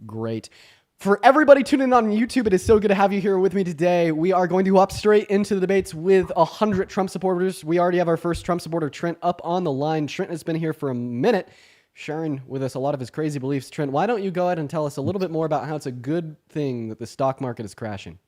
Great. For everybody tuning in on YouTube, it is so good to have you here with me today. We are going to hop straight into the debates with 100 Trump supporters. We already have our first Trump supporter, Trent, up on the line. Trent has been here for a minute, sharing with us a lot of his crazy beliefs. Trent, why don't you go ahead and tell us a little bit more about how it's a good thing that the stock market is crashing?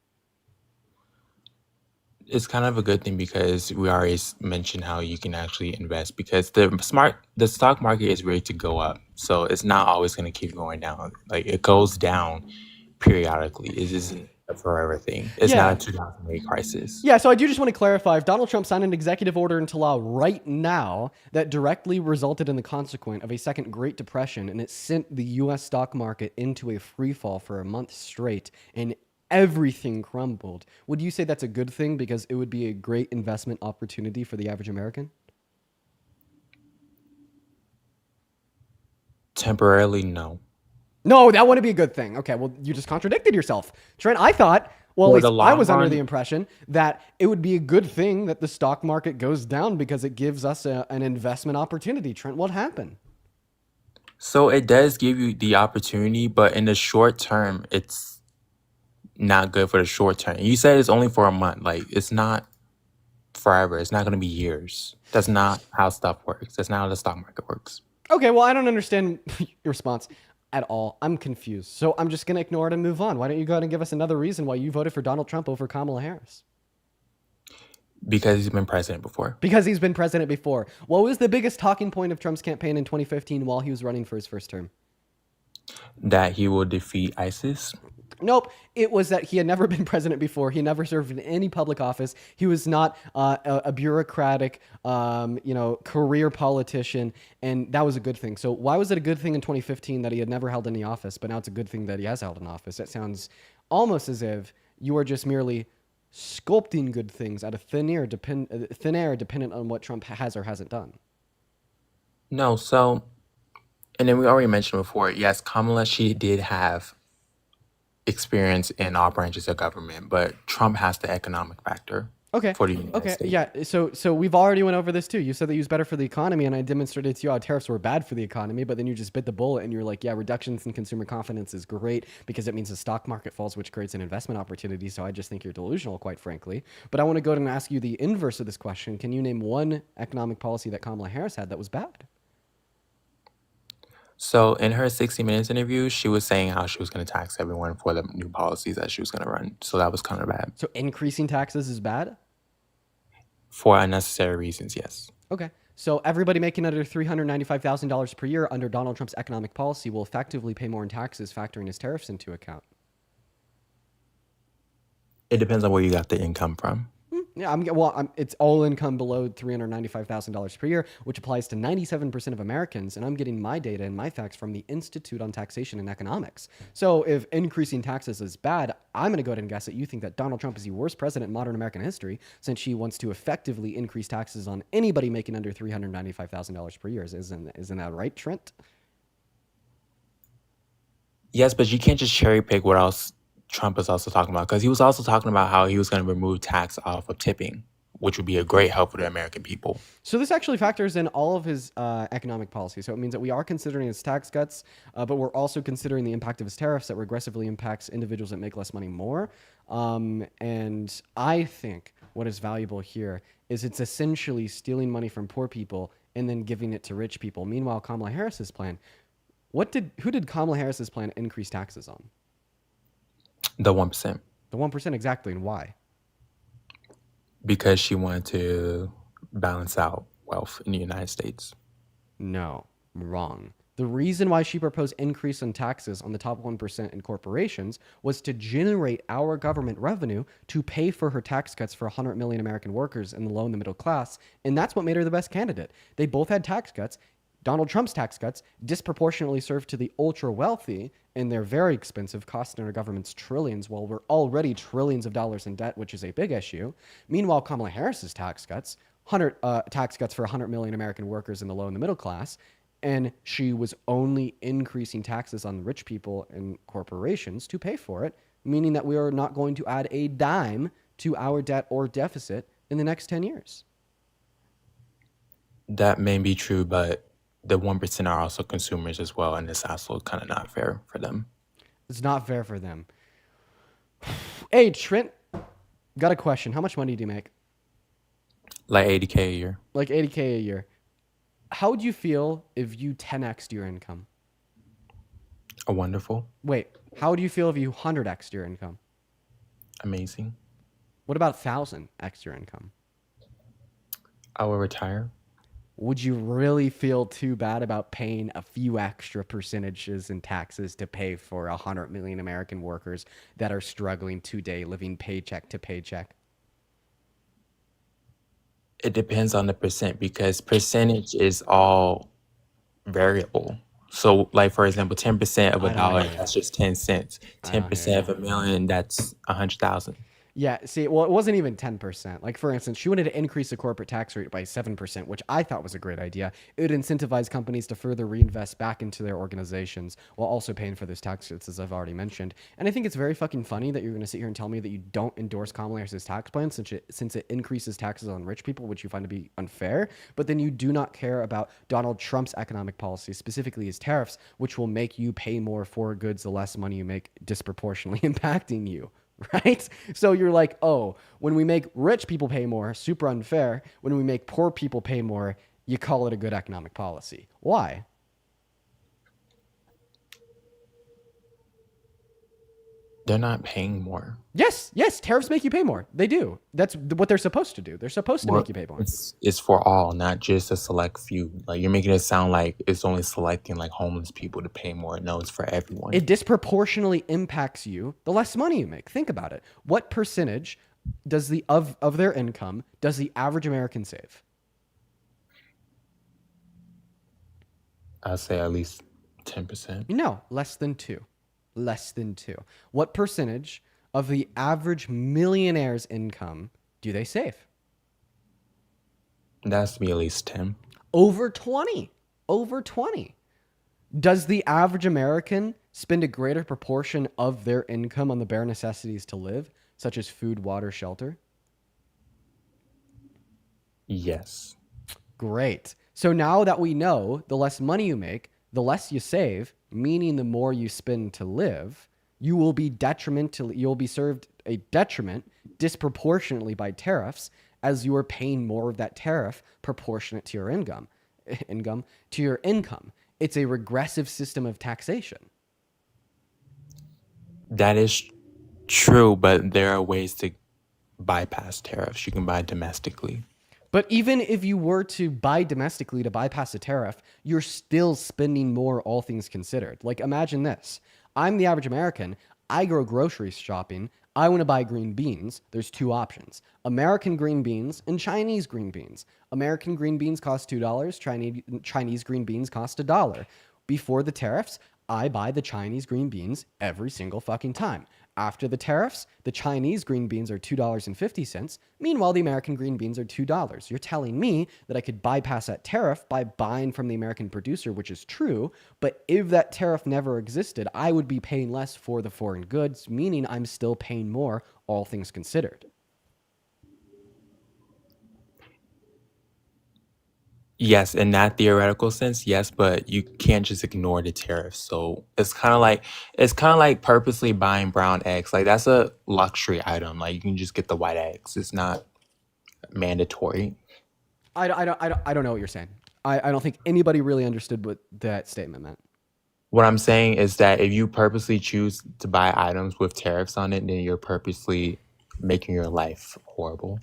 It's kind of a good thing because we already mentioned how you can actually invest because the stock market is ready to go up. So it's not always going to keep going down. Like it goes down periodically. It isn't a forever thing. It's not a Yeah. 2008 crisis. Yeah, so I do just want to clarify, if Donald Trump signed an executive order into law right now that directly resulted in the consequence of a second Great Depression and it sent the US stock market into a free fall for a month straight and everything crumbled, would you say that's a good thing because it would be a great investment opportunity for the average American? Temporarily, no. No, that wouldn't be a good thing. Okay, well, you just contradicted yourself. Trent, I thought, well, at For least the I long was under the run, impression that it would be a good thing that the stock market goes down because it gives us an investment opportunity. Trent, what happened? so it does give you the opportunity, but in the short term, it's not good for the short term. You said it's only for a month. Like it's not forever. It's not going to be years. That's not how stuff works. That's not how the stock market works. Okay, well, I don't understand your response at all. I'm confused. So I'm just going to ignore it and move on. Why don't you go ahead and give us another reason why you voted for Donald Trump over Kamala Harris? Because he's been president before. Because he's been president before. What was the biggest talking point of Trump's campaign in 2015 while he was running for his first term? That he will defeat ISIS. Nope. It was that he had never been president before. He never served in any public office. He was not a bureaucratic, career politician, and that was a good thing. So why was it a good thing in 2015 that he had never held any office, but now it's a good thing that he has held an office? That sounds almost as if you are just merely sculpting good things out of thin air, dependent on what Trump has or hasn't done. No, so, and then we already mentioned before, yes, Kamala, she did have experience in all branches of government, but Trump has the economic factor Okay. for the United Okay. States. Yeah. So we've already went over this too. You said that he was better for the economy, and I demonstrated to you how tariffs were bad for the economy. But then you just bit the bullet, and you're like, "Yeah, reductions in consumer confidence is great because it means the stock market falls, which creates an investment opportunity." So I just think you're delusional, quite frankly. But I want to go ahead and ask you the inverse of this question. Can you name one economic policy that Kamala Harris had that was bad? So in her 60 Minutes interview, she was saying how she was going to tax everyone for the new policies that she was going to run. So that was kind of bad. So increasing taxes is bad. For unnecessary reasons, yes. Okay. So everybody making under $395,000 per year under Donald Trump's economic policy will effectively pay more in taxes, factoring his tariffs into account. It depends on where you got the income from. Yeah, it's all income below $395,000 per year, which applies to 97% of Americans. And I'm getting my data and my facts from the Institute on Taxation and Economics. So if increasing taxes is bad, I'm going to go ahead and guess that you think that Donald Trump is the worst president in modern American history, since she wants to effectively increase taxes on anybody making under $395,000 per year. Isn't that right, Trent? Yes, but you can't just cherry pick what else Trump is also talking about because he was also talking about how he was going to remove tax off of tipping, which would be a great help for the American people. So this actually factors in all of his economic policy. So it means that we are considering his tax cuts, but we're also considering the impact of his tariffs that regressively impacts individuals that make less money more. And I think what is valuable here is it's essentially stealing money from poor people and then giving it to rich people. Meanwhile, Kamala Harris's plan, who did Kamala Harris's plan increase taxes on? The 1%. The 1% exactly, and why? Because she wanted to balance out wealth in the United States. No, wrong. The reason why she proposed increase in taxes on the top 1% in corporations was to generate our government revenue to pay for her tax cuts for 100 million American workers in the low and the middle class. And that's what made her the best candidate. They both had tax cuts. Donald Trump's tax cuts disproportionately served to the ultra wealthy, and they're very expensive, costing our government's trillions while we're already trillions of dollars in debt, which is a big issue. Meanwhile, Kamala Harris's tax cuts, 100 tax cuts for 100 million American workers in the low and the middle class, and she was only increasing taxes on rich people and corporations to pay for it, meaning that we are not going to add a dime to our debt or deficit in the next 10 years. That may be true, but the 1% are also consumers as well, and it's also kind of not fair for them. It's not fair for them. Hey, Trent, got a question. How much money do you make? Like 80K a year. Like 80K a year. How would you feel if you 10x'd your income? A wonderful, Wait, how would you feel if you 100x'd your income? amazing. What about 1000x your income? I will retire. Would you really feel too bad about paying a few extra percentages in taxes to pay for 100 million American workers that are struggling today, living paycheck to paycheck? It depends on the percent because percentage is all variable. So, like for example, 10% of a I don't dollar, hear you. that's just 10 cents. I don't hear 10% you. of a million, that's 100,000. Yeah, see, well, it wasn't even 10%. Like, for instance, she wanted to increase the corporate tax rate by 7%, which I thought was a great idea. It would incentivize companies to further reinvest back into their organizations while also paying for those tax cuts, as I've already mentioned. And I think it's very fucking funny that you're going to sit here and tell me that you don't endorse Kamala Harris's tax plan since it increases taxes on rich people, which you find to be unfair. But then you do not care about Donald Trump's economic policies, specifically his tariffs, which will make you pay more for goods the less money you make, disproportionately impacting you. Right? So you're like, oh, when we make rich people pay more, super unfair. When we make poor people pay more, you call it a good economic policy. Why? They're not paying more. Yes, yes, tariffs make you pay more. They do. That's what they're supposed to do. They're supposed to Well, make you pay more. it's for all, not just a select few. Like you're making it sound like it's only selecting like homeless people to pay more. No, it's for everyone. It disproportionately impacts you the less money you make. Think about it. What percentage does the of their income does the average American save? I'd say at least 10%. No, less than 2. Less than 2. What percentage of the average millionaire's income do they save? That has to be at least 10. Over 20. Over 20. Does the average American spend a greater proportion of their income on the bare necessities to live, such as food, water, shelter? Yes. Great. So now that we know the less money you make, the less you save, meaning the more you spend to live, you'll be served a detriment disproportionately by tariffs as you are paying more of that tariff proportionate to your income. It's a regressive system of taxation. That is true, but there are ways to bypass tariffs. You can buy domestically. But even if you were to buy domestically to bypass a tariff, you're still spending more, all things considered. Like, imagine this. I'm the average American. I go grocery shopping. I want to buy green beans. There's two options: American green beans and Chinese green beans. American green beans cost $2. Chinese green beans cost $1. Before the tariffs, I buy the Chinese green beans every single fucking time. After the tariffs, the Chinese green beans are $2.50. Meanwhile, the American green beans are $2. You're telling me that I could bypass that tariff by buying from the American producer, which is true. But if that tariff never existed, I would be paying less for the foreign goods, meaning I'm still paying more, all things considered. Yes, in that theoretical sense, yes, but you can't just ignore the tariffs. So it's kind of like purposely buying brown eggs. Like that's a luxury item. Like you can just get the white eggs. It's not mandatory. I don't know what you're saying. I don't think anybody really understood what that statement meant. What I'm saying is that if you purposely choose to buy items with tariffs on it, then you're purposely making your life horrible.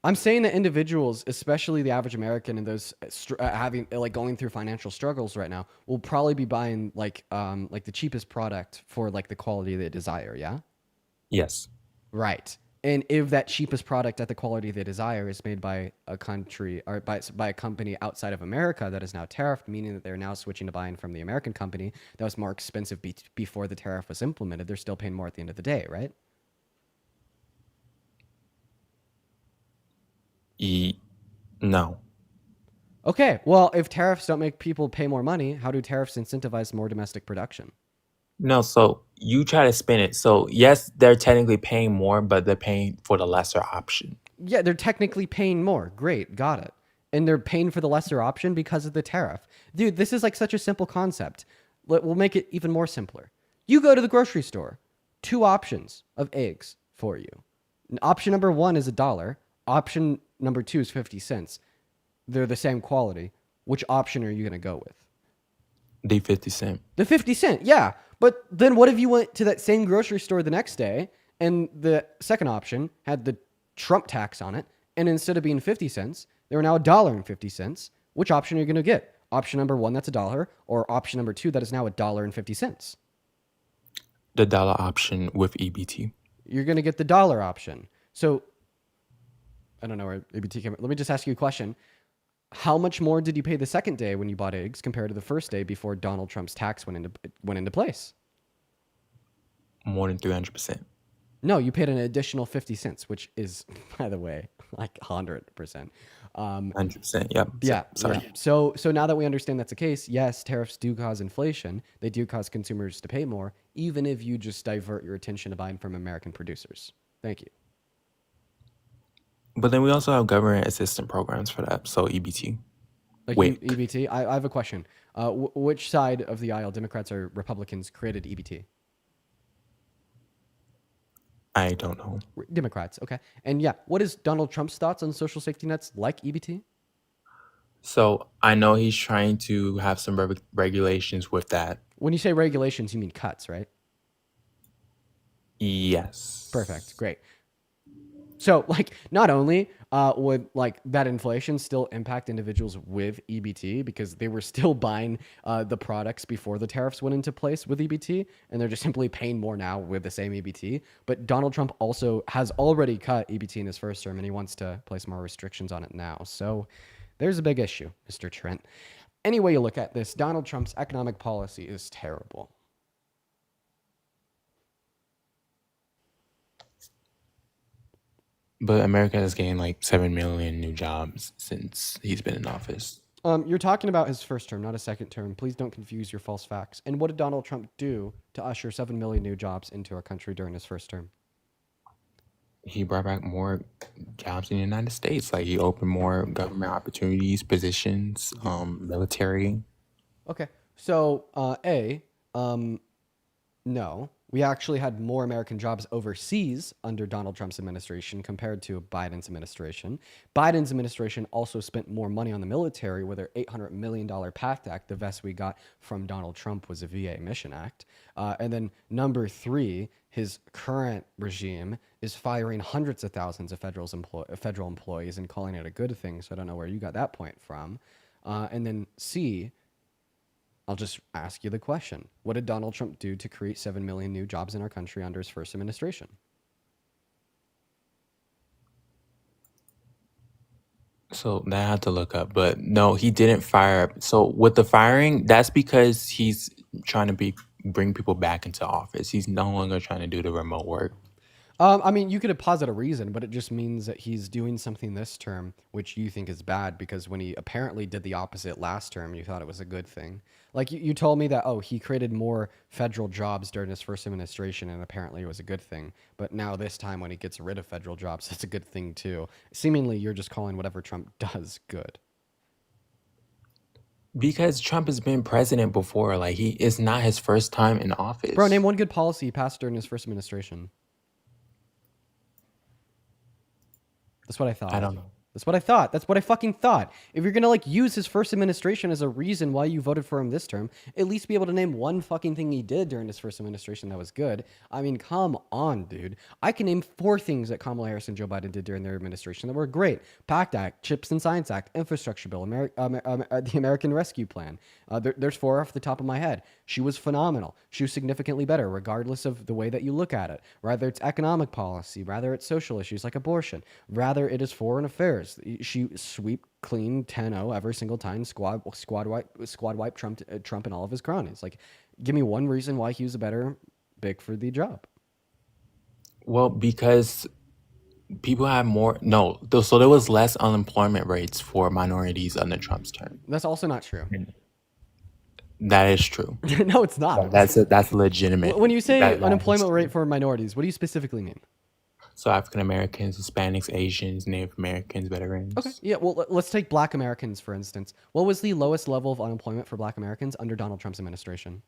I'm saying that individuals, especially the average American and those having like going through financial struggles right now, will probably be buying like the cheapest product for like the quality they desire. Yeah, Yes. right. And if that cheapest product at the quality they desire is made by a country or by a company outside of America that is now tariffed, meaning that they're now switching to buying from the American company that was more expensive before the tariff was implemented, they're still paying more at the end of the day, right? No. Okay, well, if tariffs don't make people pay more money, how do tariffs incentivize more domestic production? No, so you try to spin it. So yes, they're technically paying more, but they're paying for the lesser option. Yeah, they're technically paying more. Great, got it. And they're paying for the lesser option because of the tariff. Dude, this is like such a simple concept. We'll make it even more simpler. You go to the grocery store, two options of eggs for you. Option number one is $1. Option number two is 50 cents. They're the same quality. Which option are you going to go with? The 50 cent. The 50 cent, yeah. But then what if you went to that same grocery store the next day and the second option had the Trump tax on it, and instead of being 50 cents, they were now $1.50. Which option are you going to get? Option number one, that's $1, or option number two, that is now $1.50. The dollar option with EBT. You're going to get the dollar option. So I don't know where EBT came. Let me just ask you a question. How much more did you pay the second day when you bought eggs compared to the first day before Donald Trump's tax went into place? More than 300%. No, you paid an additional 50 cents, which is, by the way, like 100%. 100%. Yep. Yeah. Sorry. Yeah. So now that we understand that's the case, yes, tariffs do cause inflation. They do cause consumers to pay more, even if you just divert your attention to buying from American producers. Thank you. But then we also have government assistance programs for that. So EBT. Like WIC. EBT. I have a question. Which side of the aisle, Democrats or Republicans, created EBT? I don't know. Democrats. Okay. And yeah, what is Donald Trump's thoughts on social safety nets like EBT? So I know he's trying to have some regulations with that. When you say regulations, you mean cuts, right? Yes. Perfect. Great. So, like, not only would like that inflation still impact individuals with EBT because they were still buying the products before the tariffs went into place with EBT, and they're just simply paying more now with the same EBT. But Donald Trump also has already cut EBT in his first term, and he wants to place more restrictions on it now. So, there's a big issue, Mr. Trent. Any way you look at this, Donald Trump's economic policy is terrible. But America has gained like 7 million new jobs since he's been in office. You're talking about his first term, not his second term. Please don't confuse your false facts. And what did Donald Trump do to usher 7 million new jobs into our country during his first term? He brought back more jobs in the United States. Like he opened more government opportunities, positions, military. Okay. So, no. We actually had more American jobs overseas under Donald Trump's administration compared to Biden's administration. Biden's administration also spent more money on the military with their $800 million PACT Act. The vest we got from Donald Trump was a VA Mission Act. And then number three, his current regime is firing hundreds of thousands of federal employees and calling it a good thing. So I don't know where you got that point from. And then C, I'll just ask you the question. What did Donald Trump do to create 7 million new jobs in our country under his first administration? So that I had to look up. But no, he didn't fire. So with the firing, that's because he's trying to bring people back into office. He's no longer trying to do the remote work. I mean, you could posit a reason, but it just means that he's doing something this term which you think is bad because when he apparently did the opposite last term, you thought it was a good thing. Like you told me that, he created more federal jobs during his first administration and apparently it was a good thing. But now this time when he gets rid of federal jobs, it's a good thing too. Seemingly, you're just calling whatever Trump does good. Because Trump has been president before. Like it's not his first time in office. Bro, name one good policy he passed during his first administration. That's what I thought. I don't know. That's what I thought. That's what I fucking thought. If you're gonna use his first administration as a reason why you voted for him this term, at least be able to name one fucking thing he did during his first administration that was good. I mean, come on, dude. I can name 4 things that Kamala Harris and Joe Biden did during their administration that were great: PACT Act, Chips and Science Act, Infrastructure Bill, the American Rescue Plan. There's 4 off the top of my head. She was phenomenal. She was significantly better, regardless of the way that you look at it. Whether it's economic policy, rather it's social issues like abortion, rather it is foreign affairs. She sweep clean 10-0 every single time. Squad wipe Trump and all of his cronies. Like, give me one reason why he was a better pick for the job. Well, because people have more. No, so there was less unemployment rates for minorities under Trump's term. That's also not true. That is true. No, it's not. That's legitimate. When you say unemployment rate for minorities, what do you specifically mean? So African Americans, Hispanics, Asians, Native Americans, veterans. Okay. Yeah, well, let's take Black Americans, for instance. What was the lowest level of unemployment for Black Americans under Donald Trump's administration?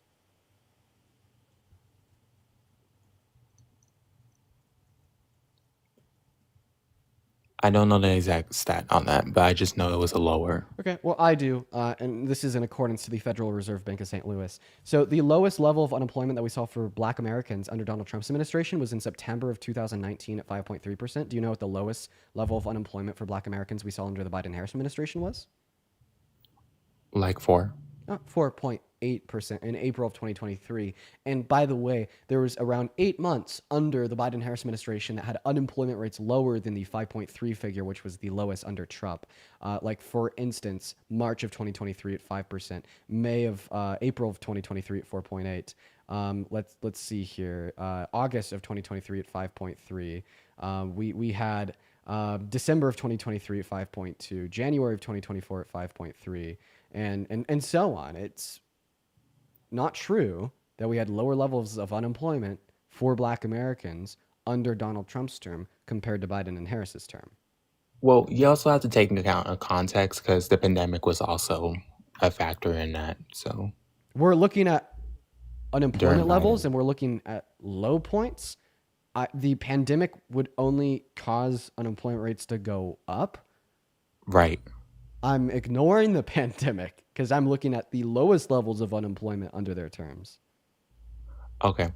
I don't know the exact stat on that, but I just know it was a lower. Okay, well, I do, and this is in accordance to the Federal Reserve Bank of St. Louis. So the lowest level of unemployment that we saw for Black Americans under Donald Trump's administration was in September of 2019 at 5.3%. Do you know what the lowest level of unemployment for Black Americans we saw under the Biden-Harris administration was? Like 4. 4.8% in April of 2023. And by the way, there was around 8 months under the Biden-Harris administration that had unemployment rates lower than the 5.3 figure, which was the lowest under Trump. Like for instance, March of 2023 at 5%, April of 2023 at 4.8. Let's see here. August of 2023 at 5.3. We had December of 2023 at 5.2, January of 2024 at 5.3, and so on. It's not true that we had lower levels of unemployment for Black Americans under Donald Trump's term compared to Biden and Harris's term. Well, you also have to take into account a context because the pandemic was also a factor in that. So We're looking at during unemployment levels Biden, and we're looking at low points. The pandemic would only cause unemployment rates to go up. right? I'm ignoring the pandemic because I'm looking at the lowest levels of unemployment under their terms. Okay,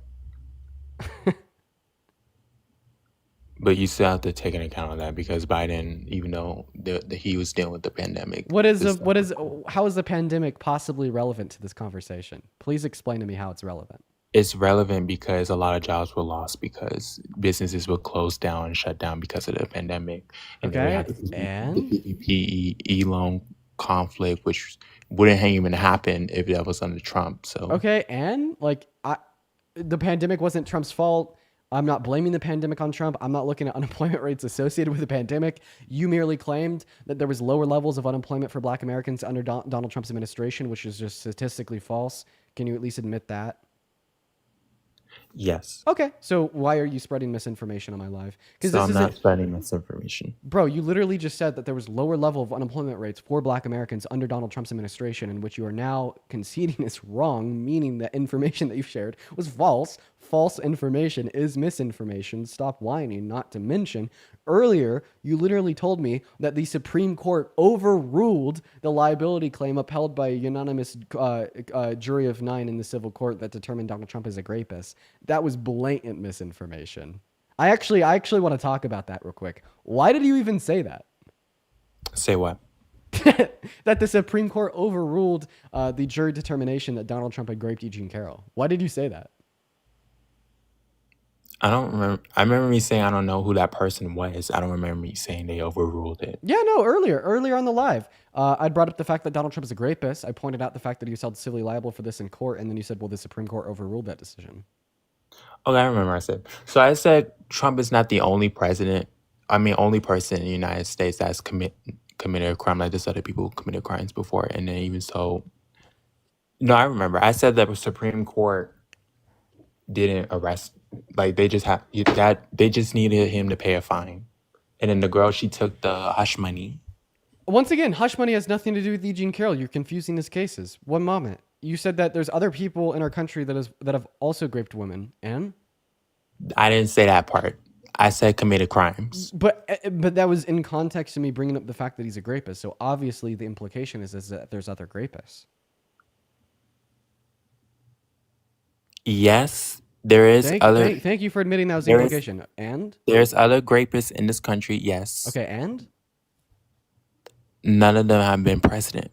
but you still have to take into account of that because Biden, even though he was dealing with the pandemic, How is the pandemic possibly relevant to this conversation? Please explain to me how it's relevant. it's relevant because a lot of jobs were lost because businesses were closed down and shut down because of the pandemic, and then we Okay, had the and PPP loan conflict, which wouldn't even happen if that was under Trump. So the pandemic wasn't Trump's fault. I'm not blaming the pandemic on Trump. I'm not looking at unemployment rates associated with the pandemic. You merely claimed that there was lower levels of unemployment for Black Americans under Donald Trump's administration, which is just statistically false. Can you at least admit that? yes, Okay, so why are you spreading misinformation on my live? Because so this I'm isn't, not spreading misinformation. bro. You literally just said that there was lower level of unemployment rates for Black Americans under Donald Trump's administration, in which you are now conceding is wrong, meaning that information that you've shared was false. False information is misinformation. Stop whining. Not to mention, earlier you literally told me that the Supreme Court overruled the liability claim upheld by a unanimous jury of 9 in the civil court that determined Donald Trump as a rapist. That was blatant misinformation. I actually want to talk about that real quick. Why did you even say that? Say what? That the Supreme Court overruled the jury determination that Donald Trump had raped Eugene Carroll. Why did you say that? I don't remember. I remember me saying I don't know who that person was. I don't remember me saying they overruled it. Yeah, no, earlier on the live, I brought up the fact that Donald Trump is a rapist. I pointed out the fact that he was held civilly liable for this in court, and then you said, well, the Supreme Court overruled that decision. Okay, I remember I said. So I said Trump is not the only president. I mean, only person in the United States that's committed a crime like this. Other people committed crimes before, and then even so. No, I remember. I said that the Supreme Court didn't arrest. Like they just they just needed him to pay a fine, and then the girl she took the hush money. Once again, hush money has nothing to do with Eugene Carroll. You're confusing his cases. One moment. You said that there's other people in our country that have also raped women, and I didn't say that part. I said committed crimes. but that was in context to me bringing up the fact that he's a rapist. So obviously the implication is that there's other rapists. Yes, there is other. Thank you for admitting that was the There is implication. And there's other rapists in this country. Yes, okay, and none of them have been president.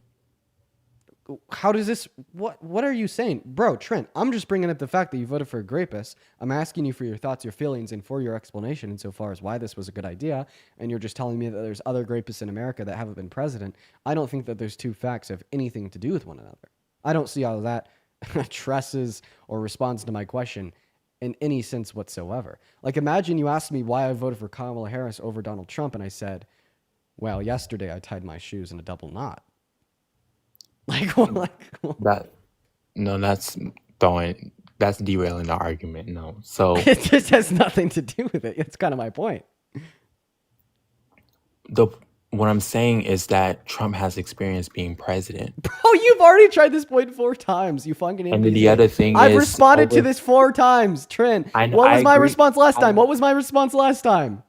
how does this? What are you saying, bro? Trent, I'm just bringing up the fact that you voted for a rapist. I'm asking you for your thoughts, your feelings, and for your explanation insofar as why this was a good idea. And you're just telling me that there's other rapists in America that haven't been president. I don't think that those two facts have anything to do with one another. I don't see how that addresses or responds to my question in any sense whatsoever. Like, imagine you asked me why I voted for Kamala Harris over Donald Trump, and I said, well, yesterday I tied my shoes in a double knot. Like, That no, that's derailing the argument. No, so it just has nothing to do with it. It's kind of my point. what I'm saying is that Trump has experience being president, Bro, you've already tried this point 4 times. You fucking and then NPC. the other thing I've is responded to this 4 times, Trent. I What was my agree. response last I time? What was my response last time?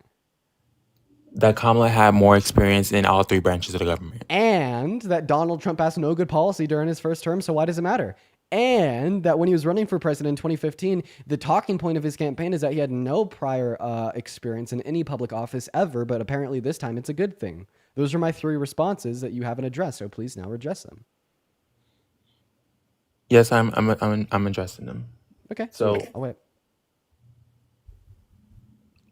That Kamala had more experience in all three branches of the government. And that Donald Trump passed no good policy during his first term, so why does it matter? And that when he was running for president in 2015, the talking point of his campaign is that he had no prior experience in any public office ever, but apparently this time it's a good thing. Those are my 3 responses that you haven't addressed, so please now address them. Yes, I'm addressing them. Okay. So I'll wait.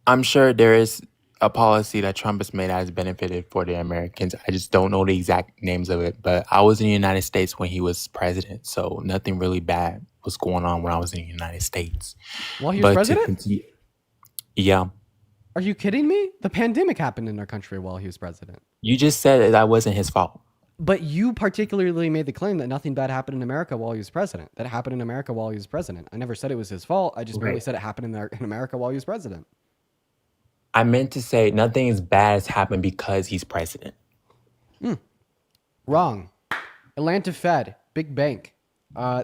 I'm sure there is a policy that Trump has made that has benefited for the Americans. I just don't know the exact names of it. But I was in the United States when he was president, so nothing really bad was going on when I was in the United States. While he was president? continue, yeah, Are you kidding me? The pandemic happened in our country while he was president. you just said that wasn't his fault. But you particularly made the claim that nothing bad happened in America while he was president. That happened in America while he was president. I never said it was his fault. I just merely said it happened in America while he was president. I meant to say nothing as bad has happened because he's president. Wrong. Atlanta Fed, big bank.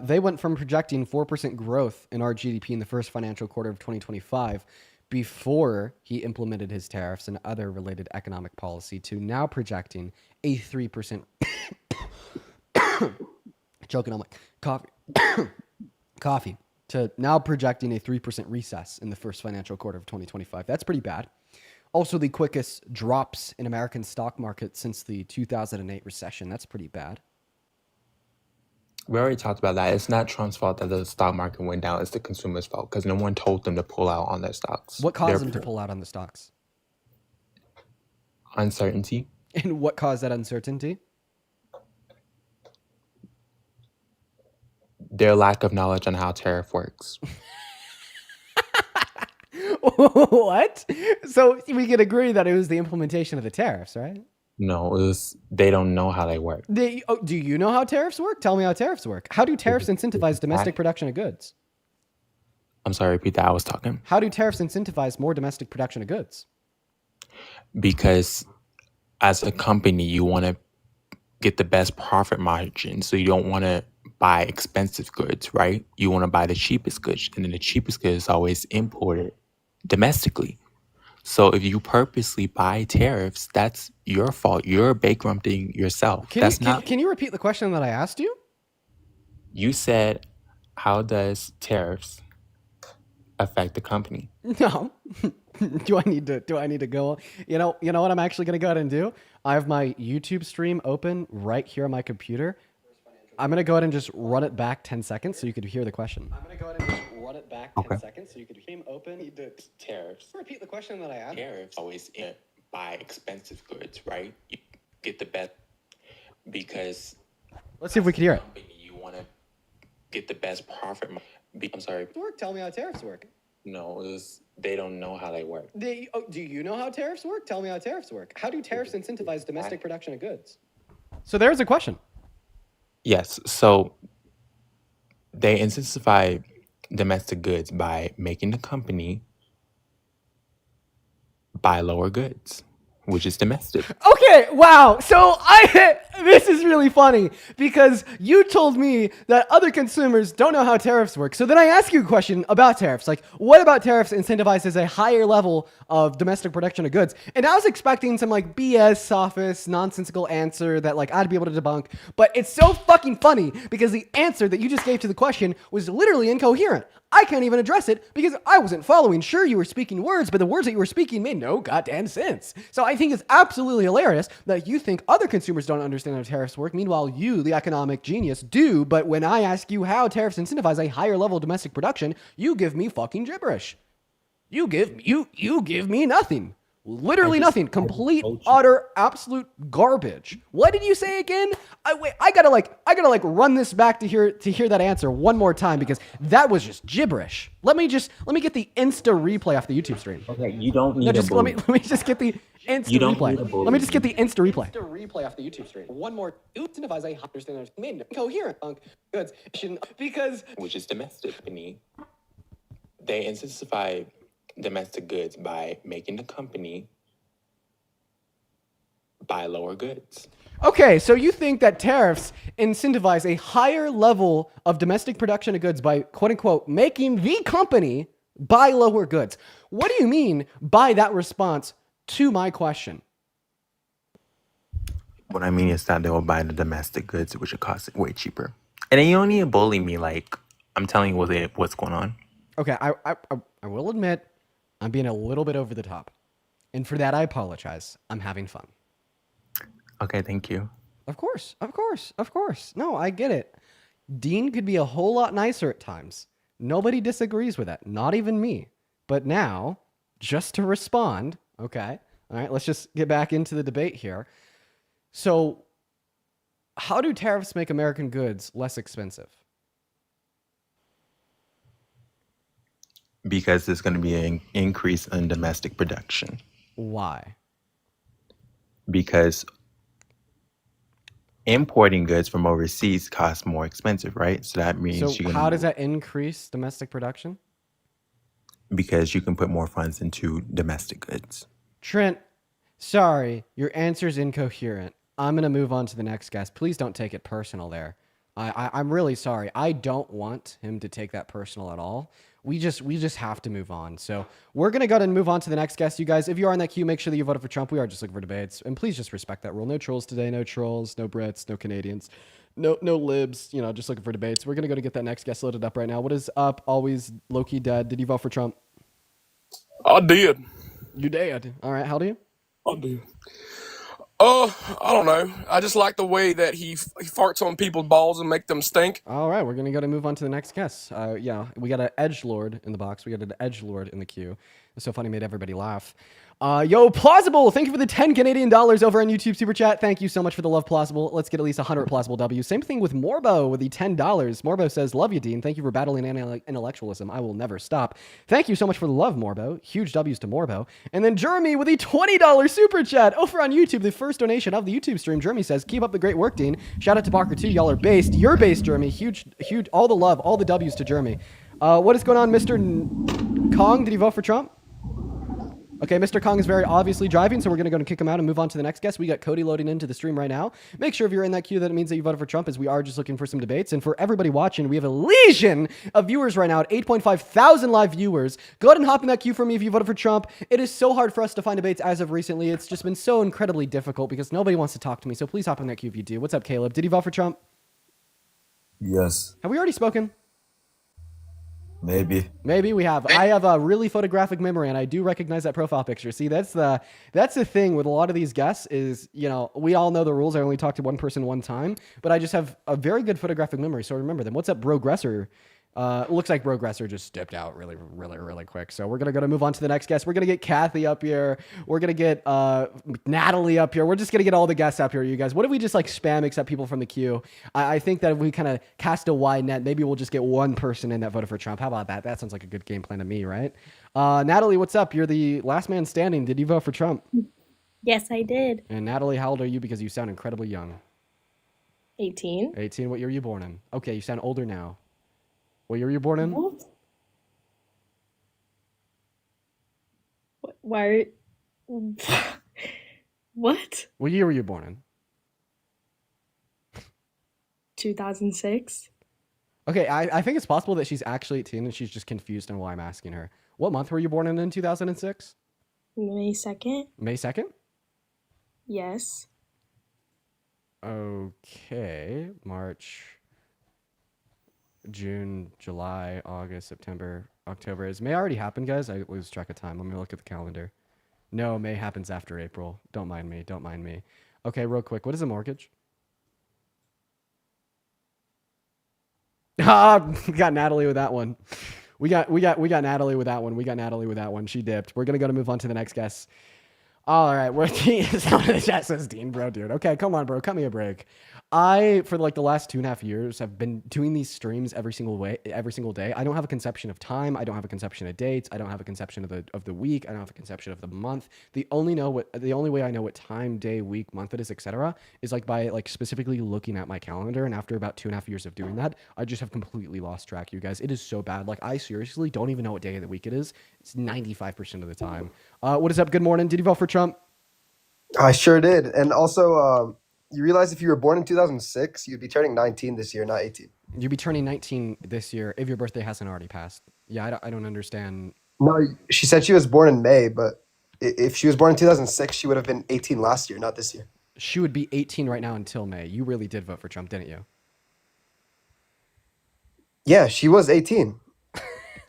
They went from projecting 4% growth in our GDP in the first financial quarter of 2025 before he implemented his tariffs and other related economic policy to now projecting a 3%. Choking on my coffee. To now projecting a 3% recess in the first financial quarter of 2025. That's pretty bad. Also, the quickest drops in American stock market since the 2008 recession. That's pretty bad. We already talked about that. It's not Trump's fault that the stock market went down. It's the consumer's fault because no one told them to pull out on their stocks. What caused them to pull out on the stocks? Uncertainty. And what caused that uncertainty? Their lack of knowledge on how tariff works. What? So we could agree that it was the implementation of the tariffs, right? No, they don't know how they work. Do you know how tariffs work? Tell me how tariffs work. How do tariffs incentivize domestic production of goods? I'm sorry, repeat that. I was talking. How do tariffs incentivize more domestic production of goods? Because as a company, you want to get the best profit margin. So you don't want to buy expensive goods, right? You want to buy the cheapest goods. And then the cheapest goods is always imported domestically. So if you purposely buy tariffs, that's your fault. You're bankrupting yourself. Can you repeat the question that I asked you? You said, how does tariffs affect the company? No. Do I need to go? You know what I'm actually going to go ahead and do? I have my YouTube stream open right here on my computer. I'm going to go ahead and just run it back 10 seconds so you could hear the question. I'm going to go ahead and just run it back 10 seconds so you could hear open. Tariffs. Repeat the question that I asked. Tariffs always buy expensive goods, right? You get the best because let's see if we can hear it. You want to get the best profit. I'm sorry. Tell me how tariffs work. No, they don't know how they work. Do you know how tariffs work? Tell me how tariffs work. How do tariffs incentivize domestic production of goods? So there's a question. Yes. So they incentivize domestic goods by making the company buy lower goods, which is domestic. Okay, wow. So this is really funny because you told me that other consumers don't know how tariffs work. So then I ask you a question about tariffs. Like, what about tariffs incentivizes a higher level of domestic production of goods? And I was expecting some like BS, sophist, nonsensical answer that like I'd be able to debunk. But it's so fucking funny because the answer that you just gave to the question was literally incoherent. I can't even address it because I wasn't following. Sure, you were speaking words, but the words that you were speaking made no goddamn sense. So I think it's absolutely hilarious that you think other consumers don't understand how tariffs work. Meanwhile, you, the economic genius, do. But when I ask you how tariffs incentivize a higher level of domestic production, you give me fucking gibberish. You give me nothing. Literally nothing. Complete, utter, absolute garbage. What did you say again? I gotta run this back to hear that answer one more time because that was just gibberish. Let me get the Insta replay off the YouTube stream. Okay, you don't need a let me just get the Insta replay. Let me just get the Insta replay. Insta replay off the YouTube stream. One more. Incentivize I understand made coherent goods because which is domestic. They incentivize domestic goods by making the company buy lower goods. Okay, so you think that tariffs incentivize a higher level of domestic production of goods by quote unquote making the company buy lower goods. What do you mean by that response to my question. What I mean is that they'll buy the domestic goods, which would cost way cheaper. And then you don't need to bully me. Like, I'm telling you what's going on. Okay, I will admit I'm being a little bit over the top. And for that, I apologize. I'm having fun. Okay, thank you. Of course, of course, of course. No, I get it. Dean could be a whole lot nicer at times. Nobody disagrees with that, not even me. But now, just to respond, okay, all right, let's just get back into the debate here. So, how do tariffs make American goods less expensive? Because there's going to be an increase in domestic production. Why? Because importing goods from overseas costs more expensive, right? So that means So, how does that increase domestic production? because you can put more funds into domestic goods. Trent, sorry, your answer's incoherent. I'm going to move on to the next guest. Please don't take it personal there. I'm really sorry. I don't want him to take that personal at all. We just have to move on. So we're going to go ahead and move on to the next guest. You guys, if you are in that queue, make sure that you voted for Trump. We are just looking for debates. And please just respect that rule. No trolls today. No trolls. No Brits. No Canadians. No libs. You know, just looking for debates. We're going to go to get that next guest loaded up right now. What is up? Always low-key dead. Did you vote for Trump? I did. You did. All right. How do you? I did. I don't know. I just like the way that he farts on people's balls and make them stink. All right, we're gonna go to move on to the next guest. Yeah, we got an edgelord in the box. We got an edgelord in the queue. It's so funny, made everybody laugh. Yo, Plausible, thank you for the 10 Canadian dollars over on YouTube Super Chat. Thank you so much for the love, Plausible. Let's get at least 100 Plausible W. Same thing with Morbo with the $10. Morbo says, love you, Dean. Thank you for battling intellectualism. I will never stop. Thank you so much for the love, Morbo. Huge W's to Morbo. And then Jeremy with the $20 Super Chat over on YouTube. The first donation of the YouTube stream. Jeremy says, keep up the great work, Dean. Shout out to Barker too. Y'all are based. You're based, Jeremy. Huge, all the love, all the W's to Jeremy. What is going on, Mr. Kong? Did you vote for Trump? Okay, Mr. Kong is very obviously driving, so we're going to go and kick him out and move on to the next guest. We got Cody loading into the stream right now. Make sure if you're in that queue that it means that you voted for Trump, as we are just looking for some debates. And for everybody watching, we have a legion of viewers right now at 8.5 thousand live viewers. Go ahead and hop in that queue for me if you voted for Trump. It is so hard for us to find debates as of recently. It's just been so incredibly difficult because nobody wants to talk to me, so please hop in that queue if you do. What's up, Caleb? Did you vote for Trump? Yes, Have we already spoken? maybe. Maybe we have. I have a really photographic memory, and I do recognize that profile picture. See, that's the thing with a lot of these guests is, you know, we all know the rules. I only talk to one person one time, but I just have a very good photographic memory, so I remember them. What's up, Brogresser? Looks like Brogresser just stepped out really quick. So we're gonna go to move on to the next guest. We're gonna get Kathy up here. We're gonna get Natalie up here. We're just gonna get all the guests up here, you guys. What if we just like spam except people from the queue? I think that if we kind of cast a wide net, maybe we'll just get one person in that voted for Trump. How about that? That sounds like a good game plan to me, right? Natalie, what's up? You're the last man standing. Did you vote for Trump? Yes, I did. And Natalie, how old are you? Because you sound incredibly young. 18. 18. What year were you born in? Okay, you sound older now. What year were you born in? What? Why? What? What year were you born in? 2006. Okay, I think it's possible that she's actually 18 and she's just confused on why I'm asking her. What month were you born in 2006? May 2nd. May 2nd? Yes. Okay. March, June, July, August, September, October. Is May already happened, guys? I lose track of time. Let me look at the calendar. No, May happens after April. Don't mind me. Don't mind me. Okay, real quick. What is a mortgage? Ah, we got Natalie with that one. We got Natalie with that one. We got Natalie with that one. She dipped. We're gonna move on to the next guest. All right, we're someone in the chat says Dean, bro, dude. Okay, come on, bro, cut me a break. I, for like the last 2.5 years, have been doing these streams every single day. I don't have a conception of time. I don't have a conception of dates. I don't have a conception of the week. I don't have a conception of the month. The only way I know what time, day, week, month it is, etc., is like by like specifically looking at my calendar. And after about 2.5 years of doing that, I just have completely lost track. You guys, it is so bad. Like I seriously don't even know what day of the week it is. It's 95% of the time. What is up? Good morning. Did you vote for Trump? I sure did. And also, you realize if you were born in 2006, you'd be turning 19 this year, not 18. You'd be turning 19 this year if your birthday hasn't already passed. Yeah, I don't understand. No, she said she was born in May, but If she was born in 2006, she would have been 18 last year, not this year. She would be 18 right now until May. You really did vote for Trump, didn't you? Yeah, she was 18.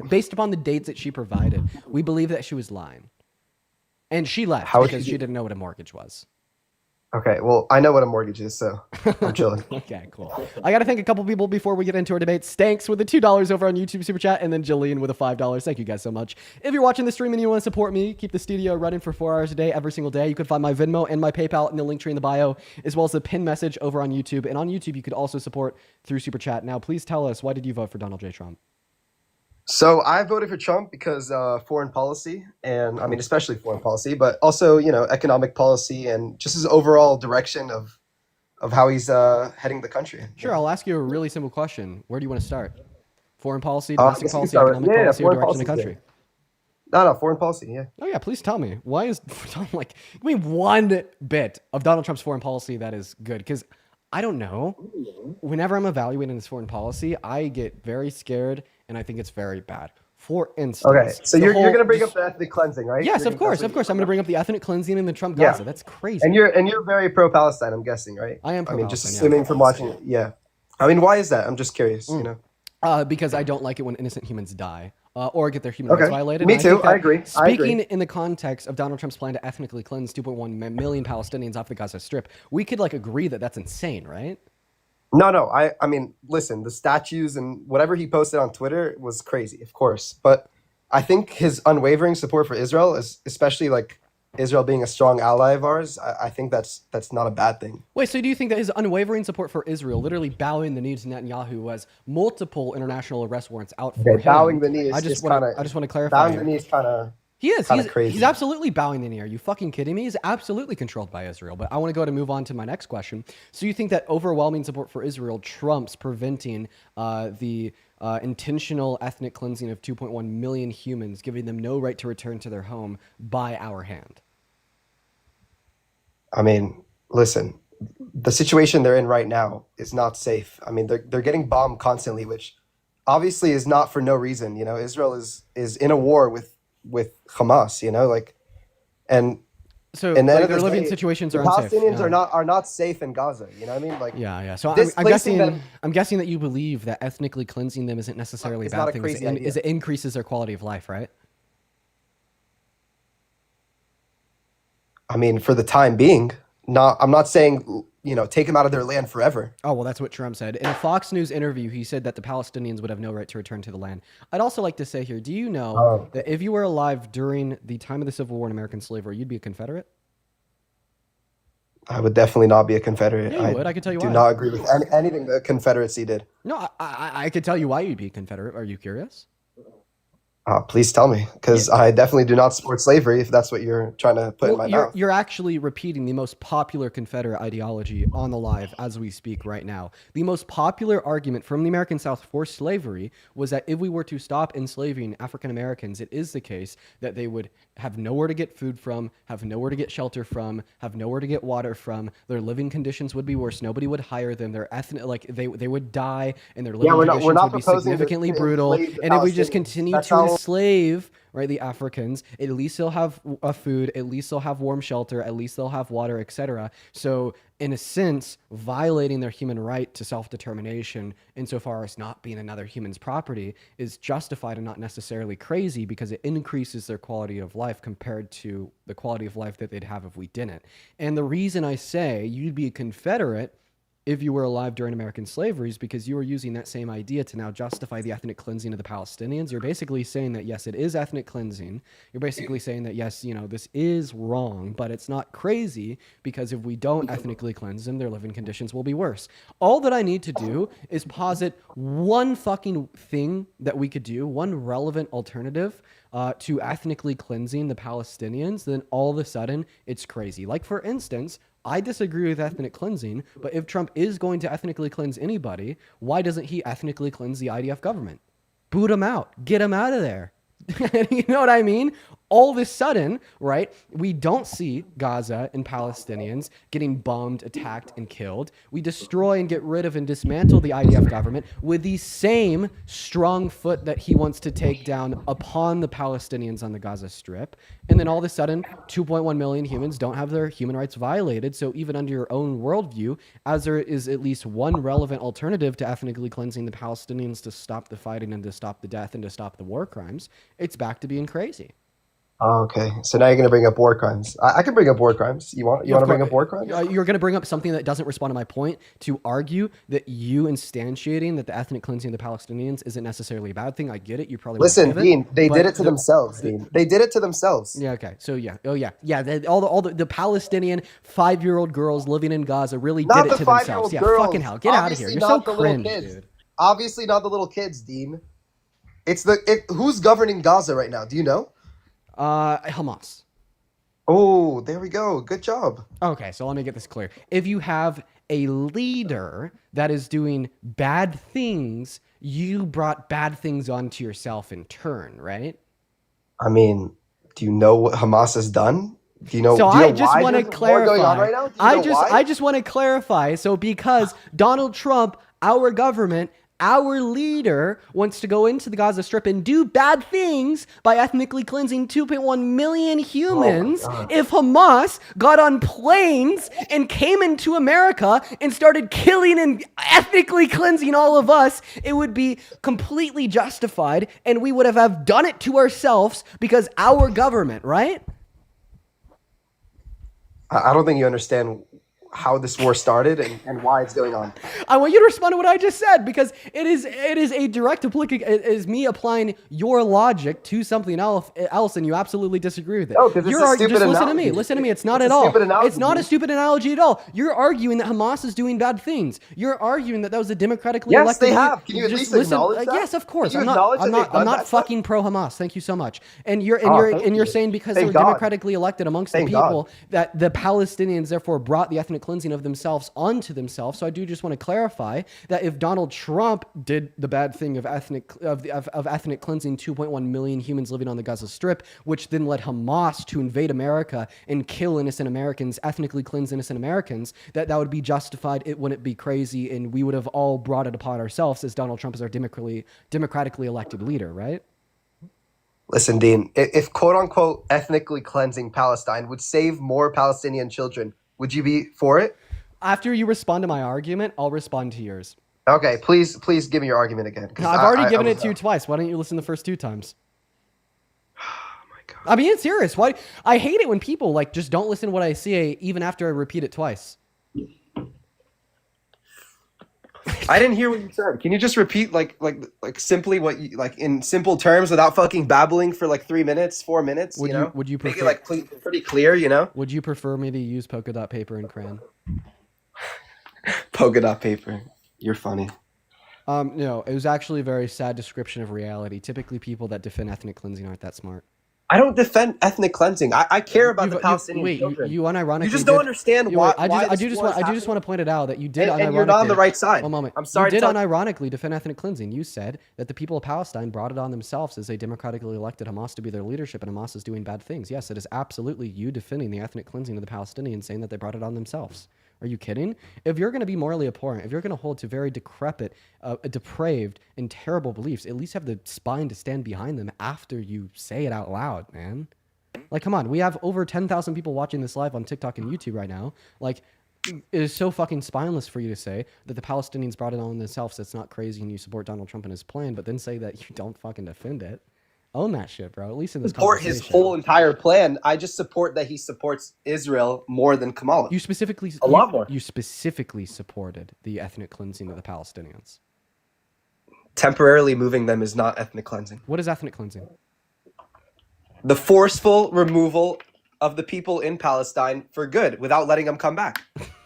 Based upon the dates that she provided, we believe that she was lying. And she left How would because she she do- didn't know what a mortgage was. Okay, well, I know what a mortgage is, so I'm chilling. Okay, cool. I got to thank a couple people before we get into our debate. Stanks with the $2 over on YouTube Super Chat, and then Jillian with a $5. Thank you guys so much. If you're watching the stream and you want to support me, keep the studio running for 4 hours a day, every single day, you can find my Venmo and my PayPal in the link tree in the bio, as well as the pin message over on YouTube. And on YouTube, you could also support through Super Chat. Now, please tell us, why did you vote for Donald J. Trump? So I voted for Trump because foreign policy, and I mean especially foreign policy, but also economic policy and just his overall direction of how he's heading the country. Sure, I'll ask you a really simple question. Where do you want to start? Foreign policy, I domestic guess we can policy, start with- economic yeah, policy, or foreign direction of the policy, country? No, foreign policy. Yeah. Oh yeah, please tell me. Why is like give me one bit of Donald Trump's foreign policy that is good? Because I don't know. Whenever I'm evaluating his foreign policy, I get very scared and I think it's very bad. For instance, Okay, so the you're whole- going to bring up the ethnic cleansing, right? Yes, You're of course, that's of course. I'm going to bring up the ethnic cleansing and the Trump Yeah. Gaza. That's crazy. And you're very pro-Palestine, I'm guessing, right? I am I mean, just pro-Palestine, yeah. assuming from watching. Yeah. I mean, why is that? I'm just curious. Because I don't like it when innocent humans die or get their human rights Okay. violated. Me And too. think that I agree. Speaking in the context of Donald Trump's plan to ethnically cleanse 2.1 million Palestinians off the Gaza Strip, we could agree that that's insane, right? No. I mean, listen, the statues and whatever he posted on Twitter was crazy, of course. But I think his unwavering support for Israel, especially Israel being a strong ally of ours, I think that's not a bad thing. Wait, so do you think that his unwavering support for Israel, literally bowing the knee to Netanyahu, who has multiple international arrest warrants out for him? Bowing the knee is I just kind want of to clarify. bowing here. the knee is kind of He is. kinda crazy. He's absolutely bowing the knee. Are you fucking kidding me? He's absolutely controlled by Israel. But I want to go to move on to my next question. So you think that overwhelming support for Israel trumps preventing the intentional ethnic cleansing of 2.1 million humans, giving them no right to return to their home by our hand? I mean, listen, the situation they're in right now is not safe. I mean, they're getting bombed constantly, which obviously is not for no reason. Israel is in a war with Hamas. And So and then their living situations the are unsafe. Palestinians Yeah. are not safe in Gaza. You know what I mean? Yeah. So I'm displacing guessing them- I'm guessing that you believe that ethnically cleansing them isn't necessarily a It's bad not a thing. crazy idea. It increases their quality of life, right? I mean, for the time being, I'm not saying take them out of their land forever. Oh, well, that's what Trump said. In a Fox News interview, he said that the Palestinians would have no right to return to the land. I'd also like to say here, do you know Oh. that if you were alive during the time of the Civil War and American slavery, you'd be a Confederate? I would definitely not be a Confederate. Yeah, you would. I can tell you do why. not agree with anything the Confederacy did. No, I could tell you why you'd be a Confederate. Are you curious? Please tell me, because I definitely do not support slavery. If that's what you're trying to put in my mouth. You're actually repeating the most popular Confederate ideology on the live as we speak right now. The most popular argument from the American South for slavery was that if we were to stop enslaving African Americans, it is the case that they would have nowhere to get food from, have nowhere to get shelter from, have nowhere to get water from. Their living conditions would be worse. Nobody would hire them. Their they would die, and their living we're conditions not would be proposing to significantly brutal. enslave the And if we just Palestinians. continue That's to how- enslave, right, the Africans, at least they'll have food, at least they'll have warm shelter, at least they'll have water, etc. So in a sense, violating their human right to self-determination insofar as not being another human's property is justified and not necessarily crazy, because it increases their quality of life compared to the quality of life that they'd have if we didn't. And the reason I say you'd be a Confederate if you were alive during American slavery is because you were using that same idea to now justify the ethnic cleansing of the Palestinians. You're basically saying that, yes, it is ethnic cleansing. You're basically saying that, yes, this is wrong, but it's not crazy, because if we don't ethnically cleanse them, their living conditions will be worse. All that I need to do is posit one fucking thing that we could do, one relevant alternative to ethnically cleansing the Palestinians, then all of a sudden it's crazy. Like, for instance, I disagree with ethnic cleansing, but if Trump is going to ethnically cleanse anybody, why doesn't he ethnically cleanse the IDF government? Boot him out. Get him out of there. You know what I mean? all of a sudden, right, we don't see Gaza and Palestinians getting bombed, attacked, and killed. We destroy and get rid of and dismantle the IDF government with the same strong foot that he wants to take down upon the Palestinians on the Gaza Strip. And then all of a sudden, 2.1 million humans don't have their human rights violated. So even under your own worldview, as there is at least one relevant alternative to ethnically cleansing the Palestinians to stop the fighting and to stop the death and to stop the war crimes, it's back to being crazy. Oh, okay. So now you're going to bring up war crimes. I can bring up war crimes. You want to bring up war crimes? You're going to bring up something that doesn't respond to my point to argue that you instantiating that the ethnic cleansing of the Palestinians isn't necessarily a bad thing. I get it. You probably won't Listen, give it, Dean, they but did it to themselves, Dean. They did it to themselves. Yeah. Okay. So yeah. Oh yeah. Yeah. All the Palestinian 5-year-old girls living in Gaza really Not did it the to themselves. 5-year-old Yeah. girls. Fucking hell. Get out of here. Obviously You're so not the little cringe, kids. dude. Obviously not the little kids, Dean. Who's governing Gaza right now? Do you know? Hamas. Oh, there we go. Good job. Okay, so let me get this clear. If you have a leader that is doing bad things, you brought bad things onto yourself in turn, right? I mean, do you know what Hamas has done? Do you know? So do you know I just why want to there's a war going on clarify. right now? Do you know why? I just want to clarify. So because Donald Trump, our government, our leader wants to go into the Gaza Strip and do bad things by ethnically cleansing 2.1 million humans. If Hamas got on planes and came into America and started killing and ethnically cleansing all of us, it would be completely justified, and we would have done it to ourselves because our government, right? I don't think you understand how this war started and why it's going on. I want you to respond to what I just said because it is a direct application. It is me applying your logic to something else, and you absolutely disagree with it. No, 'cause it's a stupid just listen to analogy. me. Listen to me. It's not It's at a all. stupid analogy, It's not a dude. stupid analogy at all. You're arguing that Hamas is doing bad things. You're arguing that was a democratically Yes, elected. they leader. have. Can you at Just least acknowledge that? Yes, of course. Can you I'm acknowledge not. that they've done that stuff? Fucking pro Hamas. Thank you so much. And you're Thank you. saying because Thank they're God. democratically elected amongst Thank the God. people that the Palestinians therefore brought the ethnic cleansing of themselves onto themselves. So I do just want to clarify that if Donald Trump did the bad thing of ethnic cleansing 2.1 million humans living on the Gaza Strip, which then led Hamas to invade America and kill innocent Americans, ethnically cleanse innocent Americans, that would be justified. It wouldn't be crazy, and we would have all brought it upon ourselves as Donald Trump is our democratically elected leader, right? Listen, Dean, if quote unquote ethnically cleansing Palestine would save more Palestinian children, would you be for it? After you respond to my argument, I'll respond to yours. Okay, please give me your argument again. 'Cause I've already given was it to you twice. Why don't you listen the first 2 times? Oh my God. I mean, it's serious. Why? I hate it when people like just don't listen to what I say even after I repeat it twice. I didn't hear what you said. Can you just repeat like simply what you like in simple terms without fucking babbling for like 3 minutes, 4 minutes? Would you know? would you Make prefer it like pretty clear? You know? Would you prefer me to use polka dot paper and crayon? Polka dot paper. You're funny. No, it was actually a very sad description of reality. Typically, people that defend ethnic cleansing aren't that smart. I don't defend ethnic cleansing. I care about the Palestinian children. You unironically. You just don't understand why. I this do just war want. is I do just want to point it out that you did unironically. and you're not on the right side. One moment. I'm sorry. You did to tell- unironically defend ethnic cleansing. You said that the people of Palestine brought it on themselves as they democratically elected Hamas to be their leadership, and Hamas is doing bad things. Yes, it is absolutely you defending the ethnic cleansing of the Palestinians, saying that they brought it on themselves. Are you kidding? If you're going to be morally abhorrent, if you're going to hold to very decrepit, depraved, and terrible beliefs, at least have the spine to stand behind them after you say it out loud, man. Like, come on. We have over 10,000 people watching this live on TikTok and YouTube right now. Like, it is so fucking spineless for you to say that the Palestinians brought it on themselves. That's not crazy and you support Donald Trump and his plan, but then say that you don't fucking defend it. Own that shit, bro. At least in this support his conversation. whole entire plan. I just support that he supports Israel more than Kamala. You specifically A lot more. You specifically supported the ethnic cleansing of the Palestinians. Temporarily moving them is not ethnic cleansing. What is ethnic cleansing? The forceful removal of the people in Palestine for good without letting them come back.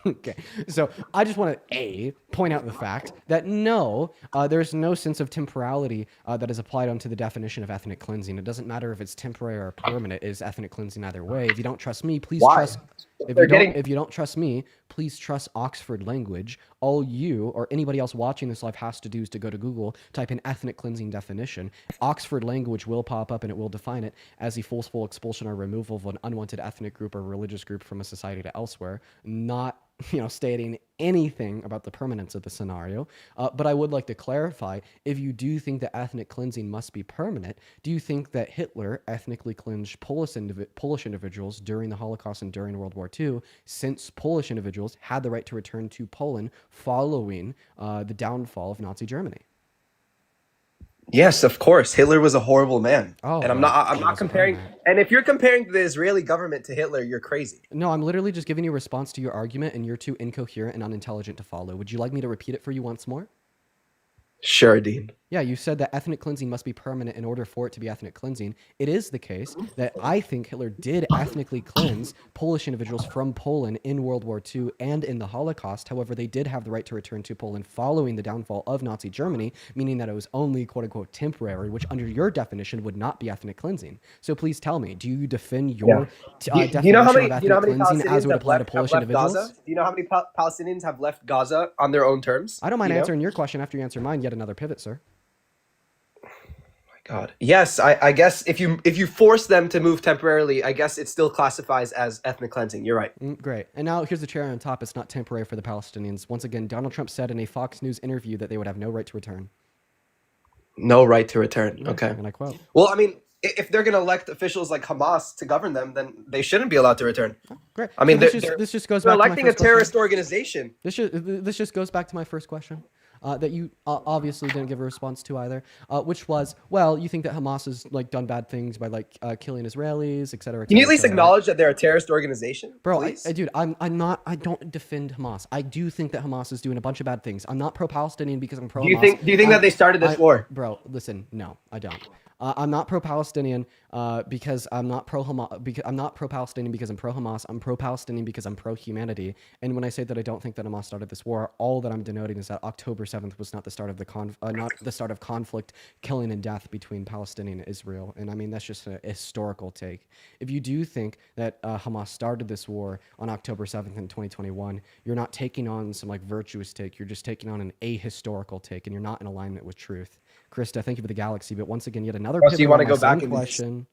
Okay, so I just want to point out the fact that no, there's no sense of temporality that is applied onto the definition of ethnic cleansing. It doesn't matter if it's temporary or permanent. It is ethnic cleansing either way. If you don't trust me, please Why? trust. If They're you don't, getting- if you don't trust me, please trust Oxford language. All you or anybody else watching this live has to do is to go to Google, type in ethnic cleansing definition. Oxford language will pop up and it will define it as the forceful expulsion or removal of an unwanted ethnic group or religious group from a society to elsewhere, not stating anything about the permanence of the scenario. But I would like to clarify, if you do think that ethnic cleansing must be permanent, do you think that Hitler ethnically cleansed Polish individuals during the Holocaust and during World War II, since Polish individuals had the right to return to Poland following the downfall of Nazi Germany? Yes, of course. Hitler was a horrible man. Oh, And I'm well, not I wasn't comparing, saying that. and if you're comparing the Israeli government to Hitler, you're crazy. No, I'm literally just giving you a response to your argument, and you're too incoherent and unintelligent to follow. Would you like me to repeat it for you once more? Sure, Dean. Yeah, you said that ethnic cleansing must be permanent in order for it to be ethnic cleansing. It is the case that I think Hitler did ethnically cleanse Polish individuals from Poland in World War II and in the Holocaust. However, they did have the right to return to Poland following the downfall of Nazi Germany, meaning that it was only quote unquote temporary, which under your definition would not be ethnic cleansing. So please tell me, do you defend your Do you know how definition many? of Do you know how ethnic many cleansing as Palestinians it would have apply to left, Polish Gaza? individuals? Do you know how many Palestinians have left Gaza on their own terms? I don't mind Do you know? answering your question after you answer mine. Yet another pivot, sir. God. Yes, I guess if you force them to move temporarily, I guess it still classifies as ethnic cleansing. You're right. Great. And now here's the cherry on top. It's not temporary for the Palestinians. Once again, Donald Trump said in a Fox News interview that they would have no right to return. No right to return. Yeah, Okay. and I quote. Well, I mean, if they're going to elect officials like Hamas to govern them, then they shouldn't be allowed to return. Great. I mean, So this just goes back to my electing a first question. terrorist organization. This just goes back to my first question that you obviously didn't give a response to either, which was, well, you think that Hamas has like done bad things by like killing Israelis, et cetera, et Can you cetera, at least et cetera. acknowledge that they're a terrorist organization, Bro, please? dude, I don't defend Hamas. I do think that Hamas is doing a bunch of bad things. I'm not pro-Palestinian because I'm pro-Hamas. Do you think that they started this war? Bro, listen, no, I don't. I'm not pro-Palestinian because I'm not pro-Hamas. I'm not pro-Palestinian because I'm pro-Hamas. I'm pro-Palestinian because I'm pro-humanity. And when I say that I don't think that Hamas started this war, all that I'm denoting is that October 7th was not the start of not the start of conflict, killing, and death between Palestinian and Israel. And I mean that's just a historical take. If you do think that Hamas started this war on October 7th in 2021, you're not taking on some like virtuous take. You're just taking on an ahistorical take, and you're not in alignment with truth. Krista, thank you for the galaxy. But once again, yet another So you pivot want on to my go back same in question.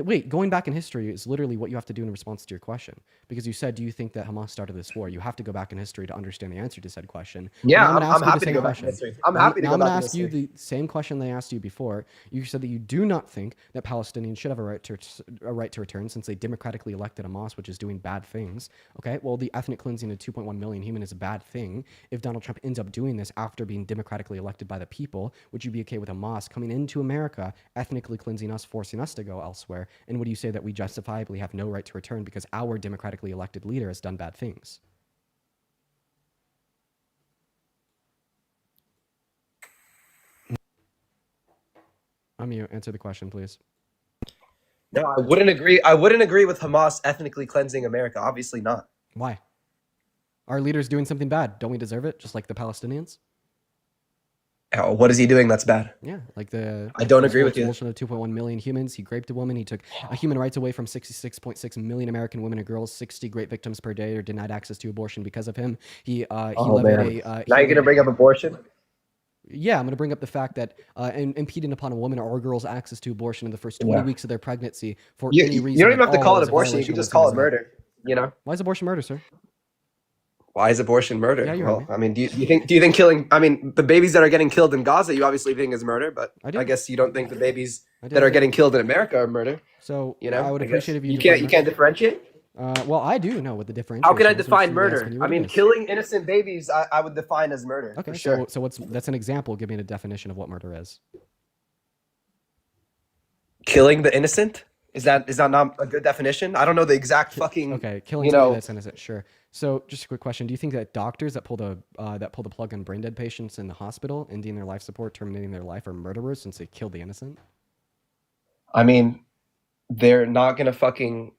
Wait, going back in history is literally what you have to do in response to your question. Because you said, do you think that Hamas started this war? You have to go back in history to understand the answer to said question. Yeah, Now I'm you happy the to same go back in question. history. I'm happy to Now go I'm going back to in ask you history. the same question they asked you before. You said that you do not think that Palestinians should have a right to return since they democratically elected Hamas, which is doing bad things. Okay, well, the ethnic cleansing of 2.1 million human is a bad thing. If Donald Trump ends up doing this after being democratically elected by the people, would you be okay with Hamas coming into America, ethnically cleansing us, forcing us to go elsewhere? And would you say that we justifiably have no right to return because our democratically elected leader has done bad things? You answer the question, please. No, I wouldn't agree. I wouldn't agree with Hamas ethnically cleansing America. Obviously not. Why? Our leader's doing something bad. Don't we deserve it, just like the Palestinians? What is he doing that's bad? Yeah, like the I don't agree with you. expulsion of 2.1 million humans. He raped a woman. He took human rights away from 66.6 million American women and girls. 60 great victims per day are denied access to abortion because of him. He levied a. Now you're gonna bring up abortion? Yeah, I'm going to bring up the fact that impeding upon a woman or a girl's access to abortion in the first 20 weeks of their pregnancy for any reason. You don't even have to at call all it is a abortion. You violation can of just what's call in it his right. murder. You know? Why is abortion murder, sir? Why is abortion murder? Yeah, you're well, right. I mean, do you think killing? I mean, the babies that are getting killed in Gaza, you obviously think is murder, but I do. I guess you don't think the babies I do. that are getting killed in America are murder. So You know, I would I guess. appreciate if you You can't differentiate. Well, I do know what the differentiation. How can I is. I'm just define really murder? asking you I what it mean, is. killing innocent babies, I would define as murder. Okay, for sure. so that's an example. Give me a definition of what murder is. Killing the innocent? Is that not a good definition? I don't know the exact fucking. Okay, killing you somebody know, that's innocent, sure. So, just a quick question: do you think that doctors that pull the plug on brain dead patients in the hospital, ending their life support, terminating their life, are murderers since they killed the innocent? I mean, they're not gonna fucking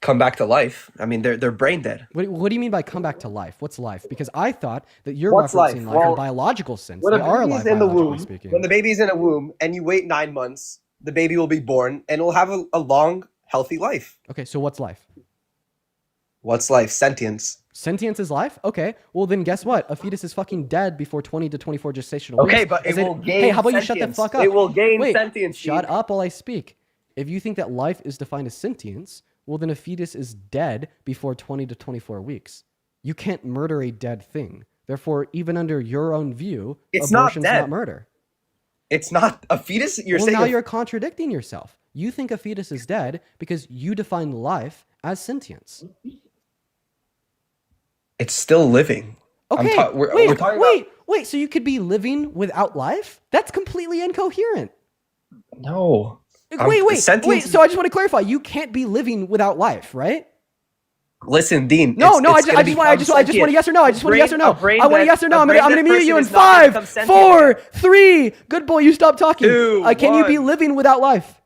come back to life. I mean, they're brain dead. What do you mean by come back to life? What's life? Because I thought that you're What's referencing life? life in Well, a biological sense. When They a are baby's alive, in the biologically womb, speaking. when the baby's in a womb, and you wait 9 months, the baby will be born, and it'll have a long, healthy life. Okay, so what's life? What's life? Sentience. Sentience is life? Okay. Well, then guess what? A fetus is fucking dead before 20 to 24 gestational Okay, weeks. but it will gain Hey, how about you shut the sentience. fuck up? It will gain Wait, sentience, shut Dean. up while I speak. If you think that life is defined as sentience, well, then a fetus is dead before 20 to 24 weeks. You can't murder a dead thing. Therefore, even under your own view, It's not abortion's dead. not murder. It's not a fetus. You're Well, saying now you're contradicting yourself. You think a fetus is dead because you define life as sentience. it's still living. Okay, we're talking wait. So you could be living without life? That's completely incoherent. No. Wait. Sentience. So I just want to clarify: you can't be living without life, right? Listen, Dean. No. it's I just want a yes or no. I just want a yes or no. I want a yes or no. I'm gonna mute you in person is not gonna 5, become sentient. 4, 3. Good boy, you stop talking. 2, Can you be 1. living without life?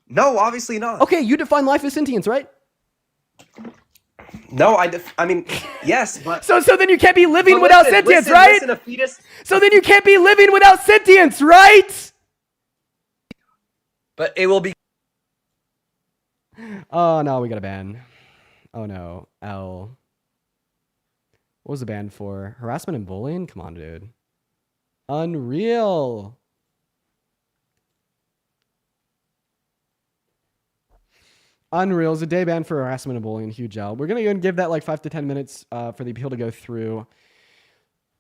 No, obviously not. Okay, you define life as sentience, right? No, I mean, yes, but So then you can't be living but without listen, sentience, listen, right? Listen, a fetus. So then you can't be living without sentience, right? But it will be. Oh no, we got a ban. Oh no, L. What was the ban for? Harassment and bullying? Come on, dude. Unreal. Unreal is a day ban for harassment and bullying. Huge L. We're gonna go and give that like 5 to 10 minutes for the appeal to go through.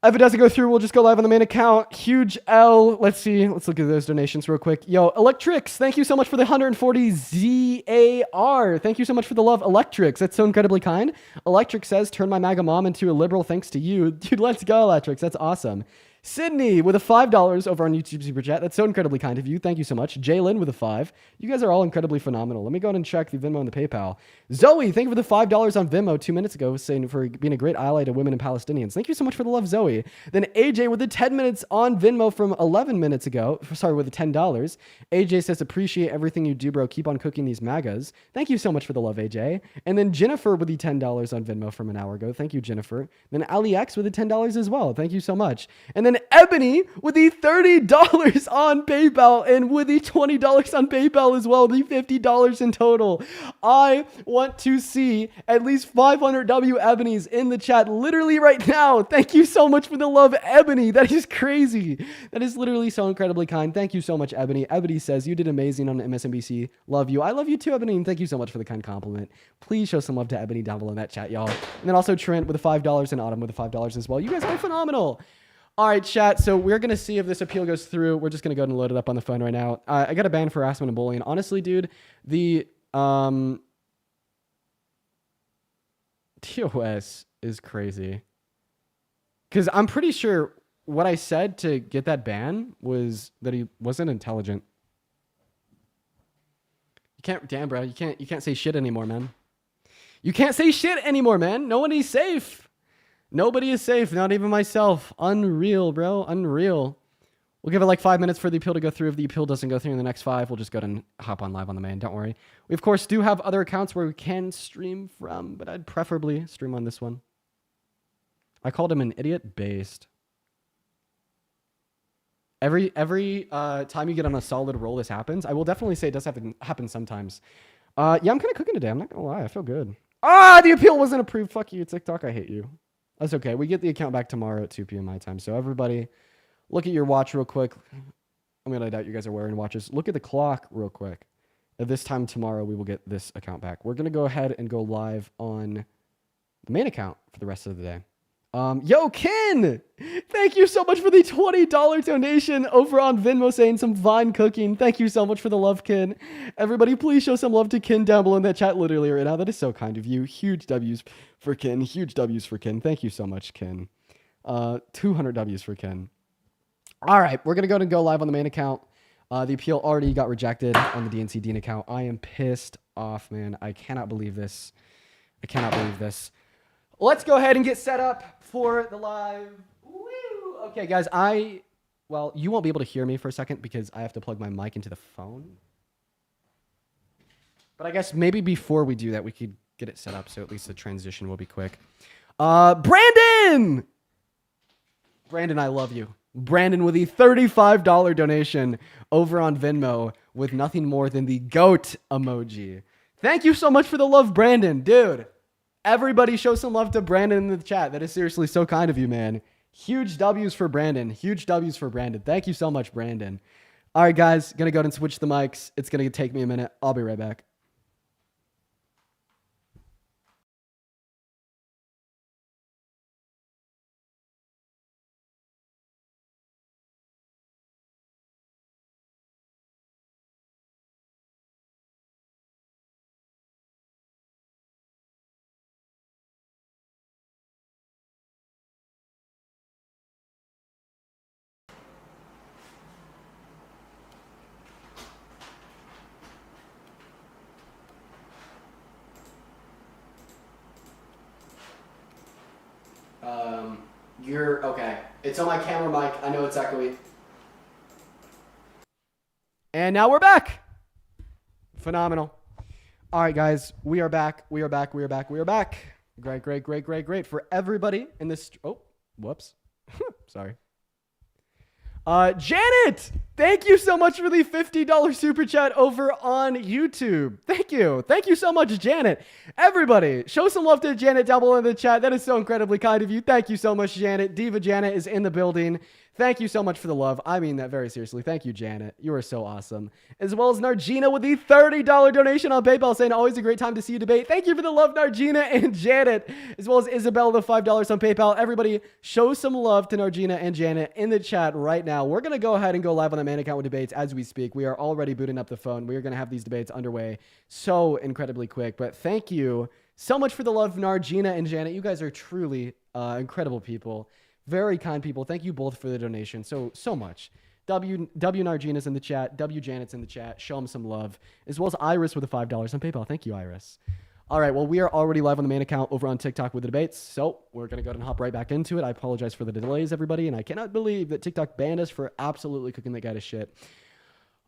If it doesn't go through, we'll just go live on the main account. Huge L. Let's see. Let's look at those donations real quick. Yo, Electrix, thank you so much for the 140 ZAR. Thank you so much for the love, Electrix. That's so incredibly kind. Electrix says, turn my MAGA mom into a liberal thanks to you. Dude, let's go, Electrix. That's awesome. Sydney with a $5 over on YouTube Super Chat. That's so incredibly kind of you. Thank you so much. Jalen with a 5. You guys are all incredibly phenomenal. Let me go ahead and check the Venmo and the PayPal. Zoe, thank you for the $5 on Venmo 2 minutes ago, saying for being a great ally to women and Palestinians. Thank you so much for the love, Zoe. Then AJ with the 10 minutes on Venmo from 11 minutes ago. Sorry, with the $10. AJ says, appreciate everything you do, bro. Keep on cooking these MAGAs. Thank you so much for the love, AJ. And then Jennifer with the $10 on Venmo from an hour ago. Thank you, Jennifer. Then Ali X with the $10 as well. Thank you so much. And then Ebony with the $30 on PayPal and with the $20 on PayPal as well, the $50 in total. I want to see at least 500 W Ebonies in the chat literally right now. Thank you so much for the love, Ebony. That is crazy. That is literally so incredibly kind. Thank you so much, Ebony. Ebony says, you did amazing on MSNBC. Love you. I love you too, Ebony, and thank you so much for the kind compliment. Please show some love to Ebony down below in that chat, y'all. And then also Trent with the $5 and Autumn with the $5 as well. You guys are phenomenal. All right, chat. So we're going to see if this appeal goes through. We're just going to go ahead and load it up on the phone right now. I got a ban for harassment and bullying. Honestly, dude, the TOS is crazy. Because I'm pretty sure what I said to get that ban was that he wasn't intelligent. You can't, damn, bro. You can't say shit anymore, man. You can't say shit anymore, man. Nobody's safe. Nobody is safe, not even myself. Unreal, bro. Unreal. We'll give it like 5 minutes for the appeal to go through. If the appeal doesn't go through in the next 5, we'll just go ahead and hop on live on the main. Don't worry. We, of course, do have other accounts where we can stream from, but I'd preferably stream on this one. I called him an idiot based. Every time you get on a solid roll, this happens. I will definitely say it does happen sometimes. Yeah, I'm kind of cooking today. I'm not going to lie. I feel good. Ah, the appeal wasn't approved. Fuck you, TikTok. I hate you. That's okay. We get the account back tomorrow at 2 p.m. my time. So everybody, look at your watch real quick. I'm going to doubt you guys are wearing watches. Look at the clock real quick. At this time tomorrow, we will get this account back. We're going to go ahead and go live on the main account for the rest of the day. Yo, Ken! Thank you so much for the $20 donation over on Venmo saying some fine cooking. Thank you so much for the love, Ken. Everybody, please show some love to Ken down below in that chat literally right now. That is so kind of you. Huge W's for Ken. Huge W's for Ken. Thank you so much, Ken. 200 W's for Ken. All right, we're going to go live on the main account. The appeal already got rejected on the DNC Dean account. I am pissed off, man. I cannot believe this. I cannot believe this. Let's go ahead and get set up for the live. Woo! Okay, guys, well, you won't be able to hear me for a second because I have to plug my mic into the phone. But I guess maybe before we do that, we could get it set up so at least the transition will be quick. Brandon! Brandon, I love you. Brandon with a $35 donation over on Venmo with nothing more than the GOAT emoji. Thank you so much for the love, Brandon. Dude. Everybody show some love to Brandon in the chat. That is seriously so kind of you, man. Huge W's for Brandon. Huge W's for Brandon. Thank you so much, Brandon. All right, guys. Going to go ahead and switch the mics. It's going to take me a minute. I'll be right back. You're okay. It's on my camera mic. I know it's echoey. And now we're back. Phenomenal. All right, guys. We are back. We are back. We are back. We are back. Great, great, great, great, great. For everybody in this... Oh, whoops. Sorry. Janet, thank you so much for the $50 super chat over on YouTube. Thank you. Thank you so much, Janet. Everybody, show some love to Janet down below in the chat. That is so incredibly kind of you. Thank you so much, Janet. Diva Janet is in the building. Thank you so much for the love. I mean that very seriously. Thank you, Janet. You are so awesome. As well as Nargina with the $30 donation on PayPal saying, always a great time to see you debate. Thank you for the love, Nargina and Janet. As well as Isabel, the $5 on PayPal. Everybody, show some love to Nargina and Janet in the chat right now. We're going to go ahead and go live on the main account with debates as we speak. We are already booting up the phone. We are going to have these debates underway so incredibly quick. But thank you so much for the love, Nargina and Janet. You guys are truly incredible people. Very kind people. Thank you both for the donation so much. W Nargina's in the chat. W Janet's in the chat. Show them some love. As well as Iris with the $5 on PayPal. Thank you, Iris. All right. Well, we are already live on the main account over on TikTok with the debates. So we're going to go ahead and hop right back into it. I apologize for the delays, everybody. And I cannot believe that TikTok banned us for absolutely cooking that guy to shit.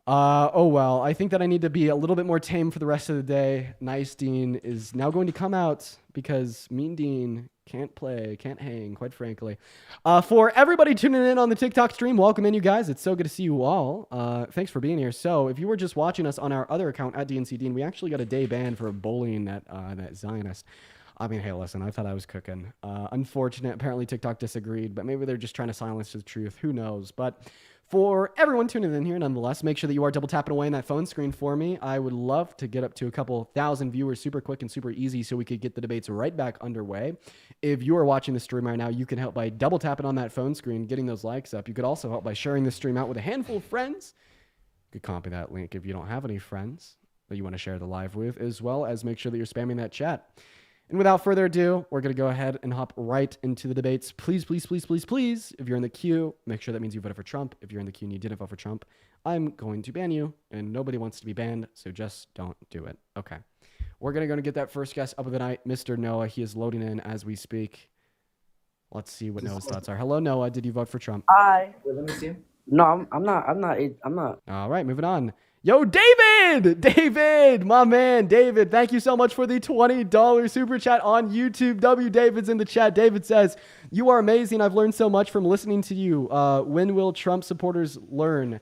Oh, well, I think that I need to be a little bit more tame for the rest of the day. Nice Dean is now going to come out because Mean Dean can't play, can't hang, quite frankly. For everybody tuning in on the TikTok stream, welcome in, you guys. It's so good to see you all. Thanks for being here. So if you were just watching us on our other account at DNC Dean, we actually got a day ban for bullying that Zionist. I mean, hey, listen, I thought I was cooking. Unfortunate. Apparently TikTok disagreed, but maybe they're just trying to silence the truth. Who knows? But for everyone tuning in here, nonetheless, make sure that you are double tapping away on that phone screen for me. I would love to get up to a couple thousand viewers super quick and super easy so we could get the debates right back underway. If you are watching the stream right now, you can help by double tapping on that phone screen, getting those likes up. You could also help by sharing the stream out with a handful of friends. You could copy that link if you don't have any friends that you want to share the live with, as well as make sure that you're spamming that chat. And without further ado, we're going to go ahead and hop right into the debates. Please, please, please, please, please, if you're in the queue, make sure that means you voted for Trump. If you're in the queue and you didn't vote for Trump, I'm going to ban you, and nobody wants to be banned, so just don't do it. Okay. We're going to get that first guest up of the night, Mr. Noah. He is loading in as we speak. Let's see what Noah's thoughts are. Hello, Noah. Did you vote for Trump? Hi. Wait, let me see. No, I'm not. All right, moving on. Yo, David, my man, David, thank you so much for the $20 super chat on YouTube. W. David's in the chat. David says, you are amazing. I've learned so much from listening to you. When will Trump supporters learn?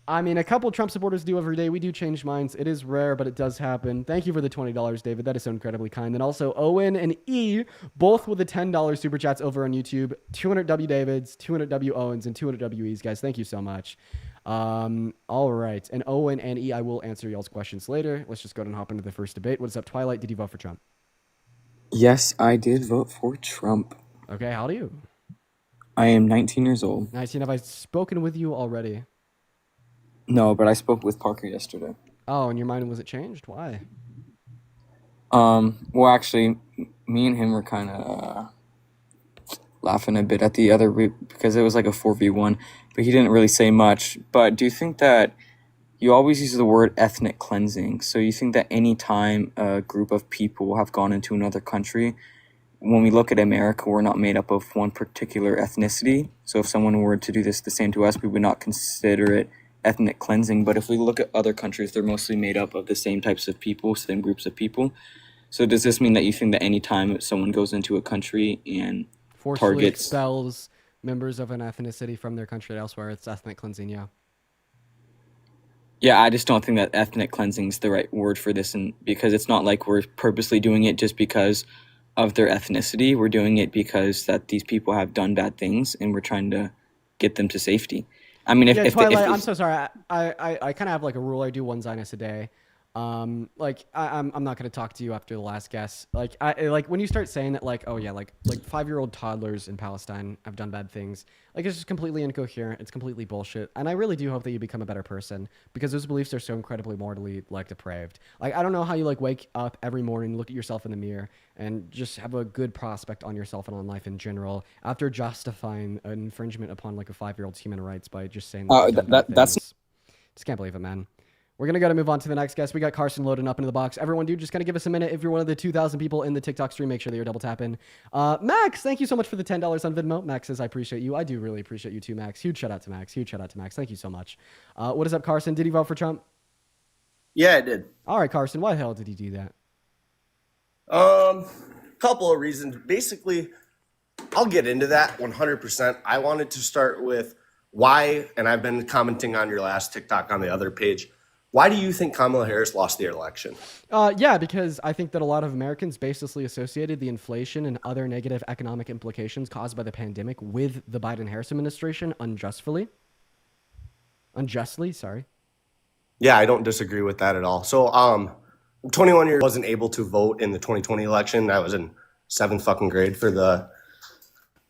I mean, a couple Trump supporters do every day. We do change minds. It is rare, but it does happen. Thank you for the $20, David. That is so incredibly kind. And also Owen and E, both with the $10 super chats over on YouTube. 200 W Davids, 200 W Owens, and 200 W E's, guys. Thank you so much. All right. And Owen and E, I will answer y'all's questions later. Let's just go ahead and hop into the first debate. What's up, Twilight? Did you vote for Trump? Yes, I did vote for Trump. Okay, how do you? I am 19 years old. 19. Have I spoken with you already? No, but I spoke with Parker yesterday. Oh, and your mind wasn't changed? Why? Well, actually, me and him were kind of laughing a bit at the other because it was like a 4v1, but he didn't really say much. But do you think that you always use the word ethnic cleansing? So you think that any time a group of people have gone into another country, when we look at America, we're not made up of one particular ethnicity. So if someone were to do this the same to us, we would not consider it ethnic cleansing. But if we look at other countries, they're mostly made up of the same types of people, same groups of people. So does this mean that you think that any time someone goes into a country and forcefully targets expels members of an ethnicity from their country elsewhere, it's ethnic cleansing? Yeah, I just don't think that ethnic cleansing is the right word for this, and because it's not like we're purposely doing it just because of their ethnicity. We're doing it because that these people have done bad things, and we're trying to get them to safety. I mean, Yeah, Twilight, I'm so sorry. I kind of have like a rule. I do one Zionist a day. Like I'm not gonna talk to you after the last guess. Like like when you start saying that, like, oh yeah, like 5-year-old toddlers in Palestine have done bad things, like it's just completely incoherent. It's completely bullshit. And I really do hope that you become a better person, because those beliefs are so incredibly morally like depraved. Like I don't know how you like wake up every morning, look at yourself in the mirror, and just have a good prospect on yourself and on life in general after justifying an infringement upon like a 5-year-old's human rights by just saying that they've done bad that's things. Just can't believe it, man. We're going to go to move on to the next guest. We got Carson loading up into the box. Everyone, dude, just kind of give us a minute. If you're one of the 2,000 people in the TikTok stream, make sure that you're double tapping. Max, thank you so much for the $10 on Venmo. Max says, I appreciate you. I do really appreciate you too, Max. Huge shout out to Max. Huge shout out to Max. Thank you so much. What is up, Carson? Did he vote for Trump? Yeah, I did. All right, Carson. Why the hell did he do that? Couple of reasons. Basically, I'll get into that 100%. I wanted to start with why, and I've been commenting on your last TikTok on the other page. Why do you think Kamala Harris lost the election? Yeah, because I think that a lot of Americans baselessly associated the inflation and other negative economic implications caused by the pandemic with the Biden-Harris administration unjustly, sorry. Yeah, I don't disagree with that at all. So, 21 years wasn't able to vote in the 2020 election. I was in 7th fucking grade for the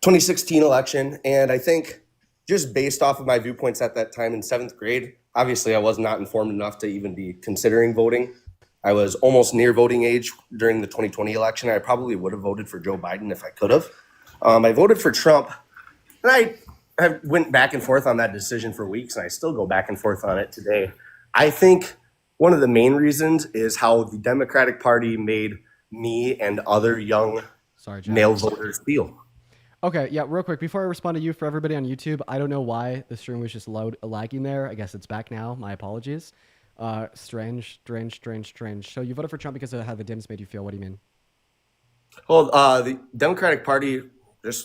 2016 election. And I think just based off of my viewpoints at that time in 7th grade, obviously I was not informed enough to even be considering voting. I was almost near voting age during the 2020 election. I probably would have voted for Joe Biden if I could have. I voted for Trump, and I went back and forth on that decision for weeks, and I still go back and forth on it today. I think one of the main reasons is how the Democratic Party made me and other young male voters feel. Okay, yeah, real quick, before I respond to you, for everybody on YouTube, I don't know why the stream was just lagging there. I guess it's back now. My apologies. Strange. So you voted for Trump because of how the Dems made you feel. What do you mean? Well, the Democratic Party, that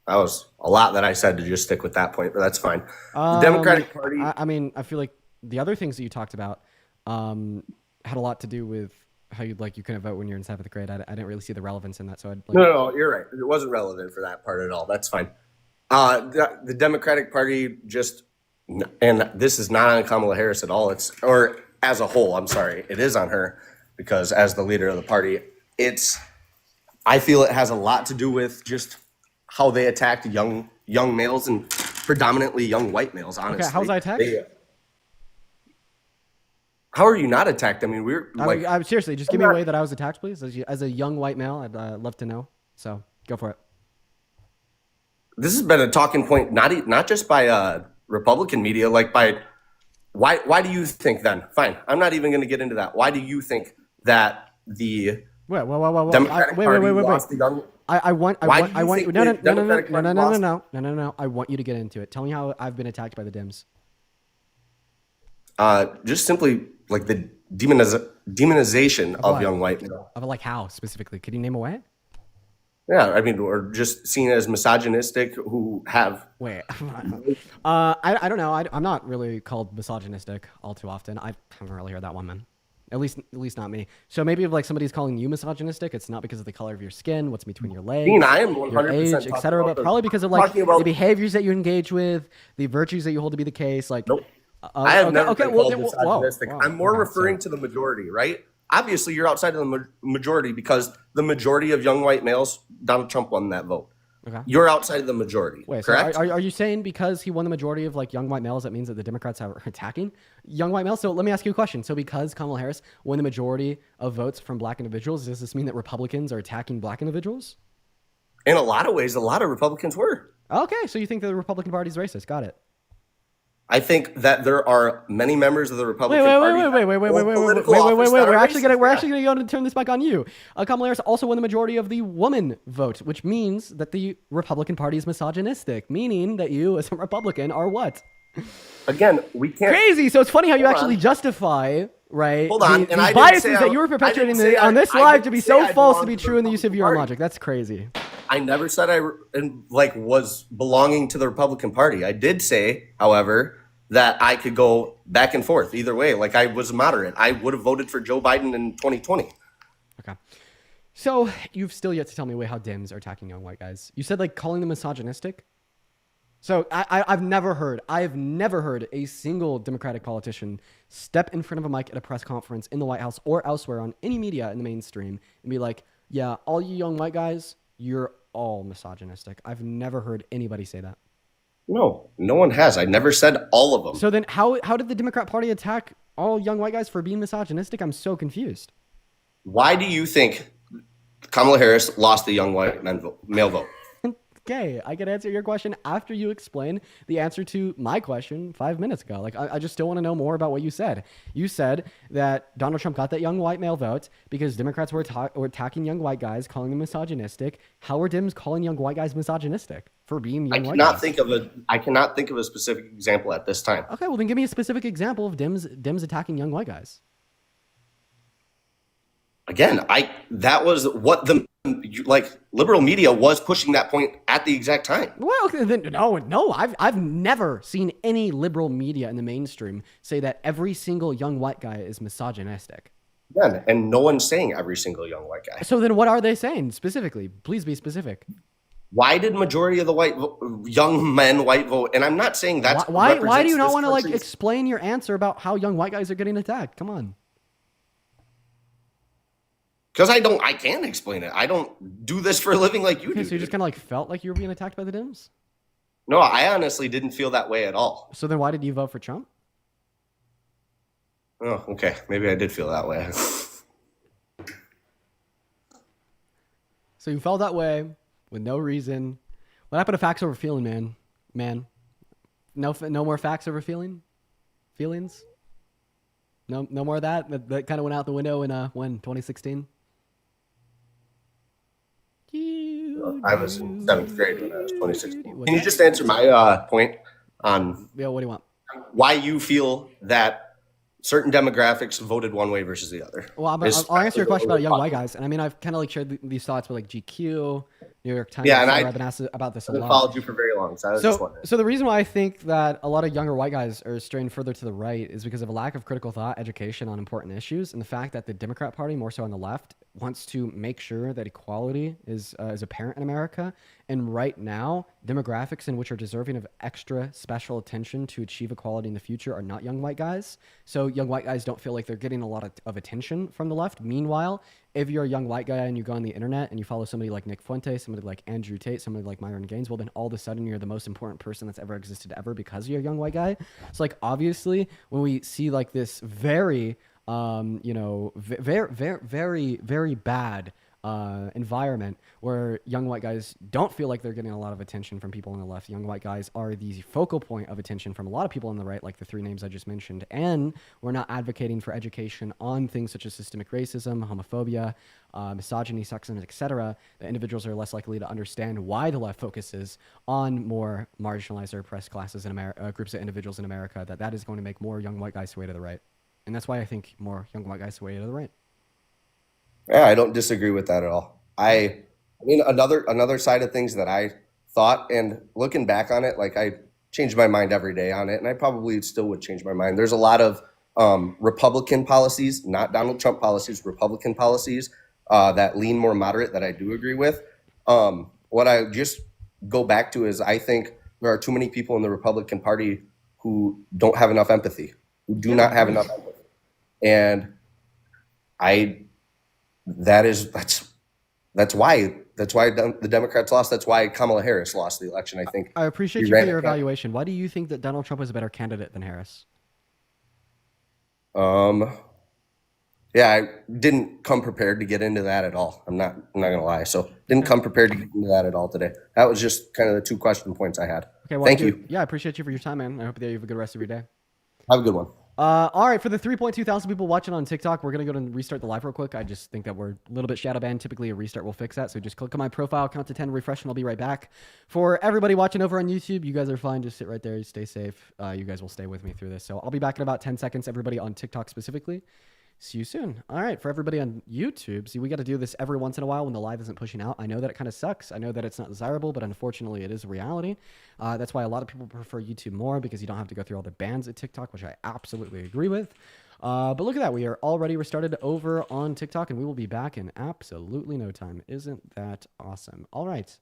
was a lot that I said to just stick with that point, but that's fine. The Democratic Party. I mean, I feel like the other things that you talked about had a lot to do with how you couldn't vote when you're in 7th grade. I didn't really see the relevance in that. So No, you're right. It wasn't relevant for that part at all. That's fine. The Democratic Party and this is not on Kamala Harris at all. Or as a whole, I'm sorry. It is on her, because as the leader of the party, I feel it has a lot to do with just how they attacked young males, and predominantly young white males, honestly. Okay, how was I attacked? How are you not attacked? I mean, I'm seriously, just give me a way that I was attacked, please. As a young white male, I'd love to know. So go for it. This has been a talking point, not just by Republican media, like by why do you think then? Fine, I'm not even going to get into that. Why do you think that the Democratic Party lost the young? I want you to get into it. Tell me how I've been attacked by the Dems. Just simply like the demonization of young white men. Of like how specifically? Could you name a way? Yeah, I mean, or just seen as misogynistic who have. Wait, I don't know. I'm not really called misogynistic all too often. I haven't really heard that one, man. At least not me. So maybe if like somebody's calling you misogynistic, it's not because of the color of your skin, what's between your legs, I am 100% your age, etc., but probably because of like the behaviors that you engage with, the virtues that you hold to be the case. Like, nope. I have never been called misogynistic. I'm more referring to the majority, right? Obviously, you're outside of the majority because the majority of young white males, Donald Trump won that vote. Okay. You're outside of the majority. Wait, correct? So are you saying because he won the majority of like young white males, that means that the Democrats are attacking young white males? So let me ask you a question. So because Kamala Harris won the majority of votes from black individuals, does this mean that Republicans are attacking black individuals? In a lot of ways, a lot of Republicans were. Okay, so you think that the Republican Party is racist? Got it. I think that there are many members of the Republican Party. Wait. We're actually gonna go and turn this back on you. Kamala Harris also won the majority of the woman vote, which means that the Republican Party is misogynistic, meaning that you, as a Republican, are what? Again, we can't. Crazy. So it's funny how you actually justify, right? Hold on, the biases that you were perpetuating on this live to be so false to be true in the use of your own logic. That's crazy. I never said I was belonging to the Republican Party. I did say, however, that I could go back and forth either way. Like I was moderate. I would have voted for Joe Biden in 2020. Okay. So you've still yet to tell me how Dems are attacking young white guys. You said like calling them misogynistic. So I've never heard a single Democratic politician step in front of a mic at a press conference in the White House or elsewhere on any media in the mainstream and be like, yeah, all you young white guys, you're all misogynistic. I've never heard anybody say that. No one has. I never said all of them. So then how did the Democrat Party attack all young white guys for being misogynistic? I'm so confused. Why do you think Kamala Harris lost the young white male vote? Okay, I can answer your question after you explain the answer to my question 5 minutes ago. Like, I just still want to know more about what you said. You said that Donald Trump got that young white male vote because Democrats were attacking young white guys, calling them misogynistic. How are Dems calling young white guys misogynistic for being young white guys? I cannot think of a specific example at this time. Okay, well then give me a specific example of Dems attacking young white guys. Again, that was what the liberal media was pushing that point at the exact time. Well, then no, I've never seen any liberal media in the mainstream say that every single young white guy is misogynistic. Again, and no one's saying every single young white guy. So then what are they saying specifically? Please be specific. Why did majority of the young men white vote? And I'm not saying that's why do you not want to explain your answer about how young white guys are getting attacked? Come on. Because I can't explain it. I don't do this for a living like you do. So you just kind of felt like you were being attacked by the Dems? No, I honestly didn't feel that way at all. So then why did you vote for Trump? Oh, okay. Maybe I did feel that way. So you felt that way with no reason. What happened to facts over feeling, man? No more facts over feelings? No more of that? That kind of went out the window in 2016? I was in 7th grade when I was 2016. Can you just answer my point on what do you want? Why you feel that certain demographics voted one way versus the other? Well, I'll answer your question about young white guys. And I mean, I've kind of shared these thoughts with GQ, New York Times. Yeah, and I've been asked about this a lot. I followed you for very long, so I was just wondering. So the reason why I think that a lot of younger white guys are straying further to the right is because of a lack of critical thought, education on important issues, and the fact that the Democrat Party, more so on the left, wants to make sure that equality is apparent in America. And right now, demographics in which are deserving of extra special attention to achieve equality in the future are not young white guys. So young white guys don't feel like they're getting a lot of attention from the left. Meanwhile, if you're a young white guy and you go on the internet and you follow somebody like Nick Fuentes, somebody like Andrew Tate, somebody like Myron Gaines, well, then all of a sudden you're the most important person that's ever existed ever because you're a young white guy. So obviously when we see this very, very, very bad environment where young white guys don't feel like they're getting a lot of attention from people on the left. Young white guys are the focal point of attention from a lot of people on the right, like the three names I just mentioned. And we're not advocating for education on things such as systemic racism, homophobia, misogyny, sexism, etc. The individuals are less likely to understand why the left focuses on more marginalized or oppressed classes in America, groups of individuals in America, that is going to make more young white guys sway to the right. And that's why I think more young white guys sway to the right. Yeah, I don't disagree with that at all. I mean, another side of things that I thought, and looking back on it, I change my mind every day on it, and I probably still would change my mind. There's a lot of Republican policies, not Donald Trump policies, Republican policies that lean more moderate that I do agree with. What I just go back to is I think there are too many people in the Republican Party who don't have enough empathy, who do not have enough empathy. And that's why the Democrats lost. That's why Kamala Harris lost the election. I think. I appreciate you for your evaluation. Why do you think that Donald Trump was a better candidate than Harris? Yeah, I didn't come prepared to get into that at all. I'm not gonna lie. So didn't come prepared to get into that at all today. That was just kind of the 2 question points I had. Okay, well, thank you. Yeah, I appreciate you for your time, man. I hope that you have a good rest of your day. Have a good one. All right, for the 3.2 thousand people watching on TikTok, we're going to go and restart the live real quick. I just think that we're a little bit shadow banned. Typically, a restart will fix that. So just click on my profile, count to 10, refresh, and I'll be right back. For everybody watching over on YouTube, you guys are fine. Just sit right there. Stay safe. You guys will stay with me through this. So I'll be back in about 10 seconds, everybody on TikTok specifically. See you soon. All right, for everybody on YouTube, see, we got to do this every once in a while when the live isn't pushing out. I know that it kind of sucks. I know that it's not desirable, but unfortunately, it is a reality. That's why a lot of people prefer YouTube more, because you don't have to go through all the bans at TikTok, which I absolutely agree with. But look at that. We are already restarted over on TikTok, and we will be back in absolutely no time. Isn't that awesome? All right.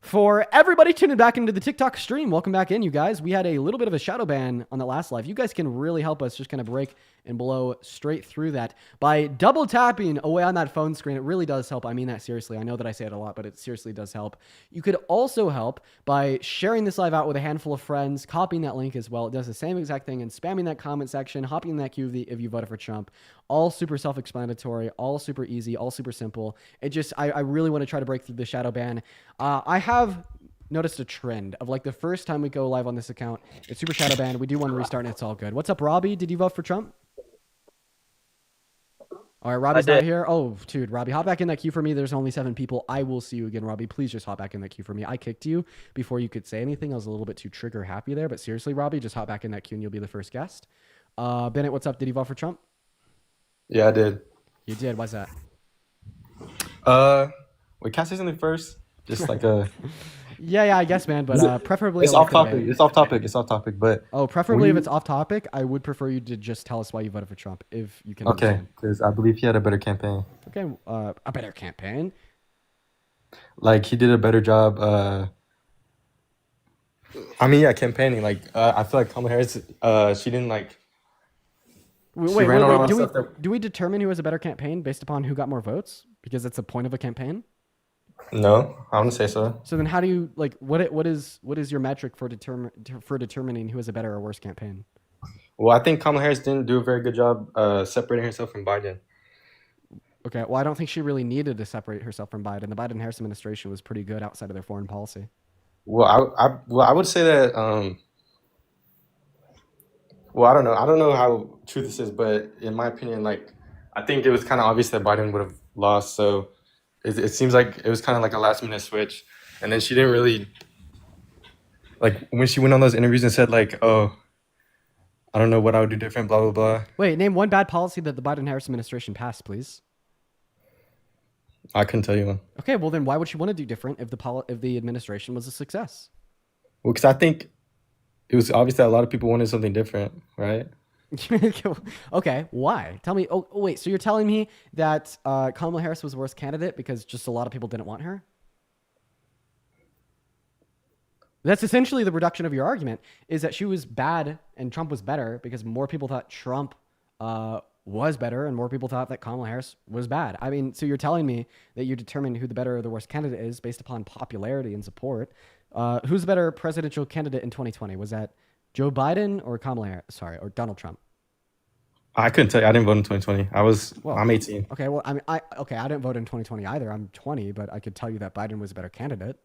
For everybody tuning back into the TikTok stream, welcome back in, you guys. We had a little bit of a shadow ban on the last live. You guys can really help us just kind of break and blow straight through that by double tapping away on that phone screen. It really does help. I mean that seriously. I know that I say it a lot, but it seriously does help. You could also help by sharing this live out with a handful of friends, copying that link as well. It does the same exact thing, and spamming that comment section, hopping in that queue if you voted for Trump. All super self-explanatory, all super easy, all super simple. It just, I really want to try to break through the shadow ban. I have noticed a trend of like the first time we go live on this account, it's super shadow banned. We do one restart and it's all good. What's up, Robbie? Did you vote for Trump? All right, Robbie's not here. Oh, dude, Robbie, hop back in that queue for me. There's only 7 people. I will see you again, Robbie. Please just hop back in that queue for me. I kicked you before you could say anything. I was a little bit too trigger happy there, but seriously, Robbie, just hop back in that queue and you'll be the first guest. Bennett, what's up? Did you vote for Trump? Yeah, I did. You did. Why's that? Wait, can I say something first? Just like a. Yeah, I guess, man. But preferably It's off topic. It's off topic. It's off topic. But preferably if it's off topic, I would prefer you to just tell us why you voted for Trump, if you can. Okay, because I believe he had a better campaign. Okay, a better campaign. Like he did a better job. I mean, yeah, campaigning. Like I feel like Kamala Harris. She didn't like. Wait. Do we determine who has a better campaign based upon who got more votes? Because that's the point of a campaign. No, I wouldn't say so. So then, how do you like what is your metric for determining who has a better or worse campaign? Well, I think Kamala Harris didn't do a very good job separating herself from Biden. Okay, well, I don't think she really needed to separate herself from Biden. The Biden-Harris administration was pretty good outside of their foreign policy. Well, I would say that. Well, I don't know. I don't know how true this is, but in my opinion, like I think it was kind of obvious that Biden would have lost. So it seems like it was kind of like a last minute switch, and then she didn't really like when she went on those interviews and said like, "Oh, I don't know what I would do different." Blah blah blah. Wait, name one bad policy that the Biden-Harris administration passed, please. I couldn't tell you one. Okay, well then why would she want to do different if the administration was a success? Well, because I think it was obvious that a lot of people wanted something different, right? Okay, why? Tell me. Oh, wait. So you're telling me that Kamala Harris was the worst candidate because just a lot of people didn't want her? That's essentially the reduction of your argument, is that she was bad and Trump was better because more people thought Trump was better and more people thought that Kamala Harris was bad. I mean, so you're telling me that you determine who the better or the worst candidate is based upon popularity and support. Who's the better presidential candidate in 2020? Was that Joe Biden or Kamala Harris? Sorry, or Donald Trump? I couldn't tell you. I didn't vote in 2020. I'm 18. Okay, well, I mean, I didn't vote in 2020 either. I'm 20, but I could tell you that Biden was a better candidate.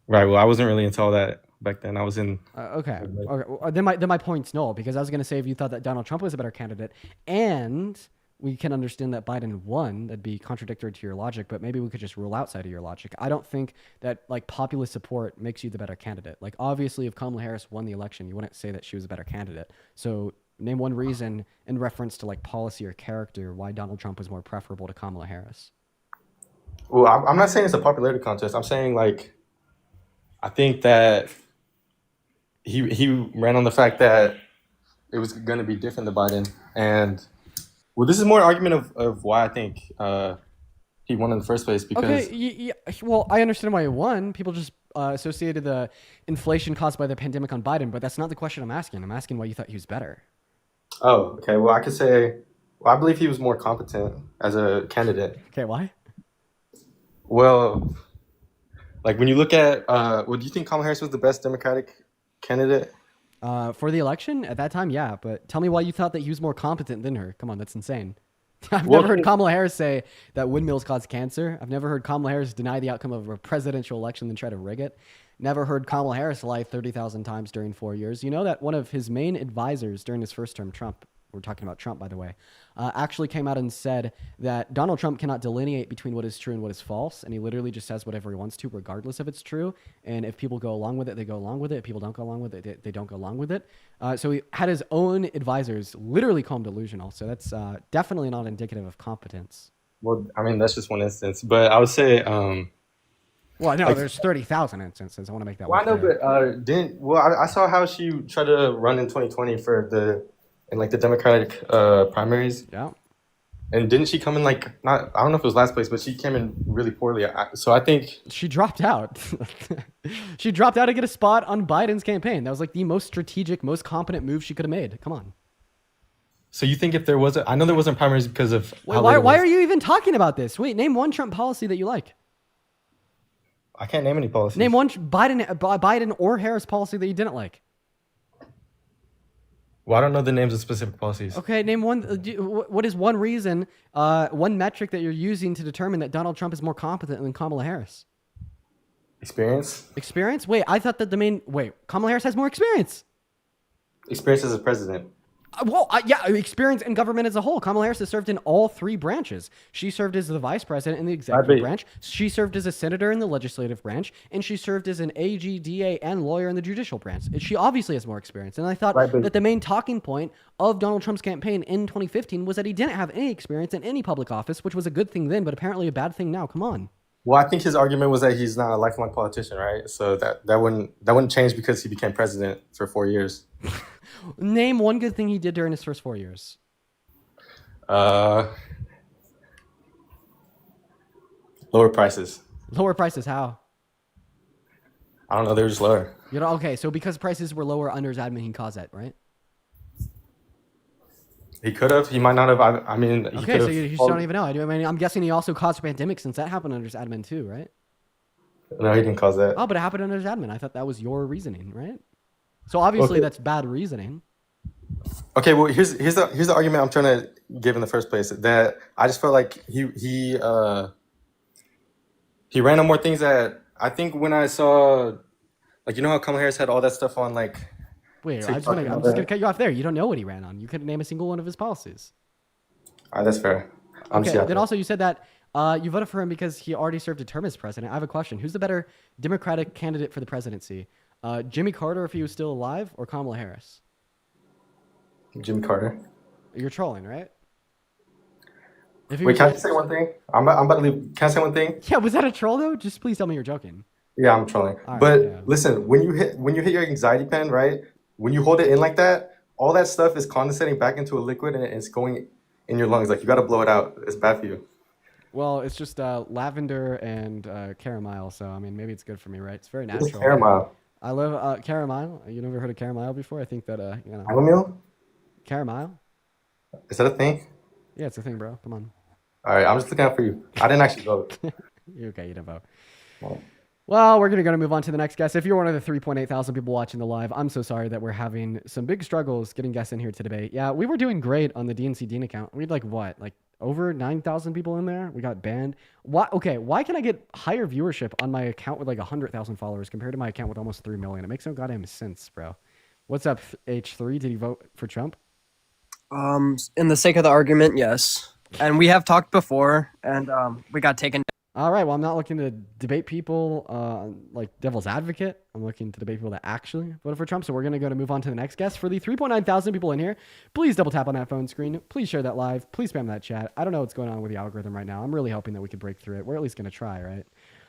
Right. Well, I wasn't really into all that back then. I was in. Okay. Well, then my point's null, because I was going to say if you thought that Donald Trump was a better candidate and we can understand that Biden won, that'd be contradictory to your logic, but maybe we could just rule outside of your logic. I don't think that like populist support makes you the better candidate. Like obviously if Kamala Harris won the election, you wouldn't say that she was a better candidate. So name one reason in reference to like policy or character why Donald Trump was more preferable to Kamala Harris. Well, I'm not saying it's a popularity contest. I'm saying like, I think that he ran on the fact that it was going to be different than Biden. And well, this is more an argument of why I think he won in the first place. Because well, I understand why he won. People just associated the inflation caused by the pandemic on Biden, but that's not the question I'm asking. I'm asking why you thought he was better. Oh, okay. Well, I could say, I believe he was more competent as a candidate. Okay, why? Well, like when you look at, do you think Kamala Harris was the best Democratic candidate? For the election at that time, yeah. But tell me why you thought that he was more competent than her. Come on, that's insane. I've never heard Kamala Harris say that windmills cause cancer. I've never heard Kamala Harris deny the outcome of a presidential election and try to rig it. Never heard Kamala Harris lie 30,000 times during 4 years. You know that one of his main advisors during his first term, Trump, we're talking about Trump, by the way, actually came out and said that Donald Trump cannot delineate between what is true and what is false. And he literally just says whatever he wants to, regardless if it's true. And if people go along with it, they go along with it. If people don't go along with it, they don't go along with it. So he had his own advisors literally call him delusional. So that's definitely not indicative of competence. Well, I mean, that's just one instance. But I would say... well, no, there's 30,000 instances. I want to make that one. Well, I know, but I saw how she tried to run in 2020 for the in like the Democratic primaries. Yeah. And didn't she come in like not? I don't know if it was last place, but she came in really poorly. So I think She dropped out. She dropped out to get a spot on Biden's campaign. That was like the most strategic, most competent move she could have made. Come on. so. You think if there was I know there wasn't primaries because of Wait, how late it why was. are you even talking about this? Wait, name one Trump policy that you like. I can't name any policies. Name one Biden or Harris policy that you didn't like. Well, I don't know the names of specific policies. Okay, name one. What is one reason, one metric that you're using to determine that Donald Trump is more competent than Kamala Harris? Experience. Experience? Wait, I thought that Kamala Harris has more experience. Experience as a president. Yeah, experience in government as a whole. Kamala Harris has served in all three branches. She served as the vice president in the executive branch. She served as a senator in the legislative branch. And she served as an AG, DA, and lawyer in the judicial branch. She obviously has more experience. And I thought that the main talking point of Donald Trump's campaign in 2015 was that he didn't have any experience in any public office, which was a good thing then, but apparently a bad thing now. Come on. Well, I think his argument was that he's not a lifelong politician, right? So that wouldn't change because he became president for 4 years. Name one good thing he did during his first 4 years. Lower prices. Lower prices, how? I don't know. They were just lower. Okay, so because prices were lower under his admin, he caused that, right? He could have. He might not have. I mean, he Okay, so you just don't even know. I'm guessing he also caused a pandemic since that happened under his admin too, right? No, he didn't cause that. Oh, but it happened under his admin. I thought that was your reasoning, right? So obviously that's bad reasoning. Okay, well here's the argument I'm trying to give in the first place. That I just felt like he ran on more things that I think when I saw, like, you know how Kamala Harris had all that stuff on, like. Wait, I'm just gonna cut you off there. You don't know what he ran on. You couldn't name a single one of his policies. All right, that's fair. Okay. Then also you said that you voted for him because he already served a term as president. I have a question. Who's the better Democratic candidate for the presidency? Jimmy Carter, if he was still alive, or Kamala Harris? Jimmy Carter. You're trolling, right? Wait, can I just say one thing? I'm about to leave. Can I say one thing? Yeah, was that a troll though? Just please tell me you're joking. Yeah, I'm trolling. Listen, when you hit your anxiety pen, right? When you hold it in like that, all that stuff is condensating back into a liquid and it's going in your lungs. Like, you got to blow it out. It's bad for you. Well, it's just lavender and caramel. So I mean, maybe it's good for me, right? It's very natural. It's caramel. I love caramel. You never heard of caramel before? I think that Chamomile? Caramel? Is that a thing? Yeah, it's a thing, bro. Come on. All right, I'm just looking out for you. I didn't actually vote. You're okay, you didn't vote. Well, we're going to move on to the next guest. If you're one of the 3.8 thousand people watching the live, I'm so sorry that we're having some big struggles getting guests in here to debate. Yeah, we were doing great on the DNC Dean account. We had like over 9,000 people in there. We got banned. Why can I get higher viewership on my account with like 100,000 followers compared to my account with almost 3 million? It makes no goddamn sense, bro. What's up, H3? Did you vote for Trump? In the sake of the argument, yes. And we have talked before, and we got taken down. All right. Well, I'm not looking to debate people like devil's advocate. I'm looking to debate people that actually voted for Trump. So we're going to move on to the next guest. For the 3.9 thousand people in here, please double tap on that phone screen. Please share that live. Please spam that chat. I don't know what's going on with the algorithm right now. I'm really hoping that we can break through it. We're at least going to try, right?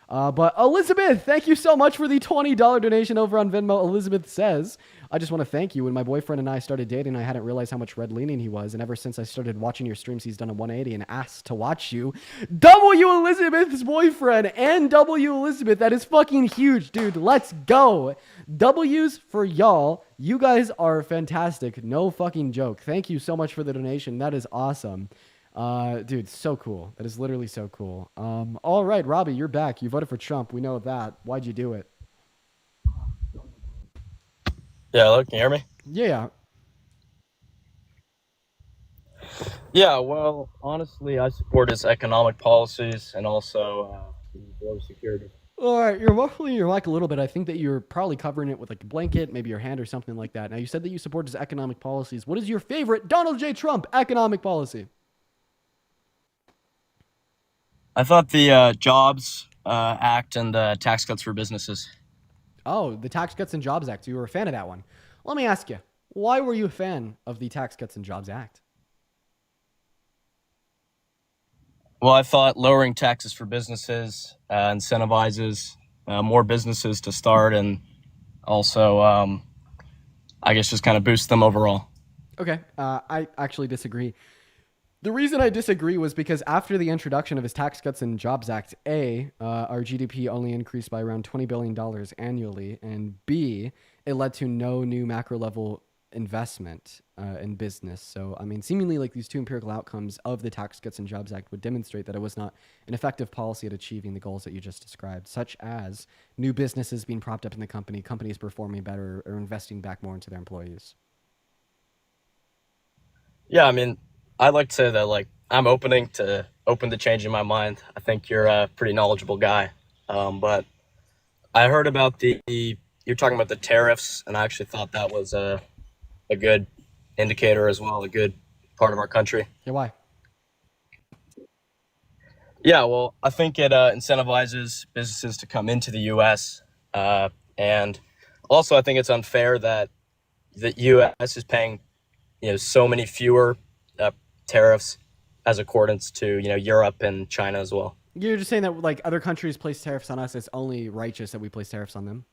But Elizabeth, thank you so much for the $20 donation over on Venmo. Elizabeth says, I just want to thank you. When my boyfriend and I started dating, I hadn't realized how much red-leaning he was. And ever since I started watching your streams, he's done a 180 and asked to watch you. W Elizabeth's boyfriend and W Elizabeth. That is fucking huge, dude. Let's go. W's for y'all. You guys are fantastic. No fucking joke. Thank you so much for the donation. That is awesome. Dude, so cool. That is literally so cool. All right, Robbie, you're back. You voted for Trump. We know that. Why'd you do it? Yeah, hello, can you hear me? Yeah. Yeah, well, honestly, I support his economic policies and also border security. All right, you're muffling your mic a little bit. I think that you're probably covering it with like a blanket, maybe your hand or something like that. Now, you said that you support his economic policies. What is your favorite Donald J. Trump economic policy? I thought the Jobs Act and the tax cuts for businesses. Oh, the Tax Cuts and Jobs Act. You were a fan of that one. Let me ask you, why were you a fan of the Tax Cuts and Jobs Act? Well, I thought lowering taxes for businesses incentivizes more businesses to start and also, I guess, just kind of boost them overall. Okay, I actually disagree. The reason I disagree was because after the introduction of his Tax Cuts and Jobs Act, our GDP only increased by around $20 billion annually, and B, it led to no new macro level investment in business. So, I mean, seemingly like these two empirical outcomes of the Tax Cuts and Jobs Act would demonstrate that it was not an effective policy at achieving the goals that you just described, such as new businesses being propped up in the company, companies performing better, or investing back more into their employees. Yeah, I mean, I'd like to say that like I'm open to changing my mind. I think you're a pretty knowledgeable guy, but I heard about you're talking about the tariffs, and I actually thought that was a good indicator as well, a good part of our country. Yeah, why? Yeah, well, I think it incentivizes businesses to come into the U.S. And also I think it's unfair that the U.S. is paying so many fewer tariffs as accordance to Europe and China as well. You're just saying that like other countries place tariffs on us, it's only righteous that we place tariffs on them?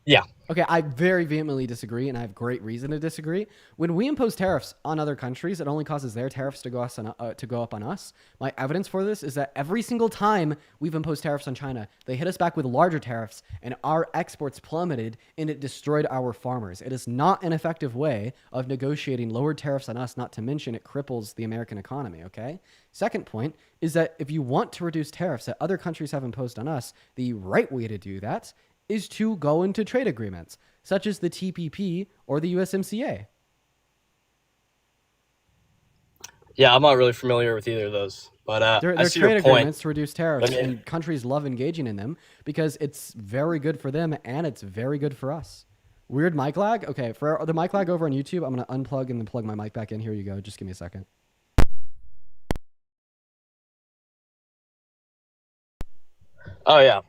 Yeah. Okay, I very vehemently disagree, and I have great reason to disagree. When we impose tariffs on other countries, it only causes their tariffs to go up on us. My evidence for this is that every single time we've imposed tariffs on China, they hit us back with larger tariffs, and our exports plummeted, and it destroyed our farmers. It is not an effective way of negotiating lower tariffs on us, not to mention it cripples the American economy, okay? Second point is that if you want to reduce tariffs that other countries have imposed on us, the right way to do that is to go into trade agreements, such as the TPP or the USMCA. Yeah, I'm not really familiar with either of those, but They're I see trade your point. agreements to reduce tariffs, I mean- and countries love engaging in them because it's very good for them and it's very good for us. Weird mic lag? Okay, for the mic lag over on YouTube, I'm going to unplug and then plug my mic back in. Here you go. Just give me a second. Oh yeah.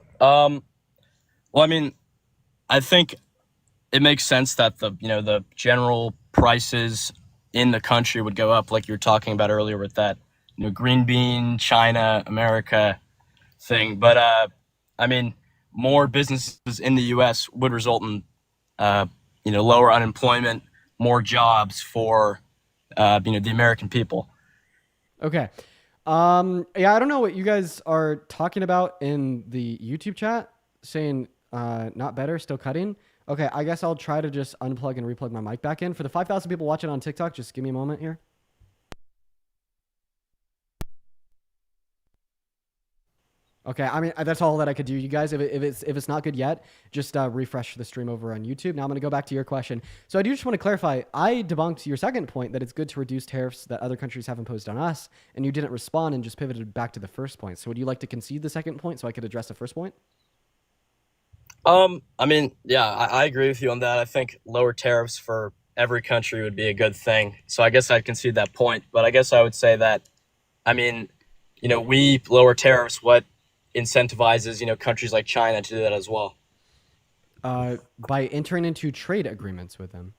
Well, I mean, I think it makes sense that the general prices in the country would go up, like you were talking about earlier with that green bean China America thing. But I mean, more businesses in the U.S. would result in lower unemployment, more jobs for the American people. Okay. Yeah, I don't know what you guys are talking about in the YouTube chat, saying not better, still cutting. Okay, I guess I'll try to just unplug and replug my mic back in. For the 5,000 people watching on TikTok, just give me a moment here. Okay, I mean, that's all that I could do, you guys. If it's not good yet, just refresh the stream over on YouTube. Now I'm going to go back to your question. So I do just want to clarify, I debunked your second point that it's good to reduce tariffs that other countries have imposed on us, and you didn't respond and just pivoted back to the first point. So would you like to concede the second point so I could address the first point? I mean, yeah, I agree with you on that. I think lower tariffs for every country would be a good thing. So I guess I'd concede that point. But I guess I would say that, I mean, we lower tariffs, what incentivizes, countries like China to do that as well? By entering into trade agreements with them.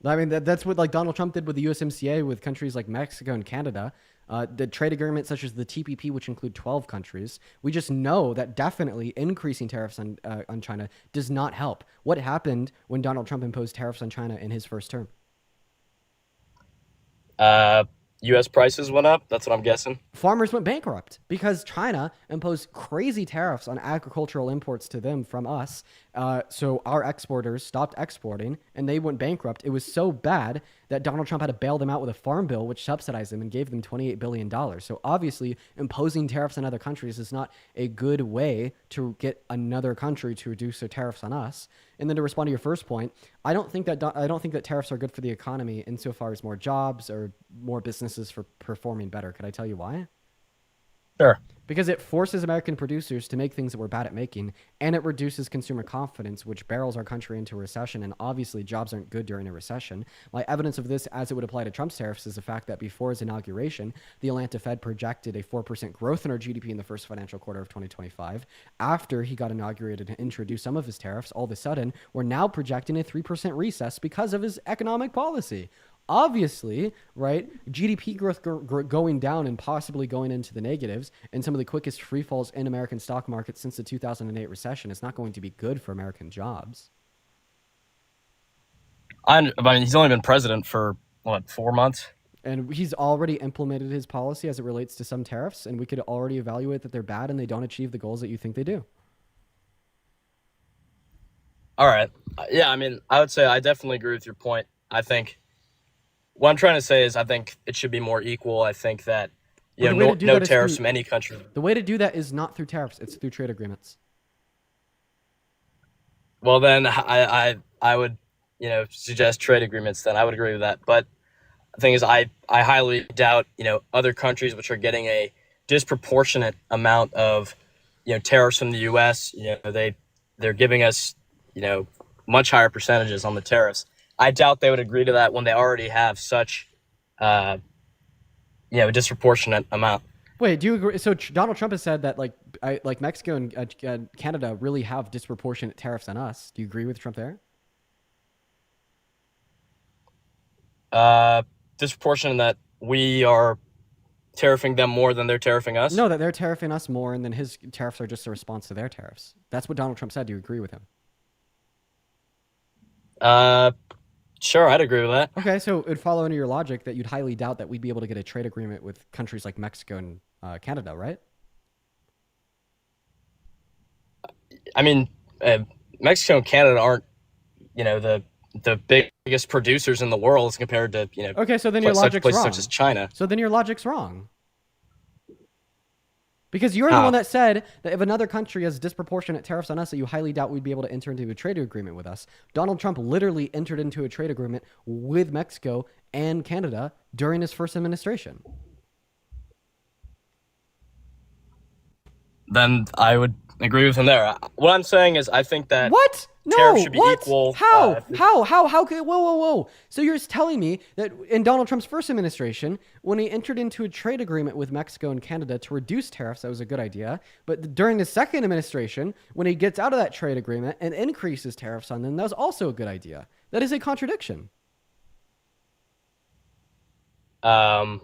I mean, that's what like Donald Trump did with the USMCA with countries like Mexico and Canada. The trade agreements such as the TPP, which include 12 countries, we just know that definitely increasing tariffs on China does not help. What happened when Donald Trump imposed tariffs on China in his first term? U.S. prices went up. That's what I'm guessing. Farmers went bankrupt because China imposed crazy tariffs on agricultural imports to them from us. So our exporters stopped exporting and they went bankrupt. It was so bad that Donald Trump had to bail them out with a farm bill, which subsidized them and gave them $28 billion. So obviously imposing tariffs on other countries is not a good way to get another country to reduce their tariffs on us. And then to respond to your first point, I don't think that tariffs are good for the economy insofar as more jobs or more businesses for performing better. Could I tell you why? Sure. Because it forces American producers to make things that we're bad at making, and it reduces consumer confidence, which barrels our country into a recession. And obviously, jobs aren't good during a recession. My evidence of this, as it would apply to Trump's tariffs, is the fact that before his inauguration, the Atlanta Fed projected a 4% growth in our GDP in the first financial quarter of 2025. After he got inaugurated and introduced some of his tariffs, all of a sudden, we're now projecting a 3% recess because of his economic policy. Obviously, right, GDP growth going down and possibly going into the negatives and some of the quickest free falls in American stock market since the 2008 recession is not going to be good for American jobs. I mean, he's only been president for, what, 4 months? And he's already implemented his policy as it relates to some tariffs, and we could already evaluate that they're bad and they don't achieve the goals that you think they do. All right. Yeah, I mean, I would say I definitely agree with your point. I think what I'm trying to say is I think it should be more equal. I think that, Well, the way no, to do no that is tariffs through- from any country. The way to do that is not through tariffs, it's through trade agreements. Well, then I would, suggest trade agreements then. I would agree with that. But the thing is, I highly doubt, other countries which are getting a disproportionate amount of, tariffs from the U.S., they're giving us, much higher percentages on the tariffs. I doubt they would agree to that when they already have such, a disproportionate amount. Wait, do you agree? So Donald Trump has said that like Mexico and Canada really have disproportionate tariffs on us. Do you agree with Trump there? Disproportionate in that we are tariffing them more than they're tariffing us? No, that they're tariffing us more, and then his tariffs are just a response to their tariffs. That's what Donald Trump said. Do you agree with him? Sure, I'd agree with that. Okay, so it would follow into your logic that you'd highly doubt that we'd be able to get a trade agreement with countries like Mexico and Canada, right? I mean, Mexico and Canada aren't, the biggest producers in the world as compared to, Okay, so then your logic's places wrong. such as China. So then your logic's wrong. Because you're the one that said that if another country has disproportionate tariffs on us, that you highly doubt we'd be able to enter into a trade agreement with us. Donald Trump literally entered into a trade agreement with Mexico and Canada during his first administration. Then I would agree with him there. What I'm saying is I think that What? No, tariffs should be what? equal. How? How could, whoa. So you're telling me that in Donald Trump's first administration, when he entered into a trade agreement with Mexico and Canada to reduce tariffs, that was a good idea. But during the second administration, when he gets out of that trade agreement and increases tariffs on them, that was also a good idea. That is a contradiction. So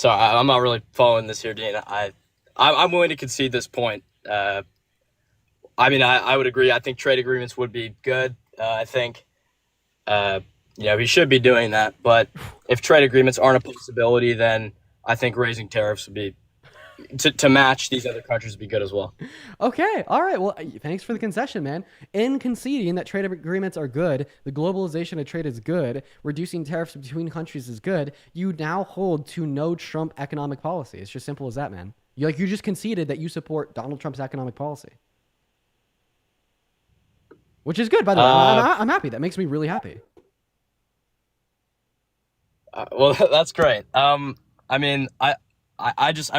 I'm not really following this here, Dean. I'm willing to concede this point. I mean, I would agree. I think trade agreements would be good. I think, he should be doing that. But if trade agreements aren't a possibility, then I think raising tariffs would be, to match these other countries, would be good as well. Okay. All right. Well, thanks for the concession, man. In conceding that trade agreements are good, the globalization of trade is good, reducing tariffs between countries is good, you now hold to no Trump economic policy. It's just simple as that, man. You just conceded that you support Donald Trump's economic policy. Which is good, by the way. I'm happy. That makes me really happy. Well, that's great. I mean, I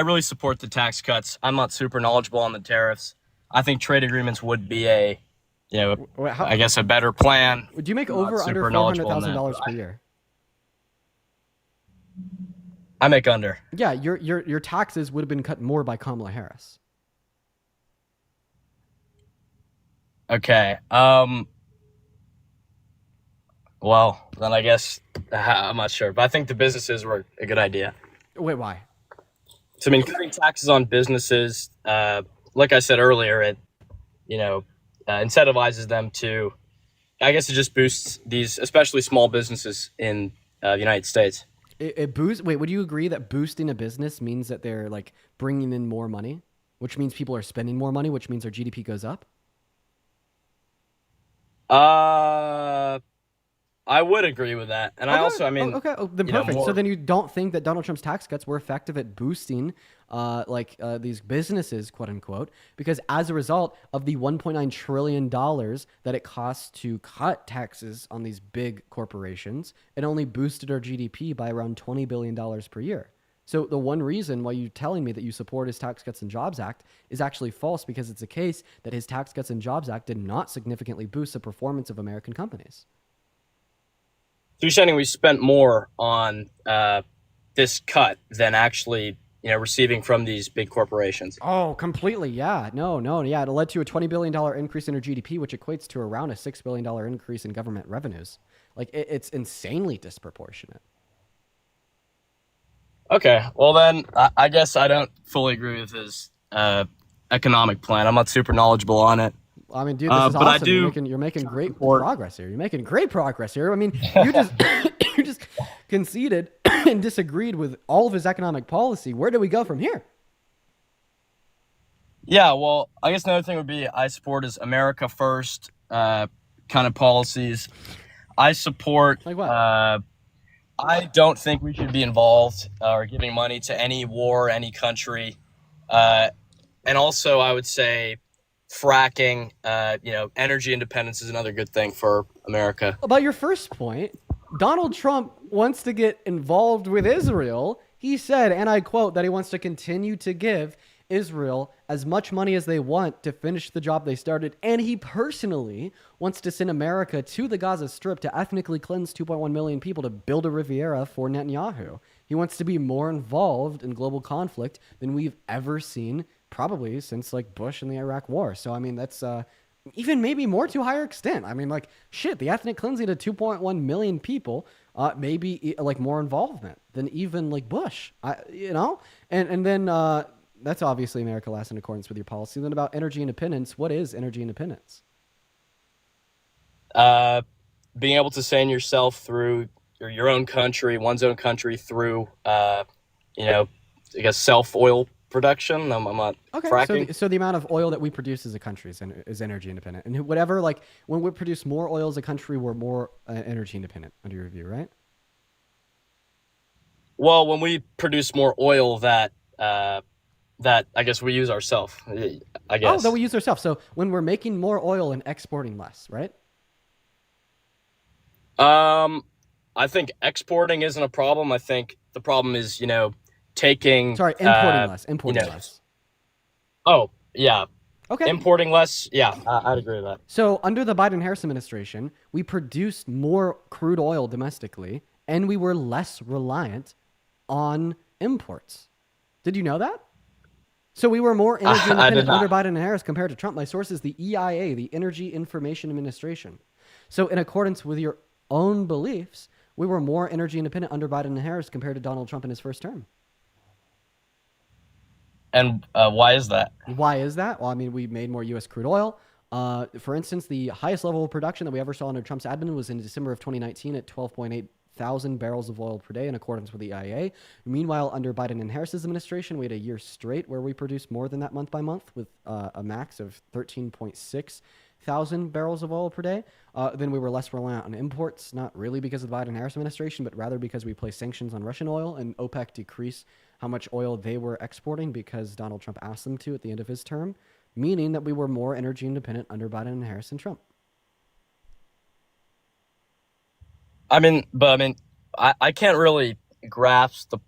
really support the tax cuts. I'm not super knowledgeable on the tariffs. I think trade agreements would be a, I guess a better plan. Would you make I'm over not under super knowledgeable on $400,000 that. per year? I make under. Yeah, your taxes would have been cut more by Kamala Harris. Okay. Well, then I guess I'm not sure, but I think the businesses were a good idea. Wait, why? So I mean, cutting taxes on businesses, like I said earlier, it incentivizes them to. I guess it just boosts these, especially small businesses in the United States. It boosts. Wait, would you agree that boosting a business means that they're like bringing in more money, which means people are spending more money, which means their GDP goes up? I would agree with that, and I also, I mean, okay, then perfect. So then you don't think that Donald Trump's tax cuts were effective at boosting, these businesses, quote unquote, because as a result of the $1.9 trillion that it costs to cut taxes on these big corporations, it only boosted our GDP by around $20 billion per year. So the one reason why you're telling me that you support his Tax Cuts and Jobs Act is actually false, because it's a case that his Tax Cuts and Jobs Act did not significantly boost the performance of American companies. So you're saying we spent more on this cut than actually, receiving from these big corporations? Oh, completely. Yeah. No. Yeah. It led to a $20 billion increase in our GDP, which equates to around a $6 billion increase in government revenues. Like it's insanely disproportionate. Okay. Well, then I guess I don't fully agree with his economic plan. I'm not super knowledgeable on it. I mean, dude, this is but I awesome. do You're making great support. progress here. You're making great progress here. I mean, you just you just conceded and disagreed with all of his economic policy. Where do we go from here? Yeah, well, I guess another thing would be I support his America First kind of policies. I support. Like what? I don't think we should be involved or giving money to any war, any country. And also, I would say fracking, energy independence is another good thing for America. About your first point, Donald Trump wants to get involved with Israel. He said, and I quote, that he wants to continue to give Israel as much money as they want to finish the job they started. And he personally wants to send America to the Gaza Strip to ethnically cleanse 2.1 million people to build a Riviera for Netanyahu. He wants to be more involved in global conflict than we've ever seen, probably since like Bush and the Iraq War. So, I mean, that's even maybe more to a higher extent. I mean, like, shit, the ethnic cleansing to 2.1 million people, maybe like more involvement than even like Bush, and then that's obviously America last in accordance with your policy. Then about energy independence, what is energy independence? Being able to sustain yourself through your own country, one's own country through, I guess self-oil production. I'm not fracking. So the amount of oil that we produce as a country is energy independent. And whatever, like when we produce more oil as a country, we're more energy independent under your view, right? Well, when we produce more oil that I guess we use ourselves, I guess. Oh, that we use ourselves. So when we're making more oil and exporting less, right? I think exporting isn't a problem. I think the problem is, taking... Sorry, importing less. Importing less. Oh, yeah. Okay. Importing less, yeah, I'd agree with that. So under the Biden-Harris administration, we produced more crude oil domestically, and we were less reliant on imports. Did you know that? So we were more energy independent under Biden and Harris compared to Trump. My source is the EIA, the Energy Information Administration. So in accordance with your own beliefs, we were more energy independent under Biden and Harris compared to Donald Trump in his first term. And why is that? Why is that? Well, I mean, we made more U.S. crude oil. For instance, the highest level of production that we ever saw under Trump's admin was in December of 2019 at 12.8 thousand barrels of oil per day in accordance with the EIA. Meanwhile, under Biden and Harris's administration, we had a year straight where we produced more than that month by month with a max of 13.6 thousand barrels of oil per day. Then we were less reliant on imports, not really because of the Biden-Harris administration, but rather because we placed sanctions on Russian oil and OPEC decreased how much oil they were exporting because Donald Trump asked them to at the end of his term, meaning that we were more energy independent under Biden and Harris and Trump. I can't really grasp the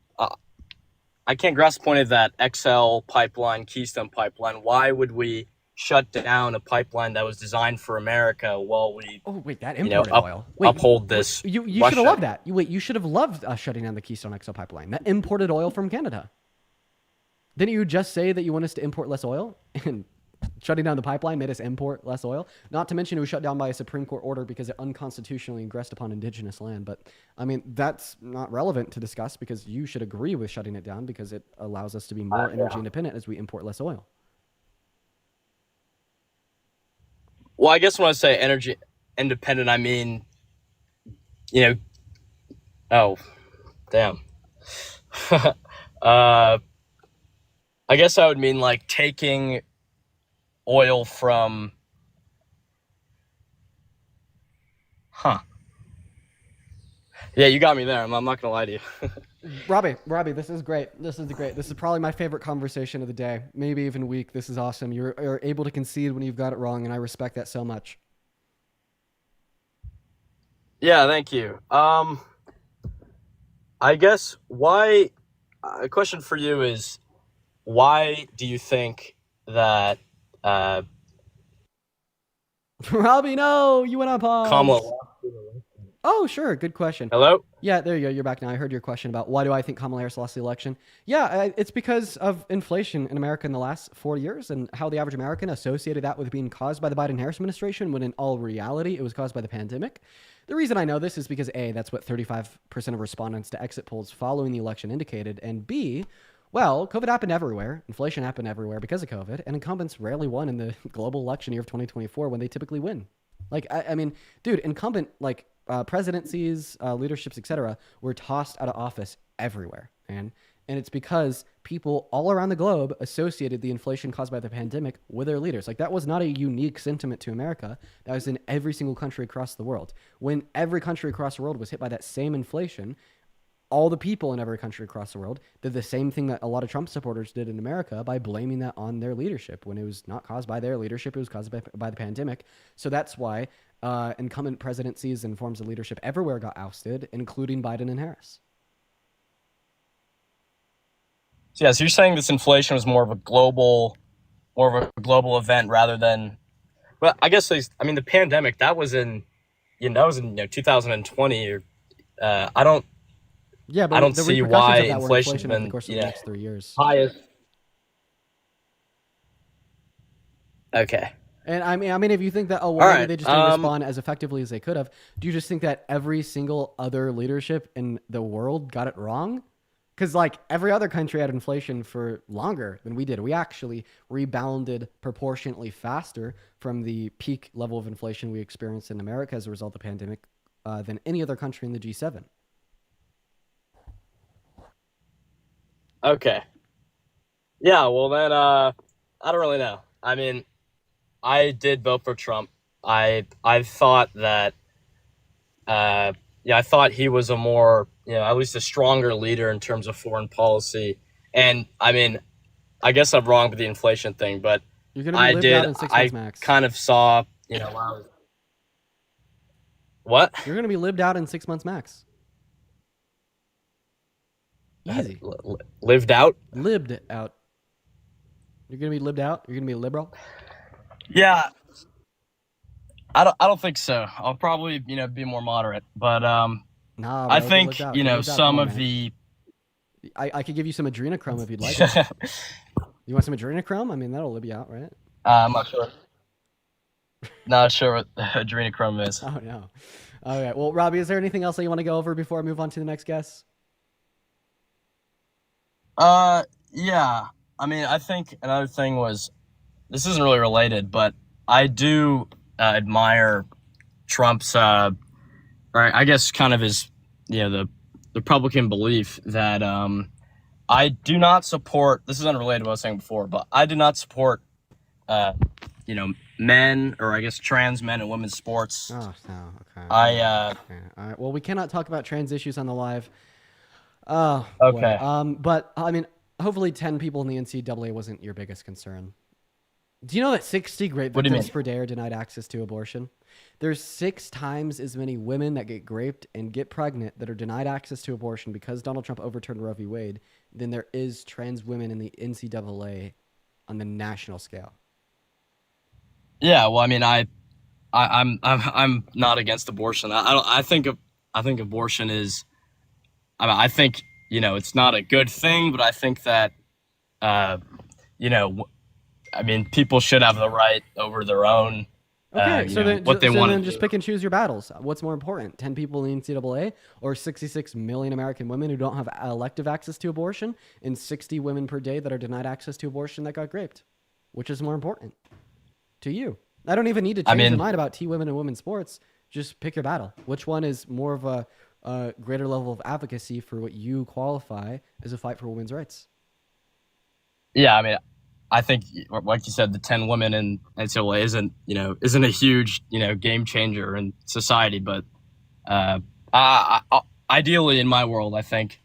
point of that XL pipeline, Keystone pipeline. Why would we shut down a pipeline that was designed for America while we imported oil. Uphold this? You should have loved that. You should have loved us shutting down the Keystone XL pipeline. That imported oil from Canada. Didn't you just say that you want us to import less oil? And shutting down the pipeline made us import less oil. Not to mention it was shut down by a Supreme Court order because it unconstitutionally ingressed upon indigenous land. But I mean, that's not relevant to discuss because you should agree with shutting it down because it allows us to be more energy independent as we import less oil. Well, I guess when I say energy independent, I mean, oh, damn. I guess I would mean like taking oil from, Yeah, you got me there. I'm not gonna lie to you. Robbie, this is great. This is probably my favorite conversation of the day, maybe even week. This is awesome. You're able to concede when you've got it wrong, and I respect that so much. Yeah, thank you. I guess a question for you is, why do you think that Robbie, no, you went on pause. Kamala? Oh, sure. Good question. Hello? Yeah, there you go. You're back now. I heard your question about why do I think Kamala Harris lost the election. Yeah, it's because of inflation in America in the last 4 years and how the average American associated that with being caused by the Biden-Harris administration when in all reality it was caused by the pandemic. The reason I know this is because A, that's what 35% of respondents to exit polls following the election indicated, and B, Well, COVID happened everywhere. Inflation happened everywhere because of COVID, and incumbents rarely won in the global election year of 2024 when they typically win. Like, I mean, dude, incumbent presidencies, leaderships, etc., were tossed out of office everywhere, man. And it's because people all around the globe associated the inflation caused by the pandemic with their leaders. Like, that was not a unique sentiment to America. That was in every single country across the world. When every country across the world was hit by that same inflation, all the people in every country across the world did the same thing that a lot of Trump supporters did in America by blaming that on their leadership when it was not caused by their leadership. It was caused by the pandemic. So that's why incumbent presidencies and forms of leadership everywhere got ousted, including Biden and Harris. So yeah, so you're saying this inflation was more of a global event rather than, well, I guess the pandemic that was in 2020 or I don't The see repercussions why of that were inflation's inflation over the been course of the next 3 years. highest. Okay. And I mean, if you think that, maybe right, they just didn't respond as effectively as they could have, do you just think that every single other leadership in the world got it wrong? Because like every other country had inflation for longer than we did. We actually rebounded proportionately faster from the peak level of inflation we experienced in America as a result of the pandemic than any other country in the G7. Okay. Yeah, well then I don't really know. I mean, I did vote for Trump. I thought that I thought he was a more, at least a stronger leader in terms of foreign policy. And I mean, I guess I'm wrong with the inflation thing, but You're gonna be lived out in 6 months max. kind of saw, what? You're gonna be lived out in 6 months max. Easy. Lived out? Lived out. You're gonna be lived out. You're gonna be liberal. Yeah. I don't think so. I'll probably, be more moderate, but Nah, bro, I get think, lived out. Get lived out. some Come on, of man. the I could give you some adrenochrome if you'd like it. You want some adrenochrome? I mean, that'll live you out, right? I'm not sure. Not sure what adrenochrome is. Oh no. Okay. Well, Robbie, is there anything else that you want to go over before I move on to the next guest? Yeah. I mean, I think another thing was, this isn't really related, but I do admire Trump's, or I guess kind of his, the Republican belief that I do not support, this is unrelated to what I was saying before, but I do not support, men, or I guess trans men in women's sports. Oh, no. Okay. Okay. All right. Well, we cannot talk about trans issues on the live. Oh, boy. Okay. But I mean, hopefully 10 people in the NCAA wasn't your biggest concern. Do you know that 60 rape What do you victims mean? per day are denied access to abortion? There's 6 times as many women that get raped and get pregnant that are denied access to abortion because Donald Trump overturned Roe v. Wade than there is trans women in the NCAA on the national scale. Yeah, well, I mean, I'm not against abortion. I think abortion is, I think, it's not a good thing, but I think that, people should have the right over their own, Okay, what they want to just do. pick and choose your battles. What's more important, 10 people in the NCAA or 66 million American women who don't have elective access to abortion and 60 women per day that are denied access to abortion that got raped? Which is more important to you? I don't even need to change your mind about T women and women's sports. Just pick your battle. Which one is more of a greater level of advocacy for what you qualify as a fight for women's rights? Yeah, I mean, I think, like you said, the 10 women in NCAA isn't a huge, game changer in society. But ideally, in my world, I think,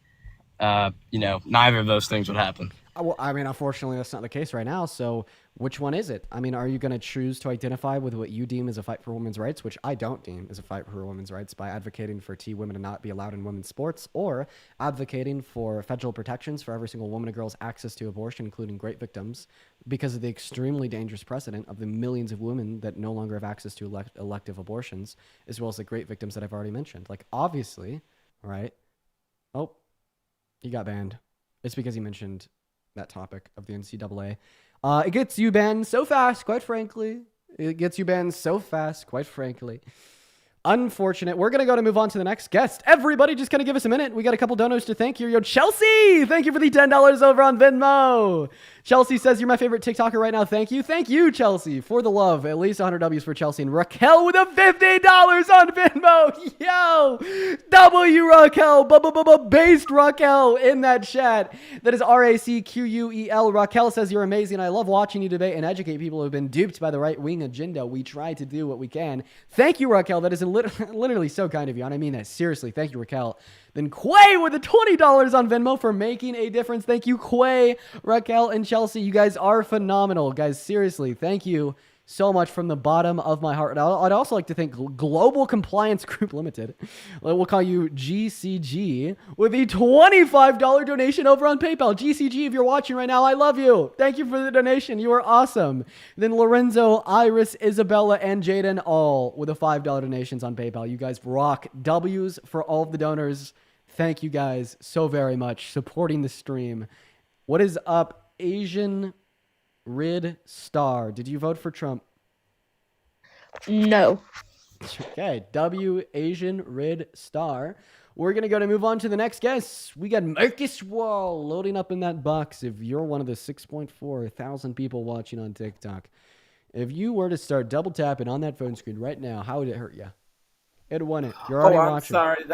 neither of those things would happen. Well, I mean, unfortunately, that's not the case right now. So which one is it? I mean, are you going to choose to identify with what you deem as a fight for women's rights, which I don't deem as a fight for women's rights, by advocating for T women to not be allowed in women's sports, or advocating for federal protections for every single woman and girl's access to abortion, including rape victims, because of the extremely dangerous precedent of the millions of women that no longer have access to elective abortions, as well as the great victims that I've already mentioned? Like, obviously, right? Oh, he got banned. It's because he mentioned that topic of the NCAA. It gets you banned so fast, quite frankly. Unfortunate. We're going to move on to the next guest. Everybody just kind of give us a minute. We got a couple donos to thank here. Yo, Chelsea, thank you for the $10 over on Venmo. Chelsea says, you're my favorite TikToker right now. Thank you. Thank you, Chelsea, for the love. At least 100 W's for Chelsea. And Raquel with a $50 on Venmo. Yo, W Raquel, based Raquel in that chat. That is RACQUEL. Raquel says, you're amazing. I love watching you debate and educate people who have been duped by the right-wing agenda. We try to do what we can. Thank you, Raquel. That is literally so kind of you. And I mean that seriously. Thank you, Raquel. Then Quay with the $20 on Venmo for making a difference. Thank you, Quay, Raquel, and Chelsea. You guys are phenomenal. Guys, seriously, thank you so much from the bottom of my heart. I'd also like to thank Global Compliance Group Limited. We'll call you GCG with a $25 donation over on PayPal. GCG, if you're watching right now, I love you. Thank you for the donation. You are awesome. Then Lorenzo, Iris, Isabella, and Jaden all with a $5 donations on PayPal. You guys rock. W's for all of the donors. Thank you guys so very much supporting the stream. What is up, Asian Rid Star? Did you vote for Trump? No. Okay, W Asian Rid Star. We're going to move on to the next guest. We got Marcus Wall loading up in that box. If you're one of the 6.4 thousand people watching on TikTok, if you were to start double tapping on that phone screen right now, how would it hurt you? It wouldn't. You're already watching. Sorry.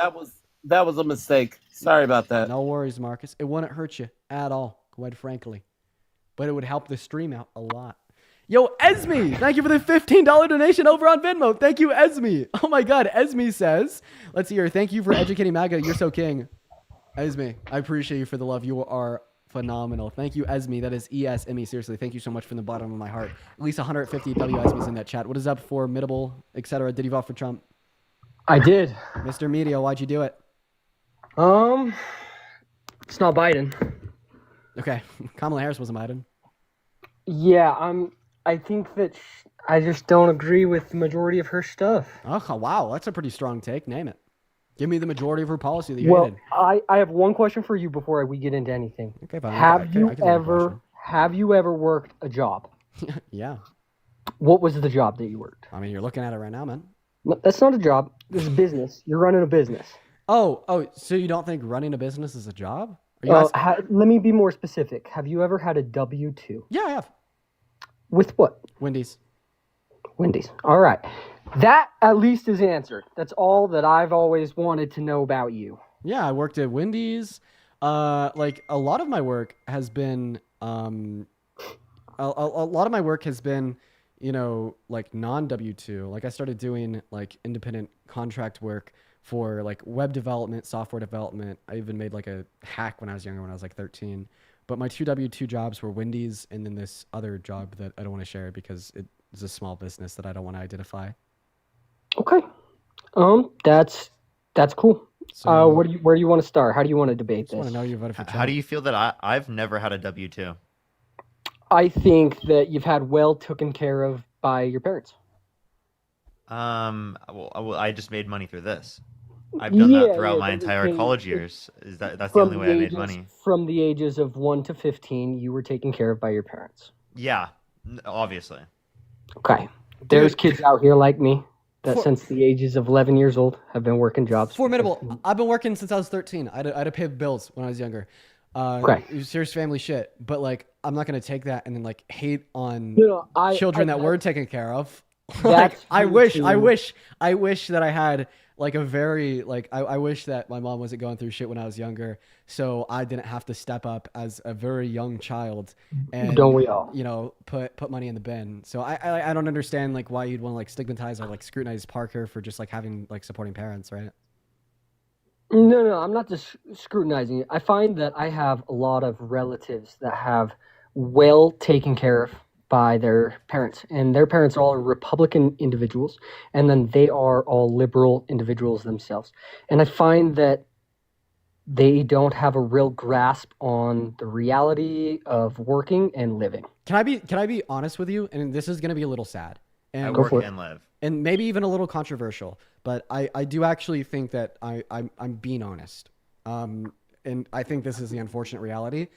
That was a mistake. Sorry about that. No worries, Marcus. It wouldn't hurt you at all, quite frankly. But it would help the stream out a lot. Yo, Esme, thank you for the $15 donation over on Venmo. Thank you, Esme. Oh my God, Esme says, let's hear. Thank you for educating MAGA. You're so king. Esme, I appreciate you for the love. You are phenomenal. Thank you, Esme. That is ESME. Seriously, thank you so much from the bottom of my heart. At least 150 WSMEs in that chat. What is up, formidable, etc.? Did you vote for Trump? I did. Mr. Media, why'd you do it? It's not Biden. Okay, Kamala Harris wasn't Biden. Yeah, I think that I just don't agree with the majority of her stuff. Oh, wow. That's a pretty strong take. Name it. Give me the majority of her policy that you Well, hated. I have one question for you before we get into anything. Okay, fine. Have you ever worked a job? Yeah. What was the job that you worked? I mean, you're looking at it right now, man. No, that's not a job. This is business. You're running a business. Oh, so you don't think running a business is a job? Are you let me be more specific. Have you ever had a W-2? Yeah, I have. With what? Wendy's. Wendy's. All right. That at least is answered. That's all that I've always wanted to know about you. Yeah, I worked at Wendy's. Like a lot of my work has been a lot of my work has been, you know, like non W-2. Like I started doing like independent contract work for like web development, software development. I even made like a hack when I was younger, when I was like 13. But my two W-2 jobs were Wendy's and then this other job that I don't want to share because it is a small business that I don't want to identify. Okay. That's cool. So, where do you want to start? How do you want to debate I just want this? to know you voted for Trump. How do you feel that I've never had a W-2? I think that you've had well taken care of by your parents. Well, I just made money through this. I've done that throughout my entire college years. That's the only way I made money. From the ages of 1 to 15, you were taken care of by your parents. Yeah, obviously. Okay. There's kids out here like me that since the ages of 11 years old have been working jobs. Formidable. I've been working since I was 13. I had to pay bills when I was younger. Okay. It was serious family shit. But like, I'm not going to take that and then like hate on I children that were taken care of. Like, I wish that I had like a very, like, I wish that my mom wasn't going through shit when I was younger. So I didn't have to step up as a very young child and, don't we all? you know, put money in the bin. So I don't understand like why you'd want to like stigmatize or like scrutinize Parker for just like having like supporting parents, right? No, I'm not just scrutinizing it. I find that I have a lot of relatives that have well taken care of by their parents, and their parents are all Republican individuals, and then they are all liberal individuals themselves. And I find that they don't have a real grasp on the reality of working and living. Can I be honest with you? And this is going to be a little sad. And I work and live. And maybe even a little controversial, but I do actually think that I'm being honest. And I think this is the unfortunate reality.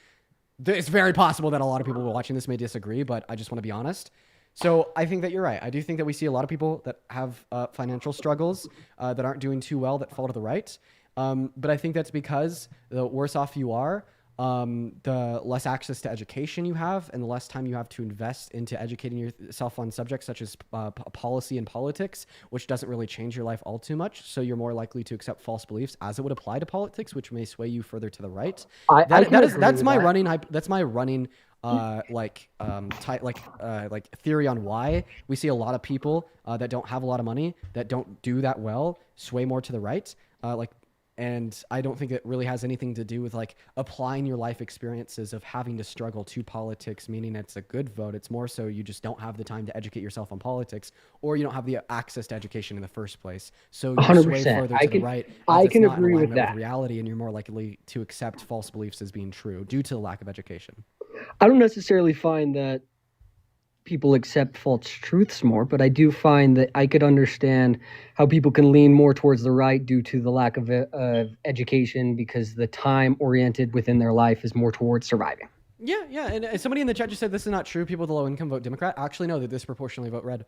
It's very possible that a lot of people watching this may disagree, but I just want to be honest. So I think that you're right. I do think that we see a lot of people that have financial struggles that aren't doing too well that fall to the right. But I think that's because the worse off you are, the less access to education you have and the less time you have to invest into educating yourself on subjects such as policy and politics, which doesn't really change your life all too much. So you're more likely to accept false beliefs as it would apply to politics, which may sway you further to the right. That's my running theory on why we see a lot of people that don't have a lot of money that don't do that well sway more to the right. And I don't think it really has anything to do with like applying your life experiences of having to struggle to politics, meaning it's a good vote. It's more so you just don't have the time to educate yourself on politics, or you don't have the access to education in the first place. So you 100%. sway further to the right. I can not in agree with alignment that. reality, and you're more likely to accept false beliefs as being true due to the lack of education. I don't necessarily find that people accept false truths more, but I do find that I could understand how people can lean more towards the right due to the lack of education, because the time oriented within their life is more towards surviving. Yeah. And somebody in the chat just said this is not true. People with low income vote Democrat. Actually, no, they disproportionately vote red.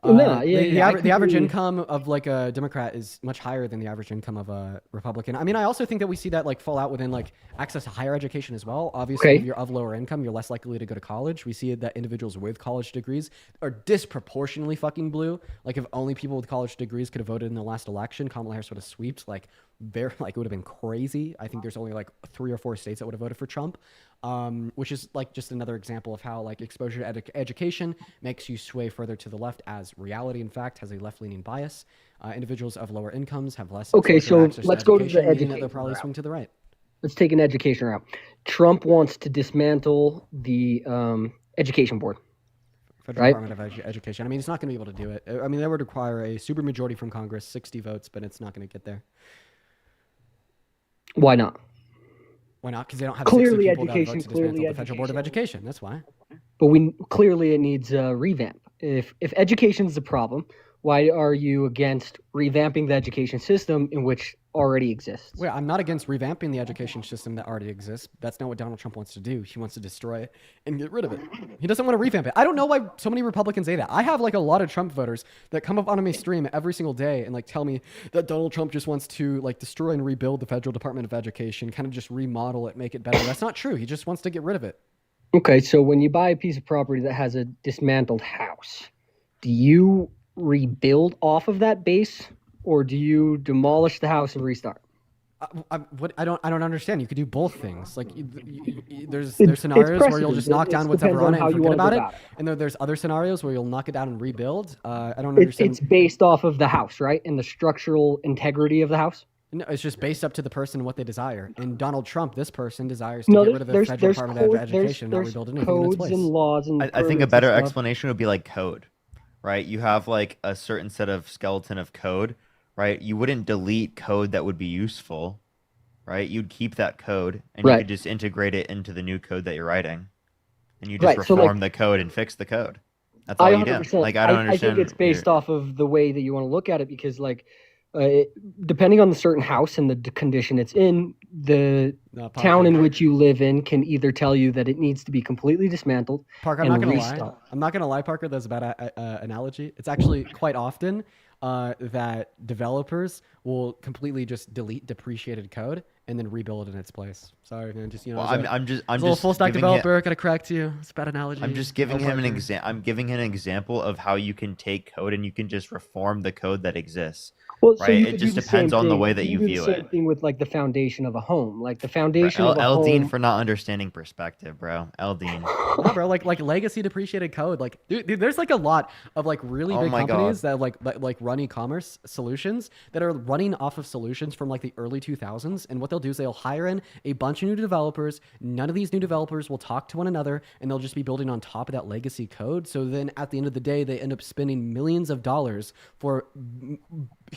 The average income of like a Democrat is much higher than the average income of a Republican. I mean, I also think that we see that like fall out within like access to higher education as well. Obviously, if you're of lower income, you're less likely to go to college. We see that individuals with college degrees are disproportionately fucking blue. Like if only people with college degrees could have voted in the last election, Kamala Harris would have sweeped it would have been crazy. I think there's only like 3 or 4 states that would have voted for Trump. Which is like just another example of how like exposure to education makes you sway further to the left, as reality in fact has a left-leaning bias. Individuals of lower incomes have less. Okay, so let's go to the education. They'll probably swing to the right. Let's take an education route. Trump wants to dismantle the education board. Federal Department of Education. I mean, he's not going to be able to do it. I mean, that would require a supermajority from Congress, 60 votes, but it's not going to get there. Why not? Why not? Because they don't have clearly 60 people education, that vote to dismantle the Federal Board of Education. That's why. But clearly it needs a revamp. If education is the problem, why are you against revamping the education system in which already exists? Well, I'm not against revamping the education system that already exists. That's not what Donald Trump wants to do. He wants to destroy it and get rid of it. He doesn't want to revamp it. I don't know why so many Republicans say that. I have like a lot of Trump voters that come up on my stream every single day and like tell me that Donald Trump just wants to like destroy and rebuild the Federal Department of Education, kind of just remodel it, make it better. That's not true. He just wants to get rid of it. Okay, so when you buy a piece of property that has a dismantled house, do you rebuild off of that base, or do you demolish the house and restart? I don't understand. You could do both things. Like there's scenarios where you'll just knock down whatever on it and forget about it, and there's other scenarios where you'll knock it down and rebuild. I don't understand. It's based off of the house, right, and the structural integrity of the house. No, it's just based up to the person and what they desire. And Donald Trump, this person, desires to get rid of the Federal Department of Education and not rebuild anything in its place. And laws and I think a better explanation would be like code, right? You have like a certain set of skeleton of code, right? You wouldn't delete code that would be useful, right? You'd keep that code and you could just integrate it into the new code that you're writing. And you just reform the code and fix the code. That's all you do. Like, I don't understand. I think it's based off of the way that you want to look at it, because like, depending on the certain house and the condition it's in, the town in which you live in can either tell you that it needs to be completely dismantled. Parker, I'm not going to lie. I'm not going to lie, Parker. That's a bad analogy. It's actually quite often that developers will completely just delete depreciated code and then rebuild it in its place. Sorry, man. Just I'm just a little full stack developer. Got to correct to you. It's a bad analogy. I'm just giving him an example. I'm giving him an example of how you can take code and you can just reform the code that exists. Well, right? So it just depends on the way that you view it. Same thing with like the foundation of a home, like the foundation of a home. Eldine for not understanding perspective, bro. Eldine. No, bro. Like legacy depreciated code. Like, dude, there's like a lot of like really big companies that like run e-commerce solutions that are running off of solutions from like the early 2000s. And what they'll do is they'll hire in a bunch of new developers. None of these new developers will talk to one another, and they'll just be building on top of that legacy code. So then at the end of the day, they end up spending millions of dollars for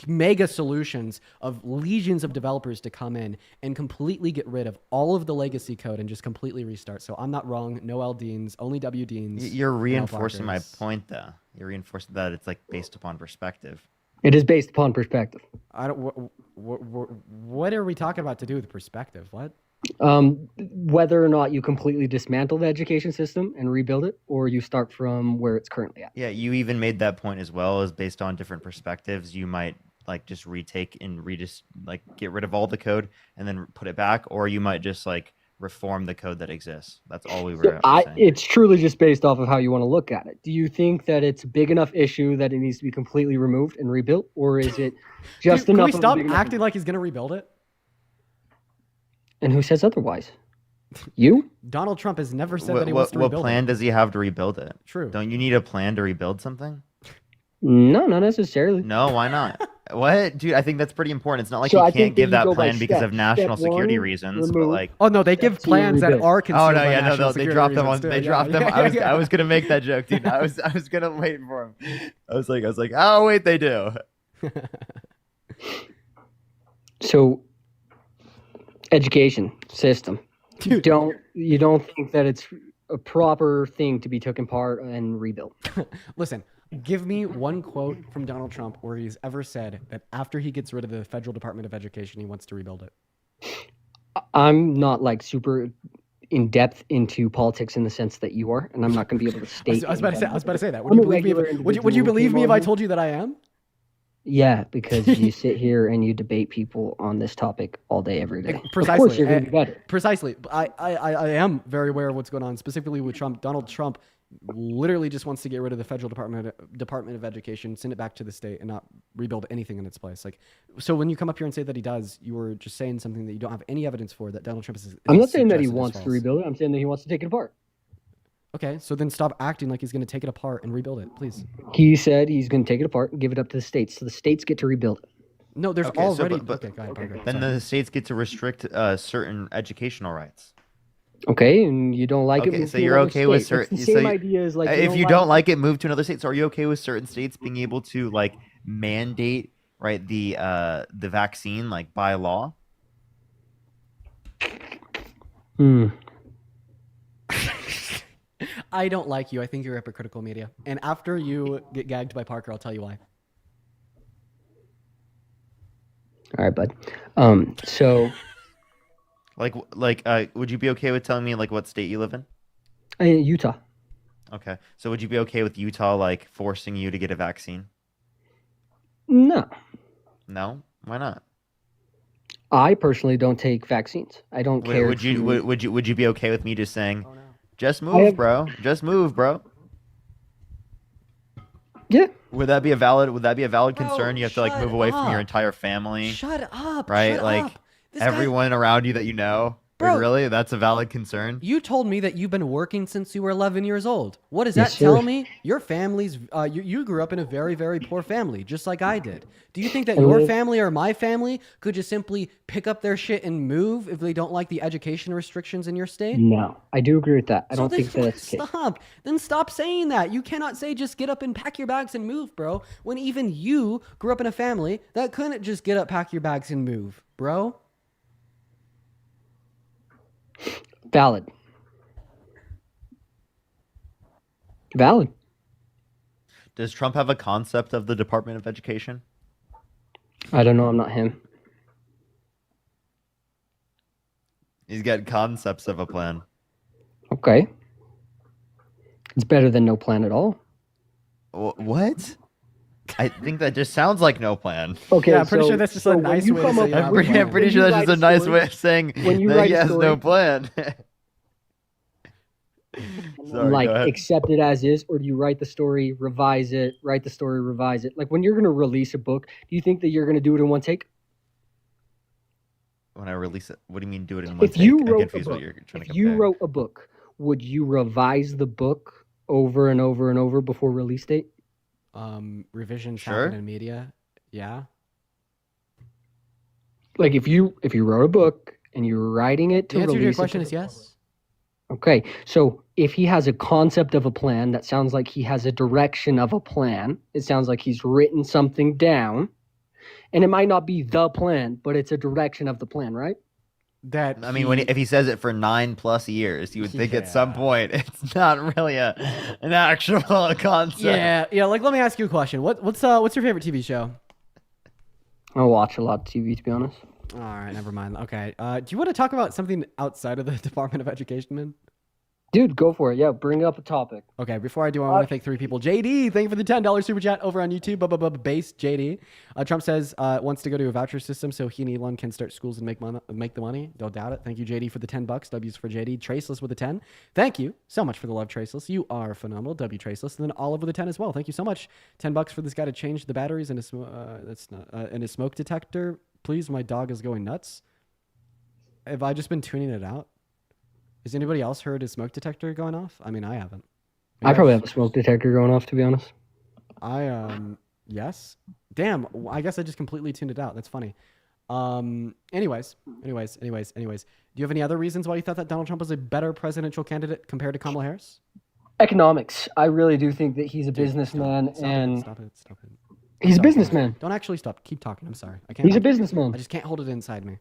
mega solutions of legions of developers to come in and completely get rid of all of the legacy code and just completely restart. So I'm not wrong. No L Deans, only W Deans. You're reinforcing my point, though. You're reinforcing that it's like based upon perspective. It is based upon perspective. I don't. What are we talking about to do with perspective? What? Whether or not you completely dismantle the education system and rebuild it, or you start from where it's currently at. Yeah, you even made that point as well, as based on different perspectives. You might like just retake and like get rid of all the code and then put it back, or you might just like reform the code that exists. That's all we were saying. It's truly just based off of how you want to look at it. Do you think that it's a big enough issue that it needs to be completely removed and rebuilt, or is it just Can enough? we stop of a big acting like he's gonna rebuild it? And who says otherwise? You? Donald Trump has never said that he wants to What rebuild plan it. does he have to rebuild it? True. Don't you need a plan to rebuild something? No, not necessarily. No, why not? What, dude? I think that's pretty important. It's not like So I you think can't give that that you go by plan because of steps. national Step security one, reasons, but remove. like. Oh no, they give Step two, plans that rebuild. are concealed Oh no, by yeah, national no, they security dropped them on. reasons, too. They Yeah, dropped them. yeah. I was gonna make that joke, dude. I was gonna wait for him. I was like, oh wait, they do. So, education system. Dude. You don't think that it's a proper thing to be taken apart and rebuilt? Listen, give me one quote from Donald Trump where he's ever said that after he gets rid of the Federal Department of Education, he wants to rebuild it. I'm not like super in depth into politics in the sense that you are, and I'm not going to be able to state. I was about to say that. I'm a regular Would you individual believe who me if came I on told you that I am? Yeah, because you sit here and you debate people on this topic all day, every day. Precisely. Of course, you're going to be better. Precisely. I am very aware of what's going on, specifically with Trump. Donald Trump literally just wants to get rid of the Federal Department of Education, send it back to the state, and not rebuild anything in its place. Like, so when you come up here and say that he does, you were just saying something that you don't have any evidence for that Donald Trump is. I'm not saying that he suggested is wants to false. rebuild it. I'm saying that he wants to take it apart. Okay, so then stop acting like he's going to take it apart and rebuild it, please. He said he's going to take it apart and give it up to the states, so the states get to rebuild it. No, there's Okay, already. but Okay, go ahead, Parker. then Sorry. the states get to restrict certain educational rights. Okay, and you don't like it. Okay, move so to you're another okay with state. It's certain. the same idea as like if you don't like it, move to another state. So are you okay with certain states being able to like mandate right the vaccine like by law? I don't like you. I think you're hypocritical media. And after you get gagged by Parker, I'll tell you why. All right, bud. So would you be okay with telling me like what state you live in? Utah. Okay, so would you be okay with Utah like forcing you to get a vaccine? No, No, why not? I personally don't take vaccines. I don't care. Would you be okay with me just saying, Oh, no. just move, bro, just move, bro? Yeah. Would that be a valid Bro, concern? You have to like shut move away from your up. entire family, Shut up. right? Shut Like up. This guy- everyone around you that you know. Bro. Like, really, that's a valid concern. You told me that you've been working since you were 11 years old. What does Yes, that tell sir. me? Your family's, you grew up in a very, very poor family, just like I did. Do you think that I your live- family or my family could just simply pick up their shit and move if they don't like the education restrictions in your state? No, I do agree with that. I So don't then think that's the case. stop. Then stop saying that. You cannot say just get up and pack your bags and move, bro. When even you grew up in a family that couldn't just get up, pack your bags and move, bro. Valid. Valid. Does Trump have a concept of the Department of Education? I don't know. I'm not him. He's got concepts of a plan. Okay. It's better than no plan at all. What? I think that just sounds like no plan. Okay. Yeah, I'm pretty sure that's just a when nice you way to come say up you have I'm a with- pretty, I'm pretty when sure you that's just write a nice story- way of saying when you that write he a has story- no plan. Sorry, like go ahead. accept it as is, or do you write the story, revise it, write the story, revise it? Like when you're going to release a book, do you think that you're going to do it in one take? When I release it, what do you mean do it in one If take? you I'm wrote a confused book, what you're trying to if you compare. wrote a book, would you revise the book over and over and over before release date? Revisions Sure. happen in media. Yeah. Like if you wrote a book and you're writing it to The answer release to your it question to is the yes. Okay, so if he has a concept of a plan, that sounds like he has a direction of a plan. It sounds like he's written something down, and it might not be the plan, but it's a direction of the plan, right? That I mean, if he says it for 9+ years, you would think at some point it's not really an actual concept. yeah. Like, let me ask you a question. What's your favorite TV show? I watch a lot of TV, to be honest. All right, never mind. Okay. Do you want to talk about something outside of the Department of Education, man? Dude, go for it. Yeah, bring up a topic. Okay, before I do, I want to thank 3 people. JD, thank you for the $10 super chat over on YouTube. Base JD. Trump says wants to go to a voucher system so he and Elon can start schools and make the money. Don't doubt it. Thank you, JD, for the $10. W's for JD. Traceless with a 10. Thank you so much for the love, Traceless. You are phenomenal. W Traceless, and then Olive with a 10 as well. Thank you so much. $10 for this guy to change the batteries in his in his smoke detector. Please, my dog is going nuts. Have I just been tuning it out? Has anybody else heard his smoke detector going off? I mean, I haven't. I probably have a smoke detector going off, to be honest. Yes. Damn, I guess I just completely tuned it out. That's funny. Anyways. Do you have any other reasons why you thought that Donald Trump was a better presidential candidate compared to Kamala Harris? Economics. I really do think that he's a businessman, Stop it. he's a businessman. Don't actually stop. Keep talking. I'm sorry. I can't. He's a businessman. I just can't hold it inside me.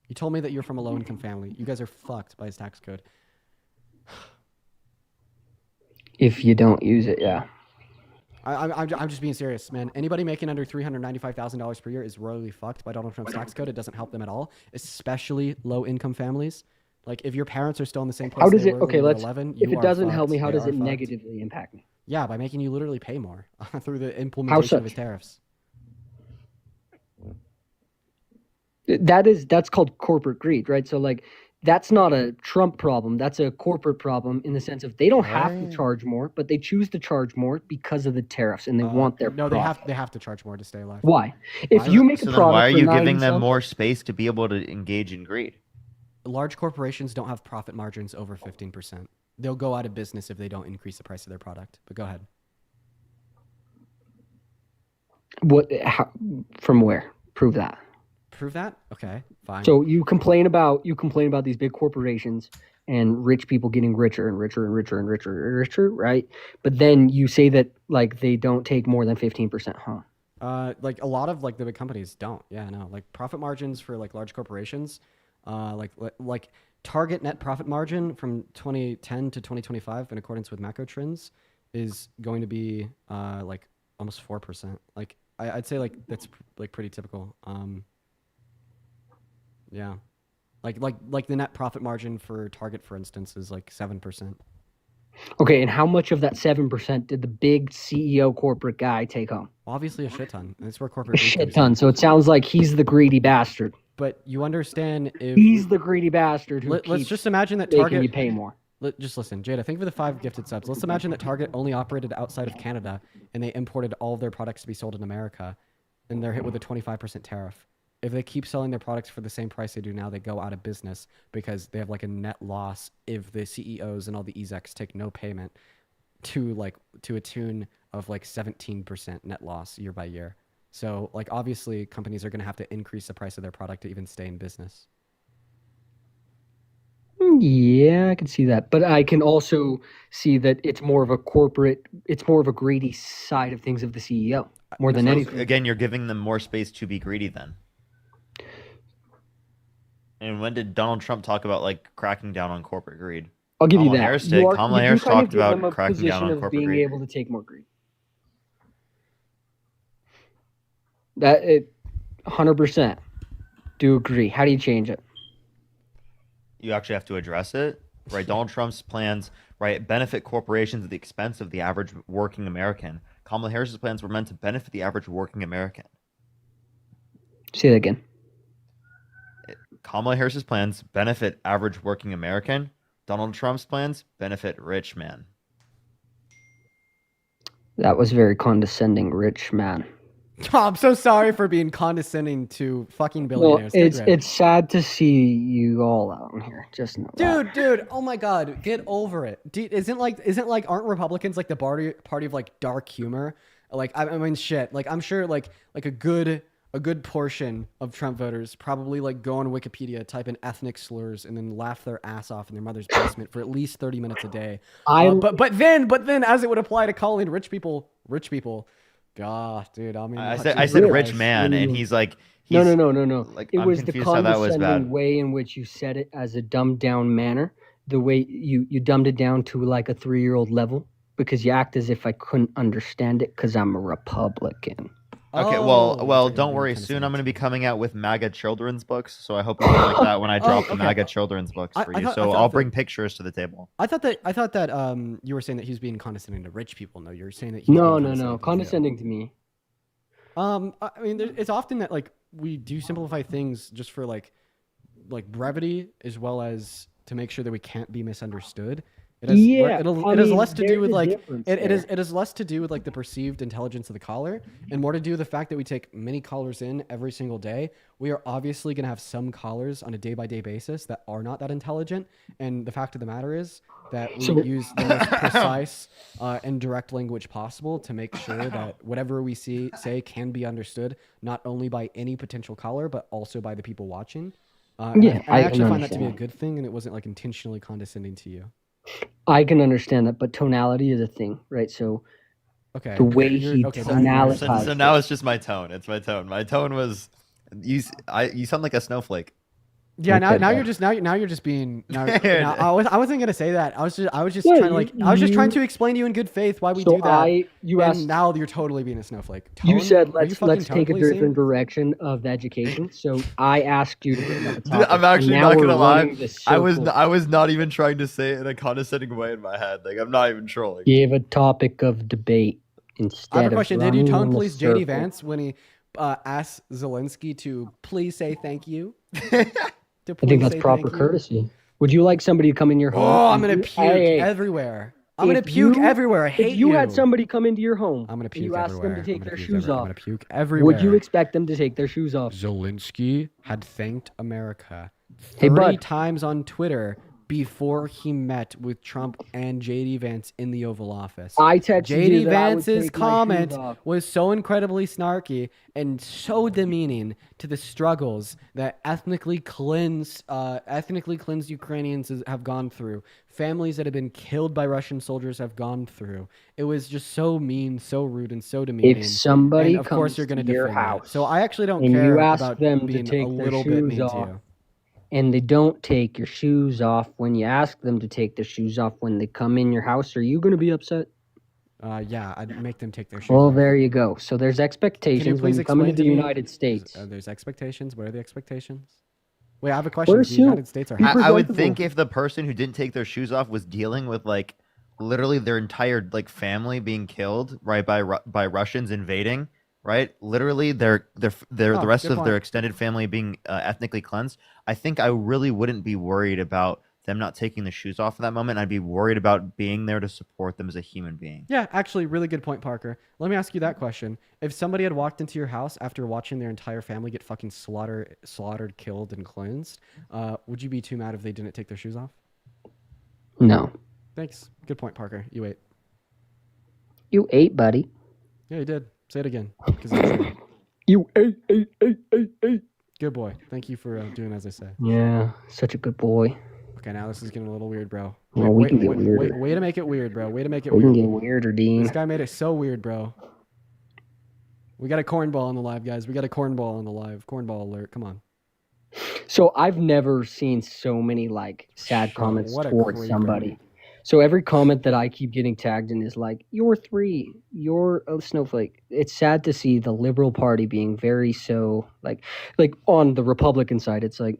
You told me that you're from a low-income family. You guys are fucked by his tax code. If you don't use it, yeah. I'm just being serious, man. Anybody making under $395,000 per year is royally fucked by Donald Trump's tax code. It doesn't help them at all, especially low-income families. Like, if your parents are still in the same place How does they it? were Okay, when you were let's. 11, If you it are doesn't fucked. help me, how They does are it fucked. negatively impact me? Yeah, by making you literally pay more through the implementation of his tariffs. That's called corporate greed, right? So like that's not a Trump problem. That's a corporate problem in the sense of they don't have to charge more, but they choose to charge more because of the tariffs and they want their no, profit. they have to charge more to stay alive. Why? If you make a So then product why are for you 90 giving them cents- more space to be able to engage in greed? Large corporations don't have profit margins over 15%. They'll go out of business if they don't increase the price of their product. But go ahead. From where? Prove that. Prove that? Okay, fine. So you complain about these big corporations and rich people getting richer and richer and richer and richer and richer, right? But then you say that like they don't take more than 15% home. Like a lot of like the big companies don't. Yeah, no. Like profit margins for like large corporations, like target net profit margin from 2010 to 2025 in accordance with macro trends is going to be like almost 4%. Like I'd say like that's like pretty typical. Yeah. Like the net profit margin for Target, for instance, is like 7%. Okay, and how much of that 7% did the big CEO corporate guy take home? Obviously a shit ton. That's where corporate A shit ton. So it sounds like he's the greedy bastard. But you understand if he's the greedy bastard who let's keeps just imagine that making Target you pay more. Just listen, Jada, thank you for the 5 gifted subs. Let's imagine that Target only operated outside of Canada and they imported all of their products to be sold in America and they're hit with a 25% tariff. If they keep selling their products for the same price they do now, they go out of business because they have like a net loss if the CEOs and all the execs take no payment to a tune of like 17% net loss year by year. So like obviously companies are going to have to increase the price of their product to even stay in business. Yeah, I can see that. But I can also see that it's more of a greedy side of things of the CEO more than So, anything. again, you're giving them more space to be greedy then. And when did Donald Trump talk about like cracking down on corporate greed? I'll give you Kamala that. Harris did. Kamala Harris talked about cracking down on of corporate being greed. able to take more greed. That it 100% do agree. How do you change it? You actually have to address it, right? Donald Trump's plans, right, benefit corporations at the expense of the average working American. Kamala Harris's plans were meant to benefit the average working American. Say that again. Kamala Harris's plans benefit average working American. Donald Trump's plans benefit rich man. That was very condescending, rich man. Oh, I'm so sorry for being condescending to fucking Well, billionaires. it's sad to see you all out here. Just know that. Dude, oh my God, get over it. Dude, aren't Republicans like the party of like dark humor? Like I mean, shit. Like I'm sure like a good portion of Trump voters probably like go on Wikipedia, type in ethnic slurs, and then laugh their ass off in their mother's basement for at least 30 minutes a day. But then, as it would apply to calling rich people, God, dude, I mean, I said rich man, and he's like, no. Like, it I'm was the confused how that was condescending bad. way in which you said it as a dumbed down manner. The way you dumbed it down to like a 3-year-old level because you act as if I couldn't understand it because I'm a Republican. Okay, Oh, well, it's don't being worry. condescending Soon I'm going to to be coming out with MAGA children's books, so I hope you don't like that when I drop the okay. MAGA children's books I, for I you. thought, I So thought I'll that bring pictures to the table. I thought that you were saying that he was being condescending to rich people. No, you're saying that he's No, being no, no. condescending Condescending to me. I mean, it's often that like we do simplify things just for like brevity, as well as to make sure that we can't be misunderstood. It has Yeah, I it has mean, less to do there's with a like difference it is less to do with like the perceived intelligence of the caller, and more to do with the fact that we take many callers in every single day. We are obviously going to have some callers on a day-by-day basis that are not that intelligent, and the fact of the matter is that we So- use the most precise and direct language possible to make sure that whatever we say can be understood not only by any potential caller but also by the people watching. Yeah, I I actually can find that to be a understand. good thing, and it wasn't like intentionally condescending to you. I can understand that, but tonality is a thing, right? So Okay. the way You're- he okay, now you're So, tonalitized so it. now it's just my tone. It's my tone. My tone was, you sound like a snowflake. Yeah, Okay, now but- you're just being now I wasn't gonna say that. I was just Yeah, trying to like I was just trying you- to explain to you in good faith why we So do that. you and asked- now you're totally being a snowflake. You Tone? said Are you fucking let's tone take a policing? different direction of education. So I asked you to bring up a Dude, topic. I'm actually and now not we're gonna lie. running this I was circle. I was not even trying to say it in a condescending way in my head. Like I'm not even trolling. Give a topic of debate instead I have a of question. Did you running tone in a police JD circle. Vance when he asked Zelensky to please say thank you? I think that's proper courtesy. Would you like somebody to come in your home? Oh, I'm and gonna you- puke Hey, everywhere. I'm gonna if puke you- everywhere. I hate If you had you. somebody come into your home I'm gonna and puke you asked everywhere. them to take I'm their gonna puke shoes everywhere. I'm off, gonna puke everywhere. would you expect them to take their shoes off? Zelensky had thanked America Hey, 30 bud. times on Twitter before he met with Trump and JD Vance in the Oval Office. I texted JD you that I would Vance's take my shoes comment off. was so incredibly snarky and so demeaning to the struggles that ethnically cleansed Ukrainians have gone through. Families that have been killed by Russian soldiers have gone through. It was just so mean, so rude, and so demeaning. If somebody and of course comes you're going to to your defend that. house So I actually don't and care you ask about them to being take a their little bit shoes mean to off, you. and they don't take your shoes off when you ask them to take their shoes off when they come in your house, are you going to be upset? Yeah, I'd make them take their shoes Well, off. there you go. So there's Can you expectations when please you come into explain the to me? United States. There's expectations. What are the expectations? Wait, I have a question. We're The United States are I would presentable. think if the person who didn't take their shoes off was dealing with like literally their entire like family being killed right by Russians invading, right? Literally Oh, the rest good of their point. extended family being ethnically cleansed. I think I really wouldn't be worried about them not taking the shoes off in that moment. I'd be worried about being there to support them as a human being. Yeah, actually, really good point, Parker. Let me ask you that question. If somebody had walked into your house after watching their entire family get fucking slaughtered, killed, and cleansed, would you be too mad if they didn't take their shoes off? No. Thanks. Good point, Parker. You ate. You ate, buddy. Yeah, you did. Say it again. 'Cause it's true. You ate. Good boy. Thank you for doing as I say. Yeah, such a good boy. Okay, now this is getting a little weird, bro. Well, we can get weirder. Way to make it weird, bro. Way to make it We weird. can get weirder, Dean. This guy made it so weird, bro. We got a cornball on the live, guys. We got a cornball on the live. Cornball alert. Come on. So I've never seen so many like sad Sure, comments what a towards creeper. somebody. So every comment that I keep getting tagged in is like, "You're 3, you're a snowflake." It's sad to see the Liberal Party being very so like on the Republican side. It's like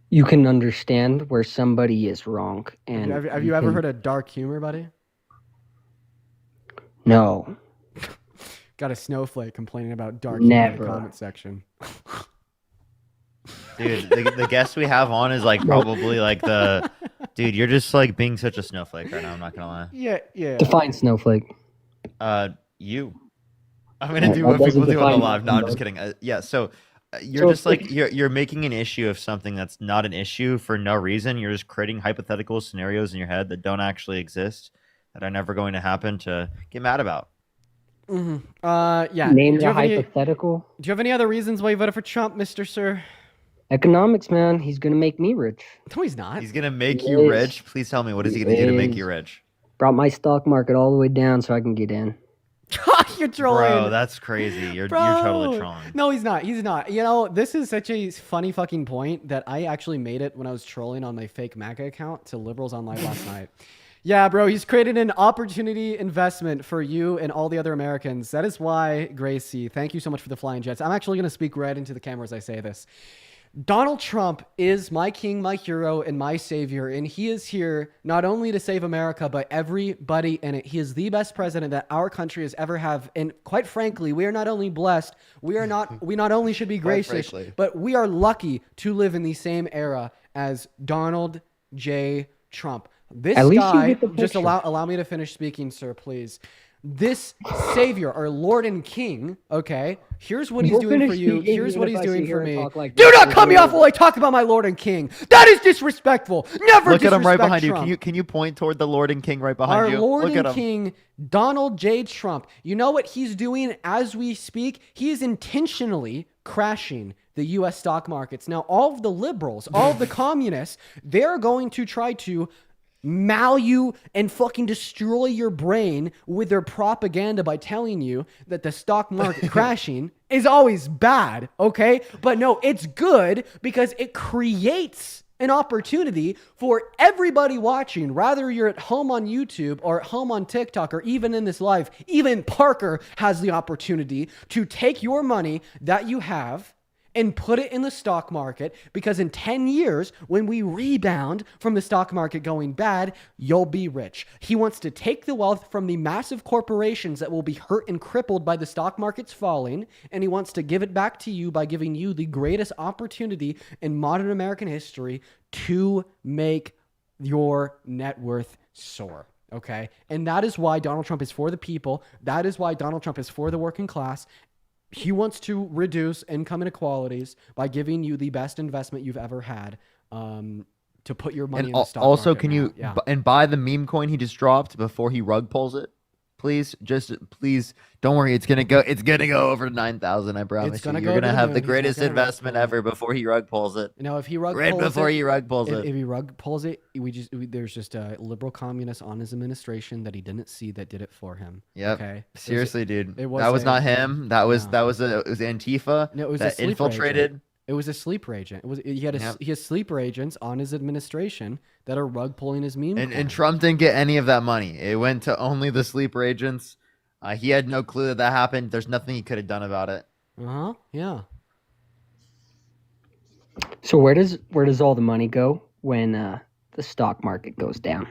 you can understand where somebody is wrong, and Have you ever heard of dark humor, buddy? No, Got a snowflake complaining about dark humor in Never. the comment section. Dude, the guest we have on is like probably like the dude. You're just like being such a snowflake right now. I'm not gonna lie. Yeah. define snowflake. You. I'm gonna That- do that what people doesn't do on the define live. No, I'm nothing, just bud. kidding. Yeah, so you're So just it's like you're making an issue of something that's not an issue for no reason. You're just creating hypothetical scenarios in your head that don't actually exist, that are never going to happen to get mad about. Mm-hmm. Yeah. Name do the you have any, hypothetical. do you have any other reasons why you voted for Trump, Mr. Sir? Economics, man. He's gonna make me rich. No, he's not. He's gonna make He you is. rich. Please tell me, what is he He gonna do to make is. you rich? Brought my stock market all the way down so I can get in. You're trolling. Bro, that's crazy. You're totally Bro. trolling. No, he's not. He's not. You know, this is such a funny fucking point that I actually made it when I was trolling on my fake MAGA account to liberals on live last night. Yeah, bro, he's created an opportunity investment for you and all the other Americans. That is why, Gracie, thank you so much for the flying jets. I'm actually going to speak right into the camera as I say this. Donald Trump is my king, my hero, and my savior, and he is here not only to save America, but everybody in it. He is the best president that our country has ever have, and quite frankly, we are not only blessed, we not only should be gracious, but we are lucky to live in the same era as Donald J. Trump. This At least you guy, get the just picture. allow me to finish speaking, sir, please. This savior, our Lord and King, okay? Here's what he's You'll doing for finish you. speaking Here's even what if he's I doing sit here for and me. talk like Do this not for cut me you. off while I talk about my Lord and King. That is disrespectful. Never Look at him right disrespect behind Trump. you. Can you point toward the Lord and King right behind Our you? Lord Look at and him. King, Donald J. Trump. You know what he's doing as we speak? He is intentionally crashing the U.S. stock markets. Now, all of the liberals, all of the communists, they're going to try to mal you and fucking destroy your brain with their propaganda by telling you that the stock market crashing is always bad, okay? But no, it's good because it creates an opportunity for everybody watching, rather you're at home on YouTube or at home on TikTok or even in this live. Even Parker has the opportunity to take your money that you have and put it in the stock market, because in 10 years, when we rebound from the stock market going bad, you'll be rich. He wants to take the wealth from the massive corporations that will be hurt and crippled by the stock markets falling, and he wants to give it back to you by giving you the greatest opportunity in modern American history to make your net worth soar. Okay? And that is why Donald Trump is for the people. That is why Donald Trump is for the working class. He wants to reduce income inequalities by giving you the best investment you've ever had, to put your money And in the stock also, market can now. you Yeah. and buy the meme coin he just dropped before he rug pulls it? Please, please don't worry. It's gonna go over 9,000. I promise gonna you. go You're to gonna the have moon. the He's not greatest gonna rug investment pull it. ever before he rug pulls it. Now, if he rug Right pulls before it, he rug pulls it. if he rug pulls it, there's just a liberal communist on his administration that he didn't see that did it for him. Yep. Okay. Seriously, dude. It That was not him. That was no. it was Antifa No, it was a that sleeper infiltrated. agent. It was a sleeper agent. He has sleeper agents on his administration that are rug pulling his meme. And Trump didn't get any of that money. It went to only the sleeper agents. He had no clue that happened. There's nothing he could have done about it. Yeah. So where does all the money go when the stock market goes down?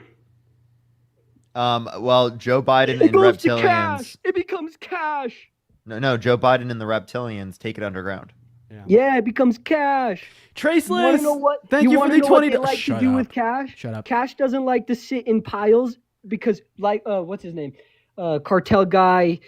Well, Joe Biden It and goes to reptilians. cash. It becomes cash. No, Joe Biden and the reptilians take it underground. Yeah, it becomes cash. Traceless. You wanna know what? Thank you for wanna the know what 20. they like Shut to do up. with cash? Shut up. Cash doesn't like to sit in piles because, like, what's his name? Cartel guy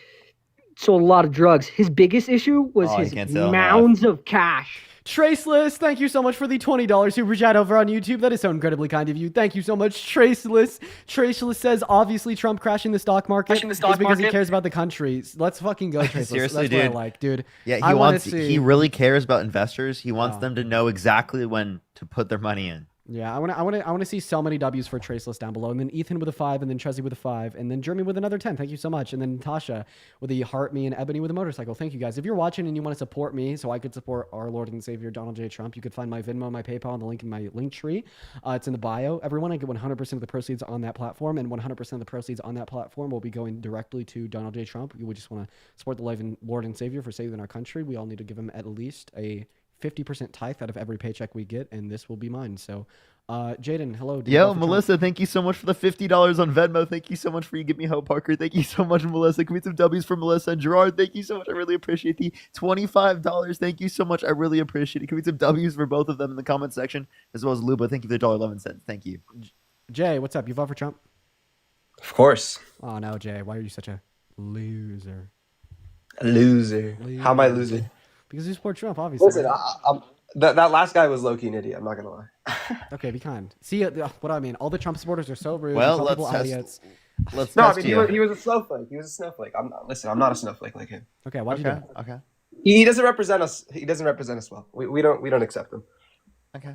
sold a lot of drugs. His biggest issue was Oh, he his can't sell mounds of cash. Traceless, thank you so much for the $20 super chat over on YouTube. That is so incredibly kind of you. Thank you so much, Traceless. Traceless says, obviously, Trump crashing the stock market is because he cares about the country. Let's fucking go, Traceless. Seriously, That's what I dude. like, dude. Yeah, I wanna see. he really cares about investors. He wants them to know exactly when to put their money in. Yeah, I want to see so many W's for Traceless down below, and then Ethan with a 5, and then Chuzzy with a 5, and then Jeremy with another 10. Thank you so much, and then Natasha with the heart, me, and Ebony with a motorcycle. Thank you guys. If you're watching and you want to support me, so I could support our Lord and Savior Donald J. Trump, you could find my Venmo, my PayPal, and the link in my link tree. It's in the bio. Everyone, I get 100% of the proceeds on that platform, and 100% of the proceeds on that platform will be going directly to Donald J. Trump. We just want to support the Lord and Savior for saving our country. We all need to give him at least a 50% tithe out of every paycheck we get, and this will be mine. So. Jaden, hello. Do you Yo, vote for Trump? Melissa, thank you so much for the $50 on Venmo. Thank you so much for you give me hope, Parker. Thank you so much, Melissa. Can we some W's for Melissa and Gerard? Thank you so much. I really appreciate the $25. Thank you so much. I really appreciate it. Can we some W's for both of them in the comment section, as well as Luba? Thank you for the $1.11. Thank you. Jay, what's up? You vote for Trump? Of course. Oh no, Jay. Why are you such a loser? A loser. How am I losing? Because you support Trump, obviously. Listen, that last guy was low-key an idiot. I'm not gonna lie. Okay, be kind. See what I mean? All the Trump supporters are so rude. Well, They call let's people test- idiots. Let's No, I test mean you. he was a snowflake. He was a snowflake. I'm not a snowflake like him. Okay, why'd you do Okay, it? okay, He doesn't represent us. He doesn't represent us well. We don't accept him. okay.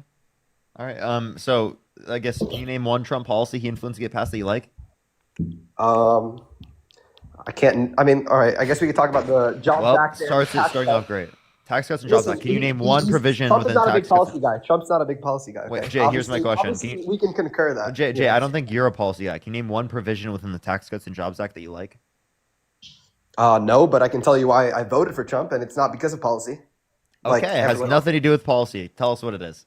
All right. So I guess can you name one Trump policy he influenced to get passed that you like? I can't. I mean, all right. I guess we could talk about the Jobs Well, Act. starting off great. Tax cuts and jobs Listen, act. Can you name one provision Trump is within not a big tax cuts? policy guy. Trump's not a big policy guy. Okay? Wait, Jay, here's my question. Obviously, we can concur that. Jay, I don't think you're a policy guy. Can you name one provision within the Tax Cuts and Jobs Act that you like? No, but I can tell you why I voted for Trump, and it's not because of policy. Okay, it has nothing to do with policy. Tell us what it is.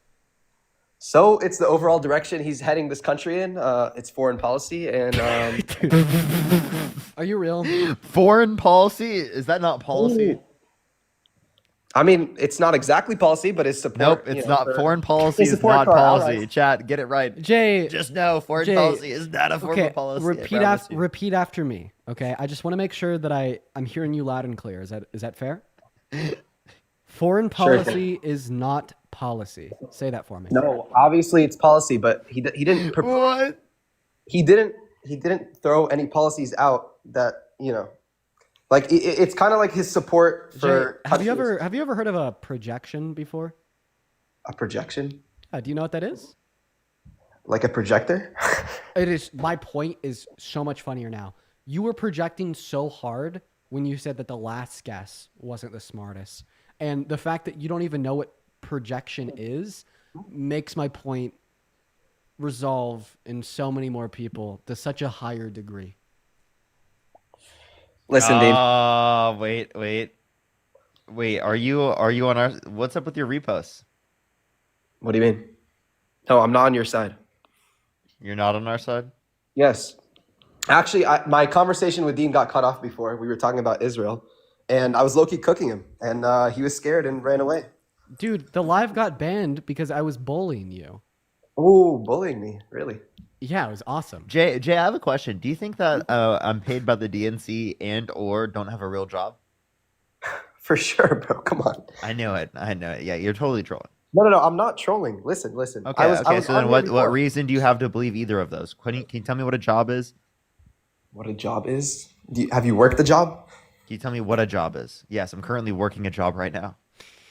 So it's the overall direction he's heading this country in. It's foreign policy, and Are you real? Foreign policy? Is that not policy? Ooh. I mean, it's not exactly policy, but it's support. Nope, it's not. Foreign policy is not policy. Chat, get it right. Jay, just know foreign policy is not a form of policy. Repeat after me, okay? I just want to make sure that I'm hearing you loud and clear. Is that fair? Foreign policy is not policy. Say that for me. No, obviously it's policy, but he didn't. What? He didn't throw any policies out that like it's kind of like his support for. Jay, have you ever heard of a projection before? A projection? Do you know what that is? Like a projector? It is. My point is so much funnier now. You were projecting so hard when you said that the last guess wasn't the smartest. And the fact that you don't even know what projection is makes my point resolve in so many more people to such a higher degree. Listen, Dean. Wait. Are you on our? What's up with your reposts? What do you mean? No, I'm not on your side. You're not on our side? Yes. Actually, my conversation with Dean got cut off before. We were talking about Israel, and I was low-key cooking him, and he was scared and ran away. Dude, the live got banned because I was bullying you. Oh, bullying me? Really? Yeah, it was awesome. Jay, I have a question. Do you think that I'm paid by the DNC and or don't have a real job? For sure, bro. Come on. I know it. Yeah, you're totally trolling. No. I'm not trolling. Listen. Okay. So then, what reason do you have to believe either of those? Can you tell me what a job is? What a job is? Have you worked the job? Can you tell me what a job is? Yes, I'm currently working a job right now.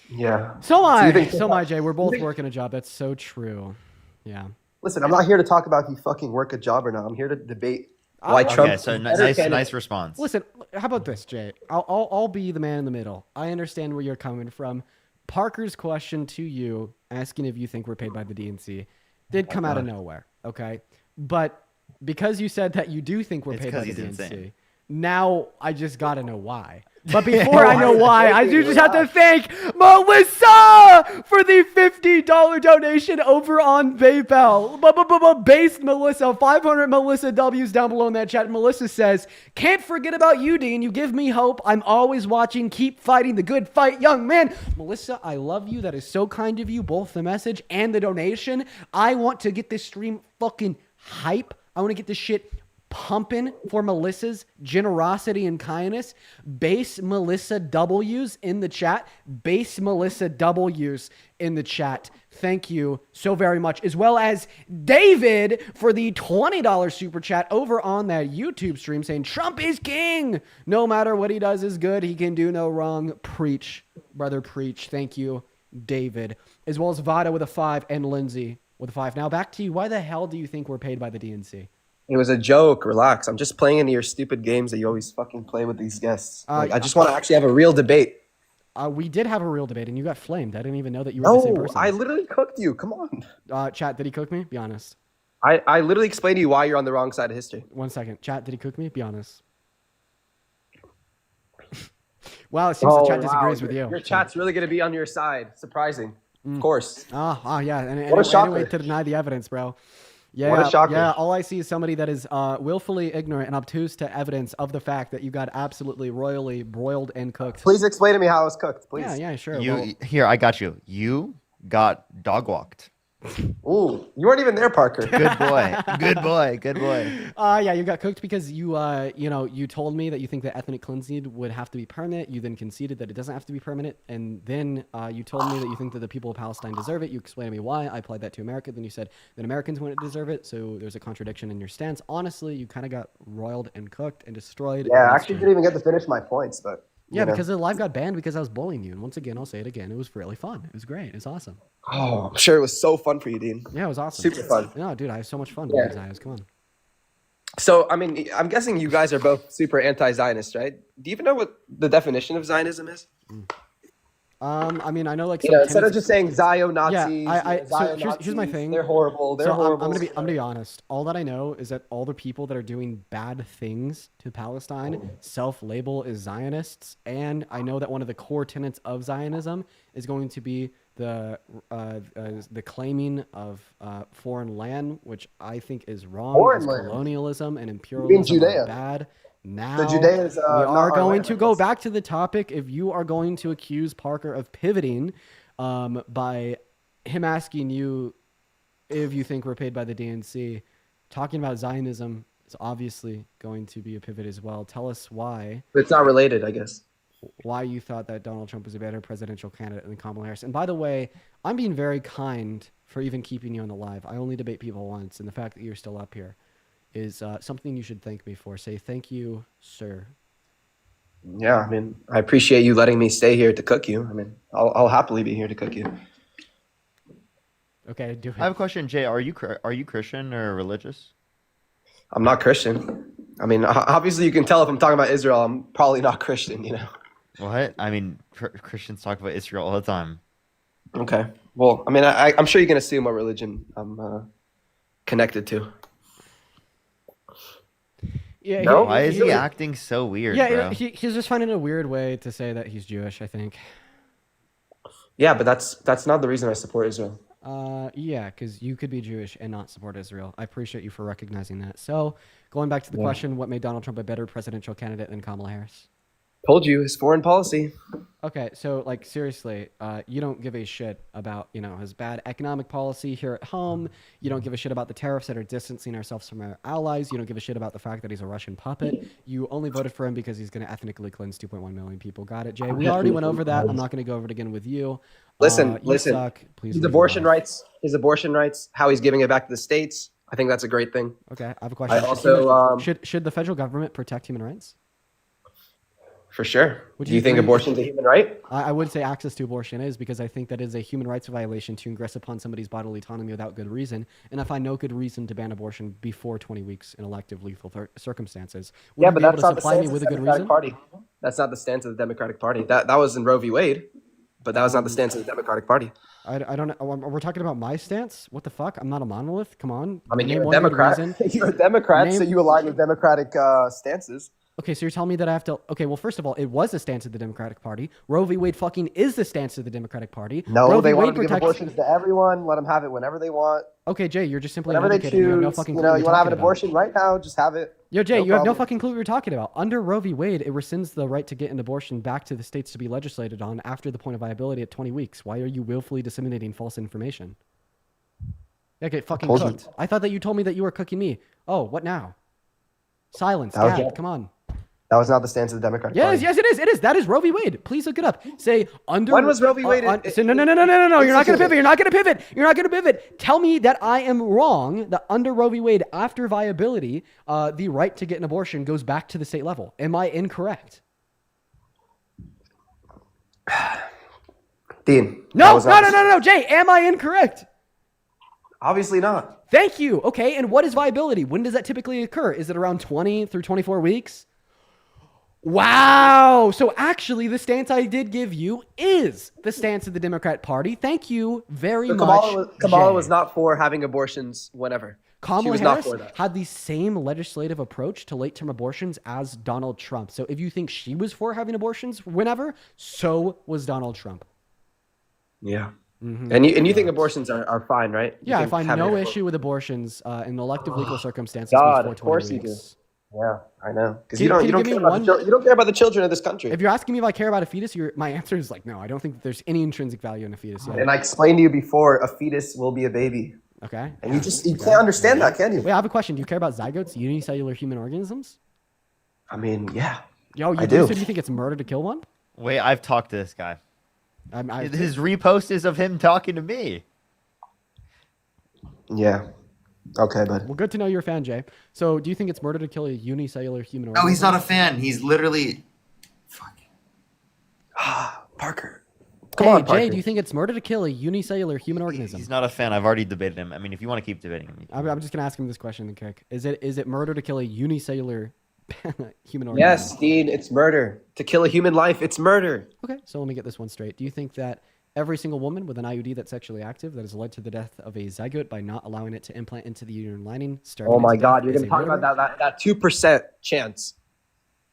Yeah. So am I, Jay. We're both working a job. That's so true. Yeah. Listen, I'm not here to talk about if you fucking work a job or not. I'm here to debate why Trump. Okay, so nice response. Listen, how about this, Jay? I'll be the man in the middle. I understand where you're coming from. Parker's question to you, asking if you think we're paid by the DNC, did come out of nowhere. Okay, but because you said that you do think we're paid by the DNC, insane. Now I just gotta know why. But before I know why, I do just have to thank Melissa for the $50 donation over on PayPal. Base Melissa, 500 Melissa W's down below in that chat. Melissa says, can't forget about you, Dean. You give me hope. I'm always watching. Keep fighting the good fight, young man. Melissa, I love you. That is so kind of you, both the message and the donation. I want to get this stream fucking hype. I want to get this shit pumping for Melissa's generosity and kindness. Base Melissa W's in the chat. Base Melissa W's in the chat. Thank you so very much. As well as David for the $20 super chat over on that YouTube stream saying, Trump is king. No matter what he does is good. He can do no wrong. Preach, brother, preach. Thank you, David. As well as Vada with a 5 and Lindsay with a 5. Now back to you. Why the hell do you think we're paid by the DNC? It was a joke. Relax. I'm just playing into your stupid games that you always fucking play with these guests. I just want to actually have a real debate. We did have a real debate, and you got flamed. I didn't even know that you were the same person. I literally cooked you. Come on. Chat, did he cook me? Be honest. I literally explained to you why you're on the wrong side of history. 1 second. Chat, did he cook me? Be honest. Wow, it seems the chat disagrees with you. Your chat's really going to be on your side. Surprising. Of course. Yeah. And what a shocker. Anyway, to deny the evidence, bro. Yeah, what a shocker. Yeah, all I see is somebody that is willfully ignorant and obtuse to evidence of the fact that you got absolutely royally broiled and cooked. Please explain to me how it was cooked, please. Yeah, sure. Here, I got you. You got dog walked. Ooh, you weren't even there, Parker. Good boy. Good boy. Good boy. Yeah, you got cooked because you told me that you think that ethnic cleansing would have to be permanent. You then conceded that it doesn't have to be permanent. And then you told me that you think that the people of Palestine deserve it. You explained to me why. I applied that to America. Then you said that Americans wouldn't deserve it. So there's a contradiction in your stance. Honestly, you kind of got roiled and cooked and destroyed. Yeah, I actually didn't even get to finish my points, but... Yeah, because the live got banned because I was bullying you. And once again, I'll say it again. It was really fun. It was great. It was awesome. Oh, I'm sure it was so fun for you, Dean. Yeah, it was awesome. Super fun. No, dude, I had so much fun doing Zionist. Come on. So, I mean, I'm guessing you guys are both super anti-Zionist, right? Do you even know what the definition of Zionism is? I mean, I know like You some know, instead of tenants. just saying Zio Yeah, Nazis, so here's my thing. they're horrible. They're So horrible. I'm gonna be honest. All that I know is that all the people that are doing bad things to Palestine self-label as Zionists, and I know that one of the core tenets of Zionism is going to be the claiming of foreign land, which I think is wrong. Foreign Because land. colonialism and You mean imperialism are Judea? bad. Now So Judea is we not are our going land, to I go guess. back to the topic. If you are going to accuse Parker of pivoting by him asking you if you think we're paid by the DNC, talking about Zionism is obviously going to be a pivot as well. Tell us why It's not related, I guess. you thought that Donald Trump was a better presidential candidate than Kamala Harris. And by the way, I'm being very kind for even keeping you on the live. I only debate people once, and the fact that you're still up here is something you should thank me for. Say thank you, sir. Yeah, I mean, I appreciate you letting me stay here to cook you. I mean, I'll happily be here to cook you. Okay, do it. I have a question, Jay. Are you Christian or religious? I'm not Christian. I mean, obviously you can tell if I'm talking about Israel, I'm probably not Christian, you know? What? I mean, Christians talk about Israel all the time. Okay. Well, I mean, I'm sure you can assume what religion I'm connected to. Yeah, No? Why is he acting so weird, Yeah, bro? he's just finding a weird way to say that he's Jewish, I think. Yeah, but that's not the reason I support Israel. Yeah, because you could be Jewish and not support Israel. I appreciate you for recognizing that. So, going back to the question, what made Donald Trump a better presidential candidate than Kamala Harris? Told you, his foreign policy. Okay, so like seriously, you don't give a shit about his bad economic policy here at home. You don't give a shit about the tariffs that are distancing ourselves from our allies. You don't give a shit about the fact that he's a Russian puppet. You only voted for him because he's going to ethnically cleanse 2.1 million people. Got it, Jay? We already went over that. I'm not going to go over it again with you. Listen, You listen. suck. Please His leave abortion your life. rights, how he's giving it back to the states. I think that's a great thing. Okay, I have a question. I also, should the federal government protect human rights? for sure. Would Do you think agree- abortion's a human right? I would say access to abortion is, because I think that is a human rights violation to ingress upon somebody's bodily autonomy without good reason. And I find no good reason to ban abortion before 20 weeks in elective lethal circumstances. Would Yeah, you but be able that's to not the supply me stance of with the a good Democratic reason? Party. That's not the stance of the Democratic Party. That was in Roe v. Wade, but that was not the stance of the Democratic Party. I don't know. We're talking about my stance? What the fuck? I'm not a monolith. Come on. I mean, Name you're a one good Democrat. reason. You're a Democrat, so Name- you align with Democratic stances. Okay, so you're telling me that I have to... Okay, well, first of all, it was the stance of the Democratic Party. Roe v. Wade fucking is the stance of the Democratic Party. No, Roe v. they Wade want to give abortions to everyone. Let them have it whenever they want. Okay, Jay, you're just simply Whenever they uneducated. You have no choose. fucking You clue know, what you you're want to have an talking about. abortion right now? Just have it. Yo, Jay, No you have no problem. fucking clue what you're talking about. Under Roe v. Wade, it rescinds the right to get an abortion back to the states to be legislated on after the point of viability at 20 weeks. Why are you willfully disseminating false information? Yeah, get fucking Told you. cooked. I thought that you told me that you were cooking me. Oh, what now? Silence. That was Dad, it. come on. That was not the stance of the Democratic Yes, Party. yes, it is. It is. That is Roe v. Wade. Please look it up. Say under. When was Roe v. Wade? Say, no. You're not gonna pivot. You're not gonna pivot. You're not gonna pivot. Tell me that I am wrong. That under Roe v. Wade, after viability, the right to get an abortion goes back to the state level. Am I incorrect? Dean. that No, was not the- no, Jay. Am I incorrect? Obviously not. Thank you. Okay, and what is viability? When does that typically occur? Is it around 20 through 24 weeks? Wow. So actually, the stance I did give you is the stance of the Democrat Party. Thank you very So much. Kamala Jay. was not for having abortions whenever. she Kamala was Harris not for that. had the same legislative approach to late-term abortions as Donald Trump. So if you think she was for having abortions whenever, so was Donald Trump. Yeah. Mhm. And you think abortions are fine, right? You Yeah, I think find having no an issue with abortions in elective legal circumstances God, before of 20 course you do. weeks. Yeah, I know. Because Can- you don't can you you don't give care me about one- you don't care about the children of this country. If you're asking me if I care about a fetus, my answer is like no. I don't think that there's any intrinsic value in a fetus. Yeah. And I explained to you before, a fetus will be a baby. Okay. And you can't understand that, can you? Wait, I have a question. Do you care about zygotes, unicellular human organisms? I mean, yeah. Yo, I do. So do you think it's murder to kill one? Wait, I've talked to this guy. I His repost is of him talking to me. Yeah. Okay, bud. Well, good to know you're a fan, Jay. So, do you think it's murder to kill a unicellular human organism? No, he's not a fan. He's literally. Parker. Come on, Jay, Parker. do you think it's murder to kill a unicellular human organism? He's not a fan. I've already debated him. I mean, if you want to keep debating him, I'm just gonna ask him this question, then kick. Is it murder to kill a unicellular human organism. Yes, Dean, it's murder. To kill a human life, it's murder. Okay, so let me get this one straight. Do you think that every single woman with an IUD that's sexually active that has led to the death of a zygote by not allowing it to implant into the uterine lining, starving Oh my it to God, death, you're is gonna a talk murderer? about that 2% chance.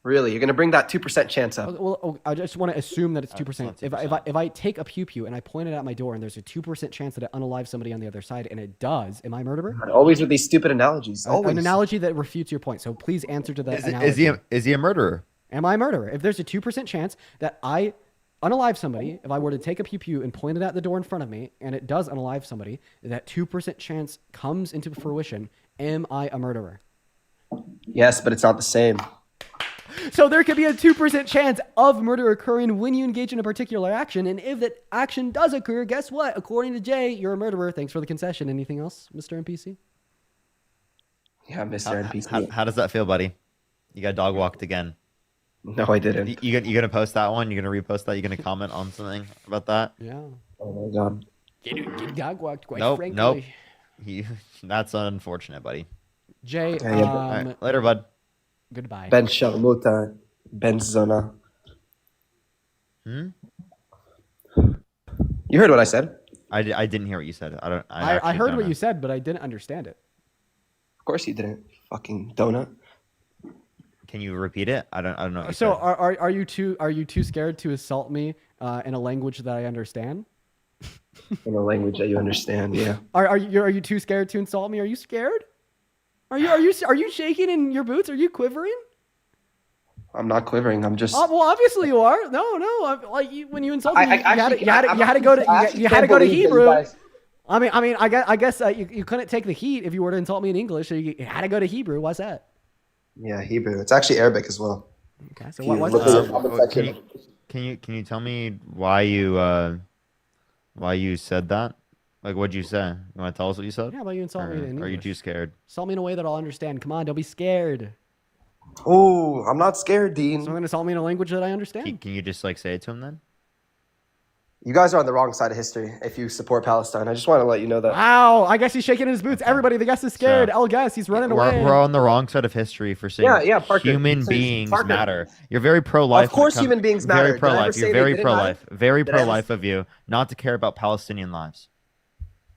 Really, you're gonna bring that 2% chance up? Well, I just want to assume that it's 2%. not If I take a pew and I point it at my door and there's a 2% chance that it unalives somebody on the other side and it does, am I a murderer? God, always with these stupid analogies. Always. An analogy that refutes your point. So please answer to that Is analogy. he a murderer? Am I a murderer? If there's a 2% chance that I unalive somebody, if I were to take a pew and point it at the door in front of me and it does unalive somebody, that 2% chance comes into fruition, am I a murderer? Yes, but it's not the same. So there could be a 2% chance of murder occurring when you engage in a particular action. And if that action does occur, guess what? According to Jay, you're a murderer. Thanks for the concession. Anything else, Mr. NPC? Yeah, Mr. NPC. How does that feel, buddy? You got dog walked again. No, I didn't. You gonna post that one? You gonna repost that? You gonna comment on something about that? Yeah. Oh my God. Get dog walked, quite Nope. frankly. That's unfortunate, buddy. Jay, All right, later, bud. Goodbye. Ben Sharmuta, Ben Zona. You heard what I said? I didn't hear what you said. I heard what you said, but I didn't understand it. Of course you didn't. Fucking donut. Can you repeat it? I don't know. What you So said. are you too scared to assault me in a language that I understand? In a language that you understand, yeah. Are you too scared to insult me? Are you scared? Are you shaking in your boots? Are you quivering? I'm not quivering. I'm just. Well, obviously you are. No. When you insult me, you had to go to you Hebrew. guys- I guess you couldn't take the heat if you were to insult me in English. So you had to go to Hebrew. Why's that? Yeah, Hebrew. It's actually Arabic as well. Okay, so If you why's look that? at the comment section- Can you tell me why you said that? Like, what'd you say? You want to tell us what you said? Yeah, but you insult me in English. Are you too scared? Insult me in a way that I'll understand. Come on, don't be scared. Oh, I'm not scared, Dean. So I'm gonna insult me in a language that I understand. Can you just say it to him then? You guys are on the wrong side of history if you support Palestine. I just want to let you know that. Wow, I guess he's shaking in his boots. Everybody, the guest is scared. So, El guess, he's running away. We're on the wrong side of history for saying Parker. human So, beings Parker. matter. You're very pro-life. Of course human beings matter. Very Did I ever pro-life. say You're they very didn't pro-life. matter? Very Did I ever- pro-life of you not to care about Palestinian lives.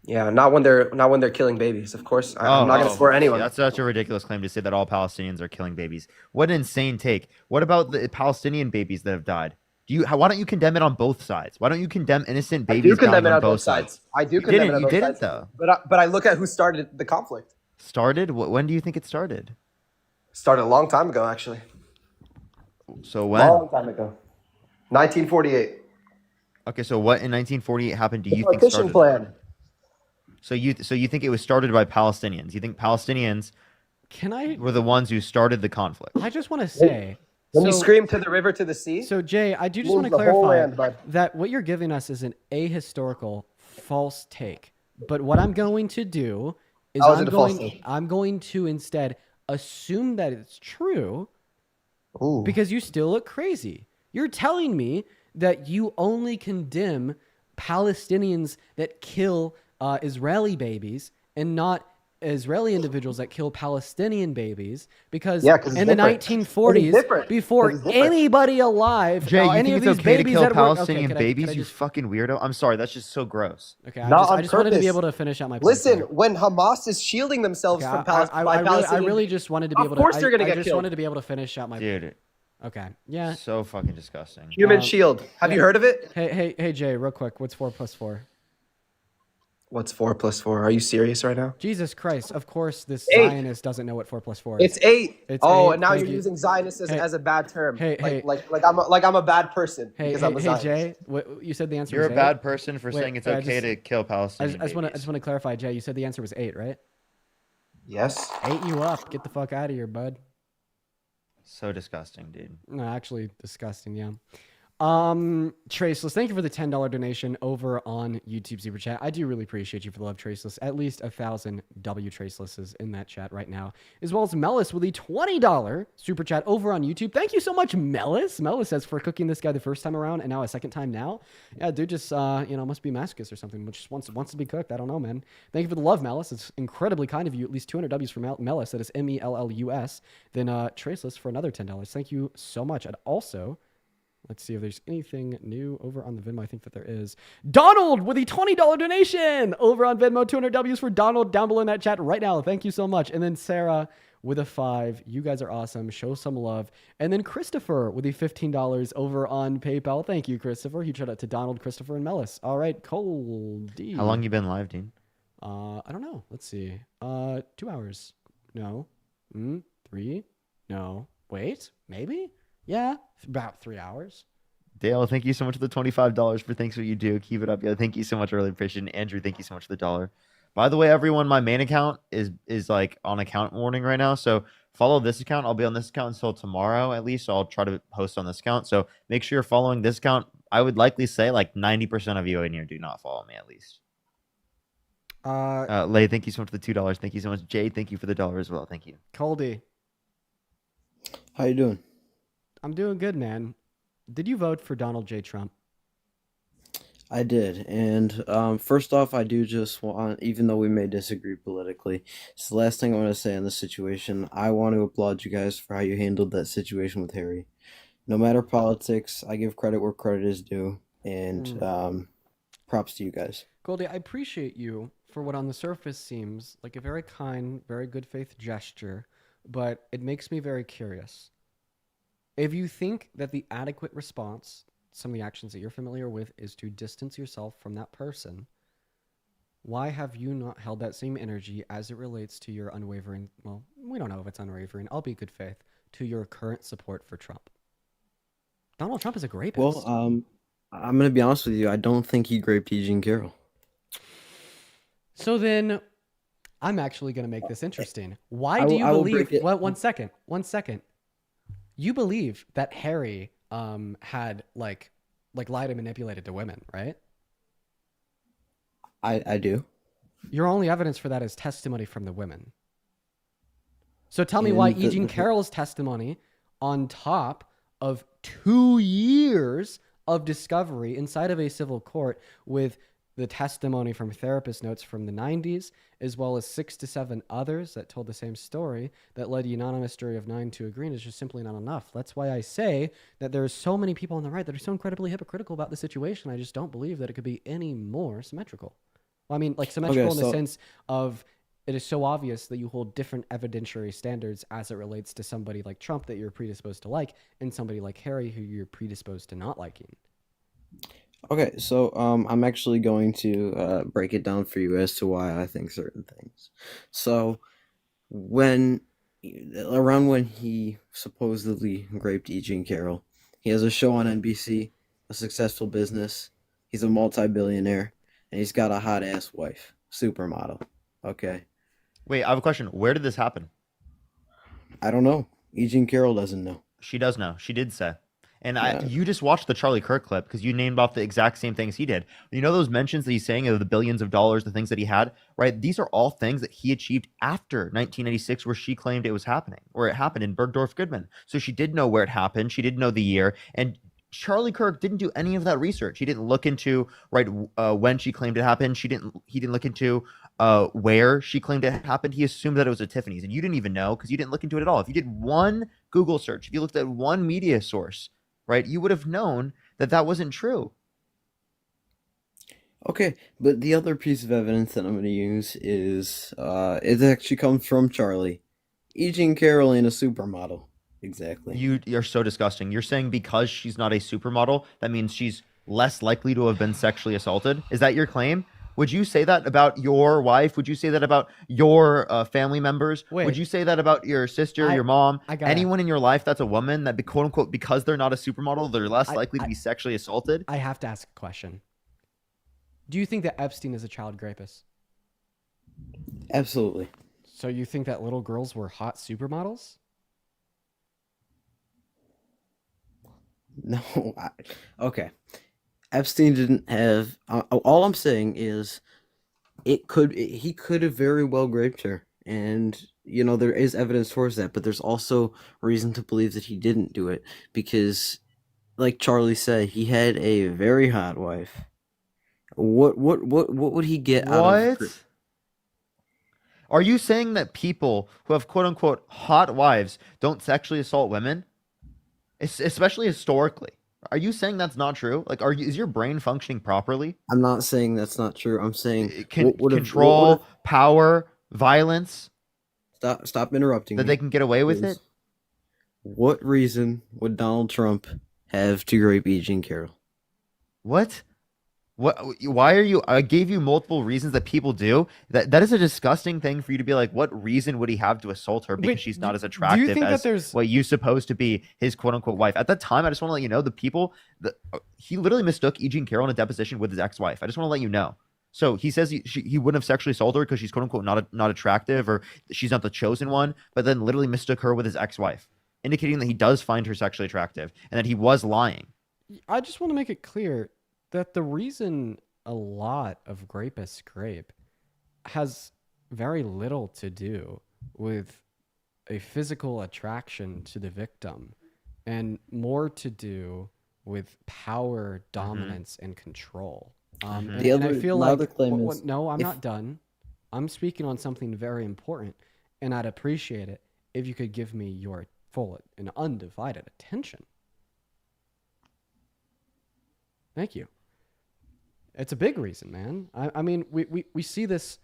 Yeah, not when they're killing babies. Of course, I'm not going to support anyone. That's such a ridiculous claim to say that all Palestinians are killing babies. What an insane take. What about the Palestinian babies that have died? Why don't you condemn it on both sides? Why don't you condemn innocent babies I do condemn dying it on both sides? I do condemn it on You both didn't sides. though. But I look at who started the conflict. Started? When do you think it started? Started a long time ago, actually. So when? Long time ago. 1948. Okay, so what in 1948 happened? Do you think Partition started? plan. So you think it was started by Palestinians? You think Palestinians were the ones who started the conflict? I just want to say. When you scream to the river, to the sea. So Jay, I do just Moves want to the whole clarify land, bud. that what you're giving us is an ahistorical false take. But what I'm going to do is How is it a false take? I'm going to instead assume that it's true. Ooh. Because you still look crazy. You're telling me that you only condemn Palestinians that kill Israeli babies and not Israeli individuals that kill Palestinian babies because Yeah, 'cause it's in the different. 1940s, It's different. before 'Cause it's different. anybody alive, Jay, you any think of it's these okay to babies kill that were Palestinian can I babies? You just, fucking weirdo! I'm sorry, that's just so gross. okay, Not I on just wanted to be purpose. able to finish out my point Listen, there. when Hamas is shielding themselves Okay, from Palestine, I really just wanted to be Of able to. course they're gonna I get just killed. wanted to be able to finish out my. Dude, Okay. Yeah. so fucking disgusting. Human shield. Have you heard of it? Hey, Jay, real quick. What's 4 + 4? What's 4 + 4? Are you serious right now? Jesus Christ! Of course, this 8. Zionist doesn't know what 4 + 4 is. It's 8. It's oh, 8, and now thank you're you. using Zionist as a bad term. Hey, like I'm a bad person because I'm a Zionist. Jay. What, you said the answer You're was a 8? band person for Wait, saying it's I okay to kill I Palestinian just want babies. to clarify, Jay. You said the answer was 8, right? Yes. 8 you up. Get the fuck out of here, bud. So disgusting, dude. No, actually, disgusting. Yeah. Traceless, thank you for the $10 donation over on YouTube Super Chat. I do really appreciate you for the love, Traceless. At least 1,000 W Tracelesses in that chat right now, as well as Mellis with the $20 Super Chat over on YouTube. Thank you so much, Mellis. Mellis says for cooking this guy the first time around and now a second time now. Yeah, dude just must be masochist or something, which just wants to be cooked. I don't know, man. Thank you for the love, Mellis. It's incredibly kind of you. At least 200 W's for Mellis. That is Mellus. Then Traceless for another $10. Thank you so much. And also, let's see if there's anything new over on the Venmo. I think that there is. Donald with a $20 donation over on Venmo. 200 W's for Donald down below in that chat right now. Thank you so much. And then Sarah with a 5. You guys are awesome. Show some love. And then Christopher with a $15 over on PayPal. Thank you, Christopher. Huge shout out to Donald, Christopher, and Mellis. All right, Coldy. How long you been live, Dean? I don't know. Let's see. 2 hours. No. 3. No. Wait. Maybe. Yeah, about 3 hours. Dale, thank you so much for the $25 for thanks what you do. Keep it up. Yeah, thank you so much. I really appreciate it. Andrew, thank you so much for the $1. By the way, everyone, my main account is like on account warning right now. So follow this account. I'll be on this account until tomorrow at least. So I'll try to post on this account. So make sure you're following this account. I would likely say like 90% of you in here do not follow me at least. Lay, thank you so much for the $2. Thank you so much. Jade, thank you for the $1 as well. Thank you. Coldy. How you doing? I'm doing good, man. Did you vote for Donald J. Trump? I did. And first off, I do just want, even though we may disagree politically, it's the last thing I want to say on this situation. I want to applaud you guys for how you handled that situation with Harry. No matter politics, I give credit where credit is due. And props to you guys. Goldie, I appreciate you for what on the surface seems like a very kind, very good faith gesture, but it makes me very curious. If you think that the adequate response, some of the actions that you're familiar with, is to distance yourself from that person, why have you not held that same energy as it relates to your unwavering, well, we don't know if it's unwavering, I'll be good faith, to your current support for Trump? Donald Trump is a rapist. Well, I'm going to be honest with you. I don't think he raped E. Jean Carroll. So then, I'm actually going to make this interesting. Why do you believe... Well, one second. You believe that Harry had like lied and manipulated to women, right? I do. Your only evidence for that is testimony from the women. So tell me why E. Jean Carroll's testimony, on top of 2 years of discovery inside of a civil court with the testimony from therapist notes from the 90s, as well as 6 to 7 others that told the same story that led a unanimous jury of 9 to agreeing, is just simply not enough. That's why I say that there are so many people on the right that are so incredibly hypocritical about the situation. I just don't believe that it could be any more symmetrical. Well, I mean, like symmetrical in the sense of it is so obvious that you hold different evidentiary standards as it relates to somebody like Trump that you're predisposed to like, and somebody like Harry who you're predisposed to not liking. Okay, so I'm actually going to break it down for you as to why I think certain things. So around when he supposedly raped E. Jean Carroll, he has a show on NBC, a successful business, he's a multi-billionaire, and he's got a hot-ass wife, supermodel, okay? Wait, I have a question. Where did this happen? I don't know. E. Jean Carroll doesn't know. She does know. She did say. And Yeah. you just watched the Charlie Kirk clip because you named off the exact same things he did. You know those mentions that he's saying of the billions of dollars, the things that he had, right? These are all things that he achieved after 1986 where she claimed it was happening, or it happened in Bergdorf Goodman. So she did know where it happened. She did know the year. And Charlie Kirk didn't do any of that research. He didn't look into, when she claimed it happened. He didn't look into where she claimed it happened. He assumed that it was at Tiffany's. And you didn't even know because you didn't look into it at all. If you did one Google search, if you looked at one media source, right, you would have known that that wasn't true. Okay, but the other piece of evidence that I'm going to use is it actually comes from Charlie. E. Jean Carroll ain't a supermodel. Exactly. You're so disgusting. You're saying because she's not a supermodel, that means she's less likely to have been sexually assaulted? Is that your claim? Would you say that about your wife? Would you say that about your family members? Wait. Would you say that about your sister, your mom, I got it. anyone in your life that's a woman that, quote unquote, because they're not a supermodel, they're less likely to be sexually assaulted? I have to ask a question. Do you think that Epstein is a child rapist? Absolutely. So you think that little girls were hot supermodels? No. Okay. Epstein didn't have. All I'm saying is, he could have very well raped her, and there is evidence towards that. But there's also reason to believe that he didn't do it because, like Charlie said, he had a very hot wife. What would he get out of? What? Are you saying that people who have quote unquote hot wives don't sexually assault women? Especially historically. Are you saying that's not true? Like, is your brain functioning properly? I'm not saying that's not true. I'm saying Control, power, violence. Stop interrupting that me. they can get away with please. it? What reason would Donald Trump have to rape E. Jean Carroll? What? Why are you? I gave you multiple reasons that people do. That is a disgusting thing for you to be like. What reason would he have to assault her because she's not as attractive as what you supposed to be his quote unquote wife? At that time, I just want to let you know he literally mistook E. Jean Carroll in a deposition with his ex-wife. I just want to let you know. So he says he wouldn't have sexually assaulted her because she's quote unquote not attractive or she's not the chosen one, but then literally mistook her with his ex-wife, indicating that he does find her sexually attractive and that he was lying. I just want to make it clear that the reason a lot of rapists rape has very little to do with a physical attraction to the victim and more to do with power, dominance, and control. And I feel like, no, I'm not done. I'm speaking on something very important, and I'd appreciate it if you could give me your full and undivided attention. Thank you. It's a big reason, man. I mean, we see this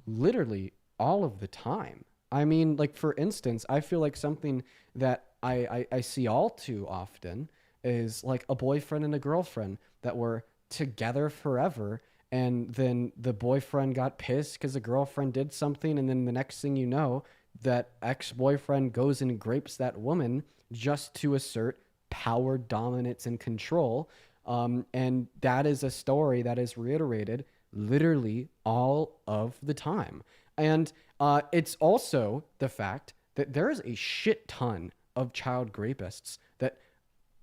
literally all of the time. I mean, like, for instance, I feel like something that I see all too often is like a boyfriend and a girlfriend that were together forever, and then the boyfriend got pissed because the girlfriend did something, and then the next thing you know, that ex-boyfriend goes and rapes that woman just to assert power, dominance, and control. And that is a story that is reiterated literally all of the time. And it's also the fact that there is a shit ton of child rapists that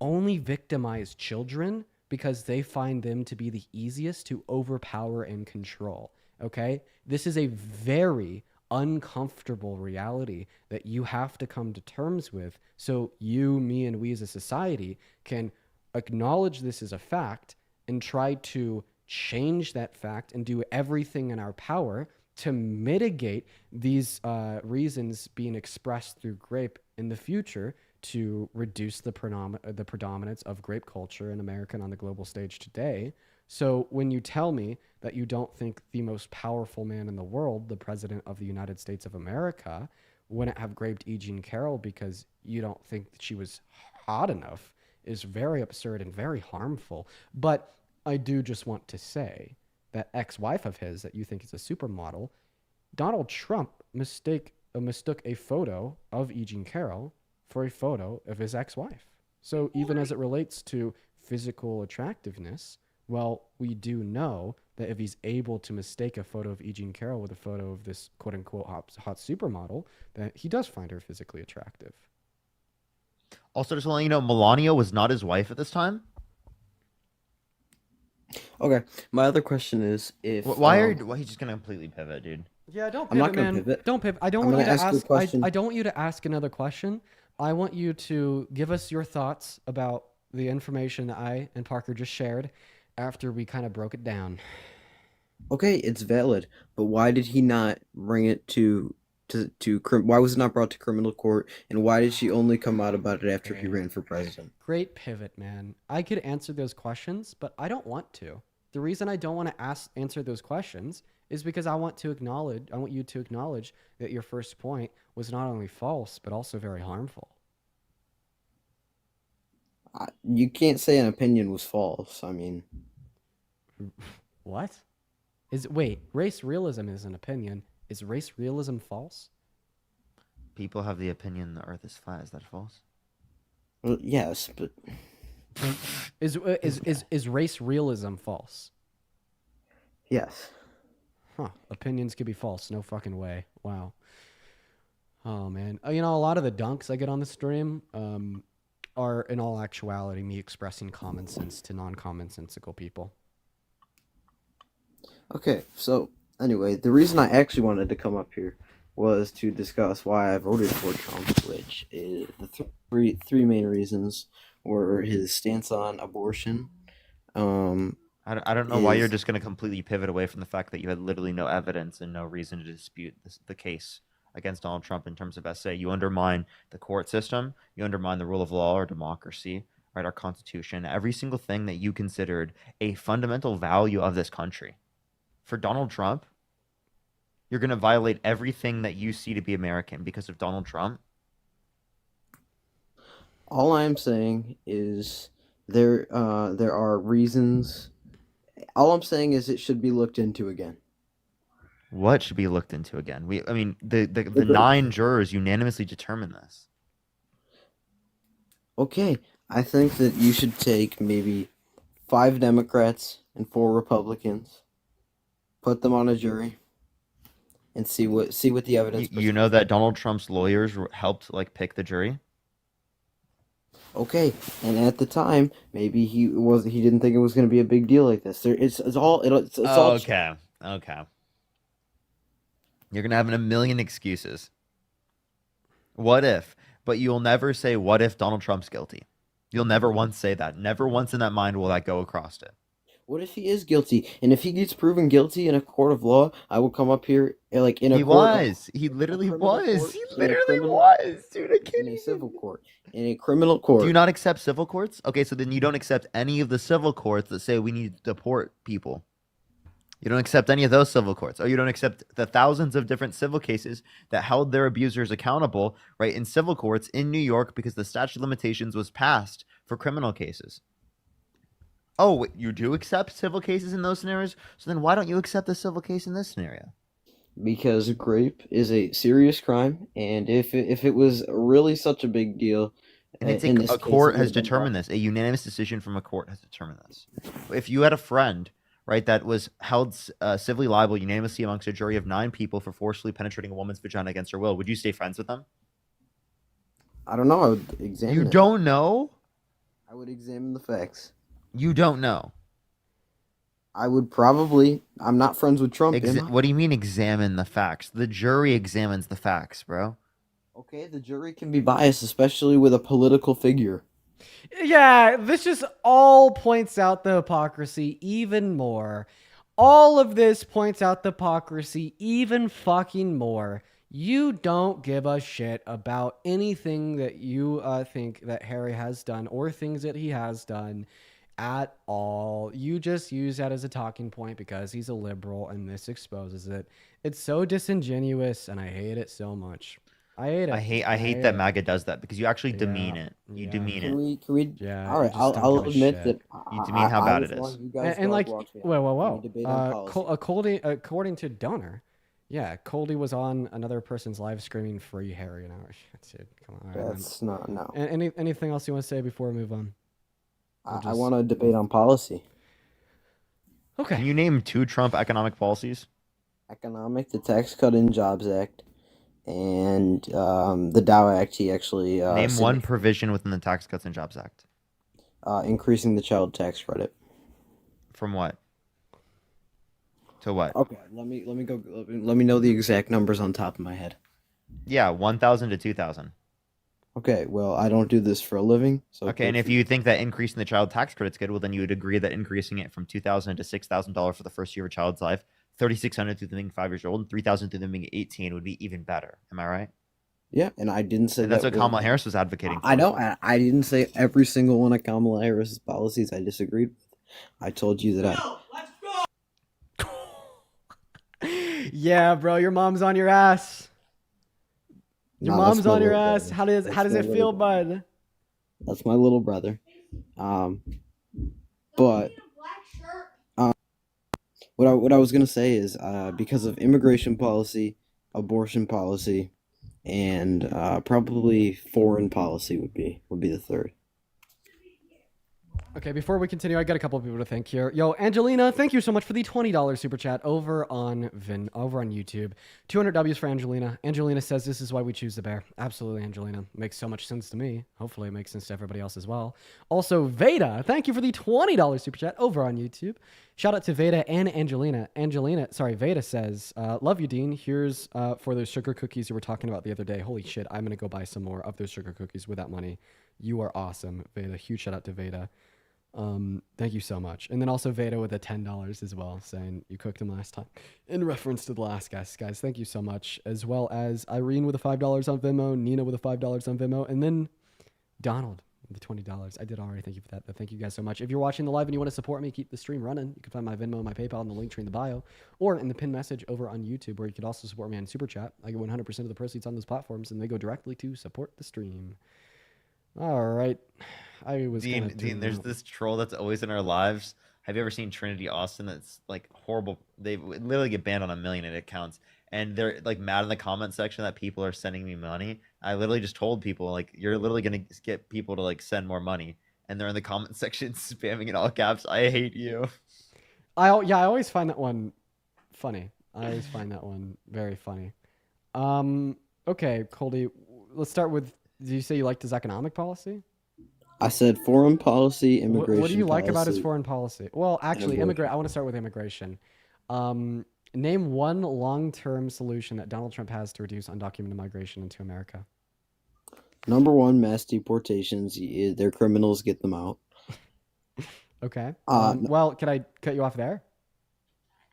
only victimize children because they find them to be the easiest to overpower and control. Okay? This is a very uncomfortable reality that you have to come to terms with so you, me, and we as a society can acknowledge this as a fact and try to change that fact and do everything in our power to mitigate these reasons being expressed through grape in the future to reduce the predominance of grape culture in America and on the global stage today. So when you tell me that you don't think the most powerful man in the world, the president of the United States of America, wouldn't have raped E. Jean Carroll because you don't think that she was hot enough, is very absurd and very harmful. But I do just want to say that ex-wife of his that you think is a supermodel, Donald Trump mistook a photo of E. Jean Carroll for a photo of his ex-wife. So even as it relates to physical attractiveness, well, we do know that if he's able to mistake a photo of E. Jean Carroll with a photo of this quote-unquote hot supermodel, that he does find her physically attractive. Also, just to let you know, Melania was not his wife at this time. Okay, my other question is if why he's just gonna completely pivot, dude? Yeah, don't pivot, I'm not gonna man. pivot. Don't pivot. I don't want you to ask. I don't want you to ask another question. I want you to give us your thoughts about the information that I and Parker just shared after we kind of broke it down. Okay, it's valid, but why did he not bring it to why was it not brought to criminal court, and why did she only come out about it after he ran for president? Great pivot, man. I could answer those questions, but I don't want to. The reason I don't want to answer those questions is because I want you to acknowledge that your first point was not only false, but also very harmful. You can't say an opinion was false. I mean, what? Wait, race realism is an opinion. Is race realism false? People have the opinion the earth is flat. Is that false? Well, yes, but is race realism false? Yes. Huh. Opinions could be false. No fucking way. Wow. Oh, man. You know, a lot of the dunks I get on the stream, are in all actuality me expressing common sense to non-commonsensical people. Okay, so anyway, the reason I actually wanted to come up here was to discuss why I voted for Trump, which is the three main reasons were his stance on abortion. I don't know why you're Is just going to completely pivot away from the fact that you had literally no evidence and no reason to dispute the case against Donald Trump in terms of SA. You undermine the court system, you undermine the rule of law or democracy, right? Our constitution, every single thing that you considered a fundamental value of this country. For Donald Trump, you're going to violate everything that you see to be American because of Donald Trump. all I'm saying is there are reasons. All I'm saying is it should be looked into again. What should be looked into again? I mean, the The 9 jurors unanimously determined this. Okay, I think that you should take maybe 5 Democrats and 4 Republicans, put them on a jury, and see what the evidence. You know that Donald Trump's lawyers helped like pick the jury? Okay, and at the time, maybe he didn't think it was going to be a big deal like this. It's all. Okay. You're going to have a million excuses. What if? But you'll never say, what if Donald Trump's guilty? You'll never once say that. Never once in that mind will that go across it. What if he is guilty? And if he gets proven guilty in a court of law, I will come up here like in a He court. was. He literally was. He in a literally criminal was. Dude, I can't in a civil court, in a criminal court. Do you not accept civil courts? Okay, so then you don't accept any of the civil courts that say we need to deport people. You don't accept any of those civil courts. Or you don't accept the thousands of different civil cases that held their abusers accountable, right, in civil courts in New York because the statute of limitations was passed for criminal cases. Oh, wait, you do accept civil cases in those scenarios? So then why don't you accept the civil case in this scenario? Because rape is a serious crime, and if it was really such a big deal, And it's in this a case, court it has would've been determined this. A unanimous decision from a court has determined this. If you had a friend, right, that was held civilly liable unanimously amongst a jury of 9 people for forcefully penetrating a woman's vagina against her will, would you stay friends with them? I don't know. I would examine. You it. don't know? I would examine the facts. You don't know. I would probably. I'm not friends with Trump. am I? What do you mean examine the facts? The jury examines the facts, bro. Okay, the jury can be biased, especially with a political figure. Yeah, this just all points out the hypocrisy even more. All of this points out the hypocrisy even fucking more. You don't give a shit about anything that you think that Harry has done or things that he has done at all. You just use that as a talking point because he's a liberal and this exposes it. It's so disingenuous and I hate it so much. I hate it. I hate that MAGA does that because you actually demean it. You demean it. Can we? Yeah. All right, I'll admit that. You demean how bad it is. And like, whoa. According to Donor, yeah, Coldy was on another person's live screaming free Harry and dude, come on. All right, That's not no. Anything else you want to say before we move on? I want to debate on policy. Okay. Can you name 2 Trump economic policies? Economic, the Tax Cut and Jobs Act, and the Dow Act. He actually name one provision within the Tax Cuts and Jobs Act. Increasing the child tax credit. From what? To what? Okay, let me go. Let me know the exact numbers on top of my head. Yeah, 1,000 to 2,000. Okay, well, I don't do this for a living, so. Okay, and if you think that increasing the child tax credit's good, well, then you would agree that increasing it from $2,000 to $6,000 for the first year of a child's life, $3,600 through them being 5 years old, and $3,000 through them being 18 would be even better. Am I right? Yeah, and I didn't say and that's what Kamala Harris was advocating for. I know. I didn't say every single one of Kamala Harris's policies I disagreed with. I told you that Yeah, bro, your mom's on your ass. Your No, that's mom's my on your little ass. brother. How does it feel, bud? That's my little brother. But what I was gonna say is because of immigration policy, abortion policy, and probably foreign policy would be the third. Okay, before we continue, I got a couple of people to thank here. Yo, Angelina, thank you so much for the $20 super chat over on YouTube. 200 W's for Angelina. Angelina says this is why we choose the bear. Absolutely, Angelina. Makes so much sense to me. Hopefully it makes sense to everybody else as well. Also, Veda, thank you for the $20 super chat over on YouTube. Shout out to Veda and Angelina. Veda says, love you, Dean. Here's for those sugar cookies you were talking about the other day. Holy shit, I'm going to go buy some more of those sugar cookies with that money. You are awesome, Veda. Huge shout out to Veda. Thank you so much. And then also Veda with the $10 as well, saying you cooked him last time in reference to the last guest. Guys, thank you so much. As well as Irene with the $5 on Venmo, Nina with the $5 on Venmo, and then Donald with the $20. I did already. Thank you for that. But thank you guys so much. If you're watching the live and you want to support me, keep the stream running, you can find my Venmo and my PayPal in the link tree in the bio or in the pinned message over on YouTube, where you could also support me on Super Chat. I get 100% of the proceeds on those platforms and they go directly to support the stream. All right. Dean, there's this troll that's always in our lives. Have you ever seen Trinity Austin? That's like horrible. They literally get banned on 1 million accounts, and they're like mad in the comment section that people are sending me money. I literally just told people, like, you're literally gonna get people to like send more money, and they're in the comment section spamming in all caps. I hate you. I always find that one funny. I always find that one very funny. Okay, Coldy, let's start with. Did you say you liked his economic policy? I said foreign policy, immigration. What do you like policy, about his foreign policy? Well, actually, abortion. I want to start with immigration. Name one long-term solution that Donald Trump has to reduce undocumented migration into America. Number one, mass deportations. Their criminals, get them out. Okay. Well, can I cut you off there?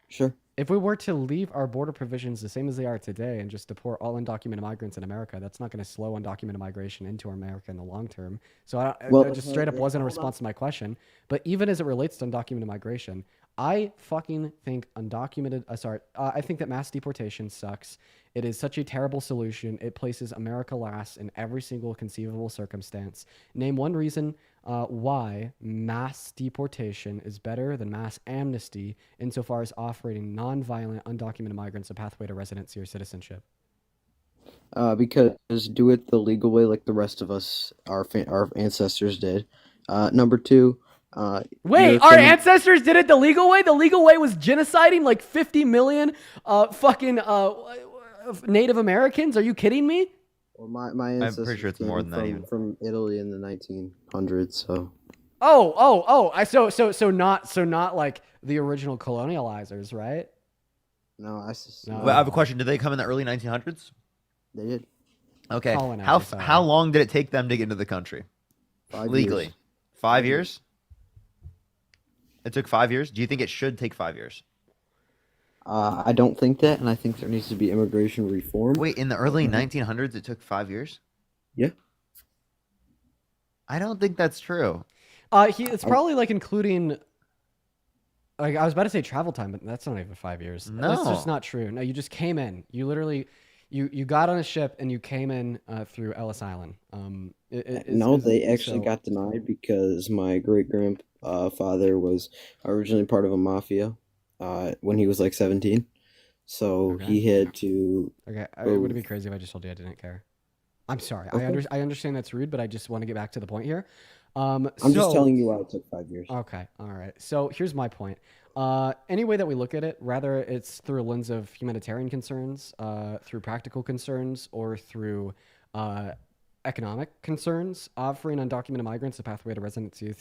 Sure. If we were to leave our border provisions the same as they are today and just deport all undocumented migrants in America, that's not going to slow undocumented migration into America in the long term. So that just straight up wasn't a response to my question. But even as it relates to undocumented migration, I fucking think I think that mass deportation sucks. It is such a terrible solution. It places America last in every single conceivable circumstance. Name one reason why mass deportation is better than mass amnesty insofar as offering non-violent undocumented migrants a pathway to residency or citizenship. Because do it the legal way, like the rest of us, our ancestors did. Number two. Wait, our ancestors did it the legal way? The legal way was genociding like 50 million Native Americans? Are you kidding me? Well, my ancestors I'm pretty sure it's more than that even. From Italy in the 1900s. So. So not like the original colonializers, right? No, I have a question. Did they come in the early 1900s? They did. Okay. How long did it take them to get into the country? 5 legally. years. 5 years? It took 5 years? Do you think it should take 5 years? I don't think that, and I think there needs to be immigration reform. Wait, in the early 1900s, it took 5 years? Yeah. I don't think that's true. It's probably like including. Like, I was about to say travel time, but that's not even 5 years. No, that's just not true. No, you just came in. You literally, you got on a ship and you came in through Ellis Island. They actually got denied because my great grandfather was originally part of a mafia when he was like 17, so he had to. Okay, it would be crazy if I just told you I didn't care. I'm sorry. Okay. I understand that's rude, but I just want to get back to the point here. I'm just telling you why it took 5 years. Okay, all right. So here's my point. Any way that we look at it, rather it's through a lens of humanitarian concerns, through practical concerns, or through economic concerns, offering undocumented migrants a pathway to residency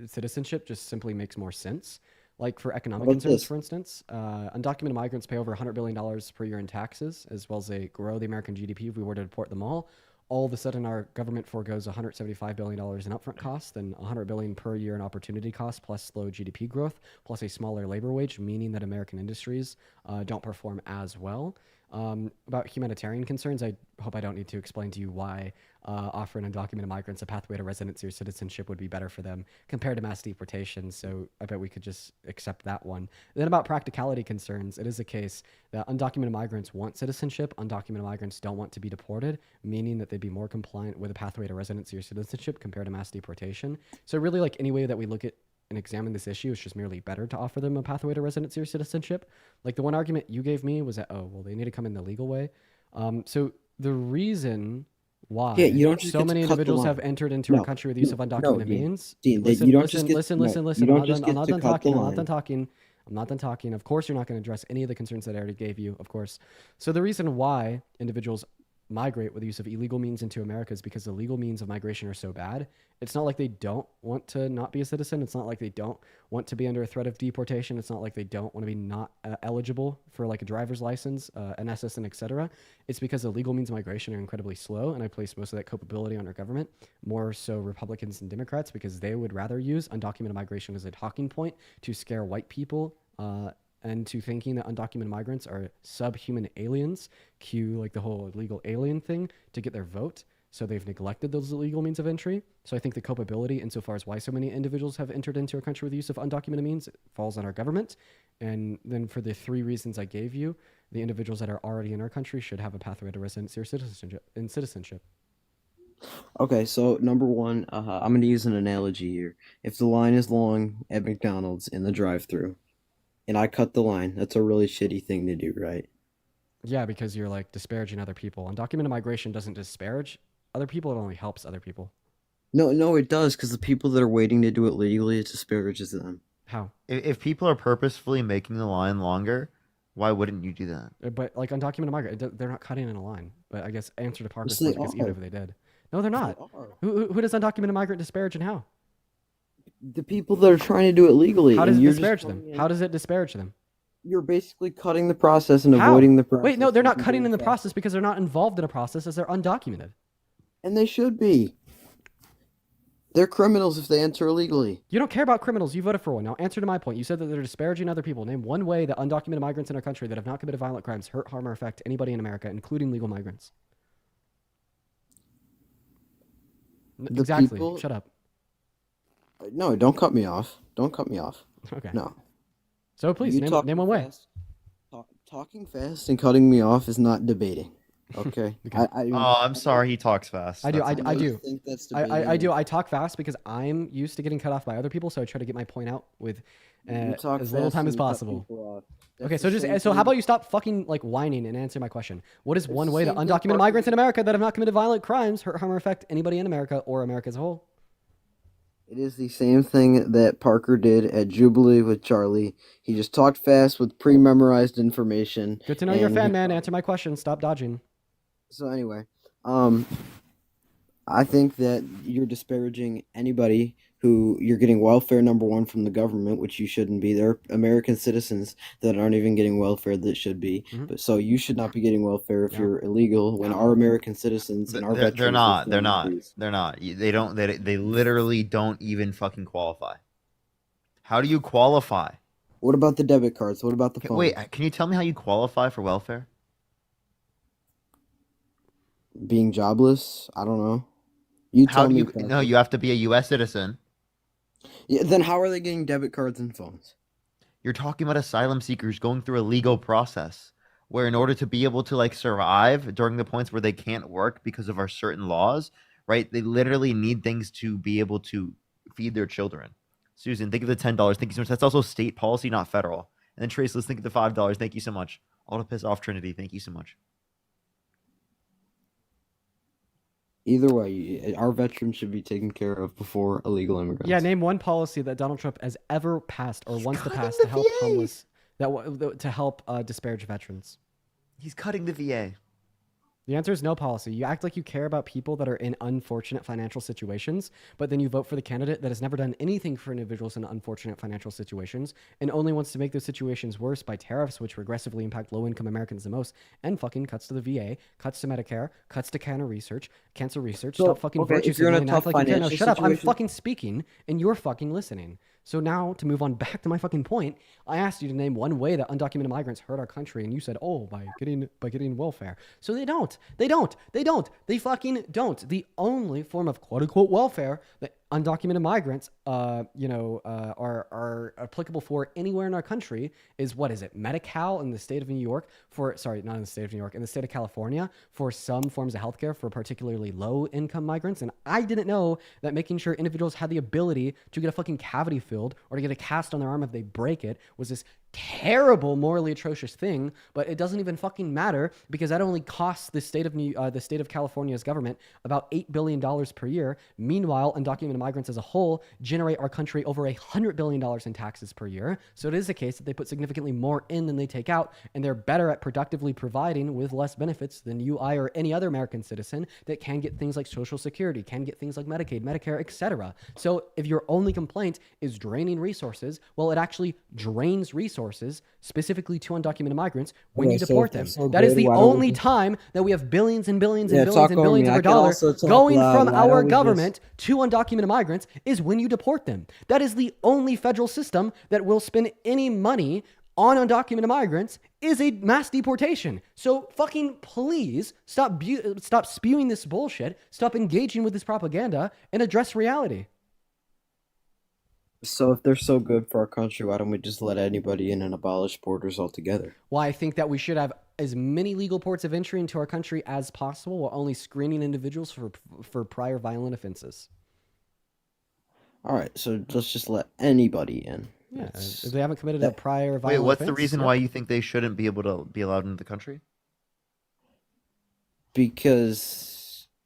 citizenship just simply makes more sense. Like for economic concerns, for instance, undocumented migrants pay over $100 billion per year in taxes, as well as they grow the American GDP if we were to deport them all of a sudden our government forgoes $175 billion in upfront costs and $100 billion per year in opportunity costs, plus slow GDP growth, plus a smaller labor wage, meaning that American industries don't perform as well. About humanitarian concerns, I hope I don't need to explain to you why offering undocumented migrants a pathway to residency or citizenship would be better for them compared to mass deportation. So I bet we could just accept that one. Then about practicality concerns, it is the case that undocumented migrants want citizenship. Undocumented migrants don't want to be deported, meaning that they'd be more compliant with a pathway to residency or citizenship compared to mass deportation. So really, like, any way that we look at and examine this issue, it's just merely better to offer them a pathway to residency or citizenship. Like the one argument you gave me was that, they need to come in the legal way. So the reason Why? Yeah, you don't just So get to many cut the individuals have line. entered into our No, country with the use of no, undocumented Dean. means. Dean, that Listen, you don't just listen, get listen, no, listen, you listen. don't just I'm get not to done cut the talking. I'm not done line. talking. I'm not done talking. Of course, you're not going to address any of the concerns that I already gave you, of course. So the reason why individuals migrate with the use of illegal means into America is because the legal means of migration are so bad. It's not like they don't want to not be a citizen. It's not like they don't want to be under a threat of deportation. It's not like they don't want to be not eligible for like a driver's license, an SSN, etc. It's because the legal means of migration are incredibly slow, and I place most of that culpability on our government, more so Republicans and Democrats, because they would rather use undocumented migration as a talking point to scare white people and to thinking that undocumented migrants are subhuman aliens, cue like the whole illegal alien thing, to get their vote. So they've neglected those illegal means of entry. So I think the culpability insofar as why so many individuals have entered into our country with the use of undocumented means falls on our government. And then for the 3 reasons I gave you, the individuals that are already in our country should have a pathway to residency or citizenship. Okay, so number one, I'm going to use an analogy here. If the line is long at McDonald's in the drive-thru, and I cut the line, that's a really shitty thing to do, right? Yeah, because you're like disparaging other people. Undocumented migration doesn't disparage other people, it only helps other people. No, it does, because the people that are waiting to do it legally, it disparages them. How? If people are purposefully making the line longer, why wouldn't you do that? But like undocumented migrant, they're not cutting in a line. But I guess answer to Parker's Yes, they point, because even are. if they did. No, they're not. They are. Who does undocumented migrant disparage and how? The people that are trying to do it legally. How and does it you're just disparage them? coming in- How does it disparage them? You're basically cutting the process and How? avoiding the process. Wait, no, they're not from cutting being in the fast. process because they're not involved in a process as they're undocumented. And they should be. They're criminals if they enter illegally. You don't care about criminals. You voted for one. Now answer to my point. You said that they're disparaging other people. Name one way that undocumented migrants in our country that have not committed violent crimes hurt, harm, or affect anybody in America, including legal migrants. The Exactly. people- Shut up. No, don't cut me off. Don't cut me off. Okay. No. So please, You name talking one way. fast- Talking fast and cutting me off is not debating. Okay. Okay. Oh, I'm sorry. He talks fast. I do. That's I all. do. think that's I debating. do. I talk fast because I'm used to getting cut off by other people, so I try to get my point out with You talk as little fast time and as you cut possible. people off. That's Okay, the so just same so how thing- about you stop fucking like whining and answer my question? What is It's one the way that same thing undocumented Parker migrants in did. America that have not committed violent crimes hurt, harm, or affect anybody in America or America as a whole? It is the same thing that Parker did at Jubilee with Charlie. He just talked fast with pre-memorized information. Good to know you're a and fan, he- man. Answer my question. Stop dodging. So anyway, I think that you're disparaging anybody who you're getting welfare number one from the government, which you shouldn't be. There are American citizens that aren't even getting welfare that should be. Mhm. But so you should not be getting welfare if Yeah. you're illegal. When our American citizens and our They're veterans, not. are They're flying not. overseas. They're not. They don't. They literally don't even fucking qualify. How do you qualify? What about the debit cards? What about the phone? Wait, can you tell me how you qualify for welfare? Being jobless? I don't know. You How tell do me. you? Patrick. No, you have to be a U.S. citizen. Yeah, then how are they getting debit cards and phones? You're talking about asylum seekers going through a legal process where in order to be able to like survive during the points where they can't work because of our certain laws, right? They literally need things to be able to feed their children. Susan, think of the $10. Thank you so much. That's also state policy, not federal. And then Trace, let's think of the $5. Thank you so much. All to piss off Trinity. Thank you so much. Either way, our veterans should be taken care of before illegal immigrants. Yeah, name one policy that Donald Trump has ever passed or wants to pass to help homeless, to help disparage veterans. He's cutting the VA. The answer is no policy. You act like you care about people that are in unfortunate financial situations, but then you vote for the candidate that has never done anything for individuals in unfortunate financial situations and only wants to make those situations worse by tariffs, which regressively impact low-income Americans the most, and fucking cuts to the VA, cuts to Medicare, cuts to cancer research. So, Stop fucking okay, virtue if you're in a signaling and act tough like you care. No, financial shut up. I'm situation- fucking speaking, and you're fucking listening. So now, to move on back to my fucking point, I asked you to name one way that undocumented migrants hurt our country, and you said, "Oh, by getting welfare." So they don't. They fucking don't. The only form of quote unquote welfare that undocumented migrants, are applicable for anywhere in our country is what is it? Medi-Cal in the state of New York not in the state of New York, in the state of California for some forms of healthcare for particularly low-income migrants. And I didn't know that making sure individuals had the ability to get a fucking cavity filled or to get a cast on their arm if they break it was this terrible, morally atrocious thing, but it doesn't even fucking matter because that only costs the state of California's government about $8 billion per year. Meanwhile, undocumented migrants as a whole generate our country over $100 billion in taxes per year. So it is the case that they put significantly more in than they take out, and they're better at productively providing with less benefits than you, I, or any other American citizen that can get things like Social Security, can get things like Medicaid, Medicare, etc. So if your only complaint is draining resources, well, it actually drains resources specifically to undocumented migrants when you deport them. That is the only time that we have billions and billions and billions and billions of our dollars going from our government to undocumented migrants is when you deport them. That is the only federal system that will spend any money on undocumented migrants is a mass deportation. So fucking please stop spewing this bullshit, stop engaging with this propaganda, and address reality. So if they're so good for our country, why don't we just let anybody in and abolish borders altogether? Well, I think that we should have as many legal ports of entry into our country as possible while only screening individuals for prior violent offenses. All right, so let's just let anybody in. Yeah, if they haven't committed a prior violent Wait, what's offense, the reason why you think they shouldn't be able to be allowed into the country? Because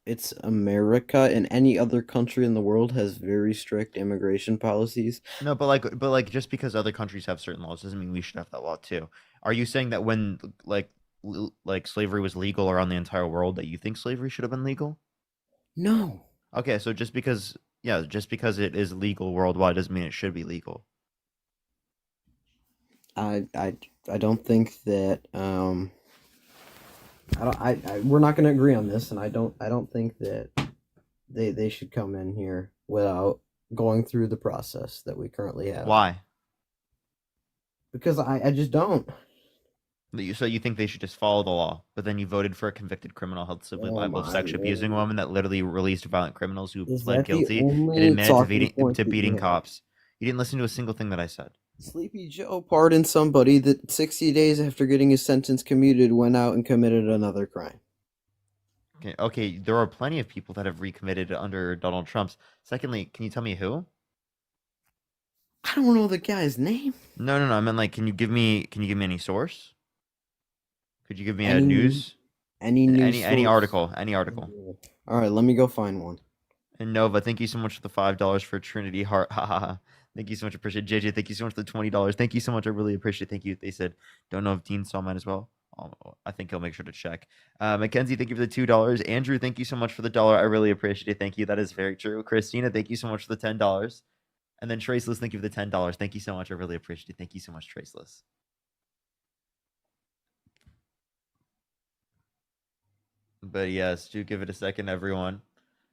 it's America, and any other country in the world has very strict immigration policies. No, but just because other countries have certain laws doesn't mean we should have that law too. Are you saying that when like slavery was legal around the entire world, that you think slavery should have been legal? No. Okay, so just because it is legal worldwide doesn't mean it should be legal. I don't think that we're not going to agree on this, and I don't think that they should come in here without going through the process that we currently have. Why? Because I just don't. So you think they should just follow the law, but then you voted for a convicted criminal held civilly liable of sexually abusing a woman that literally released violent criminals who pled guilty and admitted to beating cops. You didn't listen to a single thing that I said. Sleepy Joe pardoned somebody that 60 days after getting his sentence commuted went out and committed another crime. Okay, there are plenty of people that have recommitted under Donald Trump's. Secondly, can you tell me who? I don't know the guy's name. No. I meant like, can you give me any source? Could you give me a news? Any article? Any article. All right, let me go find one. And Nova, thank you so much for the $5 for Trinity Heart. Thank you so much. Appreciate it. JJ, thank you so much for the $20. Thank you so much. I really appreciate it. Thank you. They said, don't know if Dean saw mine as well. I think he'll make sure to check. Mackenzie, thank you for the $2. Andrew, thank you so much for the $1. I really appreciate it. Thank you. That is very true. Christina, thank you so much for the $10. And then Traceless, thank you for the $10. Thank you so much. I really appreciate it. Thank you so much, Traceless. But yes, do give it a second, everyone.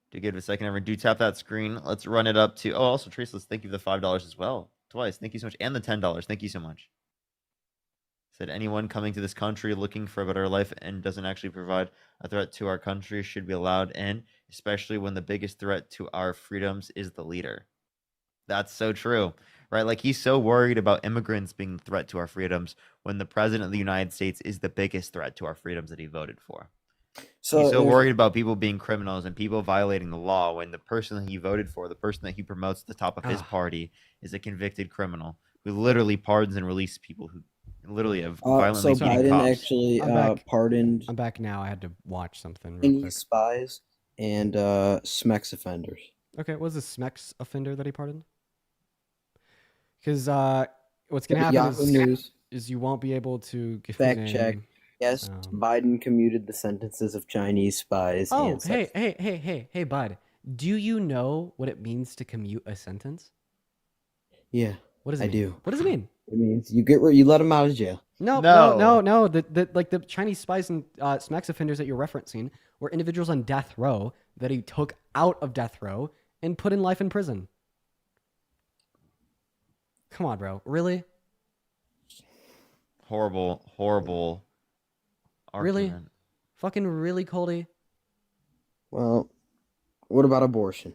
Do tap that screen. Let's run it up to. Oh, also Traceless, thank you for the $5 as well. Twice. Thank you so much. And the $10. Thank you so much. Said anyone coming to this country looking for a better life and doesn't actually provide a threat to our country should be allowed in, especially when the biggest threat to our freedoms is the leader. That's so true, right? Like, he's so worried about immigrants being the threat to our freedoms when the president of the United States is the biggest threat to our freedoms that he voted for. So he's so worried about people being criminals and people violating the law when the person that he voted for, the person that he promotes at the top of his party, is a convicted criminal who literally pardons and releases people who literally have violently beaten Biden cops. actually pardoned. I'm back now. I had to watch something real Chinese quick. spies and SMEX offenders. Okay, what was the SMEX offender that he pardoned? Because what's going to happen Yahoo is you won't be able to give fact check. Yes, Biden commuted the sentences of Chinese spies. Oh, and hey, bud. Do you know what it means to commute a sentence? Yeah, what does it mean? do. What does it mean? It means you let them out of jail. No. The Chinese spies and SMEX offenders that you're referencing were individuals on death row that he took out of death row and put in life in prison. Come on, bro. Really? Horrible argument. Really? Fucking really, Coldy? Well, what about abortion?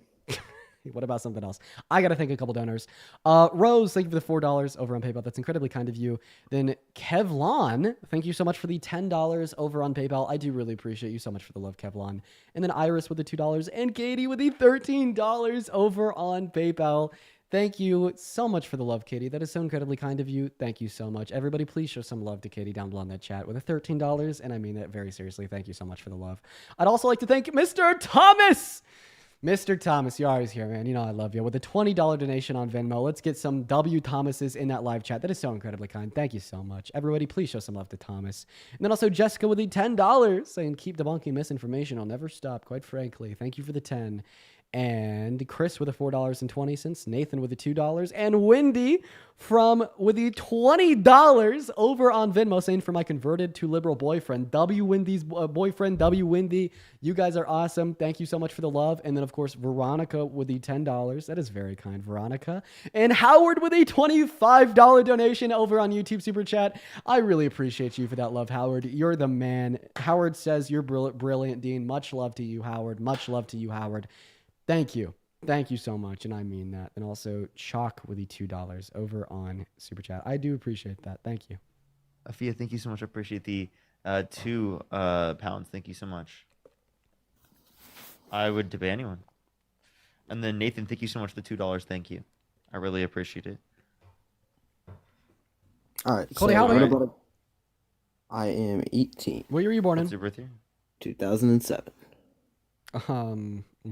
What about something else? I got to thank a couple donors. Rose, thank you for the $4 over on PayPal. That's incredibly kind of you. Then Kevlon, thank you so much for the $10 over on PayPal. I do really appreciate you so much for the love, Kevlon. And then Iris with the $2 and Katie with the $13 over on PayPal. Thank you so much for the love, Katie. That is so incredibly kind of you. Thank you so much. Everybody, please show some love to Katie down below in that chat with a $13, and I mean that very seriously. Thank you so much for the love. I'd also like to thank Mr. Thomas. Mr. Thomas, you're always here, man. You know I love you. With a $20 donation on Venmo, let's get some W. Thomases in that live chat. That is so incredibly kind. Thank you so much. Everybody, please show some love to Thomas. And then also Jessica with the $10 saying, keep debunking misinformation. I'll never stop, quite frankly. Thank you for the 10. And Chris with the $4.20, Nathan with the $2, and Wendy with the $20 over on Venmo saying, for my converted to liberal boyfriend, W. Wendy's boyfriend, W. Wendy, you guys are awesome. Thank you so much for the love. And then, of course, Veronica with the $10. That is very kind, Veronica. And Howard with a $25 donation over on YouTube Super Chat. I really appreciate you for that love, Howard. You're the man. Howard says you're brilliant, Dean. Much love to you, Howard. Much love to you, Howard. Thank you. Thank you so much, and I mean that. And also, Chalk with the $2 over on Super Chat. I do appreciate that. Thank you. Afia, thank you so much. I appreciate the £2. Thank you so much. I would debate anyone. And then Nathan, thank you so much for the $2. Thank you. I really appreciate it. All right. Cody, how old are you? I am 18. Where were you born in? What's your birth year? 2007.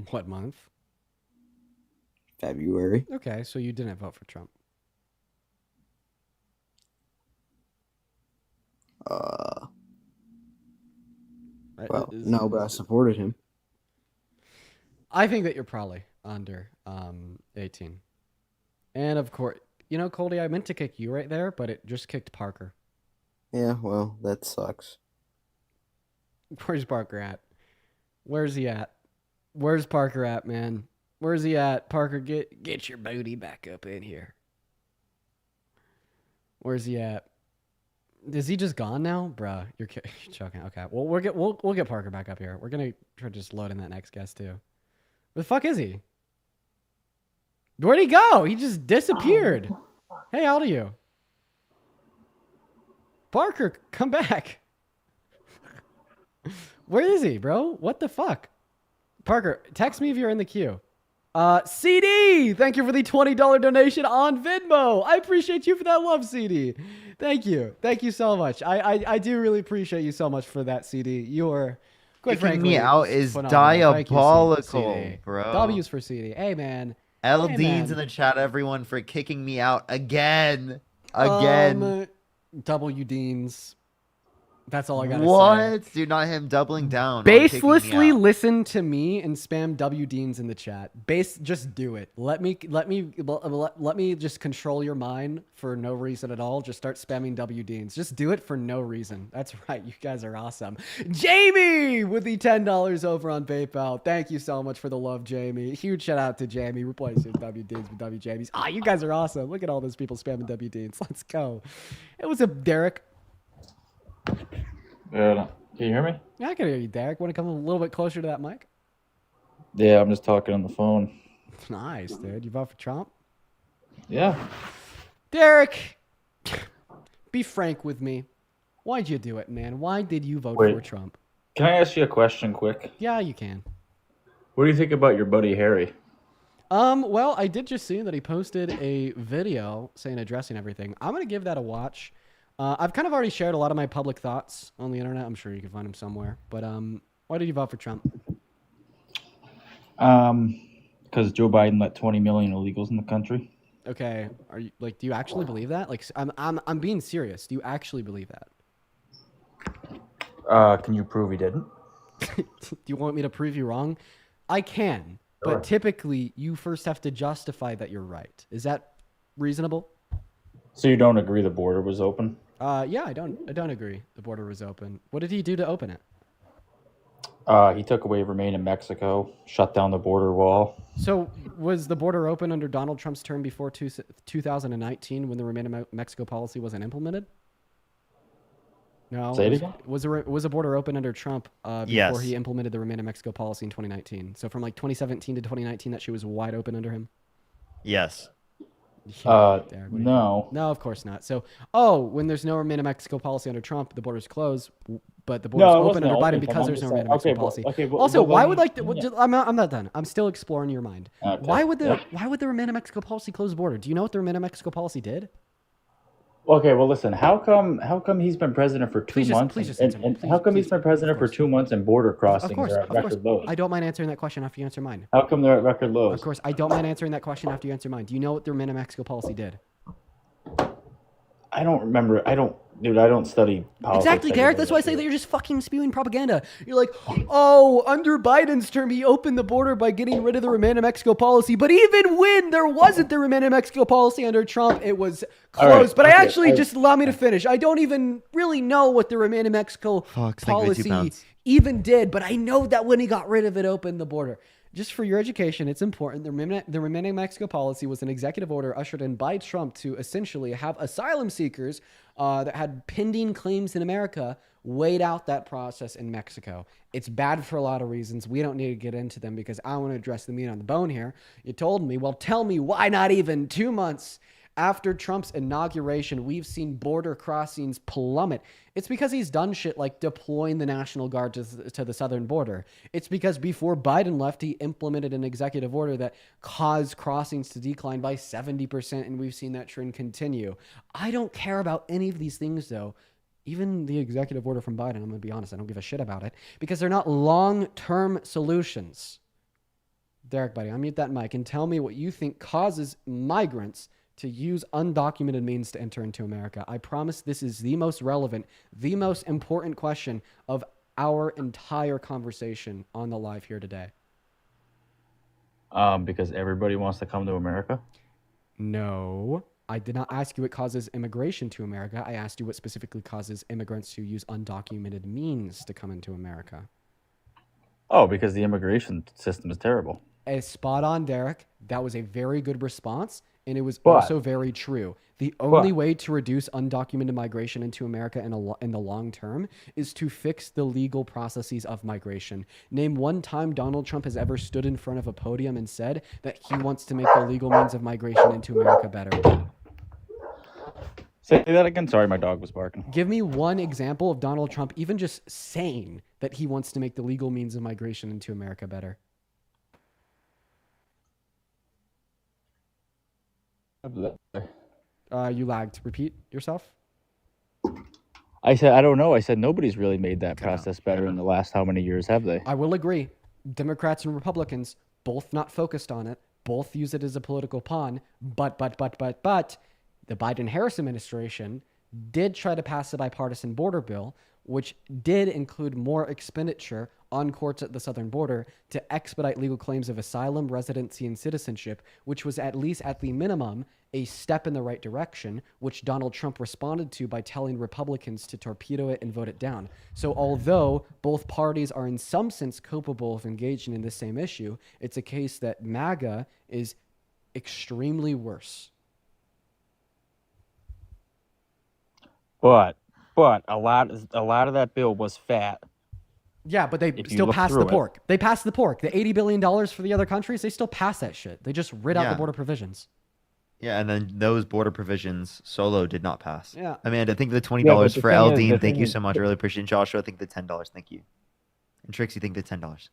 What month? February. Okay, so you didn't vote for Trump. Well, no, but I supported him. I think that you're probably under 18. And of course, you know, Coldy, I meant to kick you right there, but it just kicked Parker. Yeah, well, that sucks. Where's Parker at? Where's he at? Where's Parker at, man? Where's he at? Parker, get your booty back up in here. Where's he at? Is he just gone now? Bruh, you're joking. Okay, well, we'll get Parker back up here. We're going to try to just load in that next guest, too. Where the fuck is he? Where'd he go? He just disappeared. Hey, how old are you? Parker, come back. Where is he, bro? What the fuck? Parker, text me if you're in the queue. CD, thank you for the $20 donation on Venmo. I appreciate you for that love, CD. Thank you. Thank you so much. I do really appreciate you so much for that, CD. You're, quite Kicking frankly, me out is phenomenal. Thank you, diabolical, CD. bro. W's for CD. Hey, man. L Hey, Dean's man. in the chat, everyone, for kicking me out again. Again. W Deans. That's all I gotta say. What? Dude, not him doubling down. on kicking me Baselessly out. listen to me and spam W Deans in the chat. Just do it. Let me just control your mind for no reason at all. Just start spamming W Deans. Just do it for no reason. That's right. You guys are awesome. Jamie with the $10 over on PayPal. Thank you so much for the love, Jamie. Huge shout out to Jamie. Replace your W Deans with W Jamies. You guys are awesome. Look at all those people spamming W Deans. Let's go. It was a Derek. Can you hear me? Yeah, I can hear you, Derek. Want to come a little bit closer to that mic? Yeah, I'm just talking on the phone. Nice, dude. You vote for Trump? Yeah. Derek, be frank with me. Why'd you do it, man? Why did you vote for Trump? Can I ask you a question quick? Yeah, you can. What do you think about your buddy Harry? Well, I did just see that he posted a video saying addressing everything. I'm going to give that a watch. I've kind of already shared a lot of my public thoughts on the internet. I'm sure you can find them somewhere. But why did you vote for Trump? Because Joe Biden let 20 million illegals in the country. Okay, are you do you actually believe that? Like, I'm being serious. Do you actually believe that? Can you prove he didn't? Do you want me to prove you wrong? I can, Sure. but typically you first have to justify that you're right. Is that reasonable? So you don't agree the border was open? Yeah, I don't agree. The border was open. What did he do to open it? He took away Remain in Mexico, shut down the border wall. So was the border open under Donald Trump's term before 2019 when the Remain in Mexico policy wasn't implemented? No. Say it again? Was a border open under Trump before Yes. he implemented the Remain in Mexico policy in 2019? So from like 2017 to 2019, that shit was wide open under him? Yes. No. No, of course not. So, when there's no Remain in Mexico policy under Trump, the border's closed. but the No, border's it open wasn't under Biden open. because I'm there's just no saying. random Mexico Okay, policy. okay, Also, but why let would me. like I'm not done. I'm still exploring your mind. Okay. Why would Yeah. the random Mexico policy close the border? Do you know what the random Mexico policy did? Okay, well, listen. How come he's been president for 2 months, Please just and, answer me. and Please, how come he's please. been president for 2 months and border Of crossings course, are at of course. record lows? I don't mind answering that question after you answer mine. How come they're at record lows? Of course, I don't mind answering that question after you answer mine. Do you know what the random Mexico policy did? I don't remember. Dude, I don't study politics. Exactly, Garrett. That's why I say that you're just fucking spewing propaganda. You're like, oh, under Biden's term, he opened the border by getting rid of the random Mexico policy. But even when there wasn't the random Mexico policy under Trump, it was closed. But just allow me to finish. I don't even really know what the random Mexico policy even did, but I know that when he got rid of it, opened the border. Just for your education, it's important. The remaining Mexico policy was an executive order ushered in by Trump to essentially have asylum seekers that had pending claims in America wait out that process in Mexico. It's bad for a lot of reasons. We don't need to get into them because I want to address the meat on the bone here. You told me, well, tell me why not even 2 months after Trump's inauguration, we've seen border crossings plummet. It's because he's done shit like deploying the National Guard to the southern border. It's because before Biden left, he implemented an executive order that caused crossings to decline by 70%, and we've seen that trend continue. I don't care about any of these things, though. Even the executive order from Biden, I'm going to be honest, I don't give a shit about it because they're not long-term solutions. Derek, buddy, unmute that mic and tell me what you think causes migrants to use undocumented means to enter into America. I promise this is the most relevant, the most important question of our entire conversation on the live here today. Because everybody wants to come to America? No, I did not ask you what causes immigration to America. I asked you what specifically causes immigrants to use undocumented means to come into America. Oh, because the immigration system is terrible. Spot on, Derek. That was a very good response. And it was also very true. The only way to reduce undocumented migration into America in the long term is to fix the legal processes of migration. Name one time Donald Trump has ever stood in front of a podium and said that he wants to make the legal means of migration into America better. Say that again. Sorry, my dog was barking. Give me one example of Donald Trump even just saying that he wants to make the legal means of migration into America better. You lagged. Repeat yourself. I said, I don't know. I said nobody's really made that process better in the last how many years have they? I will agree. Democrats and Republicans both not focused on it, both use it as a political pawn, but the Biden-Harris administration did try to pass a bipartisan border bill, which did include more expenditure on courts at the southern border to expedite legal claims of asylum, residency, and citizenship, which was at least at the minimum a step in the right direction, which Donald Trump responded to by telling Republicans to torpedo it and vote it down. So although both parties are in some sense capable of engaging in the same issue, it's a case that MAGA is extremely worse. But a lot of that bill was fat. Yeah, but they still passed the pork. They passed the pork. The $80 billion for the other countries, they still pass that shit. They just rid out the border provisions. Yeah, and then those border provisions solo did not pass. Yeah. Amanda, I think the $20 for Aldine. Thank you so much. I really appreciate it. Joshua, I think the $10. Thank you. And Trixie, think the $10.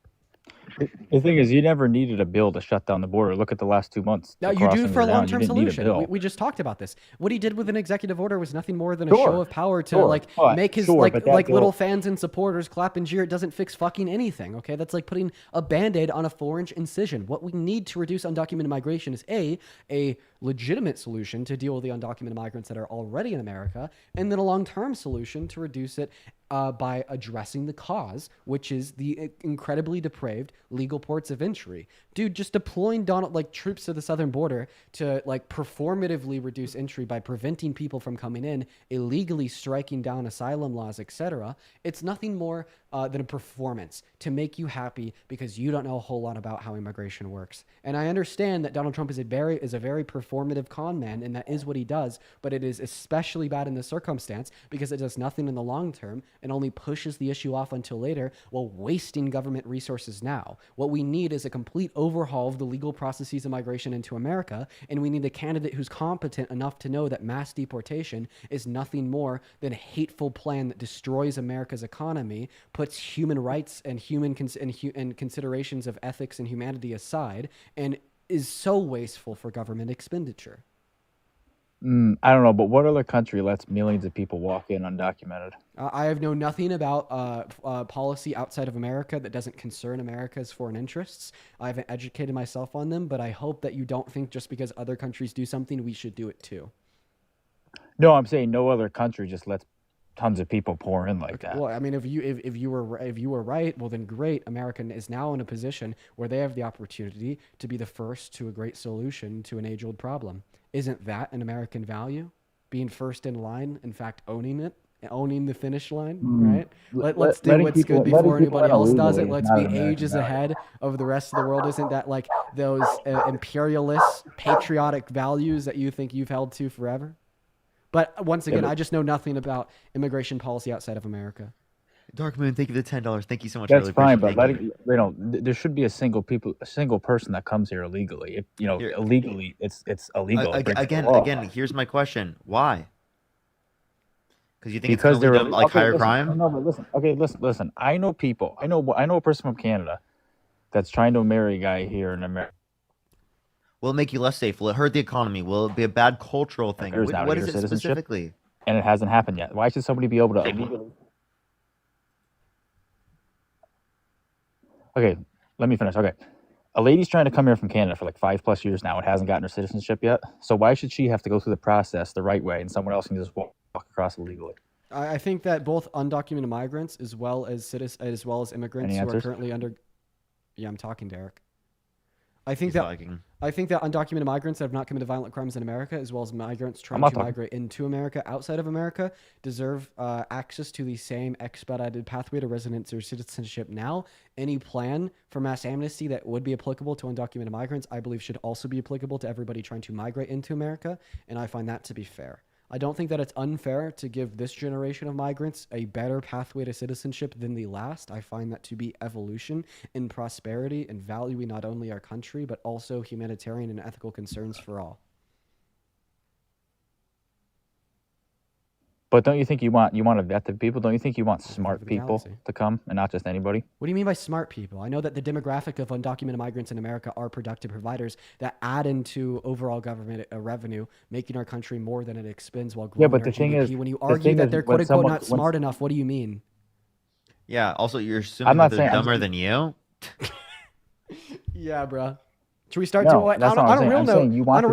The thing is, you never needed a bill to shut down the border. Look at the last 2 months. No, you do for a long-term solution. We just talked about this. What he did with an executive order was nothing more than a show of power to make his little fans and supporters clap and jeer. It doesn't fix fucking anything. Okay, that's like putting a Band-Aid on a 4-inch incision. What we need to reduce undocumented migration is a legitimate solution to deal with the undocumented migrants that are already in America, and then a long-term solution to reduce it by addressing the cause, which is the incredibly depraved legal ports of entry. Dude, just deploying troops to the southern border to performatively reduce entry by preventing people from coming in, illegally striking down asylum laws, etc. It's nothing more than a performance to make you happy because you don't know a whole lot about how immigration works. And I understand that Donald Trump is a very performative con man, and that is what he does. But it is especially bad in this circumstance because it does nothing in the long term and only pushes the issue off until later while wasting government resources now. What we need is a complete overhaul of the legal processes of migration into America, and we need a candidate who's competent enough to know that mass deportation is nothing more than a hateful plan that destroys America's economy, puts human rights and and considerations of ethics and humanity aside, and is so wasteful for government expenditure. I don't know, but what other country lets millions of people walk in undocumented? I have known nothing about policy outside of America that doesn't concern America's foreign interests. I haven't educated myself on them, but I hope that you don't think just because other countries do something, we should do it too. No, I'm saying no other country just lets tons of people pour in like that. Well, I mean, if you were right, well then great. America is now in a position where they have the opportunity to be the first to a great solution to an age-old problem. Isn't that an American value? Being first in line, in fact, owning it, owning the finish line, right? Let's do what's good before anybody else does it. Let's be ages ahead of the rest of the world. Isn't that like those imperialist, patriotic values that you think you've held to forever? But once again, I just know nothing about immigration policy outside of America. Darkmoon, thank you for the $10. Thank you so much. That's really fine, but appreciate it. there should be a single person that comes here illegally. If, illegally, it's illegal. It breaks the law. Again, here's my question: why? Because you think Because it's gonna lead they're to like higher listen, crime? No, but listen. Okay, listen. I know people. I know a person from Canada that's trying to marry a guy here in America. Will it make you less safe? Will it hurt the economy? Will it be a bad cultural thing? What is it specifically? And it hasn't happened yet. Why should somebody be able to illegally? Okay, let me finish. Okay, a lady's trying to come here from Canada for like 5+ years now and hasn't gotten her citizenship yet. So why should she have to go through the process the right way and someone else can just walk across illegally? I think that both undocumented migrants as well as immigrants who are currently under. Yeah, I'm talking, Derek. I think that undocumented migrants that have not committed violent crimes in America, as well as migrants trying to migrate into America outside of America, deserve access to the same expedited pathway to residence or citizenship now. Any plan for mass amnesty that would be applicable to undocumented migrants, I believe, should also be applicable to everybody trying to migrate into America, and I find that to be fair. I don't think that it's unfair to give this generation of migrants a better pathway to citizenship than the last. I find that to be evolution in prosperity and valuing not only our country, but also humanitarian and ethical concerns for all. But don't you think you want to vet the people? Don't you think you want smart people to come and not just anybody? What do you mean by smart people? I know that the demographic of undocumented migrants in America are productive providers that add into overall government revenue, making our country more than it expends while growing but the our thing GDP. is, When you argue that they're quote unquote not smart enough, what do you mean? Yeah. Also, you're assuming that they're dumber than you. Yeah, bro. Should we start no, on a real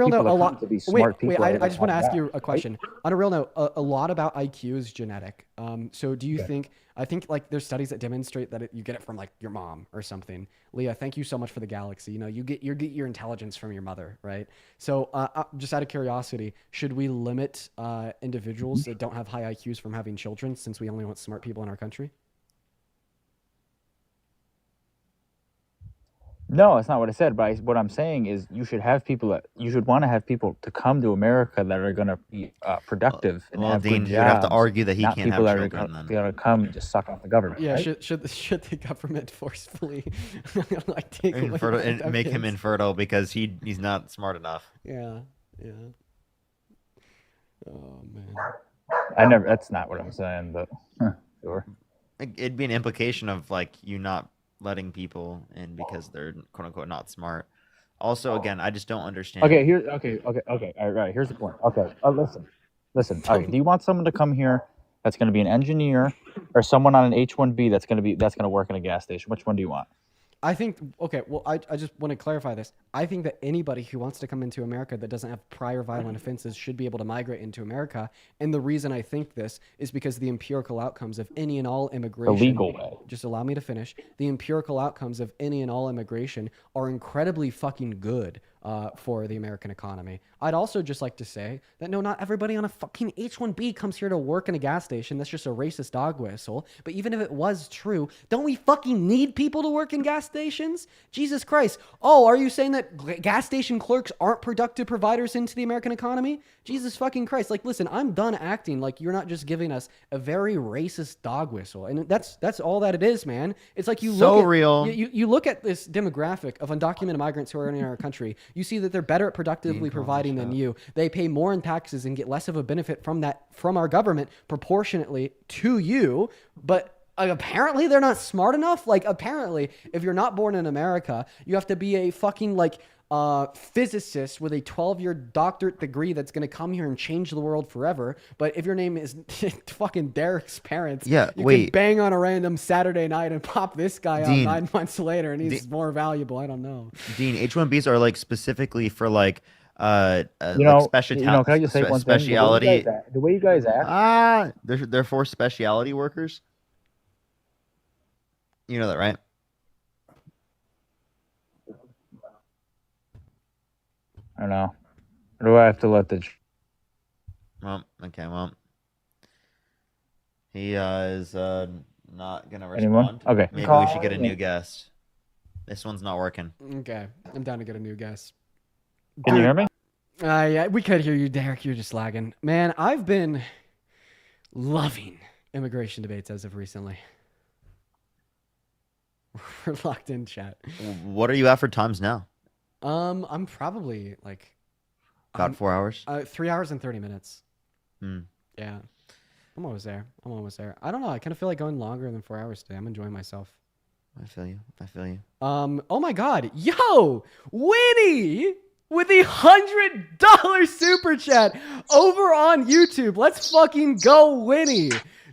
note? A lot. To be smart people I just want to ask you a question. On a real note, a lot about IQ is genetic. So do you think? I think like there's studies that demonstrate that you get it from like your mom or something. Leah, thank you so much for the galaxy. You get your intelligence from your mother, right? So just out of curiosity, should we limit individuals that don't have high IQs from having children since we only want smart people in our country? No, that's not what I said. But what I'm saying is you should want to have people to come to America that are going to be productive and have good jobs. You'd have to argue that he not can't people have that children. are going to come and just suck off the government. Yeah, right? should the government forcefully like take away and make him infertile because he's not smart enough? Yeah. Oh man. That's not what I'm saying, but sure. It'd be an implication of like you not letting people in because they're quote unquote not smart. Also, again, I just don't understand. Okay. All right. Here's the point. Okay. Listen. Okay. Do you want someone to come here that's going to be an engineer, or someone on an H-1B that's going to work in a gas station? Which one do you want? I think, okay, well, I just want to clarify this. I think that anybody who wants to come into America that doesn't have prior violent offenses should be able to migrate into America. And the reason I think this is because the empirical outcomes of any and all immigration... The legal way. Just allow me to finish. The empirical outcomes of any and all immigration are incredibly fucking good. for the American economy. I'd also just like to say that no, not everybody on a fucking H-1B comes here to work in a gas station. That's just a racist dog whistle. But even if it was true, don't we fucking need people to work in gas stations? Jesus Christ. Oh, are you saying that gas station clerks aren't productive providers into the American economy? Jesus fucking Christ. Like, listen, I'm done acting like you're not just giving us a very racist dog whistle. And that's all that it is, man. It's like you So look at, real. you look at this demographic of undocumented migrants who are in our country. You see that they're better at productively providing than you. They pay more in taxes and get less of a benefit from our government proportionately to you. But apparently they're not smart enough. Like, apparently, if you're not born in America, you have to be a fucking physicist with a 12-year doctorate degree that's going to come here and change the world forever. But if your name is fucking Derek's parents, you can bang on a random Saturday night and pop this guy out 9 months later, and he's more valuable. I don't know. Dean, H-1Bs are like specifically for like can I just say one thing? speciality. The way you guys act. They're for speciality workers. You know that, right? I don't know. Or do I have to let the... Well, he is not gonna respond. Anyone? Okay. Maybe we should get a new guest. This one's not working. Okay, I'm down to get a new guest. Can you hear me? Yeah, we could hear you, Derek. You're just lagging. Man, I've been loving immigration debates as of recently. We're locked in, chat. What are you at for times now? I'm probably like about 4 hours. 3 hours and 30 minutes. Yeah, I'm almost there. I don't know. I kind of feel like going longer than 4 hours today. I'm enjoying myself. I feel you. Oh my God, yo, Winnie with the $100 super chat over on YouTube. Let's fucking go, Winnie.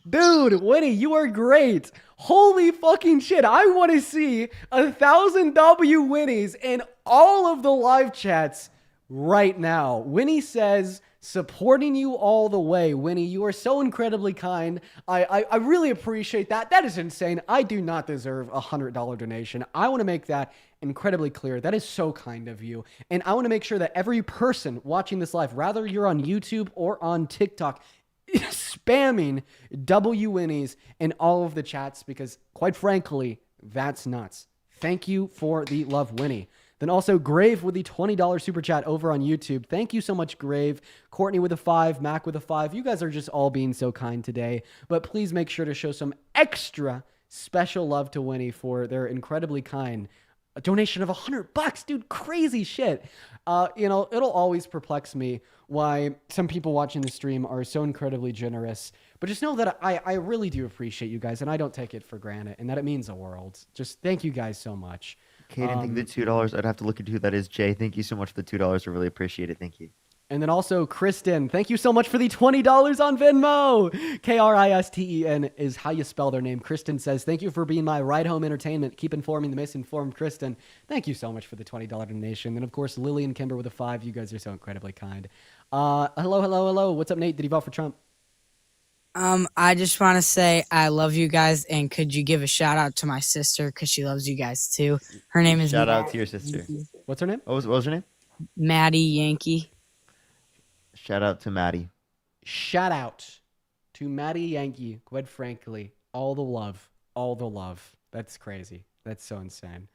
Dude, Winnie, you are great. Holy fucking shit. I want to see 1,000 W Winnies in all of the live chats right now. Winnie says, supporting you all the way. Winnie, you are so incredibly kind. I really appreciate that. That is insane. I do not deserve a $100 donation. I want to make that incredibly clear. That is so kind of you. And I want to make sure that every person watching this live, rather you're on YouTube or on TikTok, spamming W Winnies in all of the chats, because quite frankly, that's nuts. Thank you for the love, Winnie. Then also Grave with the $20 super chat over on YouTube. Thank you so much, Grave. Courtney with a 5, Mac with a 5. You guys are just all being so kind today. But please make sure to show some extra special love to Winnie for their incredibly kind donation of $100, dude. Crazy shit. It'll always perplex me why some people watching the stream are so incredibly generous. But just know that I really do appreciate you guys, and I don't take it for granted, and that it means the world. Just thank you guys so much. Kaden, think the $2. I'd have to look into who that is. Jay, thank you so much for the $2. I really appreciate it. Thank you. And then also Kristen, thank you so much for the $20 on Venmo. Kristen is how you spell their name. Kristen says, thank you for being my ride home entertainment. Keep informing the misinformed. Kristen, thank you so much for the $20 donation. And of course, Lily and Kimber with a 5. You guys are so incredibly kind. Hello. What's up, Nate? Did you vote for Trump? I just want to say I love you guys, and could you give a shout out to my sister, because she loves you guys too. Her name is Shout out to your sister. What's her name? What was her name? Maddie Yankee. Shout out to Maddie. Shout out to Maddie Yankee. Quite frankly, all the love. That's crazy. That's so insane.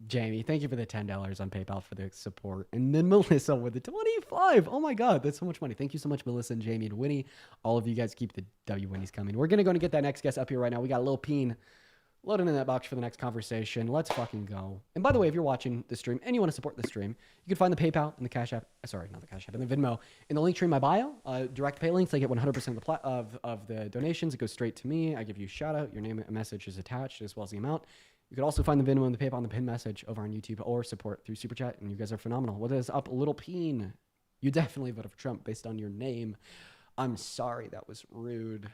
Jamie, thank you for the $10 on PayPal for the support. And then Melissa with the 25. Oh my God, that's so much money. Thank you so much, Melissa and Jamie and Winnie. All of you guys keep the W Winnies coming. We're going to go and get that next guest up here right now. We got Lil Peen loading in that box for the next conversation. Let's fucking go. And by the way, if you're watching the stream and you want to support the stream, you can find the PayPal and the Cash App. Sorry, not the Cash App, and the Venmo in the link tree in my bio. Direct pay links. I get 100% of the donations. It goes straight to me. I give you a shout out. Your name and message is attached, as well as the amount. You can also find the Venmo and the PayPal and the pin message over on YouTube, or support through Super Chat. And you guys are phenomenal. What is up, Little Peen? You definitely voted for Trump based on your name. I'm sorry, that was rude.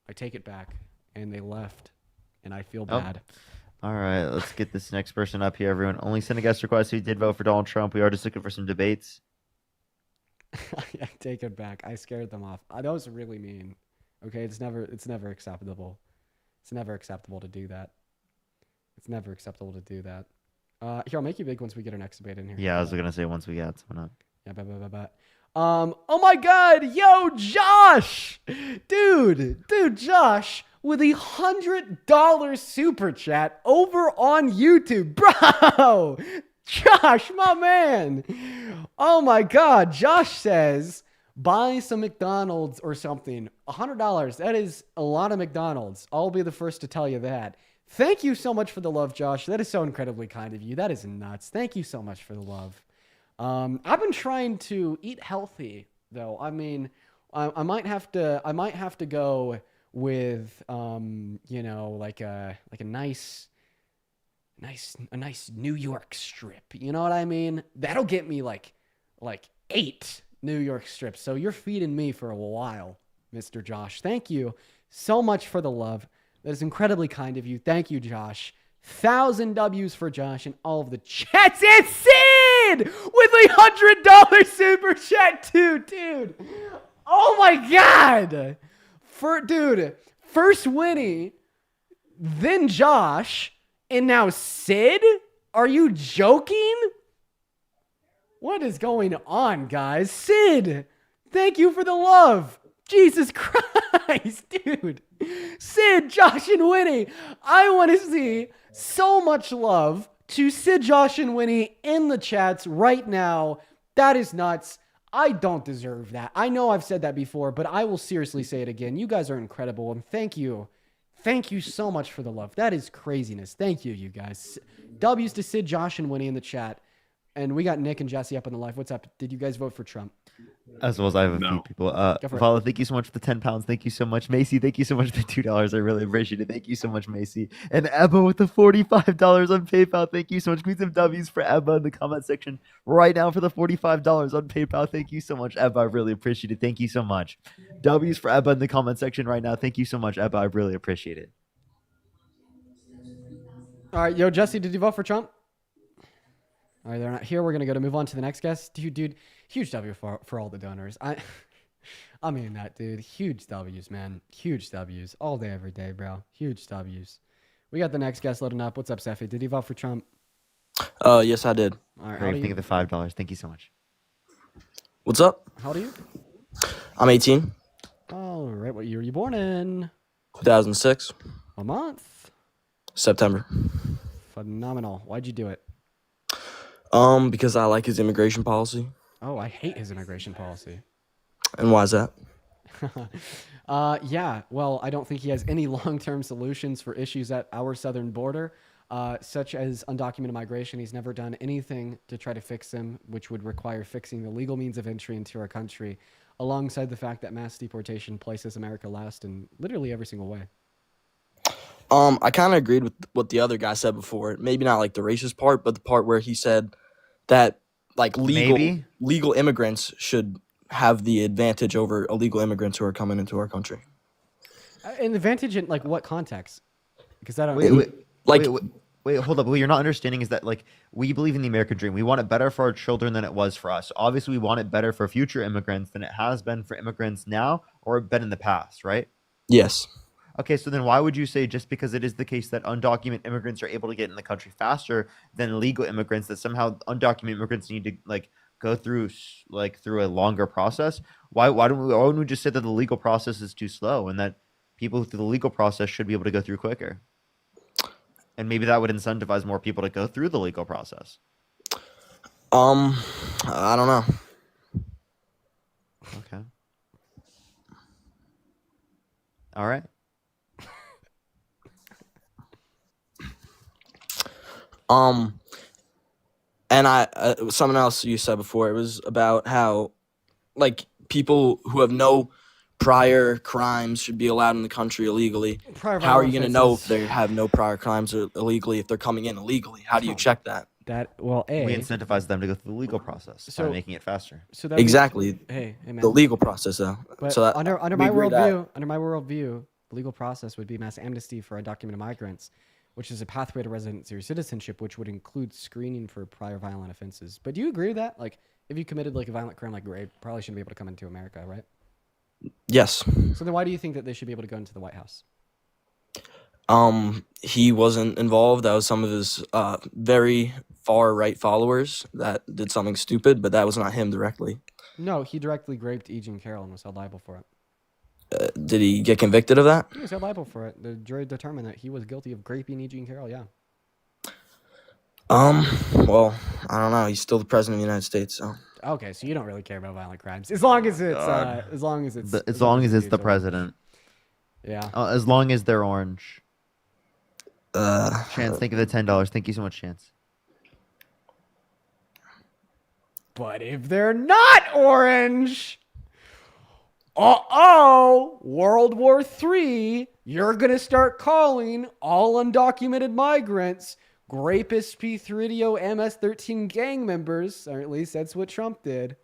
I take it back. And they left. And I feel bad. All right, let's get this next person up here, everyone. Only send a guest request who did vote for Donald Trump. We are just looking for some debates. I take it back. I scared them off. That was really mean. Okay, it's never acceptable. It's never acceptable to do that. Here, I'll make you big once we get our next debate in here. Yeah, I was gonna say once we got someone up. Yeah, bet. Oh my God, yo, Josh, dude, Josh with a $100 super chat over on YouTube, bro. Josh, my man. Oh my God, Josh says buy some McDonald's or something. $100. That is a lot of McDonald's. I'll be the first to tell you that. Thank you so much for the love, Josh. That is so incredibly kind of you. That is nuts. Thank you so much for the love. I've been trying to eat healthy, though. I mean, I might have to go with, like a nice New York strip. You know what I mean? That'll get me like 8 New York strips. So you're feeding me for a while, Mr. Josh. Thank you so much for the love. That is incredibly kind of you. Thank you, Josh. 1,000 W's for Josh and all of the chats. And Sid with a $100 super chat too, dude. Oh my God. First Winnie, then Josh, and now Sid? Are you joking? What is going on, guys? Sid, thank you for the love. Jesus Christ, dude. Sid, Josh, and Winnie. I want to see so much love to Sid, Josh, and Winnie in the chats right now. That is nuts. I don't deserve that. I know I've said that before, but I will seriously say it again. You guys are incredible, and thank you. Thank you so much for the love. That is craziness. Thank you, you guys. W's to Sid, Josh, and Winnie in the chat. And we got Nick and Jesse up on the live. What's up? Did you guys vote for Trump? As well as I have a few people. Follow, thank you so much for the 10 pounds. Thank you so much. Macy, thank you so much for the $2. I really appreciate it. Thank you so much, Macy. And Ebba with the $45 on PayPal. Thank you so much. Please some W's for Ebba in the comment section right now for the $45 on PayPal. Thank you so much, Ebba. I really appreciate it. Thank you so much. W's for Ebba in the comment section right now. Thank you so much, Ebba. I really appreciate it. All right, yo, Jesse, did you vote for Trump? All right, they're not here. We're going to move on to the next guest. Dude, huge W for all the donors. I mean that, dude. Huge W's, man. Huge W's. All day, every day, bro. Huge W's. We got the next guest loading up. What's up, Seffi? Did you vote for Trump? Yes, I did. All right, Great, think of the $5. Thank you so much. What's up? How old are you? I'm 18. All right, what year were you born in? 2006. What month? September. Phenomenal. Why'd you do it? Because I like his immigration policy. Oh, I hate his immigration policy. And why is that? Yeah, well, I don't think he has any long-term solutions for issues at our southern border, such as undocumented migration. He's never done anything to try to fix them, which would require fixing the legal means of entry into our country, alongside the fact that mass deportation places America last in literally every single way. I kind of agreed with what the other guy said before. Maybe not like the racist part, but the part where he said that like legal immigrants should have the advantage over illegal immigrants who are coming into our country. An advantage in like what context? Because I don't Wait, hold up. What you're not understanding is that like we believe in the American dream. We want it better for our children than it was for us. Obviously, we want it better for future immigrants than it has been for immigrants now or been in the past, right? Yes. Okay, so then why would you say just because it is the case that undocumented immigrants are able to get in the country faster than legal immigrants, that somehow undocumented immigrants need to like go through a longer process? Why wouldn't we just say that the legal process is too slow and that people through the legal process should be able to go through quicker? And maybe that would incentivize more people to go through the legal process. I don't know. Okay. All right. And something else you said before, it was about how like people who have no prior crimes should be allowed in the country illegally. How are you going to know if they have no prior crimes or illegally if they're coming in illegally? How do you check that? We incentivize them to go through the legal process by making it faster. So that exactly. Hey, man. The legal process, though. But so that, under my worldview, the legal process would be mass amnesty for undocumented migrants, which is a pathway to residency or citizenship, which would include screening for prior violent offenses. But do you agree with that? Like, if you committed like a violent crime like rape, probably shouldn't be able to come into America, right? Yes. So then why do you think that they should be able to go into the White House? He wasn't involved. That was some of his very far right followers that did something stupid, but that was not him directly. No, he directly raped E. Jean Carroll and was held liable for it. Did he get convicted of that? He was held liable for it. The jury determined that he was guilty of raping E. Jean Carroll. Yeah. Well, I don't know. He's still the president of the United States, so. Okay, so you don't really care about violent crimes, as long as it's as long as it's the president. Yeah. As long as they're orange. Chance, think of the $10. Thank you so much, Chance. But if they're not orange, World War III, you're going to start calling all undocumented migrants Grapist P3DO MS-13 gang members, or at least that's what Trump did.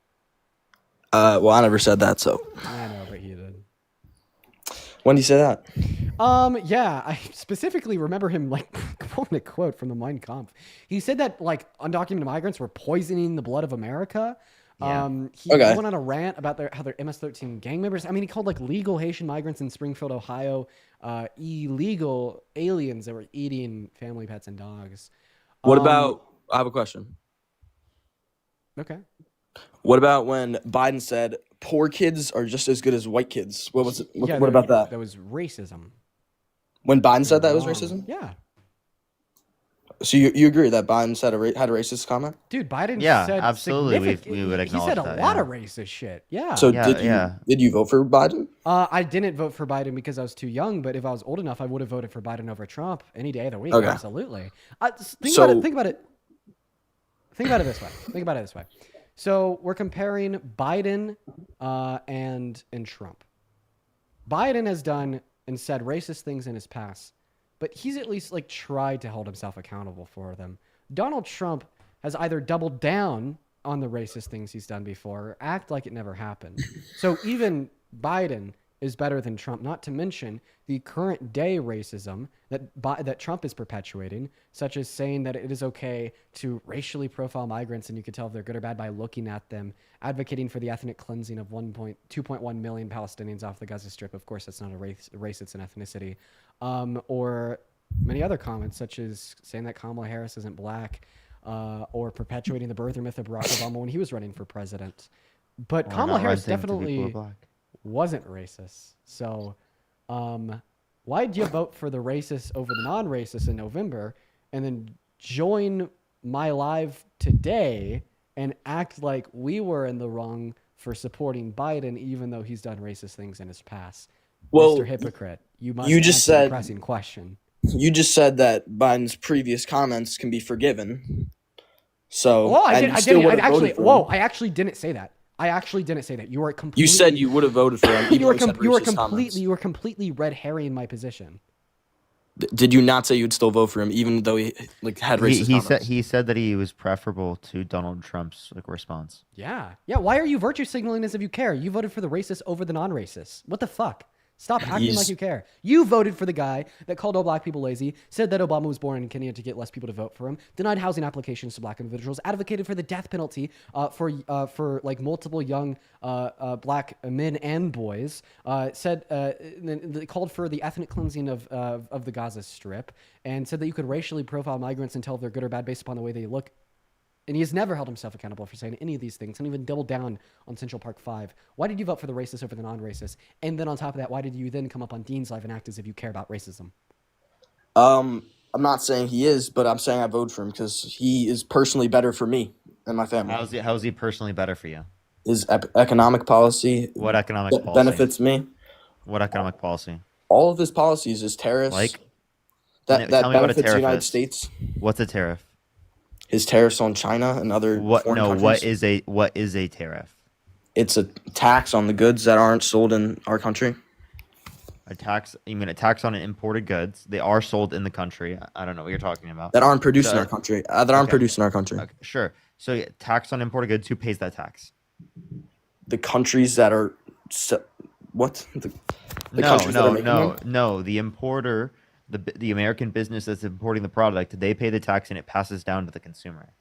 Well, I never said that, so. I know, but he did. When did he say that? Yeah, I specifically remember him like quoting a quote from the Mein Kampf. He said that like undocumented migrants were poisoning the blood of America. Yeah. He went on a rant about how they're MS-13 gang members. I mean, he called like legal Haitian migrants in Springfield, Ohio, illegal aliens that were eating family pets and dogs. What about, I have a question. Okay. What about when Biden said poor kids are just as good as white kids? What was it? What about that? That was racism. When Biden said that was racism? Yeah. So you agree that Biden said had a racist comment? Dude, Biden Yeah, said absolutely. We would he acknowledge said a that, lot yeah. of racist shit. Yeah. So Yeah, did you vote for Biden? I didn't vote for Biden because I was too young, but if I was old enough, I would have voted for Biden over Trump any day of the week. Okay. Absolutely. Think about it this way. So we're comparing Biden and Trump. Biden has done and said racist things in his past, but he's at least like tried to hold himself accountable for them. Donald Trump has either doubled down on the racist things he's done before or act like it never happened. So even Biden is better than Trump, not to mention the current day racism that Trump is perpetuating, such as saying that it is okay to racially profile migrants and you can tell if they're good or bad by looking at them, advocating for the ethnic cleansing of 2.1 million Palestinians off the Gaza Strip. Of course, that's not a race, it's an ethnicity. Or many other comments, such as saying that Kamala Harris isn't black, or perpetuating the birther myth of Barack Obama when he was running for president. But Kamala Harris definitely wasn't racist. So why did you vote for the racist over the non-racist in November and then join my live today and act like we were in the wrong for supporting Biden even though he's done racist things in his past? Well, Mr. Hypocrite, you must just answer the said- pressing question. You just said that Biden's previous comments can be forgiven. So Oh, I actually didn't say that. You were completely. You said you would have voted for him. You were completely red herring my position. Did you not say you'd still vote for him, even though he had racist comments? He said that he was preferable to Donald Trump's response. Yeah. Why are you virtue signaling as if you care? You voted for the racist over the non-racist. What the fuck? Stop acting like you care. You voted for the guy that called all black people lazy, said that Obama was born in Kenya to get less people to vote for him, denied housing applications to black individuals, advocated for the death penalty for like multiple young black men and boys, called for the ethnic cleansing of the Gaza Strip, and said that you could racially profile migrants and tell if they're good or bad based upon the way they look. And he has never held himself accountable for saying any of these things and even doubled down on Central Park 5. Why did you vote for the racist over the non-racist? And then on top of that, why did you then come up on Dean's Live and act as if you care about racism? I'm not saying he is, but I'm saying I voted for him because he is personally better for me and my family. How is he personally better for you? His economic policy. What economic policy? Benefits me. What economic policy? All of his policies, his tariffs. Like? That benefits the United States. What's a tariff? His tariffs on China and other foreign countries. What is a tariff? It's a tax on the goods that aren't sold in our country. A tax? You mean a tax on imported goods? They are sold in the country. I don't know what you're talking about. That aren't produced in our country. Okay, sure. So tax on imported goods. Who pays that tax? The countries that are what? No. The importer. The American business that's importing the product, they pay the tax and it passes down to the consumer.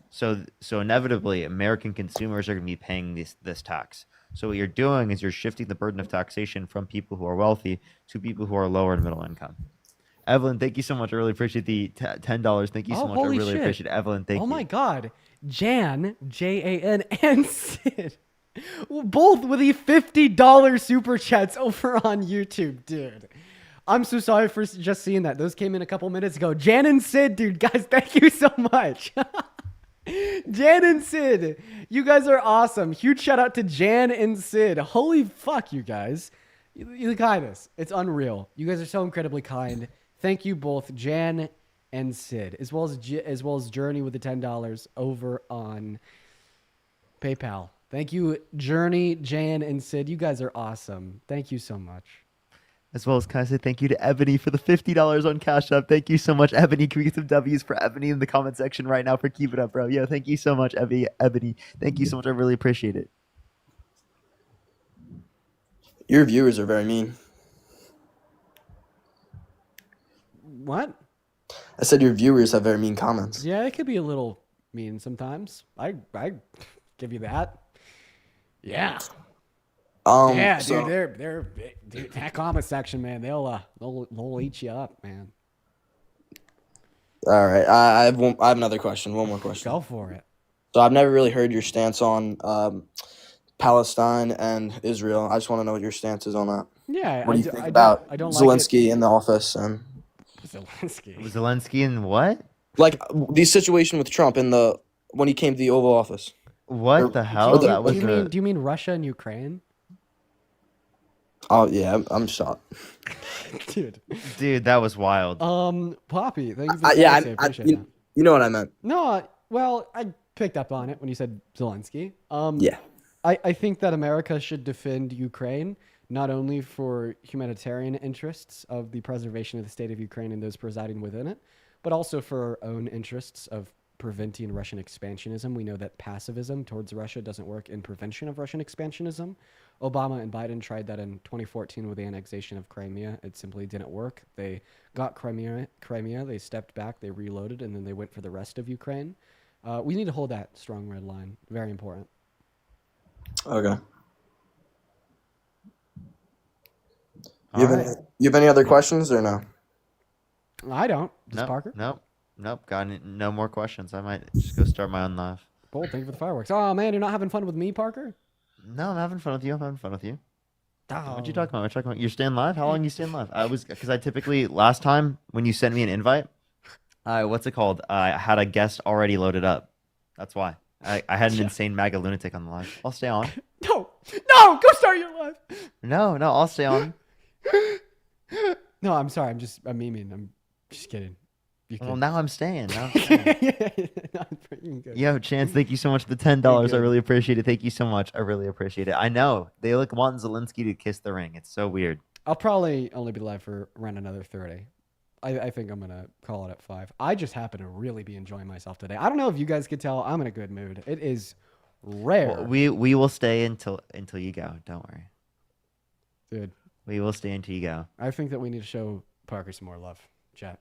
So inevitably, American consumers are going to be paying this tax. So what you're doing is you're shifting the burden of taxation from people who are wealthy to people who are lower and middle income. Evelyn, thank you so much. I really appreciate the $10. Thank you so Oh, much. I holy really shit. appreciate it. Evelyn, thank Oh you. my God. Jan, Jan, and Sid, both with the $50 super chats over on YouTube, dude. I'm so sorry for just seeing that. Those came in a couple minutes ago. Jan and Sid, dude, guys, thank you so much. Jan and Sid, you guys are awesome. Huge shout out to Jan and Sid. Holy fuck, you guys. The kindness. It's unreal. You guys are so incredibly kind. Thank you both, Jan and Sid, as well as Journey with the $10 over on PayPal. Thank you, Journey, Jan, and Sid. You guys are awesome. Thank you so much. As well as can I say thank you to Ebony for the $50 on Cash App. Thank you so much, Ebony. Can we get some W's for Ebony in the comment section right now for keep it up, bro? Yeah, thank you so much, Ebony. Thank you so much. I really appreciate it. Your viewers are very mean. What? I said your viewers have very mean comments. Yeah, it could be a little mean sometimes. I give you that. Yeah. Yeah, so- dude, dude, that comment section, man, they'll eat you up, man. All right, I have another question. One more question. Go for it. So I've never really heard your stance on Palestine and Israel. I just want to know what your stance is on that. Yeah, What do you think about I don't Zelensky in the office and Zelensky and what? Like the situation with Trump when he came to the Oval Office. What the hell? Do you mean Russia and Ukraine? Oh yeah, I'm shocked. Dude, that was wild. Poppy, thank you for Yeah, I appreciate that. you know what I meant. No, well, I picked up on it when you said Zelensky. Yeah. I think that America should defend Ukraine, not only for humanitarian interests of the preservation of the state of Ukraine and those presiding within it, but also for our own interests of preventing Russian expansionism. We know that pacifism towards Russia doesn't work in prevention of Russian expansionism. Obama and Biden tried that in 2014 with the annexation of Crimea. It simply didn't work. They got Crimea, they stepped back, they reloaded, and then they went for the rest of Ukraine. We need to hold that strong red line. Very important. Okay. You have any other questions or no? I don't. Does Nope, Parker? Nope. Got no more questions. I might just go start my own live. Cool. Thank you for the fireworks. Oh man, you're not having fun with me, Parker? No, I'm having fun with you. I'm having fun with you. Oh. What you talking about? What you talking about? You're staying live? How long you staying live? Because I typically last time when you sent me an invite, what's it called? I had a guest already loaded up. That's why. I had an insane MAGA lunatic on the live. I'll stay on. No, go start your live. No, I'll stay on. No, I'm sorry. I'm memeing. I'm just kidding. Well, now I'm staying. Good. Yo, Chance, thank you so much for the $10. I really appreciate it. Thank you so much. I really appreciate it. I know they want Zelensky to kiss the ring. It's so weird. I'll probably only be live for around another 30. I think I'm gonna call it at 5. I just happen to really be enjoying myself today. I don't know if you guys could tell. I'm in a good mood. It is rare. Well, we will stay until you go. Don't worry, dude. We will stay until you go. I think that we need to show Parker some more love, chat.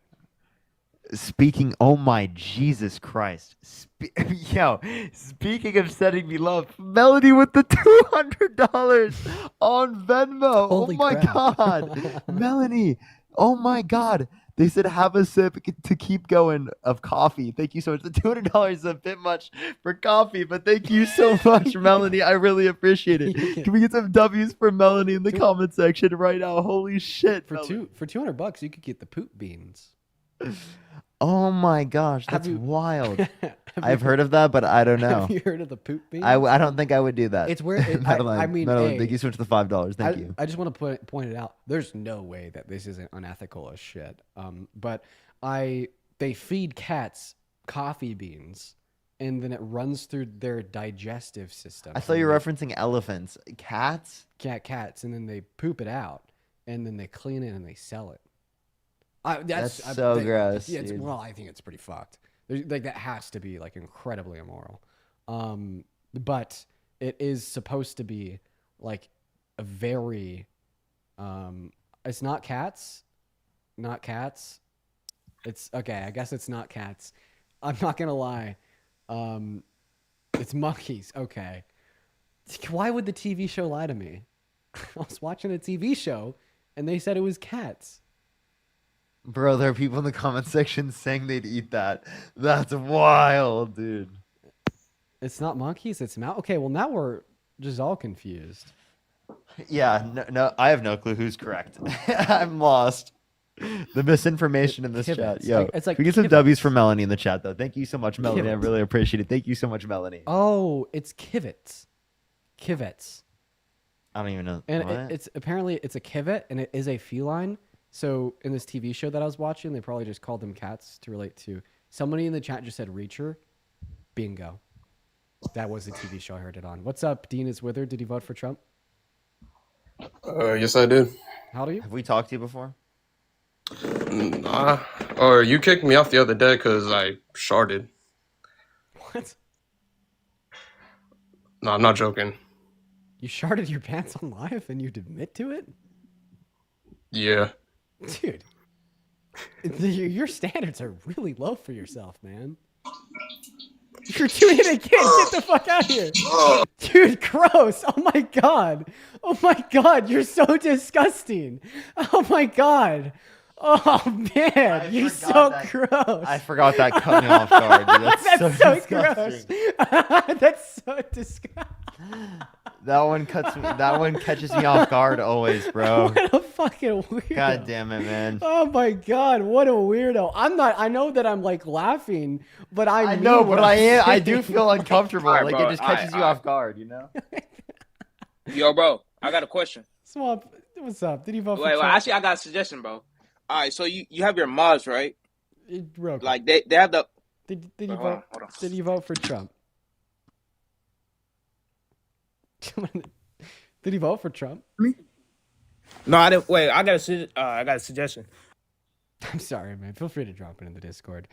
Speaking, oh my Jesus Christ. Speaking of sending me love, Melody with the $200 on Venmo. Holy oh my crap. God. Melanie, oh my God. They said have a sip to keep going of coffee. Thank you so much. The $200 is a bit much for coffee, but thank you so much, Melanie. I really appreciate it. Can we get some W's for Melanie in the comment section right now? Holy shit. For $200, you could get the poop beans. Oh my gosh, that's wild. I've heard of that, but I don't know. Have you heard of the poop beans? I don't think I would do that. It's where Madeline, thank you so much for the $5. Thank you. I just want to point it out. There's no way that this isn't unethical as shit. But they feed cats coffee beans, and then it runs through their digestive system. I thought you were referencing elephants. Cats? Cats, and then they poop it out, and then they clean it and they sell it. That's so gross. Yeah, dude. well, I think it's pretty fucked. Like that has to be like incredibly immoral. But it is supposed to be like a very. It's not cats. It's okay. I guess it's not cats. I'm not gonna lie. It's monkeys. Okay. Why would the TV show lie to me? I was watching a TV show and they said it was cats. Bro, there are people in the comment section saying they'd eat that. That's wild, dude. It's not monkeys, it's mouse. Okay, well, now we're just all confused. Yeah, no, I have no clue who's correct. I'm lost. The misinformation in this chat. Yo, it's like we get some kivets. W's for Melanie in the chat, though. Thank you so much, Melanie. I Kivets. really appreciate it. Thank you so much, Melanie. Oh, it's kivets. Kivets. I don't even know. And what? it's apparently it's a kivet and it is a feline. So in this TV show that I was watching, they probably just called them cats to relate to. Somebody in the chat just said Reacher. Bingo. That was the TV show I heard it on. What's up? Dean is withered. Did he vote for Trump? Yes, I did. How do you? Have we talked to you before? Nah. Or you kicked me off the other day because I sharded. What? No, I'm not joking. You sharded your pants on live and you'd admit to it? Yeah. Dude. Your standards are really low for yourself, man. You're doing it again. Get the fuck out of here. Dude, gross. Oh my god. Oh my god. You're so disgusting. Oh my god. Oh man. You're so gross. I forgot that cut me off guard. Dude. That's so gross. disgusting. That's so disgusting. That one catches me off guard always, bro. What a fucking weirdo. God damn it, man. Oh my god, what a weirdo. I know that I'm like laughing, but I know, mean but what I'm I do saying. feel uncomfortable. Alright, Like bro. it just catches you Alright. off guard, you know? Yo, bro, I got a question. Swamp, what's up? Did you vote for Wait, Trump? actually, I got a suggestion, bro. All right, so you have your mods, right? Real quick. Like they have the. Did you Wait, hold vote? on, hold on. Did you vote for Trump? Did you vote for Trump? No, I didn't. Wait, I got a suggestion. I'm sorry, man. Feel free to drop it in the Discord.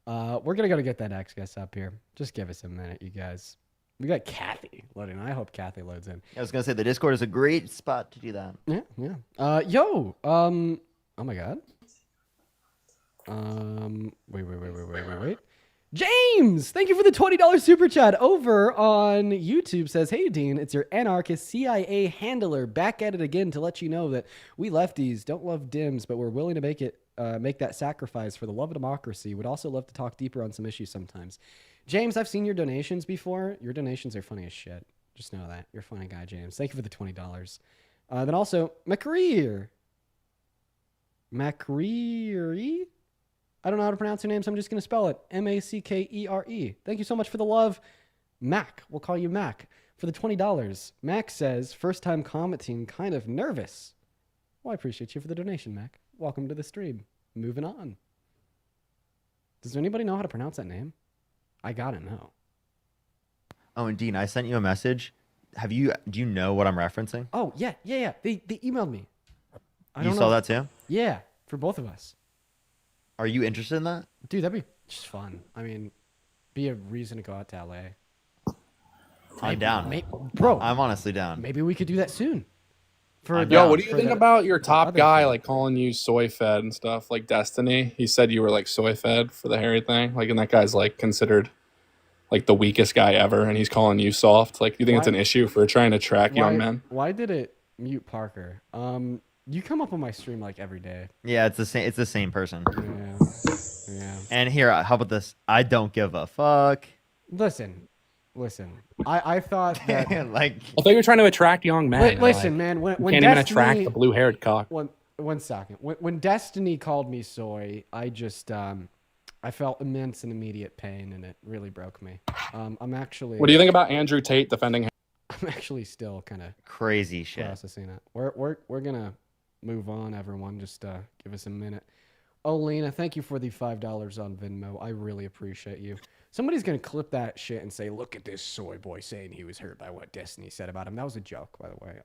We're gonna go get that next guest up here. Just give us a minute, you guys. We got Kathy loading. I hope Kathy loads in. I was gonna say the Discord is a great spot to do that. Yeah. Oh my god. Wait. James, thank you for the $20 super chat over on YouTube. Says, hey Dean, it's your anarchist CIA handler back at it again to let you know that we lefties don't love Dims, but we're willing to make that sacrifice for the love of democracy. Would also love to talk deeper on some issues sometimes. James, I've seen your donations before. Your donations are funny as shit. Just know that. You're a funny guy, James. Thank you for the $20. Then also, McCreer. I don't know how to pronounce your name, so I'm just going to spell it. Mackere. Thank you so much for the love. Mac. We'll call you Mac. For the $20. Mac says, first time commenting, kind of nervous. Well, I appreciate you for the donation, Mac. Welcome to the stream. Moving on. Does anybody know how to pronounce that name? I gotta know. Oh, and Dean, I sent you a message. Do you know what I'm referencing? Oh, yeah. They emailed me. You saw that too? Yeah, for both of us. Are you interested in that? Dude, that'd be just fun. I mean, be a reason to go out to LA. I'm down. Bro, I'm honestly down. Maybe we could do that soon. Yo, what do you think about your top guy like calling you soy fed and stuff? Like Destiny, he said you were like soy fed for the hairy thing. Like, and that guy's like considered like the weakest guy ever, and he's calling you soft. Like, do you think it's an issue for trying to track young men? Why did it mute Parker? You come up on my stream like every day. Yeah, it's the same. It's the same person. Yeah. And here, how about this? I don't give a fuck. Listen. I thought that like I thought you were trying to attract young men. Listen, man. When you can't Destiny, even attract the blue-haired cock. One second. When Destiny called me soy, I just I felt immense and immediate pain, and it really broke me. I'm actually. What do you think about Andrew Tate defending him? I'm actually still kind of crazy shit processing it. We're gonna move on, everyone. Just give us a minute. Oh, Lena, thank you for the $5 on Venmo. I really appreciate you. Somebody's gonna clip that shit and say, "Look at this soy boy saying he was hurt by what Destiny said about him." That was a joke, by the way.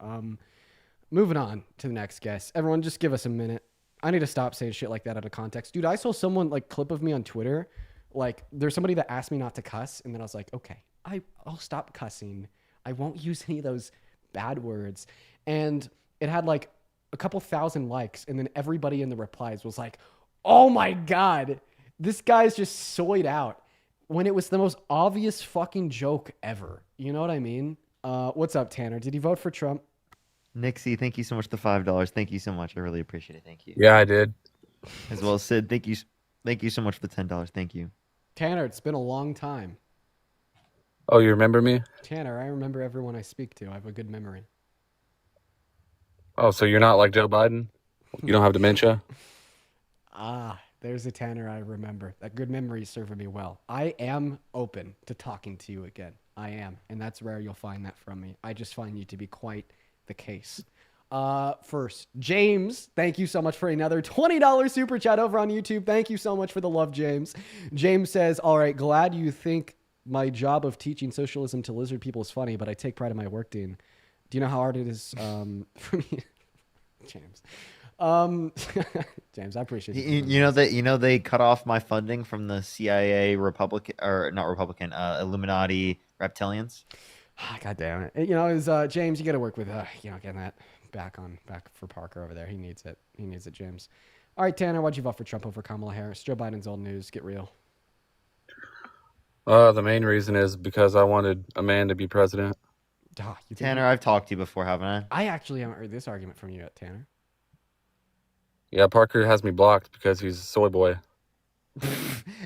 Moving on to the next guest. Everyone, just give us a minute. I need to stop saying shit like that out of context, dude. I saw someone like clip of me on Twitter. Like, there's somebody that asked me not to cuss, and then I was like, okay, I'll stop cussing. I won't use any of those bad words. And it had like a couple thousand likes, and then everybody in the replies was like, oh my god, this guy's just soyed out, when it was the most obvious fucking joke ever. You know what I mean? What's up, Tanner? Did you vote for Trump? Nixie, thank you so much for the $5. Thank you so much. I really appreciate it. Thank you. Yeah, I did. As well as Sid, thank you so much for the $10. Thank you. Tanner, it's been a long time. Oh, you remember me? Tanner, I remember everyone I speak to. I have a good memory. Oh, so you're not like Joe Biden? You don't have dementia? There's a Tanner I remember. That good memory is serving me well. I am open to talking to you again. I am. And that's rare you'll find that from me. I just find you to be quite the case. First, James, thank you so much for another $20 super chat over on YouTube. Thank you so much for the love, James. James says, all right, glad you think my job of teaching socialism to lizard people is funny, but I take pride in my work, Dean. Do you know how hard it is for me? James. James, I appreciate it. You know they cut off my funding from the CIA Illuminati reptilians. God damn it. You know, it was James, you got to work with getting that back for Parker over there. He needs it. James. All right, Tanner, why'd you vote for Trump over Kamala Harris? Joe Biden's old news. Get real. The main reason is because I wanted a man to be president. Tanner, I've talked to you before, haven't I? I actually haven't heard this argument from you yet, Tanner. Yeah, Parker has me blocked because he's a soy boy.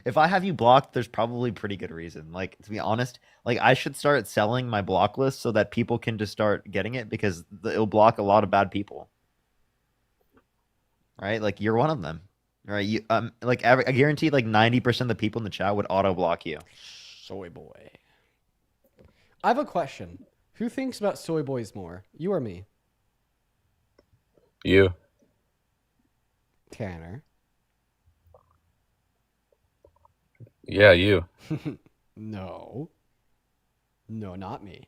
If I have you blocked, there's probably pretty good reason. Like, to be honest, like I should start selling my block list so that people can just start getting it because it'll block a lot of bad people. Right? Like you're one of them. Right? You I guarantee like 90% of the people in the chat would auto block you. Soy boy. I have a question. Who thinks about soy boys more? You or me? You. Tanner. Yeah, you. No, not me.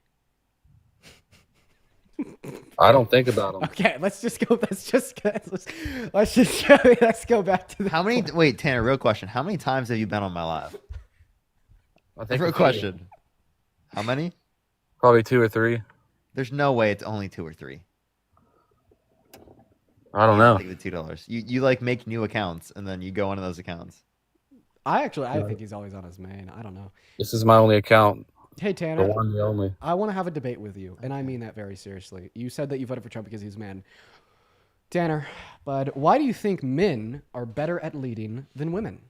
I don't think about them. Okay, let's go back to the Wait, Tanner, real question. How many times have you been on my live? I think real question. How many? Probably 2 or 3. There's no way it's only 2 or 3. I don't know. Take the $2. You like make new accounts and then you go into those accounts. I think he's always on his main. I don't know. This is my only account. Hey, Tanner. The one, the only. I want to have a debate with you, and I mean that very seriously. You said that you voted for Trump because he's a man. Tanner, bud, why do you think men are better at leading than women?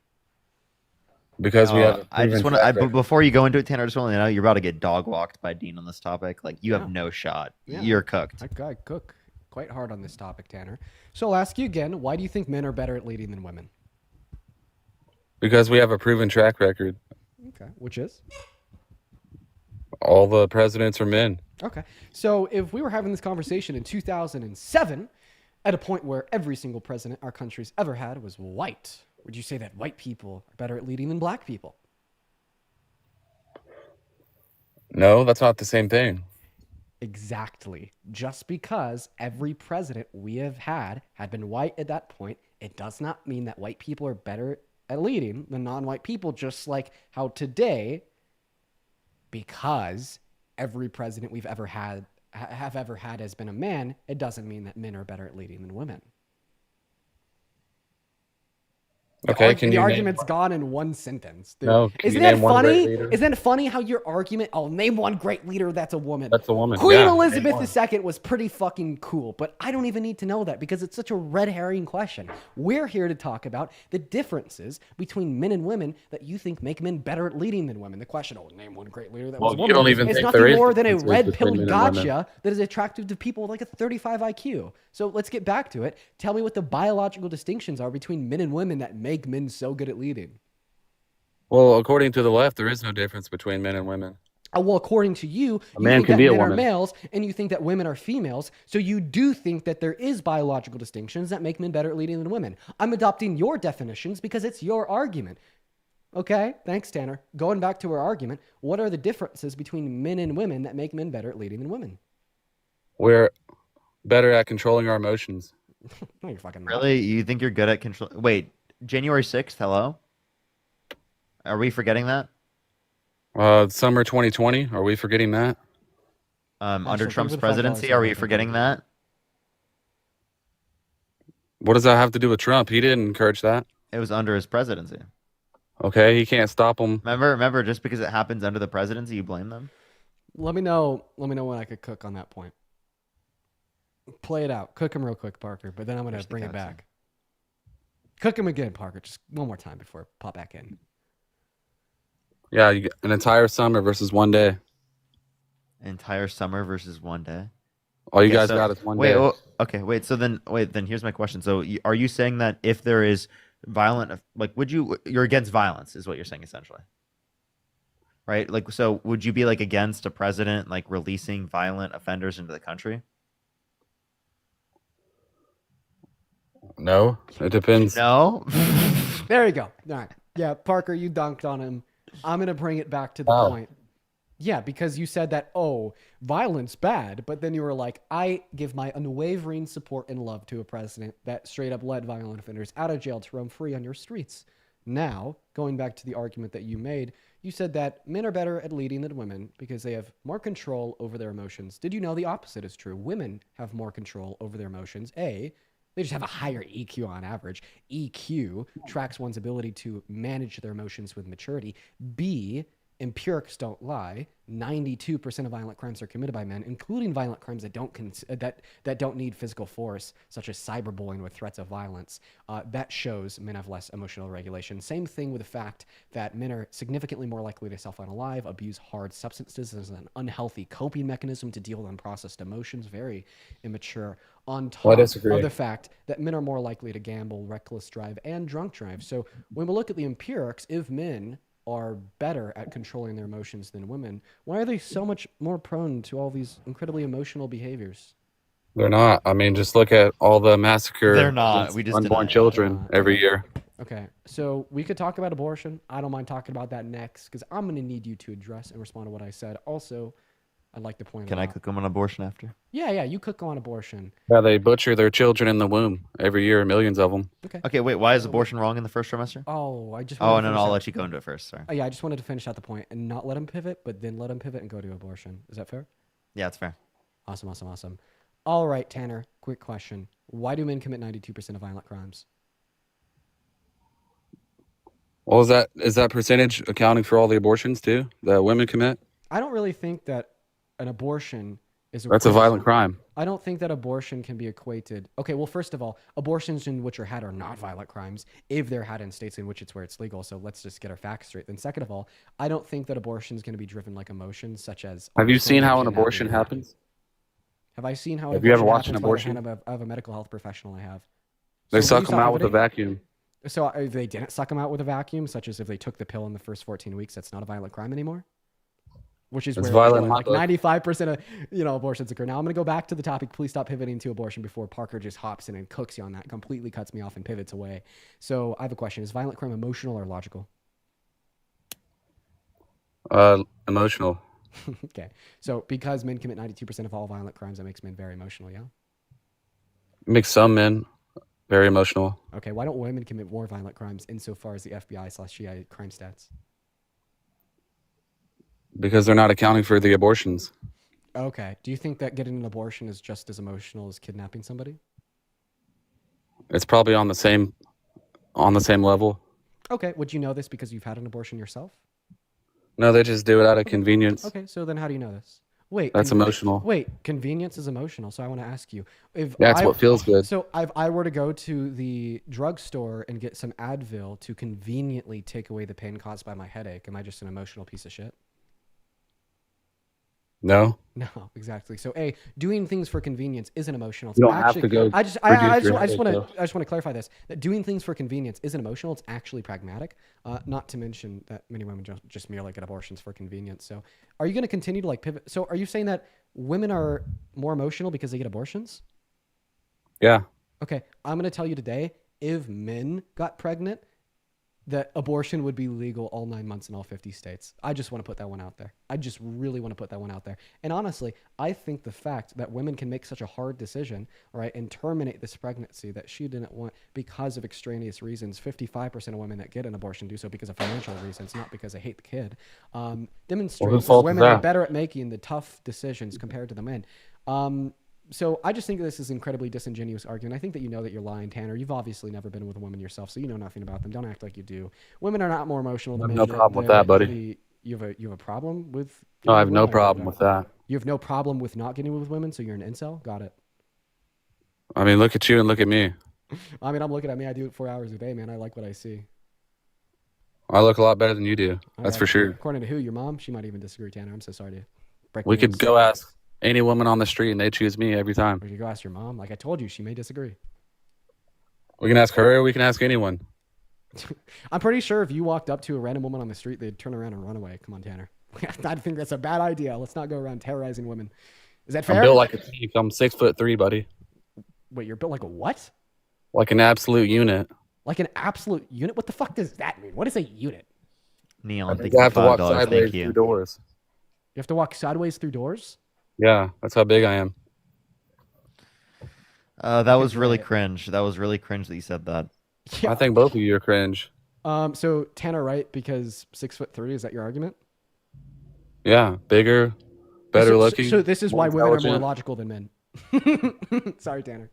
Because we have. I just want to. Before you go into it, Tanner, I just want to know you're about to get dog walked by Dean on this topic. Like you have no shot. Yeah. You're cooked. I cook quite hard on this topic, Tanner. So I'll ask you again: why do you think men are better at leading than women? Because we have a proven track record. Okay, which is? All the presidents are men. Okay, so if we were having this conversation in 2007, at a point where every single president our country's ever had was white, would you say that white people are better at leading than black people? No, that's not the same thing. Exactly. Just because every president we have had been white at that point, it does not mean that white people are better at leading than non-white people, just like how today, because every president we've ever had has been a man, it doesn't mean that men are better at leading than women. Okay, The argument's gone in one sentence. Dude. No, Isn't that funny? Isn't that funny how your argument? Oh, name one great leader that's a woman. That's a woman. Queen yeah, Elizabeth II was pretty fucking cool, but I don't even need to know that because it's such a red herring question. We're here to talk about the differences between men and women that you think make men better at leading than women. The question, name one great leader that was a woman. You don't even it's think nothing there is more than a differences red between pill men and women. gotcha that is attractive to people with like a 35 IQ. So let's get back to it. Tell me what the biological distinctions are between men and women that make men so good at leading. Well, according to the left, there is no difference between men and women. Well, according to you, A man think can that be a men are woman. males and you think that women are females. So you do think that there is biological distinctions that make men better at leading than women. I'm adopting your definitions because it's your argument. Okay, thanks, Tanner. Going back to our argument, what are the differences between men and women that make men better at leading than women? We're better at controlling our emotions. No, you're fucking not. Really? You think you're good at control? Wait, January 6th, hello? Are we forgetting that? Summer 2020, are we forgetting that? Under Trump's presidency, are we forgetting that? What does that have to do with Trump? He didn't encourage that. It was under his presidency. Okay, he can't stop him. Remember, just because it happens under the presidency, you blame them? Let me know when I could cook on that point. Play it out. Cook him real quick, Parker, but then I'm going to bring it back. Cook him again, Parker. Just one more time before I pop back in. Yeah, you get an entire summer versus 1 day. Entire summer versus 1 day. All you guys got is 1 day. Wait. So then here's my question. So are you saying that if there is violent, like, you're against violence, is what you're saying essentially, right? Like, so would you be like against a president like releasing violent offenders into the country? No, it depends. No. There you go. All right. Yeah, Parker, you dunked on him. I'm going to bring it back to the point. Yeah, because you said that, violence bad, but then you were like, I give my unwavering support and love to a president that straight up let violent offenders out of jail to roam free on your streets. Now, going back to the argument that you made, you said that men are better at leading than women because they have more control over their emotions. Did you know the opposite is true? Women have more control over their emotions. A, they just have a higher EQ on average. EQ tracks one's ability to manage their emotions with maturity. B, empirics don't lie. 92% of violent crimes are committed by men, including violent crimes that don't need physical force, such as cyberbullying with threats of violence. That shows men have less emotional regulation. Same thing with the fact that men are significantly more likely to self-unalive, abuse hard substances as an unhealthy coping mechanism to deal with unprocessed emotions. Very immature. On top of the fact that men are more likely to gamble, reckless drive, and drunk drive. So when we look at the empirics, if men are better at controlling their emotions than women, why are they so much more prone to all these incredibly emotional behaviors? They're not. I mean, just look at all the massacre. They're not. We just unborn children every year. Okay, so we could talk about abortion. I don't mind talking about that next because I'm going to need you to address and respond to what I said. Also, I'd like to point out. Can I cook them on abortion after? Yeah, you cook on abortion. Yeah, they butcher their children in the womb every year, millions of them. Okay, wait, why is abortion wrong in the first trimester? Oh, I just. Oh, no, I'll let you go into it first. Sorry. Oh, yeah, I just wanted to finish out the point and not let him pivot, but then let him pivot and go to abortion. Is that fair? Yeah, it's fair. Awesome. All right, Tanner, quick question. Why do men commit 92% of violent crimes? Well, is that percentage accounting for all the abortions too that women commit? I don't really think that an abortion is That's a violent crime. I don't think that abortion can be equated. Okay, well, first of all, abortions in which are had are not violent crimes if they're had in states in which it's legal. So let's just get our facts straight. Then second of all, I don't think that abortion is going to be driven like emotions such as. Have you seen how an abortion happens? Have I seen how? Have you ever watched an abortion? Of a medical health professional, I have. They suck them out with a vacuum. So if they didn't suck them out with a vacuum, such as if they took the pill in the first 14 weeks, that's not a violent crime anymore. Which is where like 95% of abortions occur. Now I'm going to go back to the topic. Please stop pivoting to abortion before Parker just hops in and cooks you on that, completely cuts me off and pivots away. So I have a question: is violent crime emotional or logical? Emotional. Okay, so because men commit 92% of all violent crimes, that makes men very emotional. Yeah. Makes some men very emotional. Okay, why don't women commit more violent crimes insofar as the FBI/CIA crime stats? Because they're not accounting for the abortions. Okay. Do you think that getting an abortion is just as emotional as kidnapping somebody? It's probably on the same level. Okay. Would you know this because you've had an abortion yourself? No, they just do it out of convenience. Okay. So then how do you know this? Wait. That's emotional. Wait. Convenience is emotional. So I want to ask you. That's what feels good. So if I were to go to the drugstore and get some Advil to conveniently take away the pain caused by my headache, am I just an emotional piece of shit? No, exactly. So, doing things for convenience isn't emotional. It's you don't have to go. I just want to clarify this: that doing things for convenience isn't emotional. It's actually pragmatic. Not to mention that many women just merely get abortions for convenience. So, are you going to continue to pivot? So, are you saying that women are more emotional because they get abortions? Yeah. Okay, I'm going to tell you today: if men got pregnant, that abortion would be legal all 9 months in all 50 states. I just want to put that one out there. I just really want to put that one out there. And honestly, I think the fact that women can make such a hard decision, right, and terminate this pregnancy that she didn't want because of extraneous reasons, 55% of women that get an abortion do so because of financial reasons, not because they hate the kid, demonstrates that women are better at making the tough decisions compared to the men. So I just think this is an incredibly disingenuous argument. I think that you know that you're lying, Tanner. You've obviously never been with a woman yourself, so you know nothing about them. Don't act like you do. Women are not more emotional than men. No problem with that, buddy. You have a problem with? No, I have getting no with women? problem with that. You have no problem with not getting with women, so you're an incel. Got it. I mean, look at you and look at me. I mean, I'm looking at me. I do it 4 hours a day, man. I like what I see. I look a lot better than you do. That's for sure. According to who? Your mom? She might even disagree, Tanner. I'm so sorry to break We the could news. go ask any woman on the street and they choose me every time. We could go ask your mom. Like I told you, she may disagree. We can ask her or we can ask anyone. I'm pretty sure if you walked up to a random woman on the street, they'd turn around and run away. Come on, Tanner. I think that's a bad idea. Let's not go around terrorizing women. Is that fair? I'm built like a tank. I'm 6'3", buddy. Wait, you're built like a what? Like an absolute unit. Like an absolute unit? What the fuck does that mean? What is a unit? Neon, I have to walk sideways through doors. You have to walk sideways through doors? Yeah, that's how big I am. That was really cringe. That was really cringe that you said that. Yeah. I think both of you are cringe. So Tanner, right? Because 6'3", is that your argument? Yeah, bigger, better looking. So this is why women are more intelligent. logical than men. Sorry, Tanner.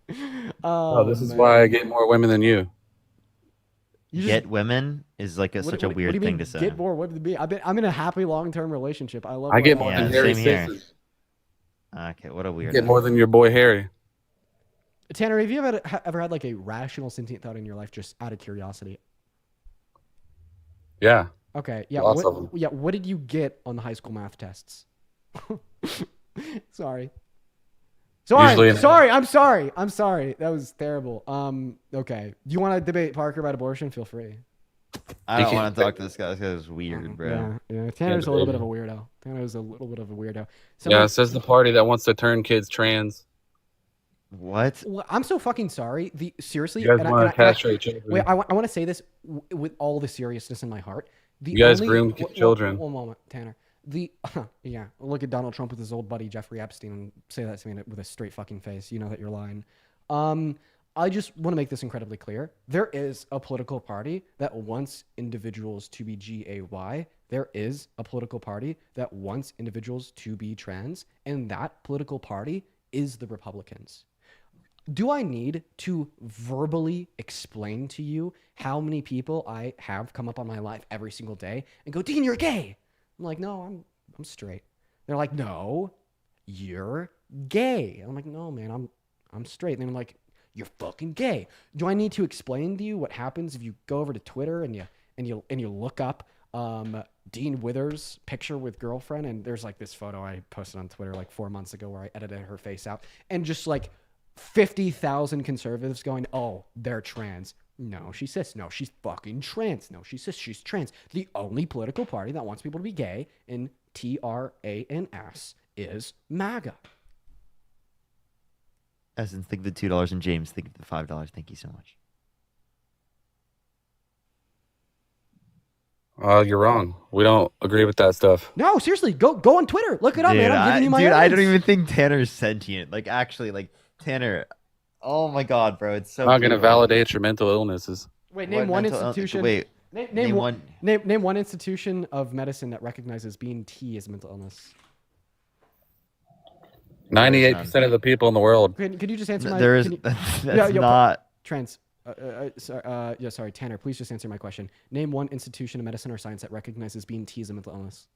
Oh, this is why I get more women than you. Get women is like such a what weird do you thing mean, to say. Get more women than me. I'm in a happy long-term relationship. I love. I get what more have. than Harry same here. Sixes. Okay, what a weird. Get more than your boy Harry. Tanner, have you ever had like a rational sentient thought in your life, just out of curiosity? Yeah. Okay. Yeah. Lots of them. Yeah. What did you get on the high school math tests? Sorry. Usually Sorry. I'm sorry. That was terrible. Okay. Do you want to debate Parker about abortion? Feel free. I don't want to talk to this guy. This guy's weird, bro. Yeah. Tanner's a little bit of a weirdo. Yeah, it says the party that wants to turn kids trans. What? Well, I'm so fucking sorry. Seriously, You guys want to castrate children. Wait, I want to say this with all the seriousness in my heart. You guys groom children. One moment, Tanner. Yeah, look at Donald Trump with his old buddy Jeffrey Epstein and say that to me with a straight fucking face. You know that you're lying. I just want to make this incredibly clear. There is a political party that wants individuals to be GAY. There is a political party that wants individuals to be trans, and that political party is the Republicans. Do I need to verbally explain to you how many people I have come up on my life every single day and go, Dean, you're gay? I'm like, no, I'm straight. They're like, no, you're gay. I'm like, no, man, I'm straight. And they're like, you're fucking gay. Do I need to explain to you what happens if you go over to Twitter and you look up Dean Withers' picture with girlfriend, and there's like this photo I posted on Twitter like 4 months ago where I edited her face out, and just like 50,000 conservatives going, oh, they're trans. No, she's cis. No, she's fucking trans. No, she's cis. She's trans. The only political party that wants people to be gay in TRANS is MAGA. Essence, think of the $2, and James, think of the $5. Thank you so much. You're wrong. We don't agree with that stuff. No, seriously, go on Twitter. Look it up, man. I'm giving you my I don't evidence. even think Tanner's sentient. Like, actually, like, Tanner, oh my god, bro, it's so I'm not going to weird. validate your mental illnesses. Wait, name one institution. Wait, name one institution of medicine that recognizes being T as a mental illness. 98% of the people in the world. Could you just answer my? There is. That's not. Trans. Sorry, Tanner. Please just answer my question. Name one institution of medicine or science that recognizes being T as a mental illness.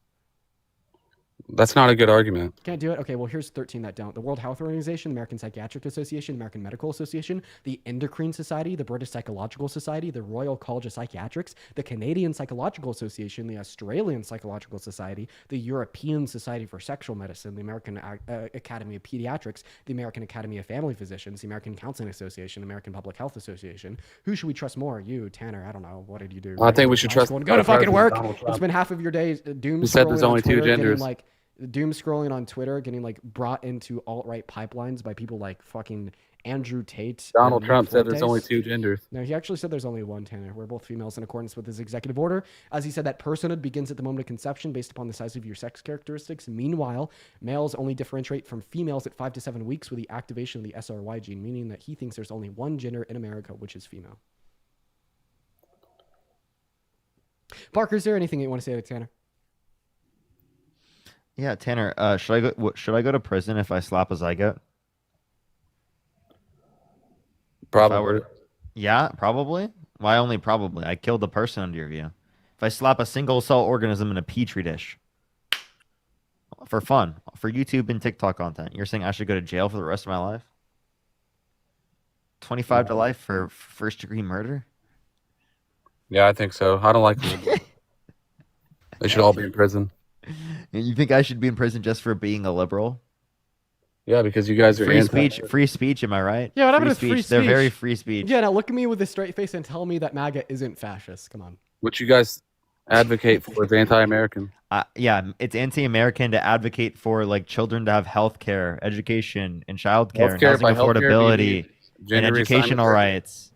That's not a good argument. Can't do it? Okay, well, here's 13 that don't. The World Health Organization, the American Psychiatric Association, the American Medical Association, the Endocrine Society, the British Psychological Society, the Royal College of Psychiatrics, the Canadian Psychological Association, the Australian Psychological Society, the European Society for Sexual Medicine, the American Academy of Pediatrics, the American Academy of Family Physicians, the American Counseling Association, the American Public Health Association. Who should we trust more? You, Tanner, I don't know. What did you do? I think we should trust. Go to fucking work. You spend half of your days doom You said there's scrolling on only two Twitter, getting, genders. like doom scrolling on Twitter, getting like brought into alt-right pipelines by people like fucking Andrew Tate. Donald and Trump Nick said there's Fuentes. only two genders. No, he actually said there's only one, Tanner. We're both females in accordance with his executive order. As he said, that personhood begins at the moment of conception based upon the size of your sex characteristics. Meanwhile, males only differentiate from females at 5 to 7 weeks with the activation of the SRY gene, meaning that he thinks there's only one gender in America, which is female. Parker, is there anything you want to say to Tanner? Yeah, Tanner. Should I go to prison if I slap a zygote? Probably. Yeah, probably. Why only probably? I killed the person under your view. If If I slap a single cell organism in a petri dish for fun, for YouTube and TikTok content, you're saying I should go to jail for the rest of my life? 25 to life for first degree murder? Yeah, I think so. I don't like them. They should all be in prison. You think I should be in prison just for being a liberal? Yeah, because you guys are free speech, am I right? Yeah, what happened to free speech? They're very free speech. Yeah, now look at me with a straight face and tell me that MAGA isn't fascist. Come on. What you guys advocate for is anti-American. Yeah, it's anti-American to advocate for like children to have health care, education, and child care, and housing affordability, and educational rights.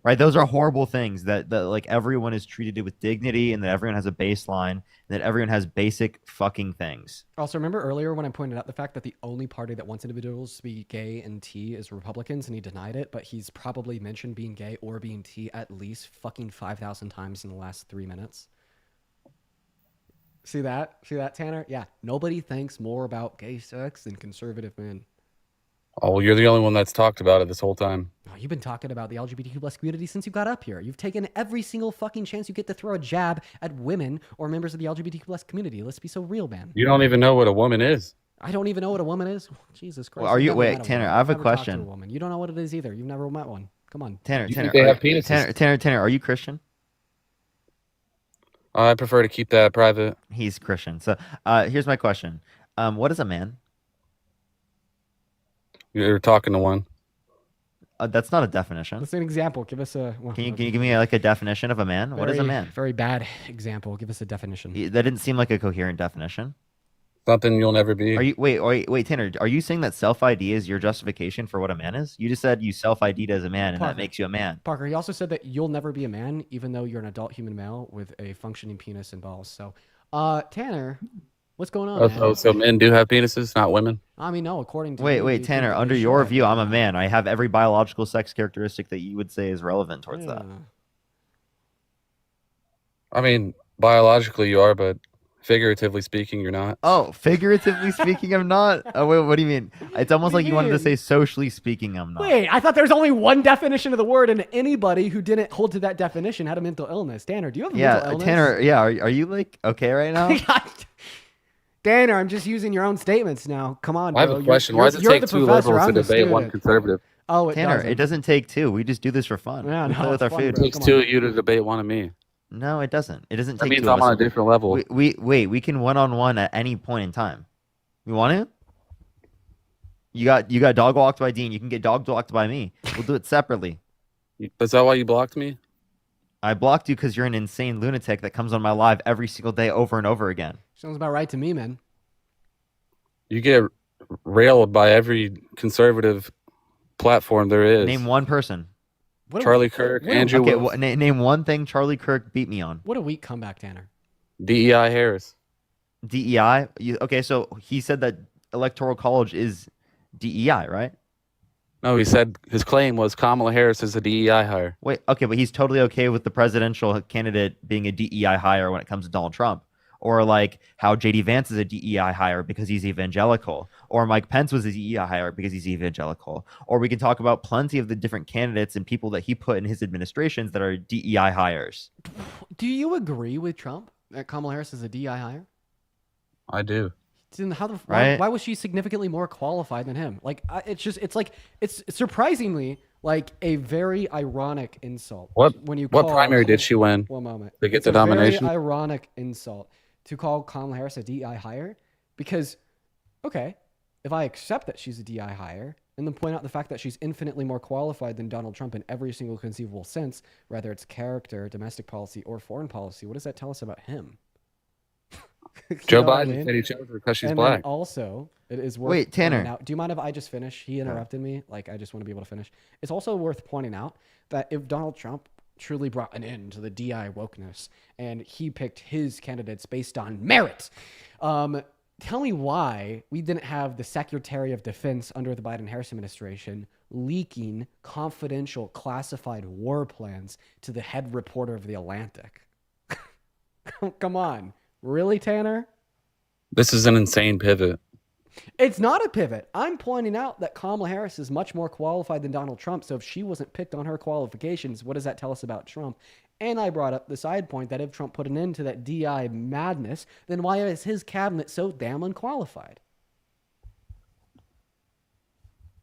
Right, those are horrible things that like everyone is treated with dignity, and that everyone has a baseline, and that everyone has basic fucking things. Also, remember earlier when I pointed out the fact that the only party that wants individuals to be gay and T is Republicans, and he denied it, but he's probably mentioned being gay or being T at least fucking 5,000 times in the last 3 minutes. See that? See that, Tanner? Yeah, nobody thinks more about gay sex than conservative men. Oh, well, you're the only one that's talked about it this whole time. Oh, you've been talking about the LGBTQ plus community since you got up here. You've taken every single fucking chance you get to throw a jab at women or members of the LGBTQ plus community. Let's be so real, man. You don't even know what a woman is. I don't even know what a woman is. Jesus Christ. Well, are you? Wait, Tanner, I have a question. Woman. You don't know what it is either. You've never met one. Come on, Tanner. Tanner, are you Christian? I prefer to keep that private. He's Christian. So, here's my question. What is a man? You're talking to one. That's not a definition. That's an example. Give us a. Well, can you give me like a definition of a man? What is a man? Very bad example. Give us a definition. That didn't seem like a coherent definition. Something you'll never be. Are you wait, Tanner? Are you saying that self-ID is your justification for what a man is? You just said you self-ID'd as a man, and that makes you a man. Parker, he also said that you'll never be a man, even though you're an adult human male with a functioning penis and balls. So, Tanner, what's going on? So men do have penises, not women. I mean, no. According to wait, Tanner. Under your view, I'm a man. I have every biological sex characteristic that you would say is relevant towards that. I mean, biologically you are, but figuratively speaking, you're not. Oh, figuratively speaking, I'm not? Oh, wait, what do you mean? It's almost like you wanted to say socially speaking, I'm not. Wait, I thought there was only one definition of the word, and anybody who didn't hold to that definition had a mental illness. Tanner, do you have a mental illness? Tanner, are you like okay right now? Tanner, I'm just using your own statements now. Come on, bro. I have a question. Why does it take two liberals to debate one conservative? Oh, Tanner, it doesn't take two. We just do this for fun. Yeah, we play with our food. It takes two of you to debate one of me. No, it doesn't. It doesn't take two. That means two I'm on a different level. We can one-on-one at any point in time. You want to? You got dog walked by Dean. You can get dog walked by me. We'll do it separately. Is that why you blocked me? I blocked you because you're an insane lunatic that comes on my live every single day over and over again. Sounds about right to me, man. You get railed by every conservative platform there is. Name one person. Charlie Kirk, Andrew. Okay, name one thing Charlie Kirk beat me on. What a weak comeback, Tanner. DEI Harris. DEI? Okay, so he said that Electoral College is DEI, right? No, he said his claim was Kamala Harris is a DEI hire. Wait, okay, but he's totally okay with the presidential candidate being a DEI hire when it comes to Donald Trump. Or like how J.D. Vance is a DEI hire because he's evangelical. Or Mike Pence was a DEI hire because he's evangelical. Or we can talk about plenty of the different candidates and people that he put in his administrations that are DEI hires. Do you agree with Trump that Kamala Harris is a DEI hire? I do. Then why was she significantly more qualified than him? Like, it's surprisingly like a very ironic insult. What primary did she win? One moment. To get the nomination? Very ironic insult to call Kamala Harris a DEI hire, because, okay, if I accept that she's a DEI hire and then point out the fact that she's infinitely more qualified than Donald Trump in every single conceivable sense, whether it's character, domestic policy, or foreign policy, what does that tell us about him? Joe Biden said he chose her because she's black. Also, it is worth Wait, Tanner. out. Do you mind if I just finish? He interrupted me. Like, I just want to be able to finish. It's also worth pointing out that if Donald Trump truly brought an end to the DI wokeness and he picked his candidates based on merit, tell me why we didn't have the Secretary of Defense under the Biden-Harris administration leaking confidential classified war plans to the head reporter of The Atlantic. Come on. Really, Tanner? This is an insane pivot. It's not a pivot. I'm pointing out that Kamala Harris is much more qualified than Donald Trump. So if she wasn't picked on her qualifications, what does that tell us about Trump? And I brought up the side point that if Trump put an end to that DI madness, then why is his cabinet so damn unqualified?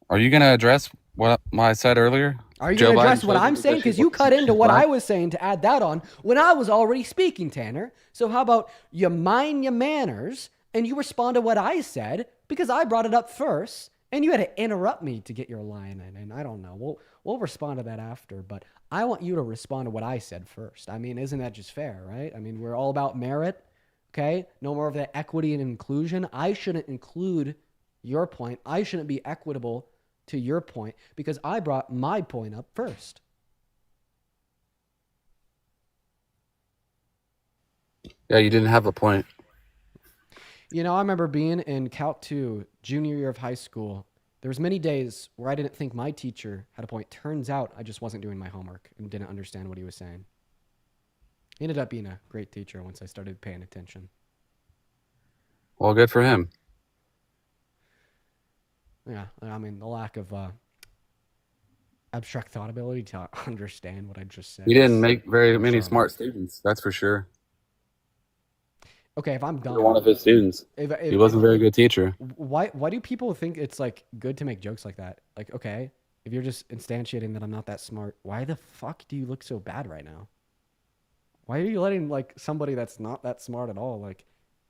Are you going to address what I said earlier? Are you Joe going to address Biden what chosen I'm saying? because Because you cut into what black? I was saying to add that on when I was already speaking, Tanner. So how about you mind your manners and you respond to what I said because I brought it up first and you had to interrupt me to get your line in. And I don't know. We'll respond to that after, but I want you to respond to what I said first. I mean, isn't that just fair, right? I mean, we're all about merit, okay? No more of that equity and inclusion. I shouldn't include your point. I shouldn't be equitable to your point because I brought my point up first. Yeah, you didn't have a point. You know, I remember being in Calc 2, junior year of high school. There was many days where I didn't think my teacher had a point. Turns out I just wasn't doing my homework and didn't understand what he was saying. He ended up being a great teacher once I started paying attention. Well, good for him. Yeah, I mean, the lack of abstract thought ability to understand what I just said. He didn't make very I'm many sorry. smart students, that's for sure. Okay, if I'm You're done. one of his students. He wasn't a very good teacher. Why do people think it's like good to make jokes like that? Like, okay, if you're just instantiating that I'm not that smart, why the fuck do you look so bad right now? Why are you letting like somebody that's not that smart at all, like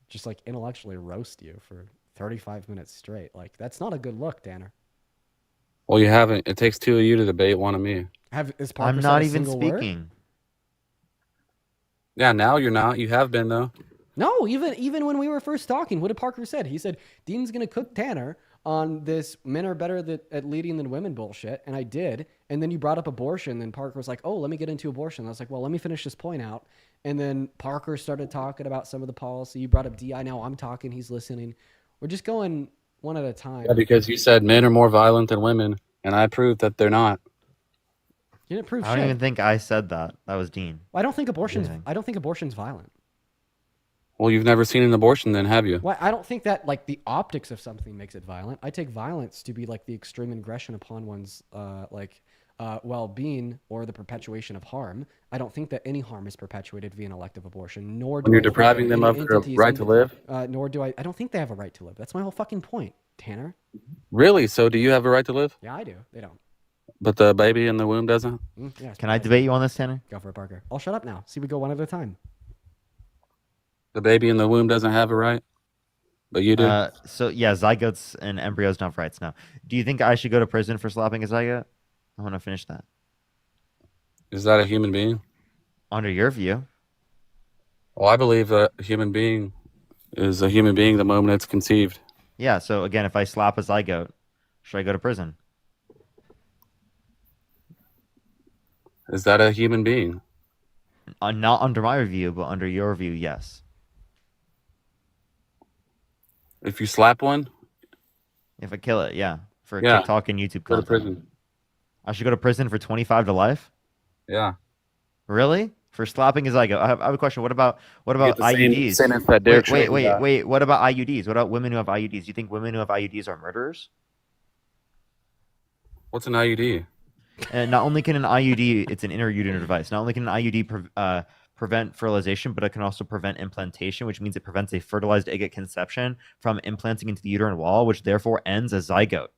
just like intellectually roast you for 35 minutes straight? Like, that's not a good look, Tanner. Well, you haven't. It takes two of you to debate one of me. Is Parker I'm said not a even single word? speaking. Yeah, now you're not. You have been, though. No, even when we were first talking, what did Parker said? He said, Dean's going to cook Tanner on this men are better at leading than women bullshit. And I did. And then you brought up abortion. And Parker was like, oh, let me get into abortion. I was like, well, let me finish this point out. And then Parker started talking about some of the policy. You brought up DI. Now I'm talking. He's listening. We're just going one at a time. Yeah, because you said men are more violent than women, and I proved that they're not. You didn't prove I don't shit. even think I said that. That was Dean. I don't think abortion's violent. Well, you've never seen an abortion then, have you? Well, I don't think that like the optics of something makes it violent. I take violence to be like the extreme aggression upon one's well-being or the perpetuation of harm. I don't think that any harm is perpetuated via an elective abortion, nor do When you're I think depriving that them any of their entities right to live? Nor do I don't think they have a right to live. That's my whole fucking point, Tanner. Really? So do you have a right to live? Yeah, I do. They don't. But the baby in the womb doesn't? Yeah, Can I debate you on this, Tanner? Go for it, Parker. I'll shut up now. See, we go one at a time. The baby in the womb doesn't have a right? But you do? So, yeah, zygotes and embryos don't have rights now. Do you think I should go to prison for slapping a zygote? I want to finish that. Is that a human being? Under your view. Well, I believe a human being is a human being the moment it's conceived. Yeah, so again, if I slap a zygote, should I go to prison? Is that a human being? Not under my review, but under your view, yes. If you slap one? If I kill it, yeah. For Yeah. TikTok and YouTube Go to content. prison. I should go to prison for 25 to life? Yeah. Really? For slapping a zygote? I have a question. What about get the same IUDs? sentence that Derek Chauvin got. Wait. What about IUDs? What about women who have IUDs? Do you think women who have IUDs are murderers? What's an IUD? And not only can an IUD, it's an interuterine device. Not only can an IUD prevent fertilization, but it can also prevent implantation, which means it prevents a fertilized egg at conception from implanting into the uterine wall, which therefore ends a zygote's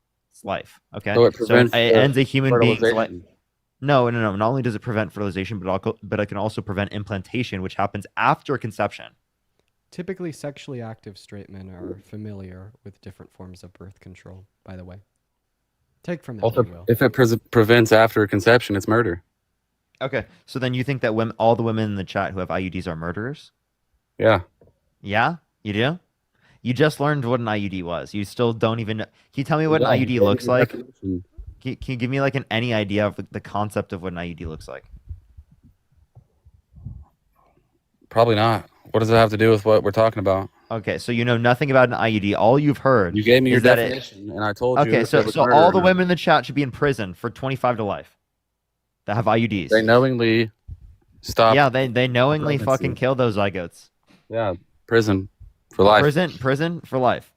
life. Okay, So it prevents ends a human being's life. fertilization. No. Not only does it prevent fertilization, but it can also prevent implantation, which happens after conception. Typically, sexually active straight men are familiar with different forms of birth control, by the way. Take from that, Also, if you will. if it prevents after conception, it's murder. Okay, so then you think that all the women in the chat who have IUDs are murderers? Yeah. Yeah, you do. You just learned what an IUD was. You still don't even know. Can you tell me what Yeah, an IUD looks like? definition. Can you give me like any idea of the concept of what an IUD looks like? Probably not. What does it have to do with what we're talking about? Okay, so you know nothing about an IUD. All you've heard. You gave me your is that definition, and I told you. Okay, if so it was all murder the or not. women in the chat should be in prison for 25 to life. That have IUDs. They knowingly stop. Yeah, they knowingly pregnancy. fucking kill those zygotes. Yeah, prison for life. Prison for life.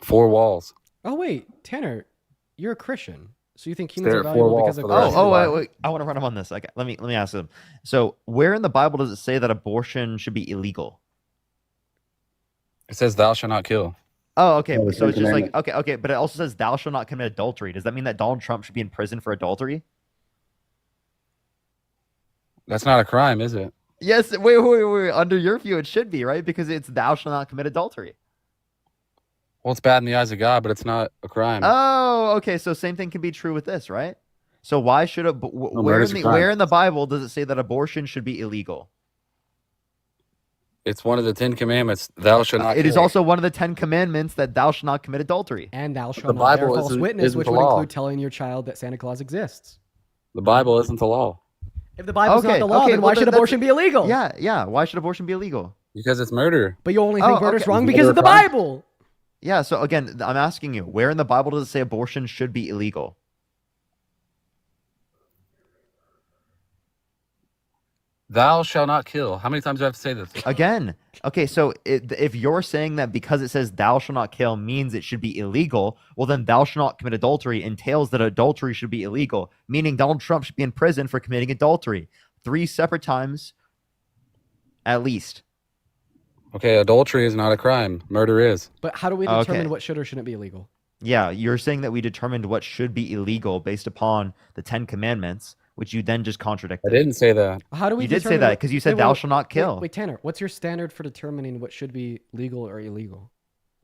4 walls. Oh wait, Tanner, you're a Christian, So you think humans Stare are at four valuable walls because of for the rest of Oh, your life. wait. I want to run him on this. Like, let me ask him. So, where in the Bible does it say that abortion should be illegal? It says thou shalt not kill. Oh, okay. Oh, the So Ten it's just like Commandments. okay, but it also says thou shalt not commit adultery. Does that mean that Donald Trump should be in prison for adultery? That's not a crime, is it? Yes. Wait. Under your view, it should be, right? Because it's thou shalt not commit adultery. Well, it's bad in the eyes of God, but it's not a crime. Oh, okay. So same thing can be true with this, right? So why should murder's a crime. where in the Bible does it say that abortion should be illegal? It's one of the 10 Commandments. Thou shalt not It is kill. also one of the 10 Commandments that thou shalt not commit adultery. And thou shalt the not bear Bible false isn't- witness, isn't which the would law. include telling your child that Santa Claus exists. The Bible isn't the law If the Bible's not the law, then why should abortion be illegal? Yeah. Why should abortion be illegal? because it's murder. But you only think murder's wrong Is because murder of the a crime? Bible. Yeah. So again, I'm asking you, where in the Bible does it say abortion should be illegal? Thou shalt not kill. How many times do I have to say this? Again, okay, so if you're saying that because it says thou shalt not kill means it should be illegal, well then thou shalt not commit adultery entails that adultery should be illegal, meaning Donald Trump should be in prison for committing adultery 3 separate times at least. Okay, adultery is not a crime. Murder is. But how do we Okay. determine what should or shouldn't be illegal? Yeah, you're saying that we determined what should be illegal based upon the 10 Commandments, which you then just contradicted. I didn't say that. How do we You did say determine that what- because you said Wait, thou wait, shalt not kill. Wait, Tanner, what's your standard for determining what should be legal or illegal?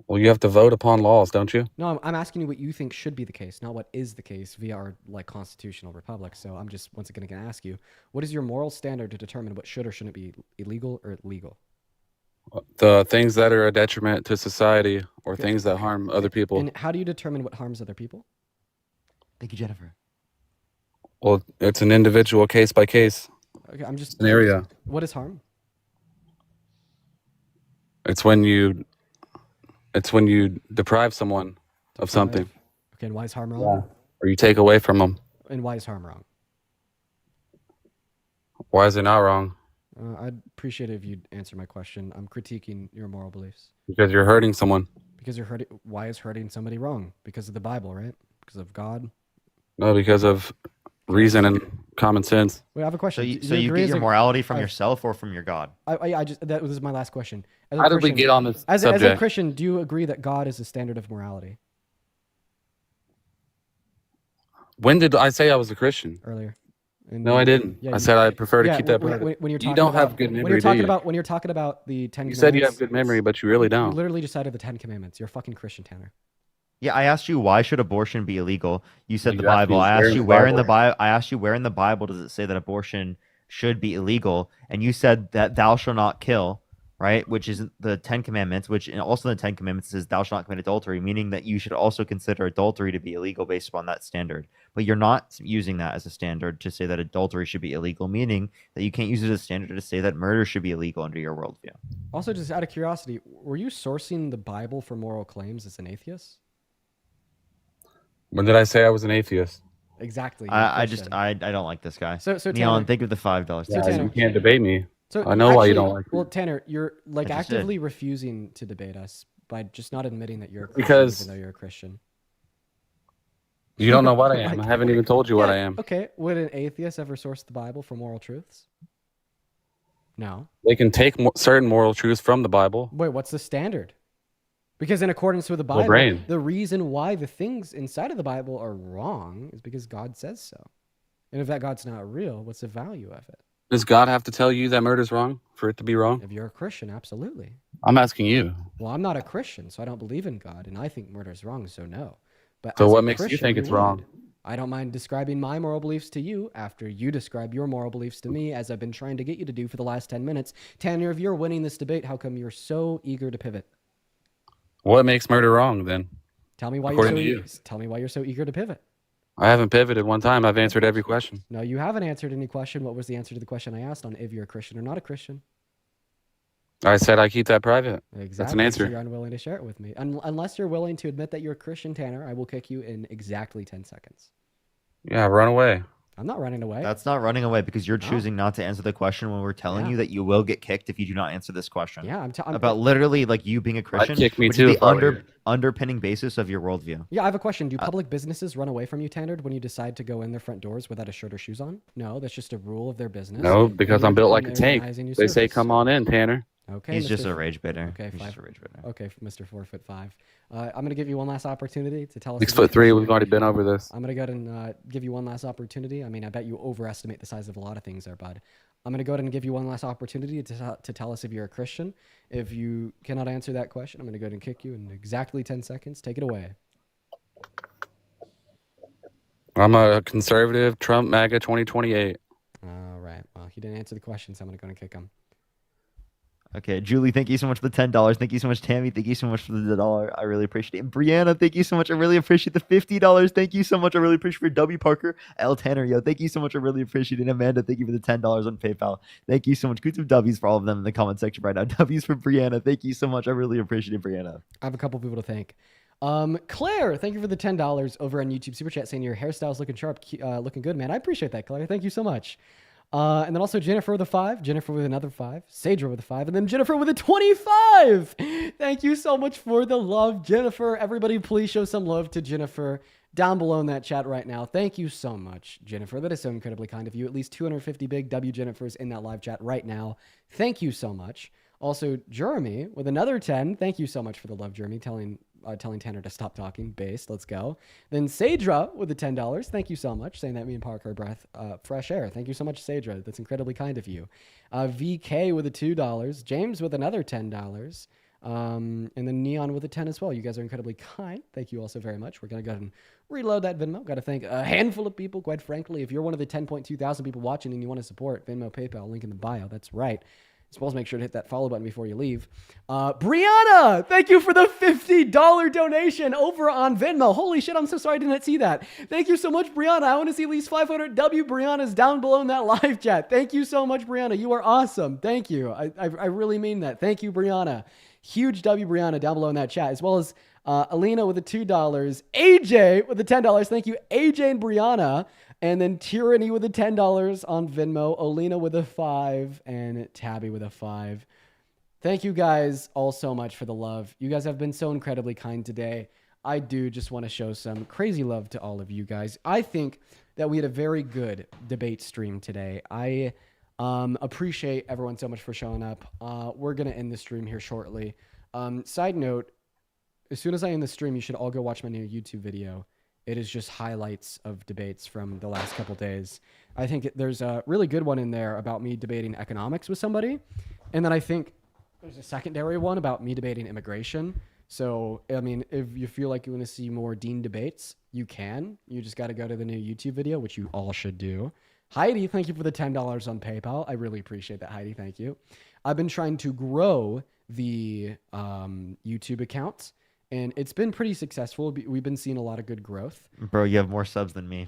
Well, you have to vote upon laws, don't you? No, I'm asking you what you think should be the case, not what is the case via our constitutional republic. So I'm just once again going to ask you, what is your moral standard to determine what should or shouldn't be illegal or legal? The things that are a detriment to society or things that harm other people. And how do you determine what harms other people? Thank you, Jennifer. Well, it's an individual case by case Okay, I'm just scenario. What is harm? It's when you deprive someone of something. Okay, and why is harm wrong? Yeah. Or you take away from them. And why is harm wrong? Why is it not wrong? I'd appreciate it if you'd answer my question. I'm critiquing your moral beliefs. Because you're hurting someone. Because you're hurting. Why is hurting somebody wrong? Because of the Bible, right? Because of God. No, because of reason and common sense. Wait, I have a question. So you agree get as your a- morality from I- yourself or from your God? I just that was my last question. As a How did we Christian- get on this as a subject? Christian, do you agree that God is the standard of morality? When did I say I was a Christian? Earlier. And No, I didn't. yeah, I you- said I prefer to yeah, keep that when, private. when you're You talking don't about, have good when memory, you're talking do you? about when you're talking about the Ten You Commandments. said you have good memory, but you really You don't. literally just cited the Ten Commandments. You're a fucking Christian, Tanner. Yeah, I asked you why should abortion be illegal? You said You the asked me Bible. I where asked in you the where in the Bible. Bible. I asked you where in the Bible does it say that abortion should be illegal? And you said that thou shalt not kill, right? Which is the 10 Commandments. Which and also in the 10 Commandments says thou shalt not commit adultery, meaning that you should also consider adultery to be illegal based upon that standard. But you're not using that as a standard to say that adultery should be illegal, meaning that you can't use it as a standard to say that murder should be illegal under your worldview. Also, just out of curiosity, were you sourcing the Bible for moral claims as an atheist? When did I say I was an atheist? Exactly. you're a I Christian. don't like this guy. So Neon, Tanner- think of the $5. So Yeah, Tanner- you can't debate me. So I know why you actually- don't like me. Well, Tanner, you're like I just did. actively refusing to debate us by just not admitting that you're a Christian, Because- even though you're a Christian. You don't know what I am. Like- I haven't even told you what Yeah, I am. Okay, would an atheist ever source the Bible for moral truths? No. They can take certain moral truths from the Bible. Wait, what's the standard? Because in accordance with the Well, Bible, brain. the reason why the things inside of the Bible are wrong is because God says so. And if that God's not real, what's the value of it? Does God have to tell you that murder's wrong for it to be wrong? If you're a Christian, absolutely. I'm asking you. Well, I'm not a Christian, so I don't believe in God, and I think murder is wrong, so no. But So as a what makes you Christian, think it's would. wrong? I don't mind describing my moral beliefs to you after you describe your moral beliefs to me, as I've been trying to get you to do for the last 10 minutes. Tanner, if you're winning this debate, how come you're so eager to pivot? What makes murder wrong then? Tell me why According you're to you. so tell me why you're so eager to pivot. I haven't pivoted one time. I've answered every question. No, you haven't answered any question. What was the answer to the question I asked on if you're a Christian or not a Christian? I said I keep that private. Exactly. That's an So answer. you're unwilling to share it with me. Unless you're willing to admit that you're a Christian, Tanner, I will kick you in exactly 10 seconds. Yeah, run away. I'm not running away. That's not running away because you're No. choosing not to answer the question when we're telling Yeah. you that you will get kicked if you do not answer this question. Yeah, I'm about literally like you being a Christian, kick me which too is if I were the you. underpinning basis of your worldview. Yeah, I have a question. Do public businesses run away from you, Tanner, when you decide to go in their front doors without a shirt or shoes on? No, that's just a rule of their business. No, and because you're I'm built giving like a them tank. advising you They say, service. "Come on in, Tanner." Okay, He's just Mr. a rage bitter. Okay, He's five. just a rage bitter. Okay, Mr. 4'5". I'm gonna give you one last opportunity to tell us. 6'3". We've already been over this. I'm gonna go ahead and give you one last opportunity. I mean, I bet you overestimate the size of a lot of things there, bud. I'm gonna go ahead and give you one last opportunity to tell us if you're a Christian. If you cannot answer that question, I'm gonna go ahead and kick you in exactly 10 seconds. Take it away. I'm a conservative, Trump MAGA 2028. All right. Well, he didn't answer the question, so I'm gonna go and kick him. Okay, Julie, thank you so much for the $10. Thank you so much, Tammy. Thank you so much for the $1. I really appreciate it. And Brianna, thank you so much. I really appreciate the $50. Thank you so much. I really appreciate it. W. Parker, L. Tanner, yo, thank you so much. I really appreciate it. Amanda, thank you for the $10 on PayPal. Thank you so much. Good some W's for all of them in the comment section right now. W's for Brianna. Thank you so much. I really appreciate it, Brianna. I have a couple people to thank. Claire, thank you for the $10 over on YouTube Super Chat saying your hairstyle's looking sharp, looking good, man. I appreciate that, Claire. Thank you so much. And then also Jennifer with a 5, Jennifer with another 5, Sadra with a 5, and then Jennifer with a 25. Thank you so much for the love, Jennifer. Everybody, please show some love to Jennifer down below in that chat right now. Thank you so much, Jennifer. That is so incredibly kind of you. At least 250 big W Jennifers in that live chat right now. Thank you so much. Also, Jeremy with another 10. Thank you so much for the love, Jeremy, telling Tanner to stop talking. Based, let's go. Then Sadra with the $10. Thank you so much. Saying that me and Parker breath fresh air. Thank you so much, Sadra. That's incredibly kind of you. VK with the $2. James with another $10. And then Neon with a 10 as well. You guys are incredibly kind. Thank you also very much. We're going to go ahead and reload that Venmo. Got to thank a handful of people, quite frankly. If you're one of the 10.2 thousand people watching and you want to support, Venmo, PayPal, link in the bio. That's right. As well as make sure to hit that follow button before you leave. Brianna, thank you for the $50 donation over on Venmo. Holy shit, I'm so sorry I didn't see that. Thank you so much, Brianna. I want to see at least 500 W Briannas down below in that live chat. Thank you so much, Brianna. You are awesome. Thank you. I really mean that. Thank you, Brianna. Huge W Brianna down below in that chat, as well as Alina with the $2, AJ with the $10. Thank you, AJ and Brianna. And then Tyranny with the $10 on Venmo, Olina with a 5, and Tabby with a 5. Thank you guys all so much for the love. You guys have been so incredibly kind today. I do just want to show some crazy love to all of you guys. I think that we had a very good debate stream today. I appreciate everyone so much for showing up. We're going to end the stream here shortly. Side note, as soon as I end the stream, you should all go watch my new YouTube video. It is just highlights of debates from the last couple days. I think there's a really good one in there about me debating economics with somebody. And then I think there's a secondary one about me debating immigration. So, I mean, if you feel like you want to see more Dean debates, you can. You just got to go to the new YouTube video, which you all should do. Heidi, thank you for the $10 on PayPal. I really appreciate that, Heidi. Thank you. I've been trying to grow the YouTube account. And it's been pretty successful. We've been seeing a lot of good growth. Bro, you have more subs than me.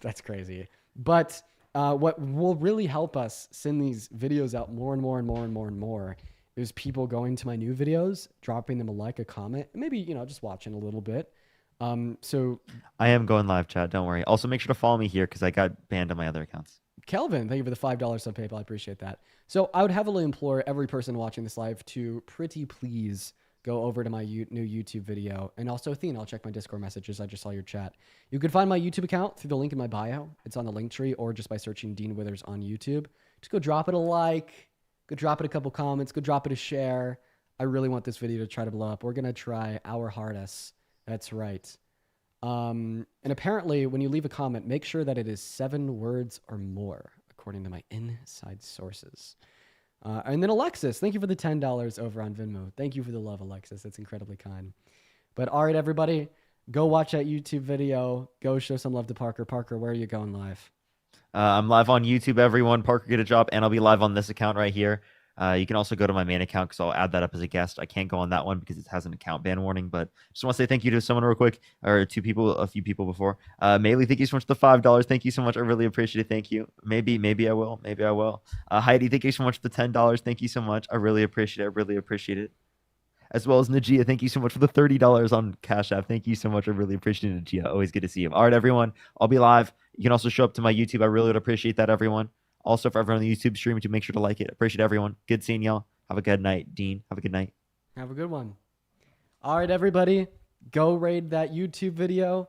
That's crazy. But what will really help us send these videos out more and more and more and more and more is people going to my new videos, dropping them a like, a comment, and maybe, just watching a little bit. So I am going live chat. Don't worry. Also, make sure to follow me here because I got banned on my other accounts. Kelvin, thank you for the $5 on PayPal. I appreciate that. So I would heavily implore every person watching this live to pretty please go over to my new YouTube video. And also, Athena, I'll check my Discord messages. I just saw your chat. You can find my YouTube account through the link in my bio. It's on the link tree, or just by searching Dean Withers on YouTube. Just go drop it a like, go drop it a couple comments, go drop it a share. I really want this video to try to blow up. We're going to try our hardest. That's right. And apparently, when you leave a comment, make sure that it is 7 words or more, according to my inside sources. And then Alexis, thank you for the $10 over on Venmo. Thank you for the love, Alexis. That's incredibly kind. But all right, everybody, go watch that YouTube video. Go show some love to Parker. Parker, where are you going live? I'm live on YouTube, everyone. Parker, get a job, and I'll be live on this account right here. You can also go to my main account because I'll add that up as a guest. I can't go on that one because it has an account ban warning, but just want to say thank you to someone real quick, or a few people before. Maylee, thank you so much for the $5. Thank you so much. I really appreciate it. Thank you. Maybe I will. Maybe I will. Heidi, thank you so much for the $10. Thank you so much. I really appreciate it. as well as Najia. Thank you so much for the $30 on Cash App. Thank you so much. I really appreciate it, Najia. Always good to see you. All right, everyone. I'll be live. You can also show up to my YouTube. I really would appreciate that, everyone. Also, for everyone on the YouTube stream, to make sure to like it. Appreciate everyone. Good seeing y'all. Have a good night. Dean, have a good night. Have a good one. All right, everybody. Go raid that YouTube video.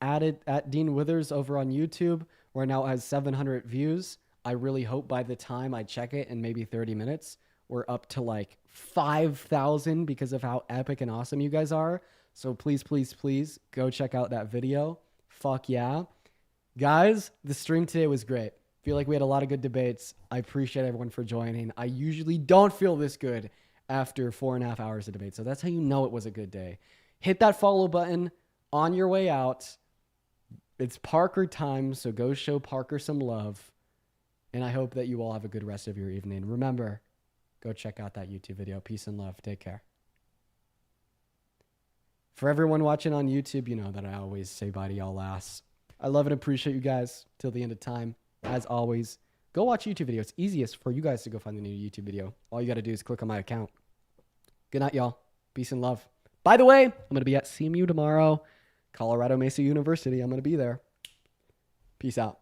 Add it at Dean Withers over on YouTube, where now it has 700 views. I really hope by the time I check it in maybe 30 minutes, we're up to like 5,000 because of how epic and awesome you guys are. So please, please, please go check out that video. Fuck yeah. Guys, the stream today was great. Feel like we had a lot of good debates. I appreciate everyone for joining. I usually don't feel this good after 4.5 hours of debate. So that's how you know it was a good day. Hit that follow button on your way out. It's Parker time, so go show Parker some love. And I hope that you all have a good rest of your evening. Remember, go check out that YouTube video. Peace and love. Take care. For everyone watching on YouTube, you know that I always say bye to y'all last. I love and appreciate you guys till the end of time. As always, go watch YouTube video. It's easiest for you guys to go find the new YouTube video. All you got to do is click on my account. Good night, y'all. Peace and love. By the way, I'm going to be at CMU tomorrow, Colorado Mesa University. I'm going to be there. Peace out.